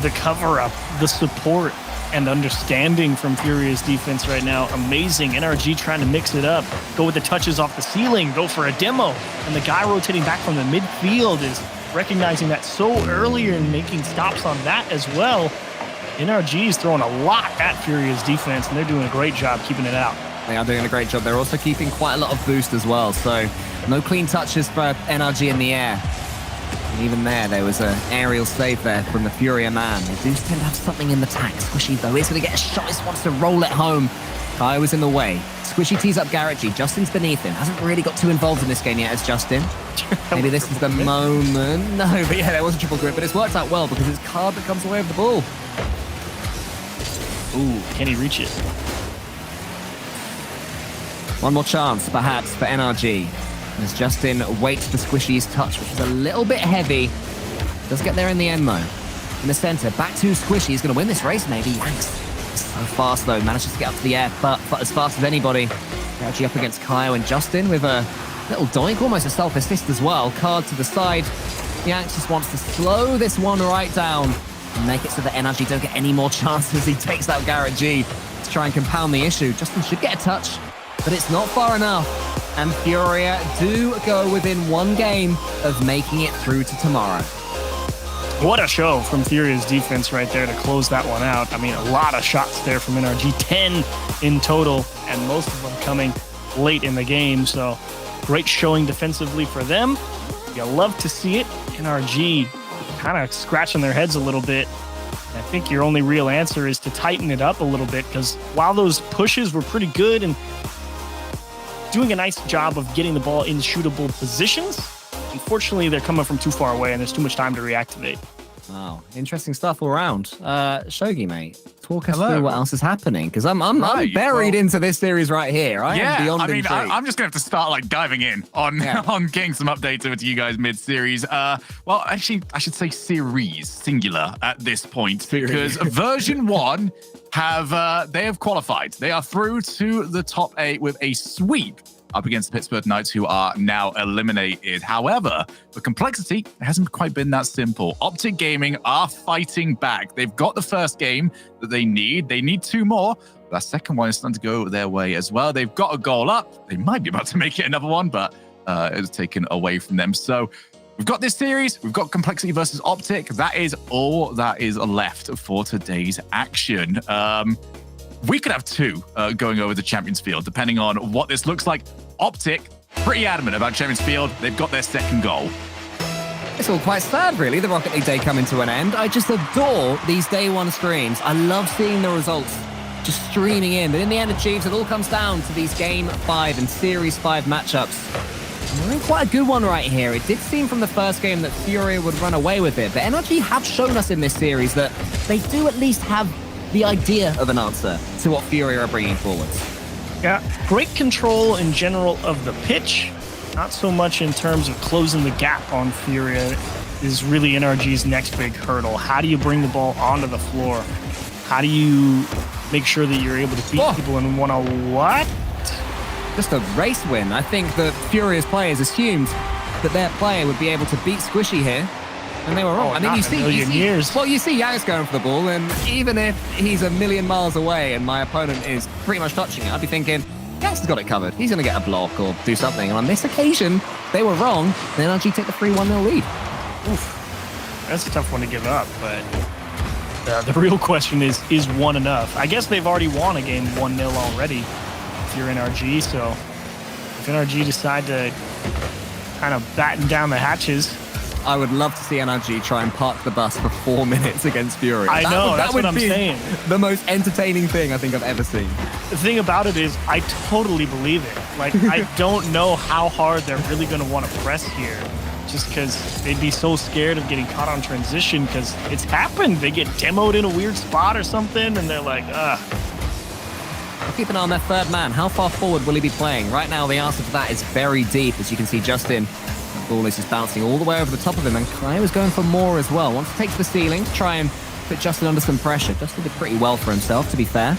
The cover-up, the support, and understanding from Furia's defense right now. Amazing. NRG trying to mix it up. Go with the touches off the ceiling. Go for a demo. And the guy rotating back from the midfield is recognizing that so earlier and making stops on that as well. NRG is throwing a lot at Furia's defense, and they're doing a great job keeping it out. They are doing a great job. They're also keeping quite a lot of boost as well. So no clean touches for NRG in the air. And even there was an aerial save there from the Furia man. They do tend to have something in the tank. Squishy, though, is going to get a shot. He wants to roll it home. Kai was in the way. Squishy tees up Garrett G. Justin's beneath him. Hasn't really got too involved in this game yet as Justin. Maybe this is the moment. No, but yeah, there was a triple grip, but it's worked out well because it's Card that comes away with the ball. Ooh, can he reach it? One more chance, perhaps, for NRG. As Justin waits for Squishy's touch, which is a little bit heavy. Does get there in the end, though. In the center, back to Squishy. He's going to win this race, maybe. Yanks. So fast, though. Manages to get up to the air, but as fast as anybody. They're actually up against Kyo and Justin with a little doink, almost a self-assist as well. Card to the side. Yanks just wants to slow this one right down and make it so that NRG don't get any more chances. He takes out Garrett G to try and compound the issue. Justin should get a touch, but it's not far enough. And Furia do go within one game of making it through to tomorrow. What a show from Furia's defense right there to close that one out. I mean, a lot of shots there from NRG, 10 in total, and most of them coming late in the game. So great showing defensively for them. You love to see it. NRG kind of scratching their heads a little bit. And I think your only real answer is to tighten it up a little bit, because while those pushes were pretty good and doing a nice job of getting the ball in shootable positions, unfortunately, they're coming from too far away and there's too much time to reactivate. Wow, interesting stuff all around. Shogi, mate, talk us through what else is happening, because I'm buried into this series right here. I am beyond intrigued. I'm just going to have to start like diving in on getting some updates over to you guys mid-series. Well, actually, I should say series, singular at this point, because version 1 they have qualified. They are through to the top 8 with a sweep up against the Pittsburgh Knights, who are now eliminated. However, the complexity, it hasn't quite been that simple. Optic Gaming are fighting back. They've got the first game that they need. They need 2 more. That second one is starting to go their way as well. They've got a goal up. They might be about to make it another one, but it was taken away from them. So we've got this series. We've got Complexity versus Optic. That is all that is left for today's action. We could have 2 going over the Champions Field, depending on what this looks like. Optic, pretty adamant about Champions Field. They've got their second goal. It's all quite sad, really, the Rocket League day coming to an end. I just adore these day one streams. I love seeing the results just streaming in. But in the end, Chiefs, it all comes down to these Game 5 and Series 5 matchups. And we're in quite a good one right here. It did seem from the first game that Furia would run away with it. But NRG have shown us in this series that they do at least have the idea of an answer to what Furia are bringing forward. Yeah, great control in general of the pitch. Not so much in terms of closing the gap on Furia is really NRG's next big hurdle. How do you bring the ball onto the floor? How do you make sure that you're able to beat people in one-on-what? Just a race win. I think that Furia's players assumed that their player would be able to beat Squishy here. And they were wrong. I mean, you see Yanks going for the ball, and even if he's a million miles away and my opponent is pretty much touching it, I'd be thinking, Yanks has got it covered. He's going to get a block or do something. And on this occasion, they were wrong. Then NRG take the 3-1-0 lead. Oof. That's a tough one to give up, but the real question is one enough? I guess they've already won a game 1-0 already if you're NRG, so if NRG decide to kind of batten down the hatches. I would love to see NRG try and park the bus for 4 minutes against Furia. I know, that's what I'm saying. The most entertaining thing I think I've ever seen. The thing about it is, I totally believe it. Like, I don't know how hard they're really going to want to press here, just because they'd be so scared of getting caught on transition, because it's happened. They get demoed in a weird spot or something, and they're like, ugh. Keep an eye on their third man. How far forward will he be playing? Right now, the answer to that is very deep. As you can see, Justin, the ball is just bouncing all the way over the top of him, and Kai was going for more as well. Wants to take to the ceiling to try and put Justin under some pressure. Justin did pretty well for himself, to be fair.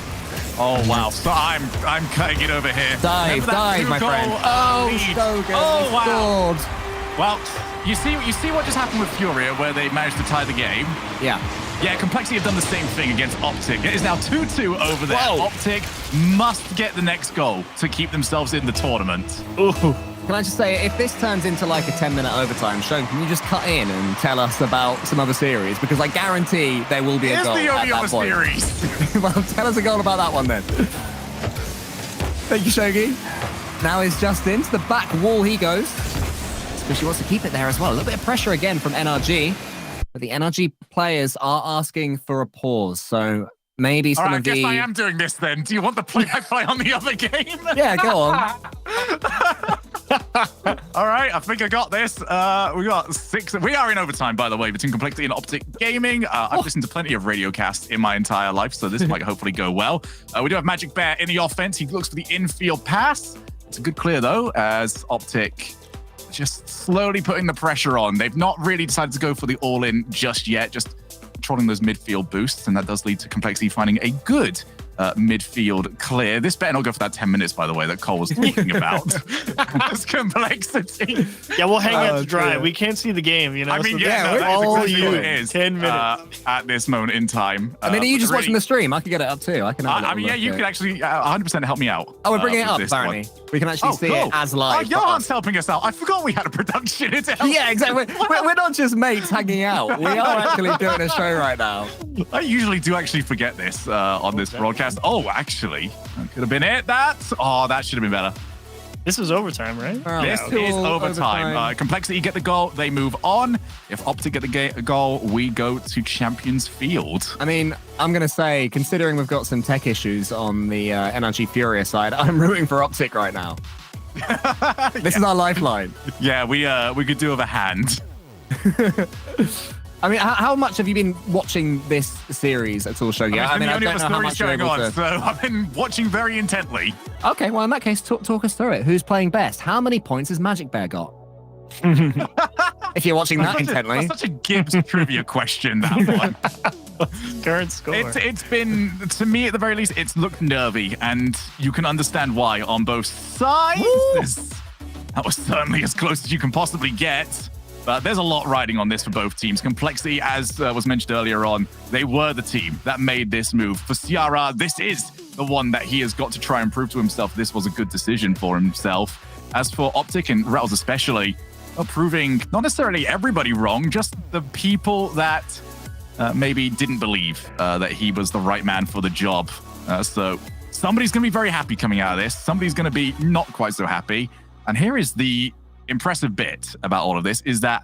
Oh, wow. So I'm cutting it over here. Dive, my friend. Oh, so good. Oh, wow. Scored. Well, you see what just happened with Furia, where they managed to tie the game? Yeah. Yeah, Complexity have done the same thing against Optic. It is now 2-2 over there. Whoa. Optic must get the next goal to keep themselves in the tournament. Ooh. Can I just say, if this turns into like a 10-minute overtime, Sean, can you just cut in and tell us about some other series? Because I guarantee there will be a goal Here's the only at other that point. series. Well, tell us a goal about that one then. Thank you, Shogi. Now is Justin. To the back wall he goes. Because she wants to keep it there as well. A little bit of pressure again from NRG. But the NRG players are asking for a pause. So maybe some All right, of the... I guess I am doing this then. Do you want the play-by-play on the other game? Yeah, go on. All right, I think I got this. We got 6. We are in overtime, by the way, between Complexity and Optic Gaming. I've listened to plenty of radiocasts in my entire life, so this might hopefully go well. We do have Magic Bear in the offense. He looks for the infield pass. It's a good clear, though, as Optic just slowly putting the pressure on. They've not really decided to go for the all-in just yet, just trolling those midfield boosts, and that does lead to Complexity finding a good midfield clear. This better not go for that 10 minutes, by the way, that Cole was talking about. That's Complexity. Yeah, we'll hang out to dry. We can't see the game, you know? I mean, so yeah, that's all exactly you. what it is. 10 minutes. At this moment in time. I mean, are you just really, watching the stream? I could get it up too. I can. Have a I mean, yeah, look you at can it. actually 100% help me out. Oh, we're bringing it with up, this apparently. one. We can actually see it as live. Oh, Johan's helping us out. I forgot we had a production. Yeah, exactly. We're not just mates hanging out. We are actually doing a show right now. I usually do actually forget this on this broadcast. Oh, actually, that could have been it. That should have been better. This is overtime, right? This is overtime. Complexity get the goal. They move on. If Optic get the goal, we go to Champions Field. I mean, I'm going to say, considering we've got some tech issues on the NRG Furia side, I'm rooting for Optic right now. This is our lifeline. Yeah, we could do with a hand. I mean, how much have you been watching this series at all, Shogi? I mean, I only don't other know how much stories you're going able on, to... so I've been watching very intently. Okay, well, in that case, talk us through it. Who's playing best? How many points has Magic Bear got? If you're watching that intently. That's such a Gibbs trivia question, that one. Current score. It's been, to me at the very least, it's looked nervy, and you can understand why on both sides. That was certainly as close as you can possibly get. But there's a lot riding on this for both teams. Complexity, as was mentioned earlier on, they were the team that made this move. For Ciara, this is the one that he has got to try and prove to himself this was a good decision for himself. As for Optic and Rattles especially, proving not necessarily everybody wrong, just the people that maybe didn't believe that he was the right man for the job. So somebody's going to be very happy coming out of this. Somebody's going to be not quite so happy. And here is the impressive bit about all of this is that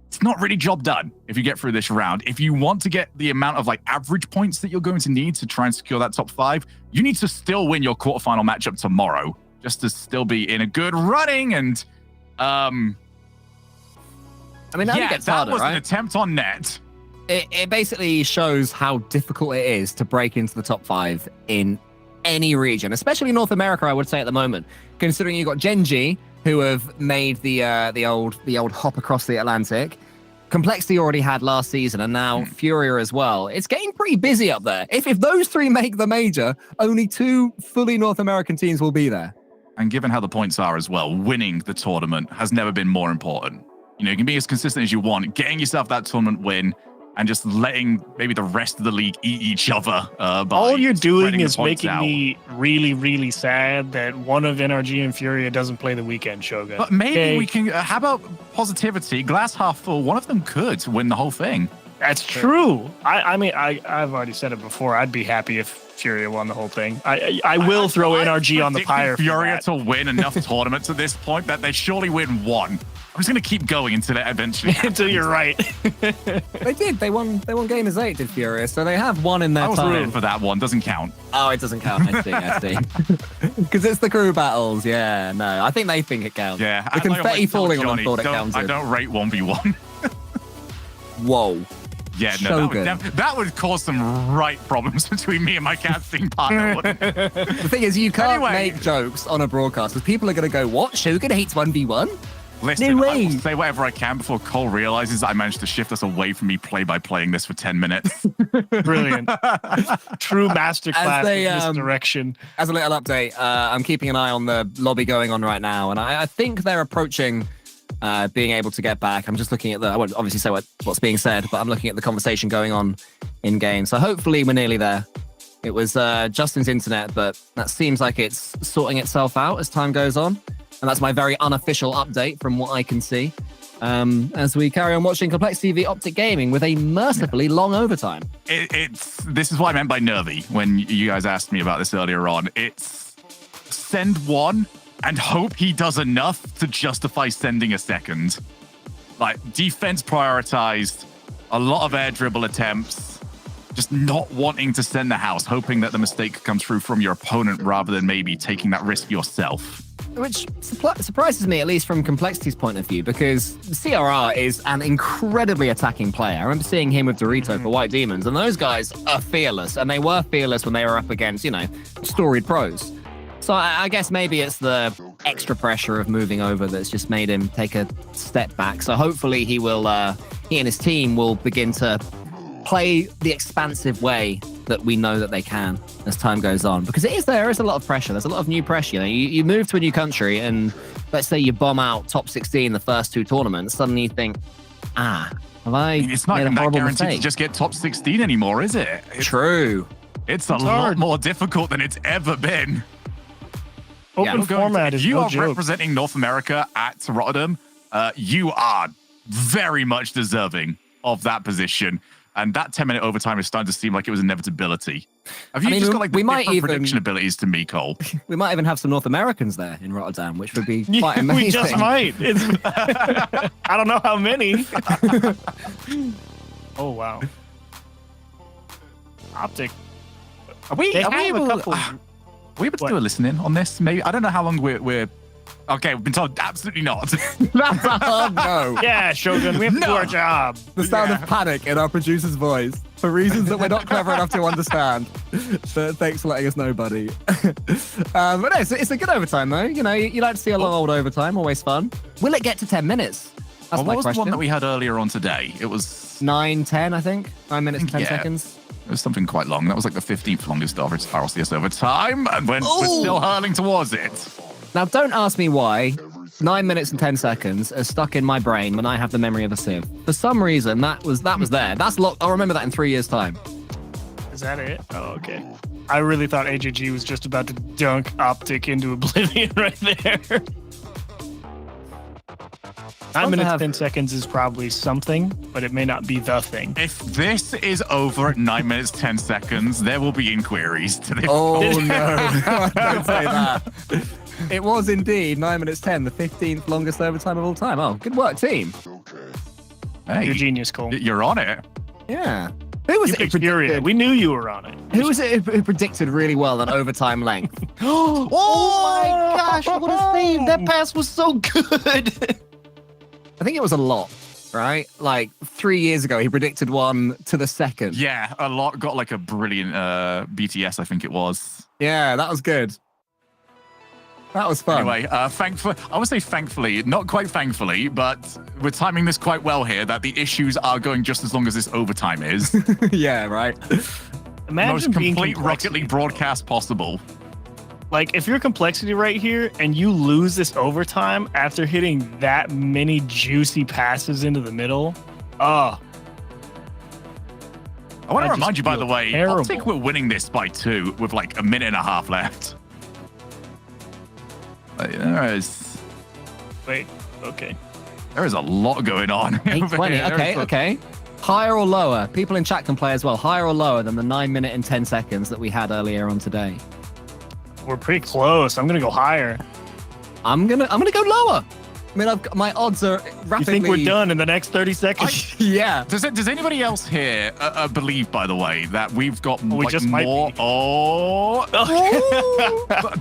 it's not really job done if you get through this round. If you want to get the amount of like average points that you're going to need to try and secure that top 5, you need to still win your quarterfinal matchup tomorrow just to still be in a good running. And I mean, that gets harder, was right? an attempt on net. It basically shows how difficult it is to break into the top 5 in any region, especially North America, I would say at the moment, considering you've got Genji, who have made the old hop across the Atlantic. Complexity already had last season, and now Furia as well. It's getting pretty busy up there. If those 3 make the major, only 2 fully North American teams will be there. And given how the points are as well, winning the tournament has never been more important. You know, you can be as consistent as you want, getting yourself that tournament win, and just letting maybe the rest of the league eat each other. All you're doing is making out. me really, really sad that one of NRG and Furia doesn't play the weekend, Shogun. But maybe we can. How about positivity? Glass half full. One of them could win the whole thing. That's true. I mean, I've already said it before. I'd be happy if Furia won the whole thing. I will throw NRG on the pyre. Furia to win enough tournaments at this point that they surely win one. I'm just going to keep going until it eventually happens. Until you're right. They did. They won game as 8, did Furia. So they have one in their I was time. rooting for that one. Doesn't count. Oh, it doesn't count. I see. Because it's the crew battles. Yeah, no. I think they think it counts. Yeah. The confetti falling on them Johnny, thought it counted. I don't rate 1v1. Whoa. Yeah, no, that would cause some right problems between me and my casting partner. Wouldn't it? The thing is, you can't make jokes on a broadcast because people are going to go, what? Shogun hates 1v1? Listen, No I way. will say whatever I can before Cole realizes I managed to shift us away from me play-by-playing this for 10 minutes. Brilliant. True masterclass in this direction. As a little update, I'm keeping an eye on the lobby going on right now, and I think they're approaching being able to get back. I'm just looking at I won't obviously say what's being said, but I'm looking at the conversation going on in game. So hopefully we're nearly there. It was Justin's internet, but that seems like it's sorting itself out as time goes on. And that's my very unofficial update from what I can see. As we carry on watching Complex TV Optic Gaming with a mercifully long overtime. This is what I meant by nervy when you guys asked me about this earlier on. It's send one and hope he does enough to justify sending a second. Like, defense prioritized, a lot of air dribble attempts, just not wanting to send the house, hoping that the mistake comes through from your opponent rather than maybe taking that risk yourself. Which surprises me, at least from Complexity's point of view, because CRR is an incredibly attacking player. I remember seeing him with Dorito for White Demons, and those guys are fearless, and they were fearless when they were up against, storied pros. So I guess maybe it's the extra pressure of moving over that's just made him take a step back. So hopefully he and his team will begin to play the expansive way that we know that they can as time goes on, because there is a lot of pressure. There's a lot of new pressure. You move to a new country, and let's say you bomb out top 16 the first 2 tournaments. Suddenly you think, have I it's not made a even that horrible guaranteed mistake? to just get top 16 anymore, is it? True. It's a lot more difficult than it's ever been. Open format is you no are joke. representing North America at Rotterdam. You are very much deserving of that position. And that 10-minute overtime is starting to seem like it was inevitability. Have you just got like different prediction abilities to me, Cole? We might even have some North Americans there in Rotterdam, which would be quite amazing. We just might. I don't know how many. Oh, wow. Optic. Are we able to do a listen-in on this? Maybe. I don't know how long we're... Okay, we've been told absolutely not. That's a hard no. Yeah, Shogun, we have to do our job. The sound of panic in our producer's voice for reasons that we're not clever enough to understand. But thanks for letting us know, buddy. But no, it's a good overtime, though. You like to see a long old overtime, always fun. Will it get to 10 minutes? That's my what was question. the one that we had earlier on today? It was 9:10, I think. 9 minutes and 10 seconds. It was something quite long. That was like the 15th longest RLCS overtime, and we're still hurling towards it. Now, don't ask me why 9 minutes and 10 seconds are stuck in my brain when I have the memory of a sieve. For some reason, that was there. That's locked. I'll remember that in 3 years' time. Is that it? Oh, okay. I really thought AJG was just about to dunk Optic into oblivion right there. 9 minutes, 10 seconds is probably something, but it may not be the thing. If this is over at 9 minutes, 10 seconds, there will be inquiries to this. Oh, no. Don't say that. It was indeed 9 minutes 10, the 15th longest overtime of all time. Oh, good work, team. Hey, you're genius, Cole. You're on it. Yeah. Who was it? Furia. We knew you were on it. Who was it who predicted really well that overtime length? Oh my gosh, what a save. That pass was so good. I think it was a lot, right? Like 3 years ago, he predicted one to the second. Yeah, a lot. Got like a brilliant BTS, I think it was. Yeah, that was good. That was fun. Anyway, thankfully, I would say thankfully, not quite thankfully, but we're timing this quite well here that the issues are going just as long as this overtime is. Yeah, right. Imagine most complete Rocket League broadcast possible. Like, if you're Complexity right here and you lose this overtime after hitting that many juicy passes into the middle, I want to just remind you, by the feel way, terrible. Optic were winning this by 2 with like a minute and a half left. There is... Wait, okay. There is a lot going on. over 8:20. here. Okay, okay. Higher or lower? People in chat can play as well. Higher or lower than the 9 minute and 10 seconds that we had earlier on today? We're pretty close. I'm gonna go higher. I'm gonna go lower. I mean, my odds are rapidly. You think we're done in the next 30 seconds? Yeah. Does anybody else here believe, by the way, that we've got We like just might more? be. Oh,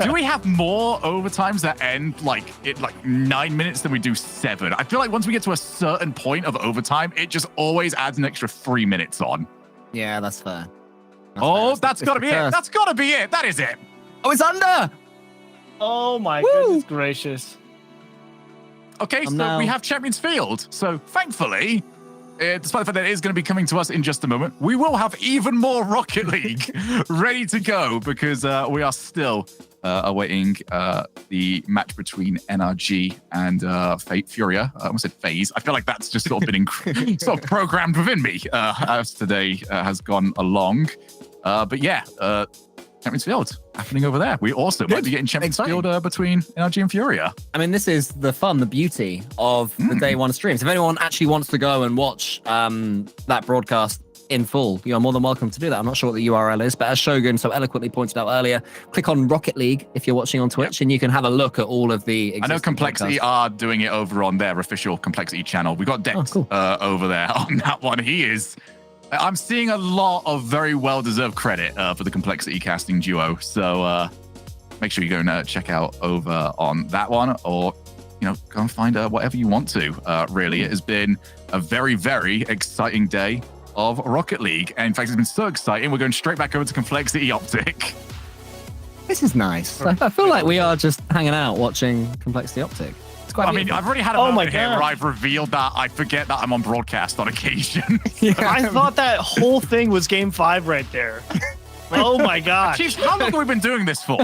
do we have more overtimes that end like 9 minutes than we do 7? I feel like once we get to a certain point of overtime, it just always adds an extra 3 minutes on. Yeah, that's fair. That's got to be it. That's got to be it. That is it. Oh, it's under. Oh my goodness gracious. Okay, so we have Champions Field. So thankfully, despite the fact that it is going to be coming to us in just a moment, we will have even more Rocket League ready to go because we are still awaiting the match between NRG and Furia. I almost said FaZe. I feel like that's just sort of been sort of programmed within me as today has gone along. But yeah, Champions Field happening over there. We also might be getting Champions Field between NRG and Furia. I mean, this is the fun, the beauty of the day one streams. If anyone actually wants to go and watch that broadcast in full, you're more than welcome to do that. I'm not sure what the URL is, but as Shogun so eloquently pointed out earlier, click on Rocket League if you're watching on Twitch, and you can have a look at all of the I know Complexity podcasts. are doing it over on their official Complexity channel. We got Dex over there on that one. I'm seeing a lot of very well-deserved credit for the Complexity casting duo. So make sure you go and check out over on that one, or go and find whatever you want to. Really, it has been a very, very exciting day of Rocket League. And in fact, it's been so exciting, we're going straight back over to Complexity Optic. This is nice. I feel like we are just hanging out watching Complexity Optic. It's quite beautiful. I've already had a moment here where I've revealed that I forget that I'm on broadcast on occasion. I thought that whole thing was game 5 right there. Oh my gosh. Chief, how long have we been doing this for?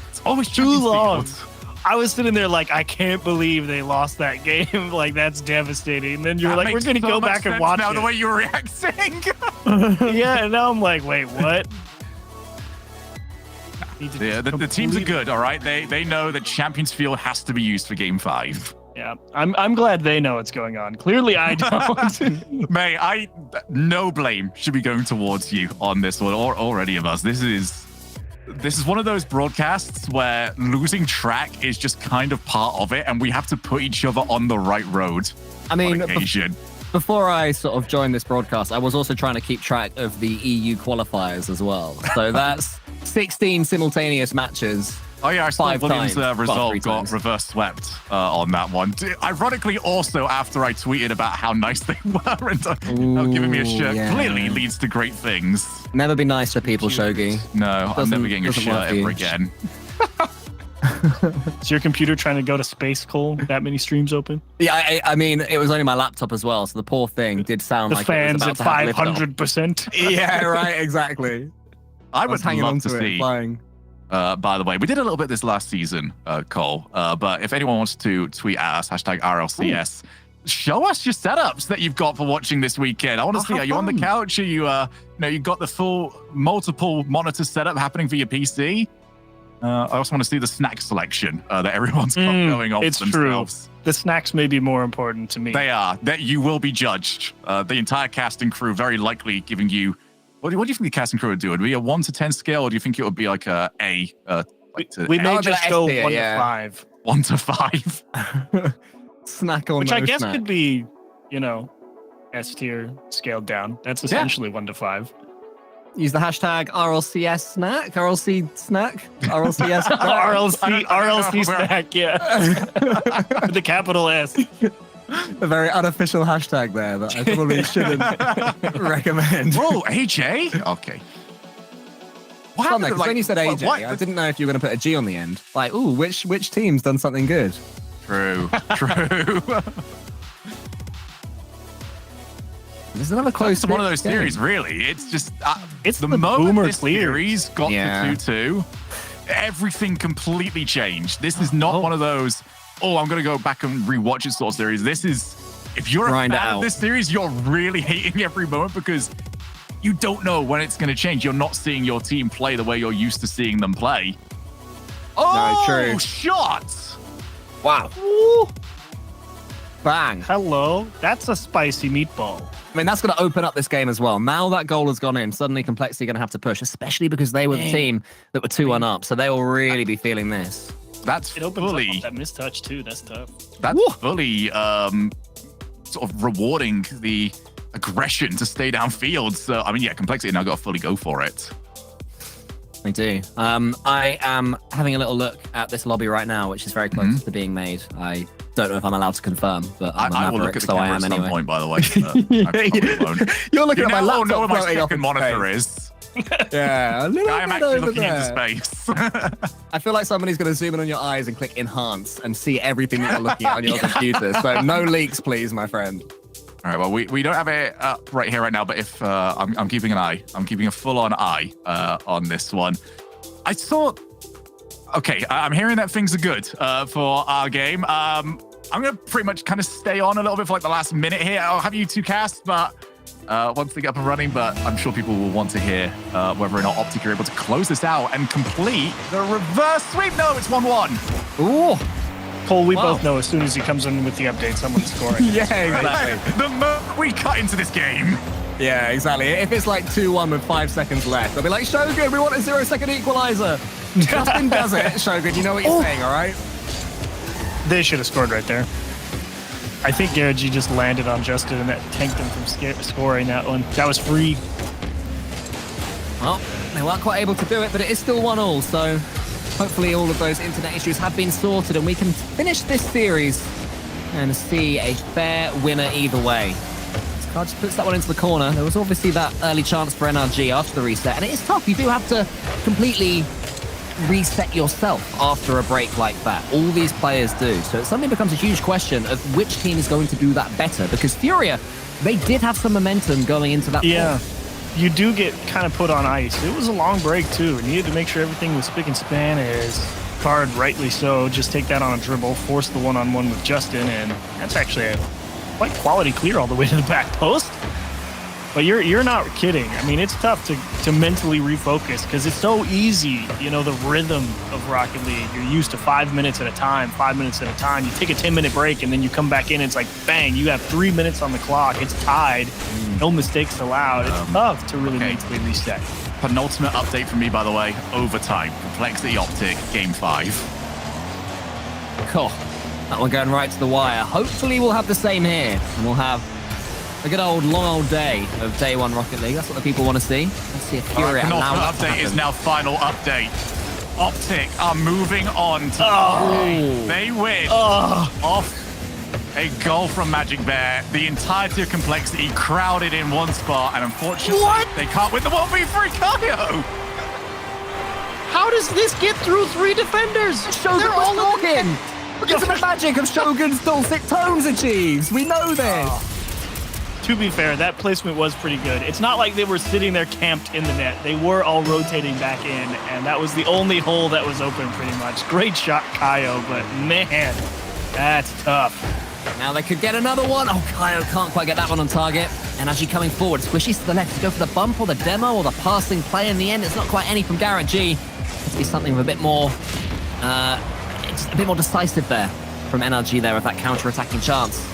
It's always too long. Field. I was sitting there like, I can't believe they lost that game. Like, that's devastating. And then you're like, we're going to go back and watch now it. the way you're reacting. Yeah, and now I'm like, wait, what? Yeah, the teams are good, all right? They know that Champions Field has to be used for Game 5. Yeah, I'm glad they know what's going on. Clearly, I don't. May no blame should be going towards you on this one, or any of us. This is one of those broadcasts where losing track is just kind of part of it, and we have to put each other on the right road. I mean, on occasion. Before I sort of joined this broadcast, I was also trying to keep track of the EU qualifiers as well. So that's 16 simultaneous matches. Oh yeah, I saw Williams' result got times. reverse swept on that one. Ironically, also after I tweeted about how nice they were and giving me a shirt clearly leads to great things. Never be nice to people, Shogi. No, I'm never getting a shirt ever again. Is your computer trying to go to space, Cole? That many streams open? Yeah, I mean, it was only my laptop as well, so the poor thing did sound The like fans it at was about to have liftoff. 500%. Yeah, right, exactly. I would hanging love on to to it, see. flying. By the way, we did a little bit this last season, Cole. But if anyone wants to tweet at us, #RLCS, show us your setups that you've got for watching this weekend. I want to see, are you on the couch? Are you, you got the full multiple monitor setup happening for your PC? I also want to see the snack selection that everyone's got going on It's for themselves. true. The snacks may be more important to me. They are. That you will be judged. The entire cast and crew very likely giving you. What do you think the cast and crew would do? Would it be a 1 to 10 scale, or do you think it would be like a A? We may just go 1 tier, to 5. 1 to 5. Snack or Which no I guess snack. could be, S tier scaled down. That's essentially 1 to 5. Use the hashtag RLCS snack, RLC snack, RLCS RLC snack, yeah. With the capital S. A very unofficial hashtag there that I probably shouldn't recommend. Whoa, AJ? Okay. What Fun, though, happened? 'cause when you said AJ, I didn't know if you were going to put a G on the end. Like, ooh, which team's done something good? True. There's another close. It's one of those series, really. It's just it's the boomer moment this clear. series got to 2-2, everything completely changed. This is not one of those, I'm going to go back and rewatch it sort of series. This is If you're a Grind fan it of out. this series, you're really hating every moment because you don't know when it's going to change. You're not seeing your team play the way you're used to seeing them play. Oh, true. shots! Wow. Ooh. Bang. Hello. That's a spicy meatball. I mean, that's going to open up this game as well. Now that goal has gone in, suddenly Complexity going to have to push, especially because they were the team that were 2-1 up. So they will really be feeling this. That's It opens fully... up that mistouch too. That's tough. That's fully sort of rewarding the aggression to stay downfield. So, I mean, yeah, Complexity now got to fully go for it. They do. I am having a little look at this lobby right now, which is very close to being made. I don't know if I'm allowed to confirm, but I'm I a will look Maverick, at the so I camera am at some anyway. point, by the way. I probably won't. You're looking at my now laptop know where my floating off second into monitor space. is. Yeah, a little I am bit actually over looking there. into space. I feel like somebody's going to zoom in on your eyes and click enhance and see everything that you're looking at on your computer. So no leaks, please, my friend. All right, well, we don't have it up right here right now, but if I'm keeping an eye, I'm keeping a full-on eye on this one. I thought, okay, I'm hearing that things are good for our game. I'm going to pretty much kind of stay on a little bit for like the last minute here. I'll have you two cast, but once they get up and running, but I'm sure people will want to hear whether or not Optic are able to close this out and complete the reverse sweep. No, it's 1-1. Ooh. Cole, we both know as soon as he comes in with the update, someone's scoring. Yeah, exactly. The moment we cut into this game. Yeah, exactly. If it's like 2-1 with 5 seconds left, they'll be like, Shogun, we want a 0-second equalizer. Justin does it. Shogun, you know what you're saying, all right? They should have scored right there. I think Garrett G just landed on Justin and that tanked him from scoring that one. That was free. Well, they weren't quite able to do it, but it is still 1-1, so hopefully all of those internet issues have been sorted and we can finish this series and see a fair winner either way. Card just puts that one into the corner. There was obviously that early chance for NRG after the reset, and it is tough. You do have to completely reset yourself after a break like that. All these players do. So it suddenly becomes a huge question of which team is going to do that better, because Furia, they did have some momentum going into that point. You do get kind of put on ice. It was a long break too, and you had to make sure everything was spick and span, as Card rightly so just take that on a dribble, force the one-on-one with Justin, and that's actually a quite quality clear all the way to the back post. But you're not kidding. I mean, it's tough to mentally refocus because it's so easy, you know, the rhythm of Rocket League. You're used to 5 minutes at a time, 5 minutes at a time. You take a 10-minute break and then you come back in and it's like, bang, you have 3 minutes on the clock. It's tied. No mistakes allowed. It's tough to really mentally reset. Penultimate update from me, by the way. Overtime. Complexity Optic, Game 5. Cool. That one going right to the wire. Hopefully we'll have the same here, and we'll have a good old, long old day of day one Rocket League. That's what the people want to see. Let's see if Furia Penultimate allows that to update is happen. now final update. Optic are moving on to they win off a goal from Magic Bear. The entirety of Complexity crowded in one spot, and unfortunately, they can't win the 1v3 Kaio. How does this get through 3 defenders? Shogun was talking! Because of the magic of Shogun's dulcet tones achieves. We know this. To be fair, that placement was pretty good. It's not like they were sitting there camped in the net. They were all rotating back in, and that was the only hole that was open pretty much. Great shot, Kaio, but man, that's tough. Now they could get another one. Oh, Kaio can't quite get that one on target. And as she coming forward, squishies to the left to go for the bump or the demo or the passing play in the end. It's not quite any from Garrett G. Let's be something with a bit more, just a bit more decisive there from NRG there with that counter-attacking chance.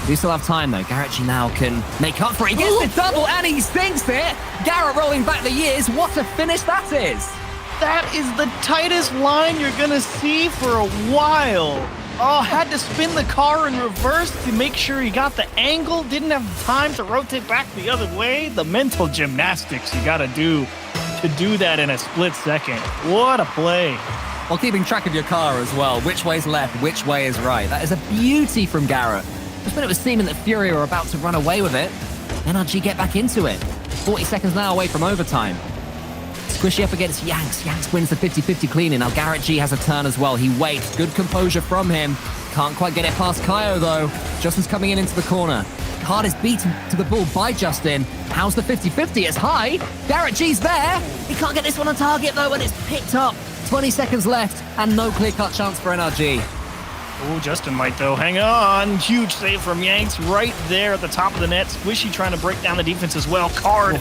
We do still have time though. Garrett G now can make up for it. He gets the double and he sinks it. Garrett rolling back the years. What a finish that is. That is the tightest line you're gonna see for a while. Oh, had to spin the car in reverse to make sure he got the angle. Didn't have time to rotate back the other way. The mental gymnastics you gotta do to do that in a split second. What a play. While keeping track of your car as well. Which way's left, which way is right. That is a beauty from Garrett. Just when it was seeming that Furia were about to run away with it, NRG get back into it. 40 seconds now away from overtime. Squishy up against Yanks. Yanks wins the 50-50 cleaning. Now Garrett G has a turn as well. He waits. Good composure from him. Can't quite get it past Kaio though. Justin's coming in into the corner. Card is beaten to the ball by Justin. How's the 50-50? It's high. Garrett G's there. He can't get this one on target though, and it's picked up. 20 seconds left and no clear-cut chance for NRG. Oh, Justin might, though. Hang on. Huge save from Yanks right there at the top of the net. Squishy trying to break down the defense as well. Card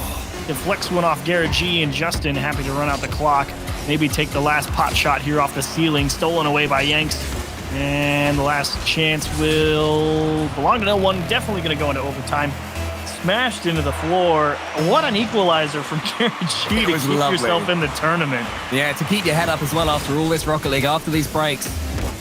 deflects one off Garrett G, and Justin happy to run out the clock. Maybe take the last pot shot here off the ceiling. Stolen away by Yanks. And the last chance will belong to no one. Definitely going to go into overtime. Smashed into the floor. What an equalizer from Garrett G to keep yourself in the tournament. Yeah, to keep your head up as well after all this Rocket League, after these breaks.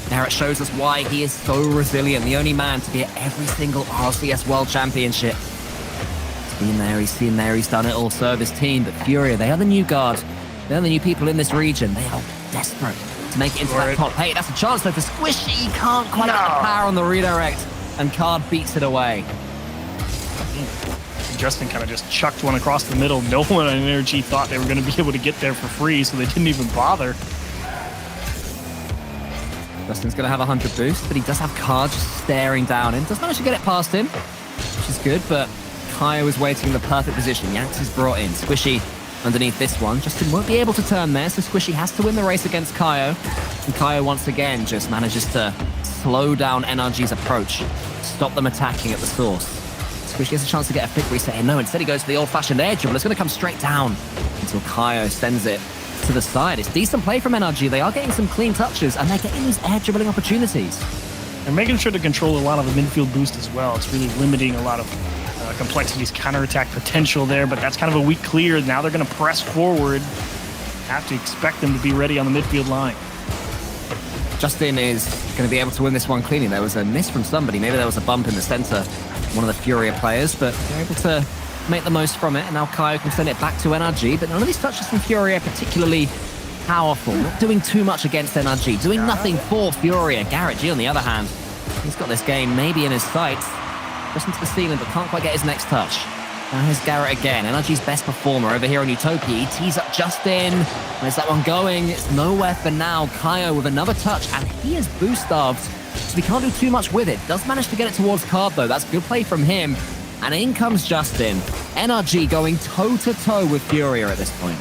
Now it shows us why he is so resilient, the only man to be at every single RLCS World Championship. He's been there, he's seen there, he's done it all, serve his team. But Furia, they are the new guard. They are the new people in this region. They are desperate to make it into that top 8. That's a chance though for Squishy. He can't quite get the power on the redirect. And Card beats it away. Justin kind of just chucked one across the middle. No one on Energy thought they were going to be able to get there for free, so they didn't even bother. Justin's going to have a 100 boost, but he does have Card just staring down him. Does manage to get it past him, which is good, but Kaio is waiting in the perfect position. Yanks is brought in. Squishy underneath this one. Justin won't be able to turn there, so Squishy has to win the race against Kaio. And Kaio once again just manages to slow down NRG's approach, stop them attacking at the source. Squishy has a chance to get a quick reset here. No, instead he goes for the old-fashioned air dribble. It's going to come straight down until Kaio sends it to the side. It's decent play from NRG. They are getting some clean touches, and they're getting these air dribbling opportunities. They're making sure to control a lot of the midfield boost as well. It's really limiting a lot of complexity's counterattack potential there, but that's kind of a weak clear. Now they're going to press forward. Have to expect them to be ready on the midfield line. Justin is going to be able to win this one cleanly. There was a miss from somebody. Maybe there was a bump in the center, one of the Furia players, but they're able to make the most from it. And now Kaio can send it back to NRG, but none of these touches from Furia particularly powerful. Not doing too much against NRG, doing nothing for Furia. Garrett G, on the other hand, he's got this game maybe in his sights. Just into the ceiling, but can't quite get his next touch. Now here's Garrett again, NRG's best performer over here on Utopia. He tees up Justin. Where's that one going? It's nowhere for now. Kaio with another touch, and he is boost starved, so he can't do too much with it. Does manage to get it towards Card, though. That's good play from him. And in comes Justin. NRG going toe-to-toe with Furia at this point.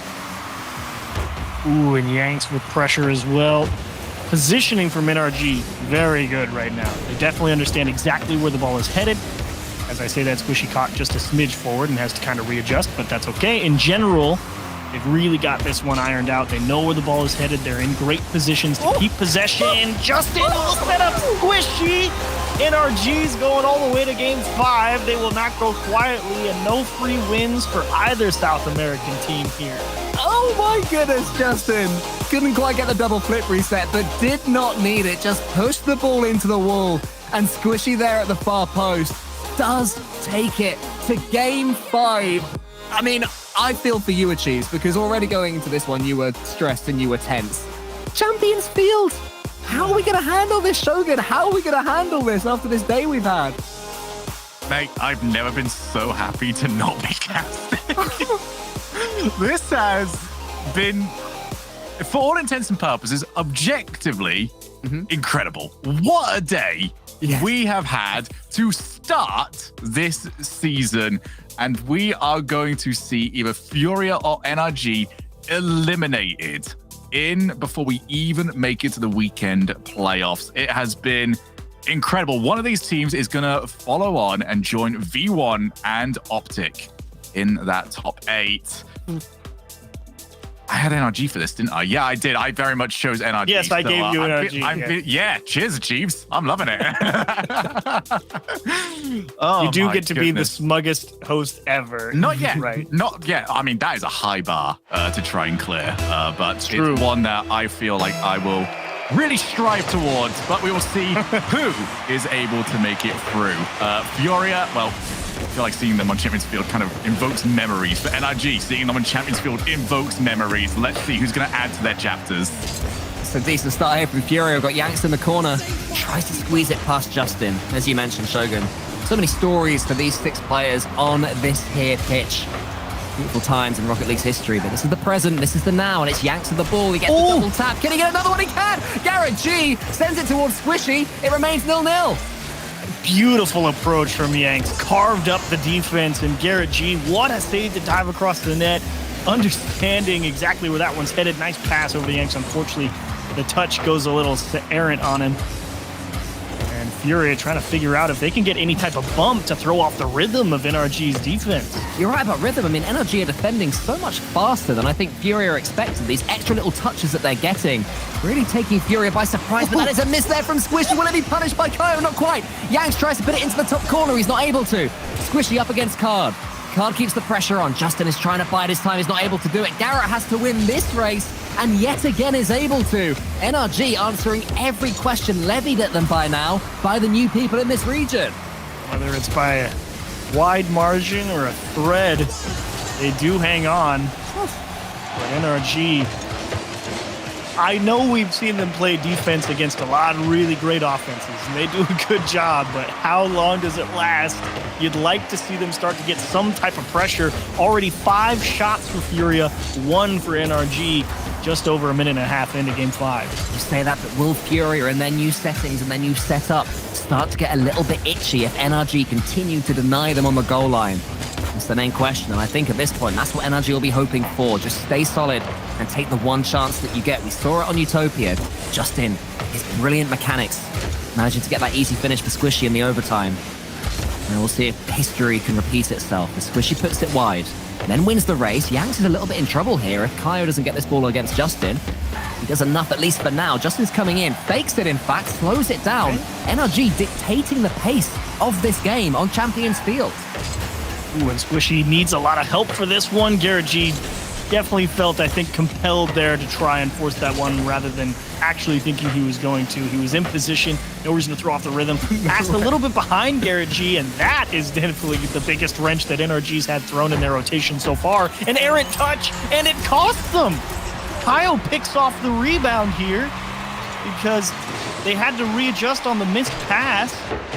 Ooh, and Yanks with pressure as well. Positioning from NRG, very good right now. They definitely understand exactly where the ball is headed. As I say that, Squishy caught just a smidge forward and has to kind of readjust, but that's okay. In general, they've really got this one ironed out. They know where the ball is headed. They're in great positions to keep possession. Justin will set up Squishy. NRG's going all the way to game 5. They will not go quietly, and no free wins for either South American team here. Oh my goodness, Justin. Couldn't quite get the double flip reset, but did not need it. Just pushed the ball into the wall, and Squishy there at the far post does take it to game 5. I mean, I feel for you, Achieves, because already going into this one, you were stressed and you were tense. Champions Field! How are we going to handle this, Shogun? How are we going to handle this after this day we've had? Mate, I've never been so happy to not be captain. This has been, for all intents and purposes, objectively incredible. What a day we have had to start this season. And we are going to see either Furia or NRG eliminated before we even make it to the weekend playoffs. It has been incredible. One of these teams is going to follow on and join V1 and Optic in that top 8. I had NRG for this, didn't I? Yeah, I did. I very much chose NRG. Yes, I gave you NRG. Yeah, cheers, Chiefs. I'm loving it. You do get to be the smuggest host ever. Not yet. Right. Not yet. I mean, that is a high bar to try and clear. But it's one that I feel like I will really strive towards. But we will see who is able to make it through. Furia, well, I feel like seeing them on Champions Field kind of invokes memories. For NRG, seeing them on Champions Field invokes memories. Let's see who's going to add to their chapters. It's a decent start here from Furia. We've got Yanks in the corner. Tries to squeeze it past Justin, as you mentioned, Shogun. So many stories for these 6 players on this here pitch. Beautiful times in Rocket League's history, but this is the present, this is the now, and it's Yanks with the ball. He gets the double tap. Can he get another one? He can! Garrett G sends it towards Squishy. It remains 0-0. Beautiful approach from Yanks. Carved up the defense, and Garrett G, what a save to dive across the net. Understanding exactly where that one's headed. Nice pass over to Yanks. Unfortunately, the touch goes a little errant on him. Furia trying to figure out if they can get any type of bump to throw off the rhythm of NRG's defense. You're right about rhythm. I mean, NRG are defending so much faster than I think Furia are expecting. These extra little touches that they're getting, really taking Furia by surprise. But that is a miss there from Squishy. Will it be punished by Kyo? Not quite. Yanks tries to put it into the top corner. He's not able to. Squishy up against Card. Card keeps the pressure on. Justin is trying to bide his time. He's not able to do it. Garrett has to win this race, and yet again is able to. NRG answering every question levied at them by now by the new people in this region. Whether it's by a wide margin or a thread, they do hang on. But NRG, I know we've seen them play defense against a lot of really great offenses, and they do a good job, but how long does it last? You'd like to see them start to get some type of pressure. Already 5 shots for Furia, 1 for NRG, just over a minute and a half into game 5. You say that, but will Furia and their new settings and their new setup start to get a little bit itchy if NRG continue to deny them on the goal line? That's the main question, and I think at this point, that's what NRG will be hoping for. Just stay solid and take the one chance that you get. We saw it on Utopia. Justin, his brilliant mechanics, managing to get that easy finish for Squishy in the overtime. And we'll see if history can repeat itself. As Squishy puts it wide, then wins the race. Yanks is a little bit in trouble here if Kyo doesn't get this ball against Justin. He does enough, at least for now. Justin's coming in, fakes it in fact, slows it down. NRG dictating the pace of this game on Champions Field. Ooh, and Squishy needs a lot of help for this one. Garrett G definitely felt, I think, compelled there to try and force that one rather than actually thinking he was going to. He was in position, no reason to throw off the rhythm. Passed a little bit behind Garrett G, and that is definitely the biggest wrench that NRG's had thrown in their rotation so far. An errant touch, and it cost them. Kyle picks off the rebound here because they had to readjust on the missed pass,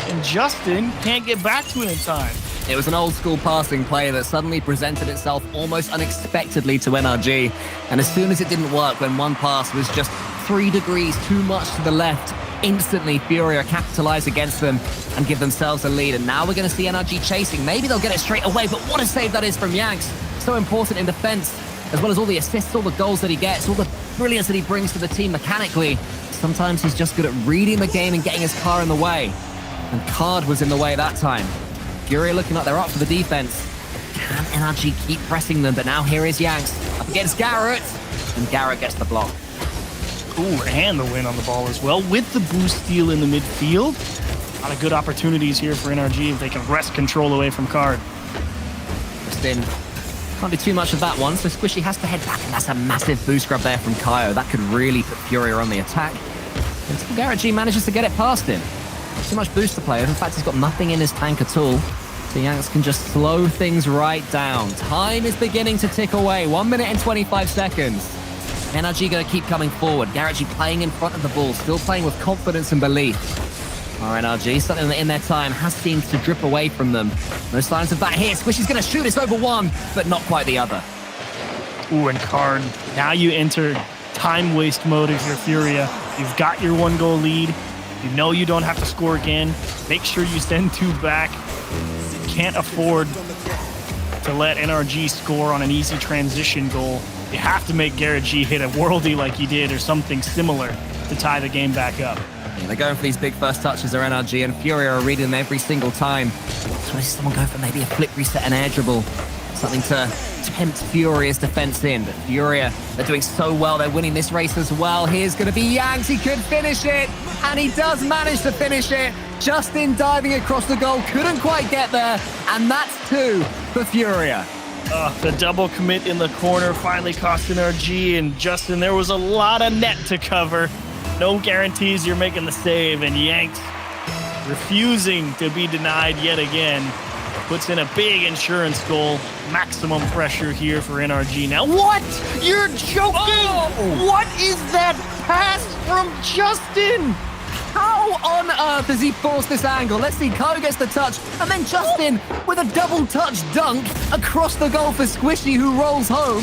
and Justin can't get back to it in time. It was an old school passing play that suddenly presented itself almost unexpectedly to NRG. And as soon as it didn't work, when one pass was just 3 degrees too much to the left, instantly Furia capitalize against them and give themselves a lead. And now we're going to see NRG chasing. Maybe they'll get it straight away, but what a save that is from Yanks. So important in defense, as well as all the assists, all the goals that he gets, all the brilliance that he brings to the team mechanically. Sometimes he's just good at reading the game and getting his car in the way. And Card was in the way that time. Furia looking like they're up for the defense. Can NRG keep pressing them? But now here is Yanks up against Garrett. And Garrett gets the block. Ooh, and the win on the ball as well with the boost steal in the midfield. A lot of good opportunities here for NRG if they can wrest control away from Card. Justin can't do too much of that one, so Squishy has to head back, and that's a massive boost grab there from Kyo. That could really put Furia on the attack. Until Garrett G manages to get it past him. Too much boost to play with. In fact, he's got nothing in his tank at all. So Yanks can just slow things right down. Time is beginning to tick away. 1 minute and 25 seconds. NRG going to keep coming forward. Garrett G playing in front of the ball, still playing with confidence and belief. Our NRG, something that in their time has seemed to drip away from them. No signs of that here. Squishy's going to shoot. It's over one, but not quite the other. Ooh, and Card, now you enter time waste mode if you're Furia. You've got your 1-goal lead. You know you don't have to score again. Make sure you send 2 back. You can't afford to let NRG score on an easy transition goal. You have to make Garrett G hit a worldie like he did or something similar to tie the game back up. Yeah, they're going for these big first touches, they're NRG, and Furia are reading them every single time. So I see someone go for maybe a flip reset and air dribble. Something to tempt Furia's defense in. But Furia, they're doing so well. They're winning this race as well. Here's going to be Yanks. He could finish it. And he does manage to finish it. Justin diving across the goal. Couldn't quite get there. And that's 2 for Furia. The double commit in the corner finally cost NRG. And Justin, there was a lot of net to cover. No guarantees you're making the save. And Yanks refusing to be denied yet again. Puts in a big insurance goal. Maximum pressure here for NRG. Now, what? You're joking! Oh! What is that pass from Justin? How on earth has he forced this angle? Let's see, Kyo gets the touch, and then Justin with a double touch dunk across the goal for Squishy, who rolls home.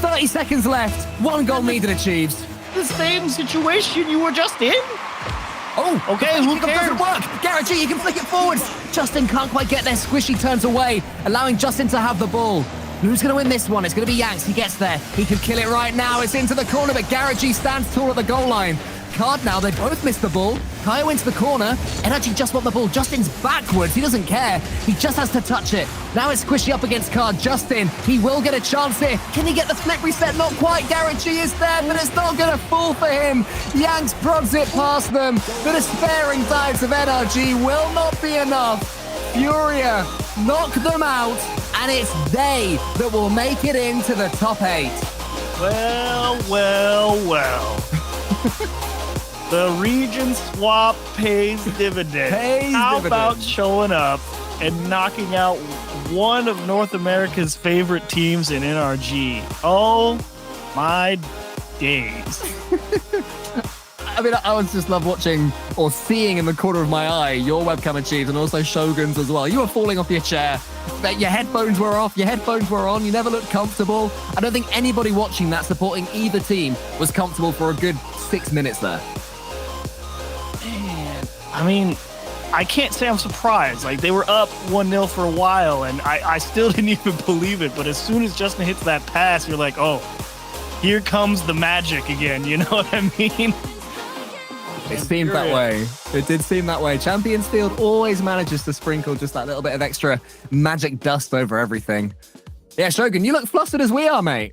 30 seconds left. 1 goal needed achieves. The same situation you were just in? Oh, okay, who cares? Doesn't work. Garrett G, you can flick it forward. Justin can't quite get there. Squishy turns away, allowing Justin to have the ball. Who's going to win this one? It's going to be Yanks. He gets there. He could kill it right now. It's into the corner, but Garrett G stands tall at the goal line. Card now, they both missed the ball. Kaio into the corner. Energy just want the ball. Justin's backwards. He doesn't care. He just has to touch it. Now it's Squishy up against Card. Justin, he will get a chance here. Can he get the flip reset? Not quite. Garrett G is there, but it's not going to fall for him. Yanks prods it past them. The despairing dives of NRG will not be enough. Furia knock them out, and it's they that will make it into the top 8. Well. The region swap pays dividends. How about showing up and knocking out one of North America's favorite teams in NRG? Oh my days. I mean, I was just love watching or seeing in the corner of my eye your webcam achieves and also Shogun's as well. You were falling off your chair. Your headphones were off. Your headphones were on. You never looked comfortable. I don't think anybody watching that supporting either team was comfortable for a good 6 minutes there. Man, I mean, I can't say I'm surprised. Like, they were up 1-0 for a while, and I still didn't even believe it. But as soon as Justin hits that pass, you're like, oh, here comes the magic again. You know what I mean? It seemed that way. It did seem that way. Champions Field always manages to sprinkle just that little bit of extra magic dust over everything. Yeah, Shogun, you look flustered as we are, mate.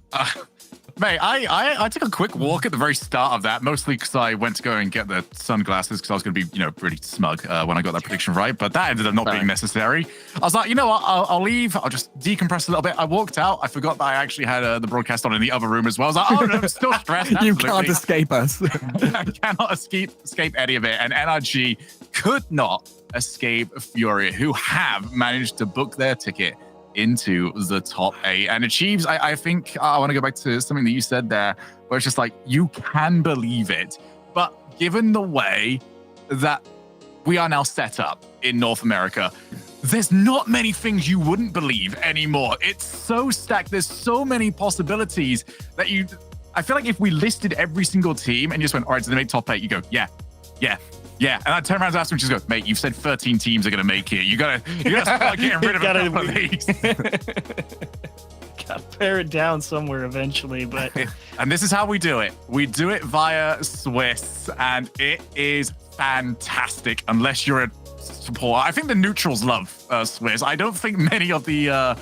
Mate, I took a quick walk at the very start of that, mostly because I went to go and get the sunglasses because I was going to be, really smug when I got that prediction right. But that ended up not being necessary. I was like, you know what? I'll leave. I'll just decompress a little bit. I walked out. I forgot that I actually had the broadcast on in the other room as well. I was like, oh, no, I'm still stressed. You can't escape us. I cannot escape any of it. And NRG could not escape Furia, who have managed to book their ticket into the top 8 and achieves. I think I want to go back to something that you said there, where it's just like, you can believe it, but given the way that we are now set up in North America, there's not many things you wouldn't believe anymore. It's so stacked. There's so many possibilities that I feel like if we listed every single team and just went, all right, so they make top 8, you go, yeah. And I turn around to ask him and just go, mate, you've said 13 teams are going to make it. You gotta start getting rid of a couple of these. Gotta pare it down somewhere eventually, but... And this is how we do it. We do it via Swiss, and it is fantastic, unless you're a supporter. I think the neutrals love Swiss. I don't think many of the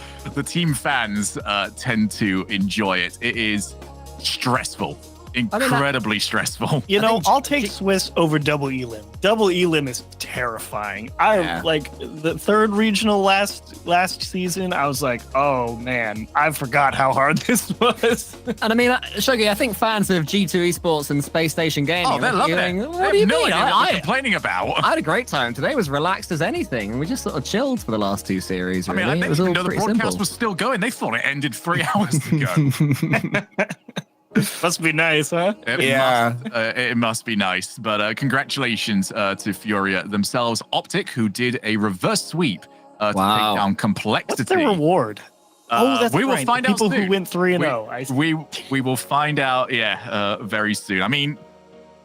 team fans tend to enjoy it. It is stressful. Incredibly stressful. I'll take Swiss over Double Elim. Double Elim is terrifying. Like the third regional last season, I was like, oh man, I forgot how hard this was. And I mean, Shogi, I think fans of G2 Esports and Space Station Gaming, they're loving it. What do you mean? I'm complaining about. I had a great time. Today was relaxed as anything. We just sort of chilled for the last 2 series. Really. I mean, I didn't even know the broadcast was still going. They thought it ended 3 hours ago. Must be nice, huh? It must be nice. But congratulations to Furia themselves. Optic, who did a reverse sweep to take down Complexity. What's the reward? That's we will find out people soon. Who went 3-0. We will find out, very soon. I mean,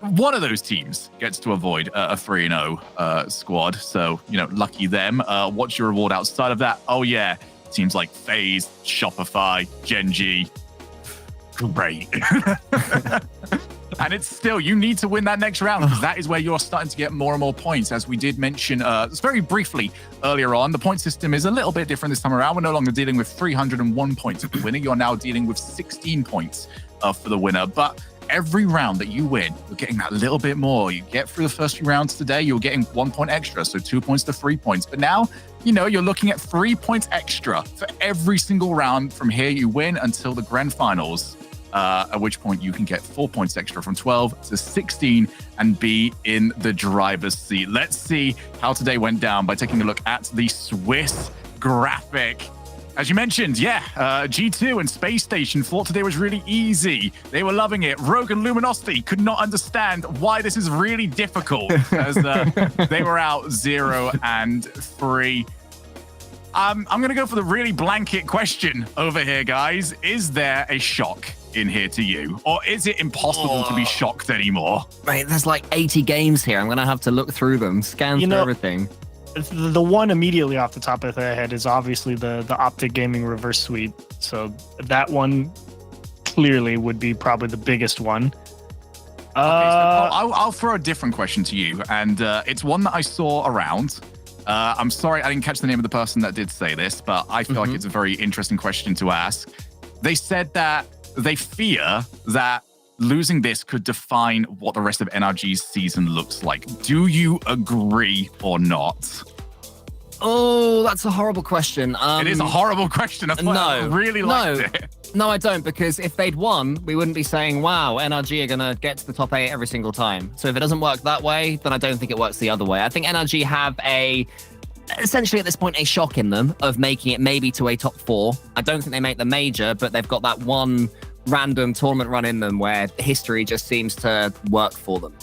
one of those teams gets to avoid a 3-0 squad. So, lucky them. What's your reward outside of that? Oh, yeah. Teams like FaZe, Shopify, Genji. Great. And it's still, you need to win that next round because that is where you're starting to get more and more points. As we did mention very briefly earlier on, the point system is a little bit different this time around. We're no longer dealing with 301 points for the winner. You're now dealing with 16 points for the winner. But every round that you win, you're getting that little bit more. You get through the first few rounds today, you're getting 1 point extra, so 2 points to 3 points. But now, you're looking at 3 points extra for every single round from here you win until the grand finals. At which point you can get 4 points extra from 12 to 16 and be in the driver's seat. Let's see how today went down by taking a look at the Swiss graphic. As you mentioned, G2 and Space Station thought today was really easy. They were loving it. Rogue and Luminosity could not understand why this is really difficult as they were out 0-3. I'm going to go for the really blanket question over here, guys. Is there a shock in here to you? Or is it impossible to be shocked anymore? Mate, there's like 80 games here. I'm going to have to look through them, scan through everything. The one immediately off the top of my head is obviously the Optic Gaming reverse sweep. So that one clearly would be probably the biggest one. I'll throw a different question to you, and it's one that I saw around. I'm sorry I didn't catch the name of the person that did say this, but I feel like it's a very interesting question to ask. They said that they fear that losing this could define what the rest of NRG's season looks like. Do you agree or not? Oh, that's a horrible question. It is a horrible question. That's why I really liked it. No, I don't, because if they'd won, we wouldn't be saying, wow, NRG are going to get to the top 8 every single time. So if it doesn't work that way, then I don't think it works the other way. I think NRG have essentially at this point, a shock in them of making it maybe to a top 4. I don't think they make the major, but they've got that one random tournament run in them where history just seems to work for them.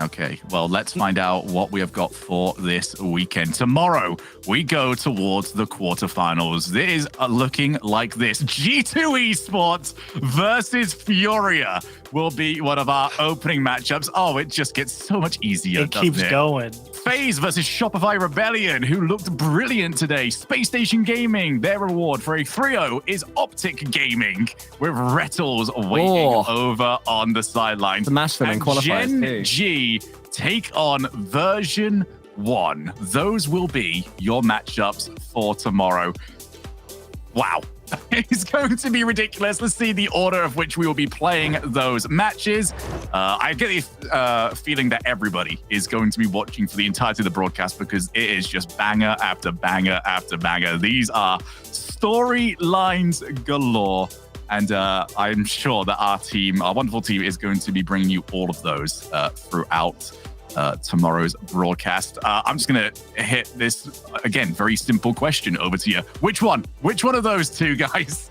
Okay, well, let's find out what we have got for this weekend. Tomorrow, we go towards the quarterfinals. It is looking like this. G2 Esports versus Furia will be one of our opening matchups. Oh, it just gets so much easier. It keeps going. FaZe versus Shopify Rebellion, who looked brilliant today. Space Station Gaming, their reward for a 3-0 is Optic Gaming, with Rettles waiting over on the sidelines. Smash them in qualifiers Gen G take on version 1. Those will be your matchups for tomorrow. Wow. It's going to be ridiculous. Let's see the order of which we will be playing those matches. I get the feeling that everybody is going to be watching for the entirety of the broadcast because it is just banger after banger after banger. These are storylines galore. And I'm sure that our team, our wonderful team, is going to be bringing you all of those throughout tomorrow's broadcast. I'm just going to hit this, again, very simple question over to you. Which one? Which one of those two, guys?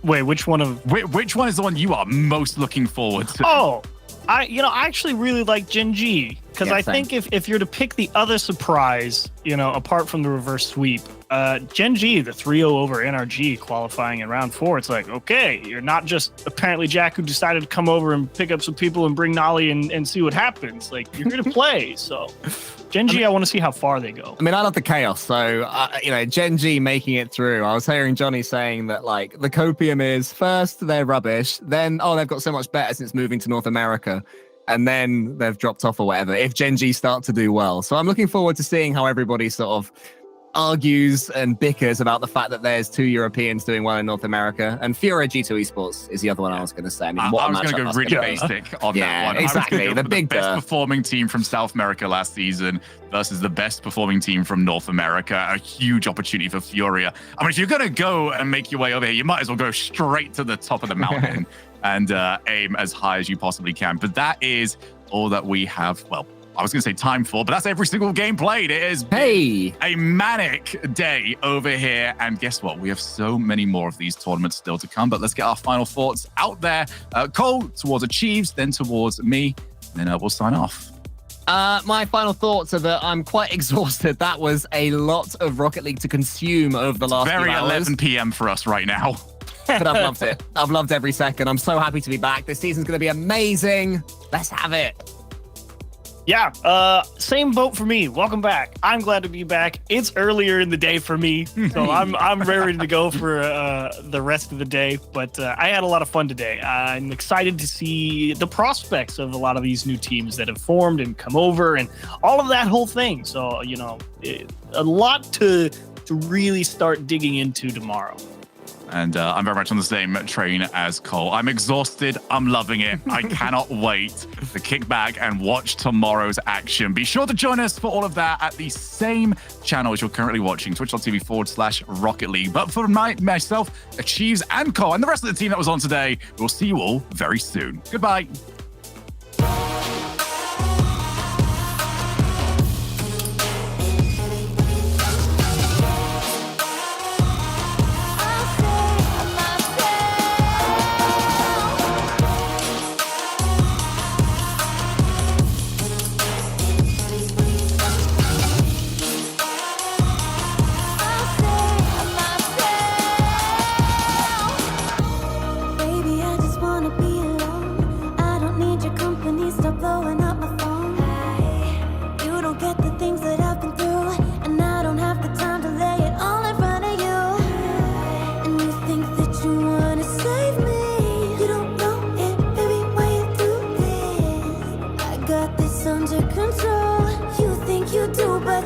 Wait, which one of... Which one is the one you are most looking forward to? Oh, I actually really like Gen G, because I think if you're to pick the other surprise, apart from the reverse sweep, Gen G, the 3-0 over NRG qualifying in round 4, it's like, okay, you're not just apparently Jack who decided to come over and pick up some people and bring Nolly and see what happens. Like, you're going to play. So Gen G, I want to see how far they go. I mean, I love the chaos. So, Gen G making it through. I was hearing Johnny saying that, like, the copium is first, they're rubbish. Then, they've got so much better since moving to North America. And then they've dropped off or whatever, if Gen G start to do well. So I'm looking forward to seeing how everybody sort of argues and bickers about the fact that there's 2 Europeans doing well in North America. And Furia G2 Esports is the other one I was going to say. I mean, I was going to go really basic on that one. Exactly. The best performing team from South America last season versus the best performing team from North America. A huge opportunity for Furia. I mean, if you're going to go and make your way over here, you might as well go straight to the top of the mountain and aim as high as you possibly can. But that is all that we have. Well, I was going to say time for, but that's every single game played. It is a manic day over here. And guess what? We have so many more of these tournaments still to come. But let's get our final thoughts out there. Cole, towards Achieves, then towards me. And then we'll sign off. My final thoughts are that I'm quite exhausted. That was a lot of Rocket League to consume over the last few hours. Very 11 p.m. for us right now. But I've loved it. I've loved every second. I'm so happy to be back. This season's going to be amazing. Let's have it. Yeah, same boat for me. Welcome back. I'm glad to be back. It's earlier in the day for me, so I'm ready to go for the rest of the day. But I had a lot of fun today. I'm excited to see the prospects of a lot of these new teams that have formed and come over and all of that whole thing. So, a lot to really start digging into tomorrow. And I'm very much on the same train as Cole. I'm exhausted. I'm loving it. I cannot wait to kick back and watch tomorrow's action. Be sure to join us for all of that at the same channel as you're currently watching, twitch.tv/Rocket League. But for myself, Achieves, and Cole, and the rest of the team that was on today, we'll see you all very soon. Goodbye. Baby, I just wanna be alone. I don't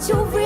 your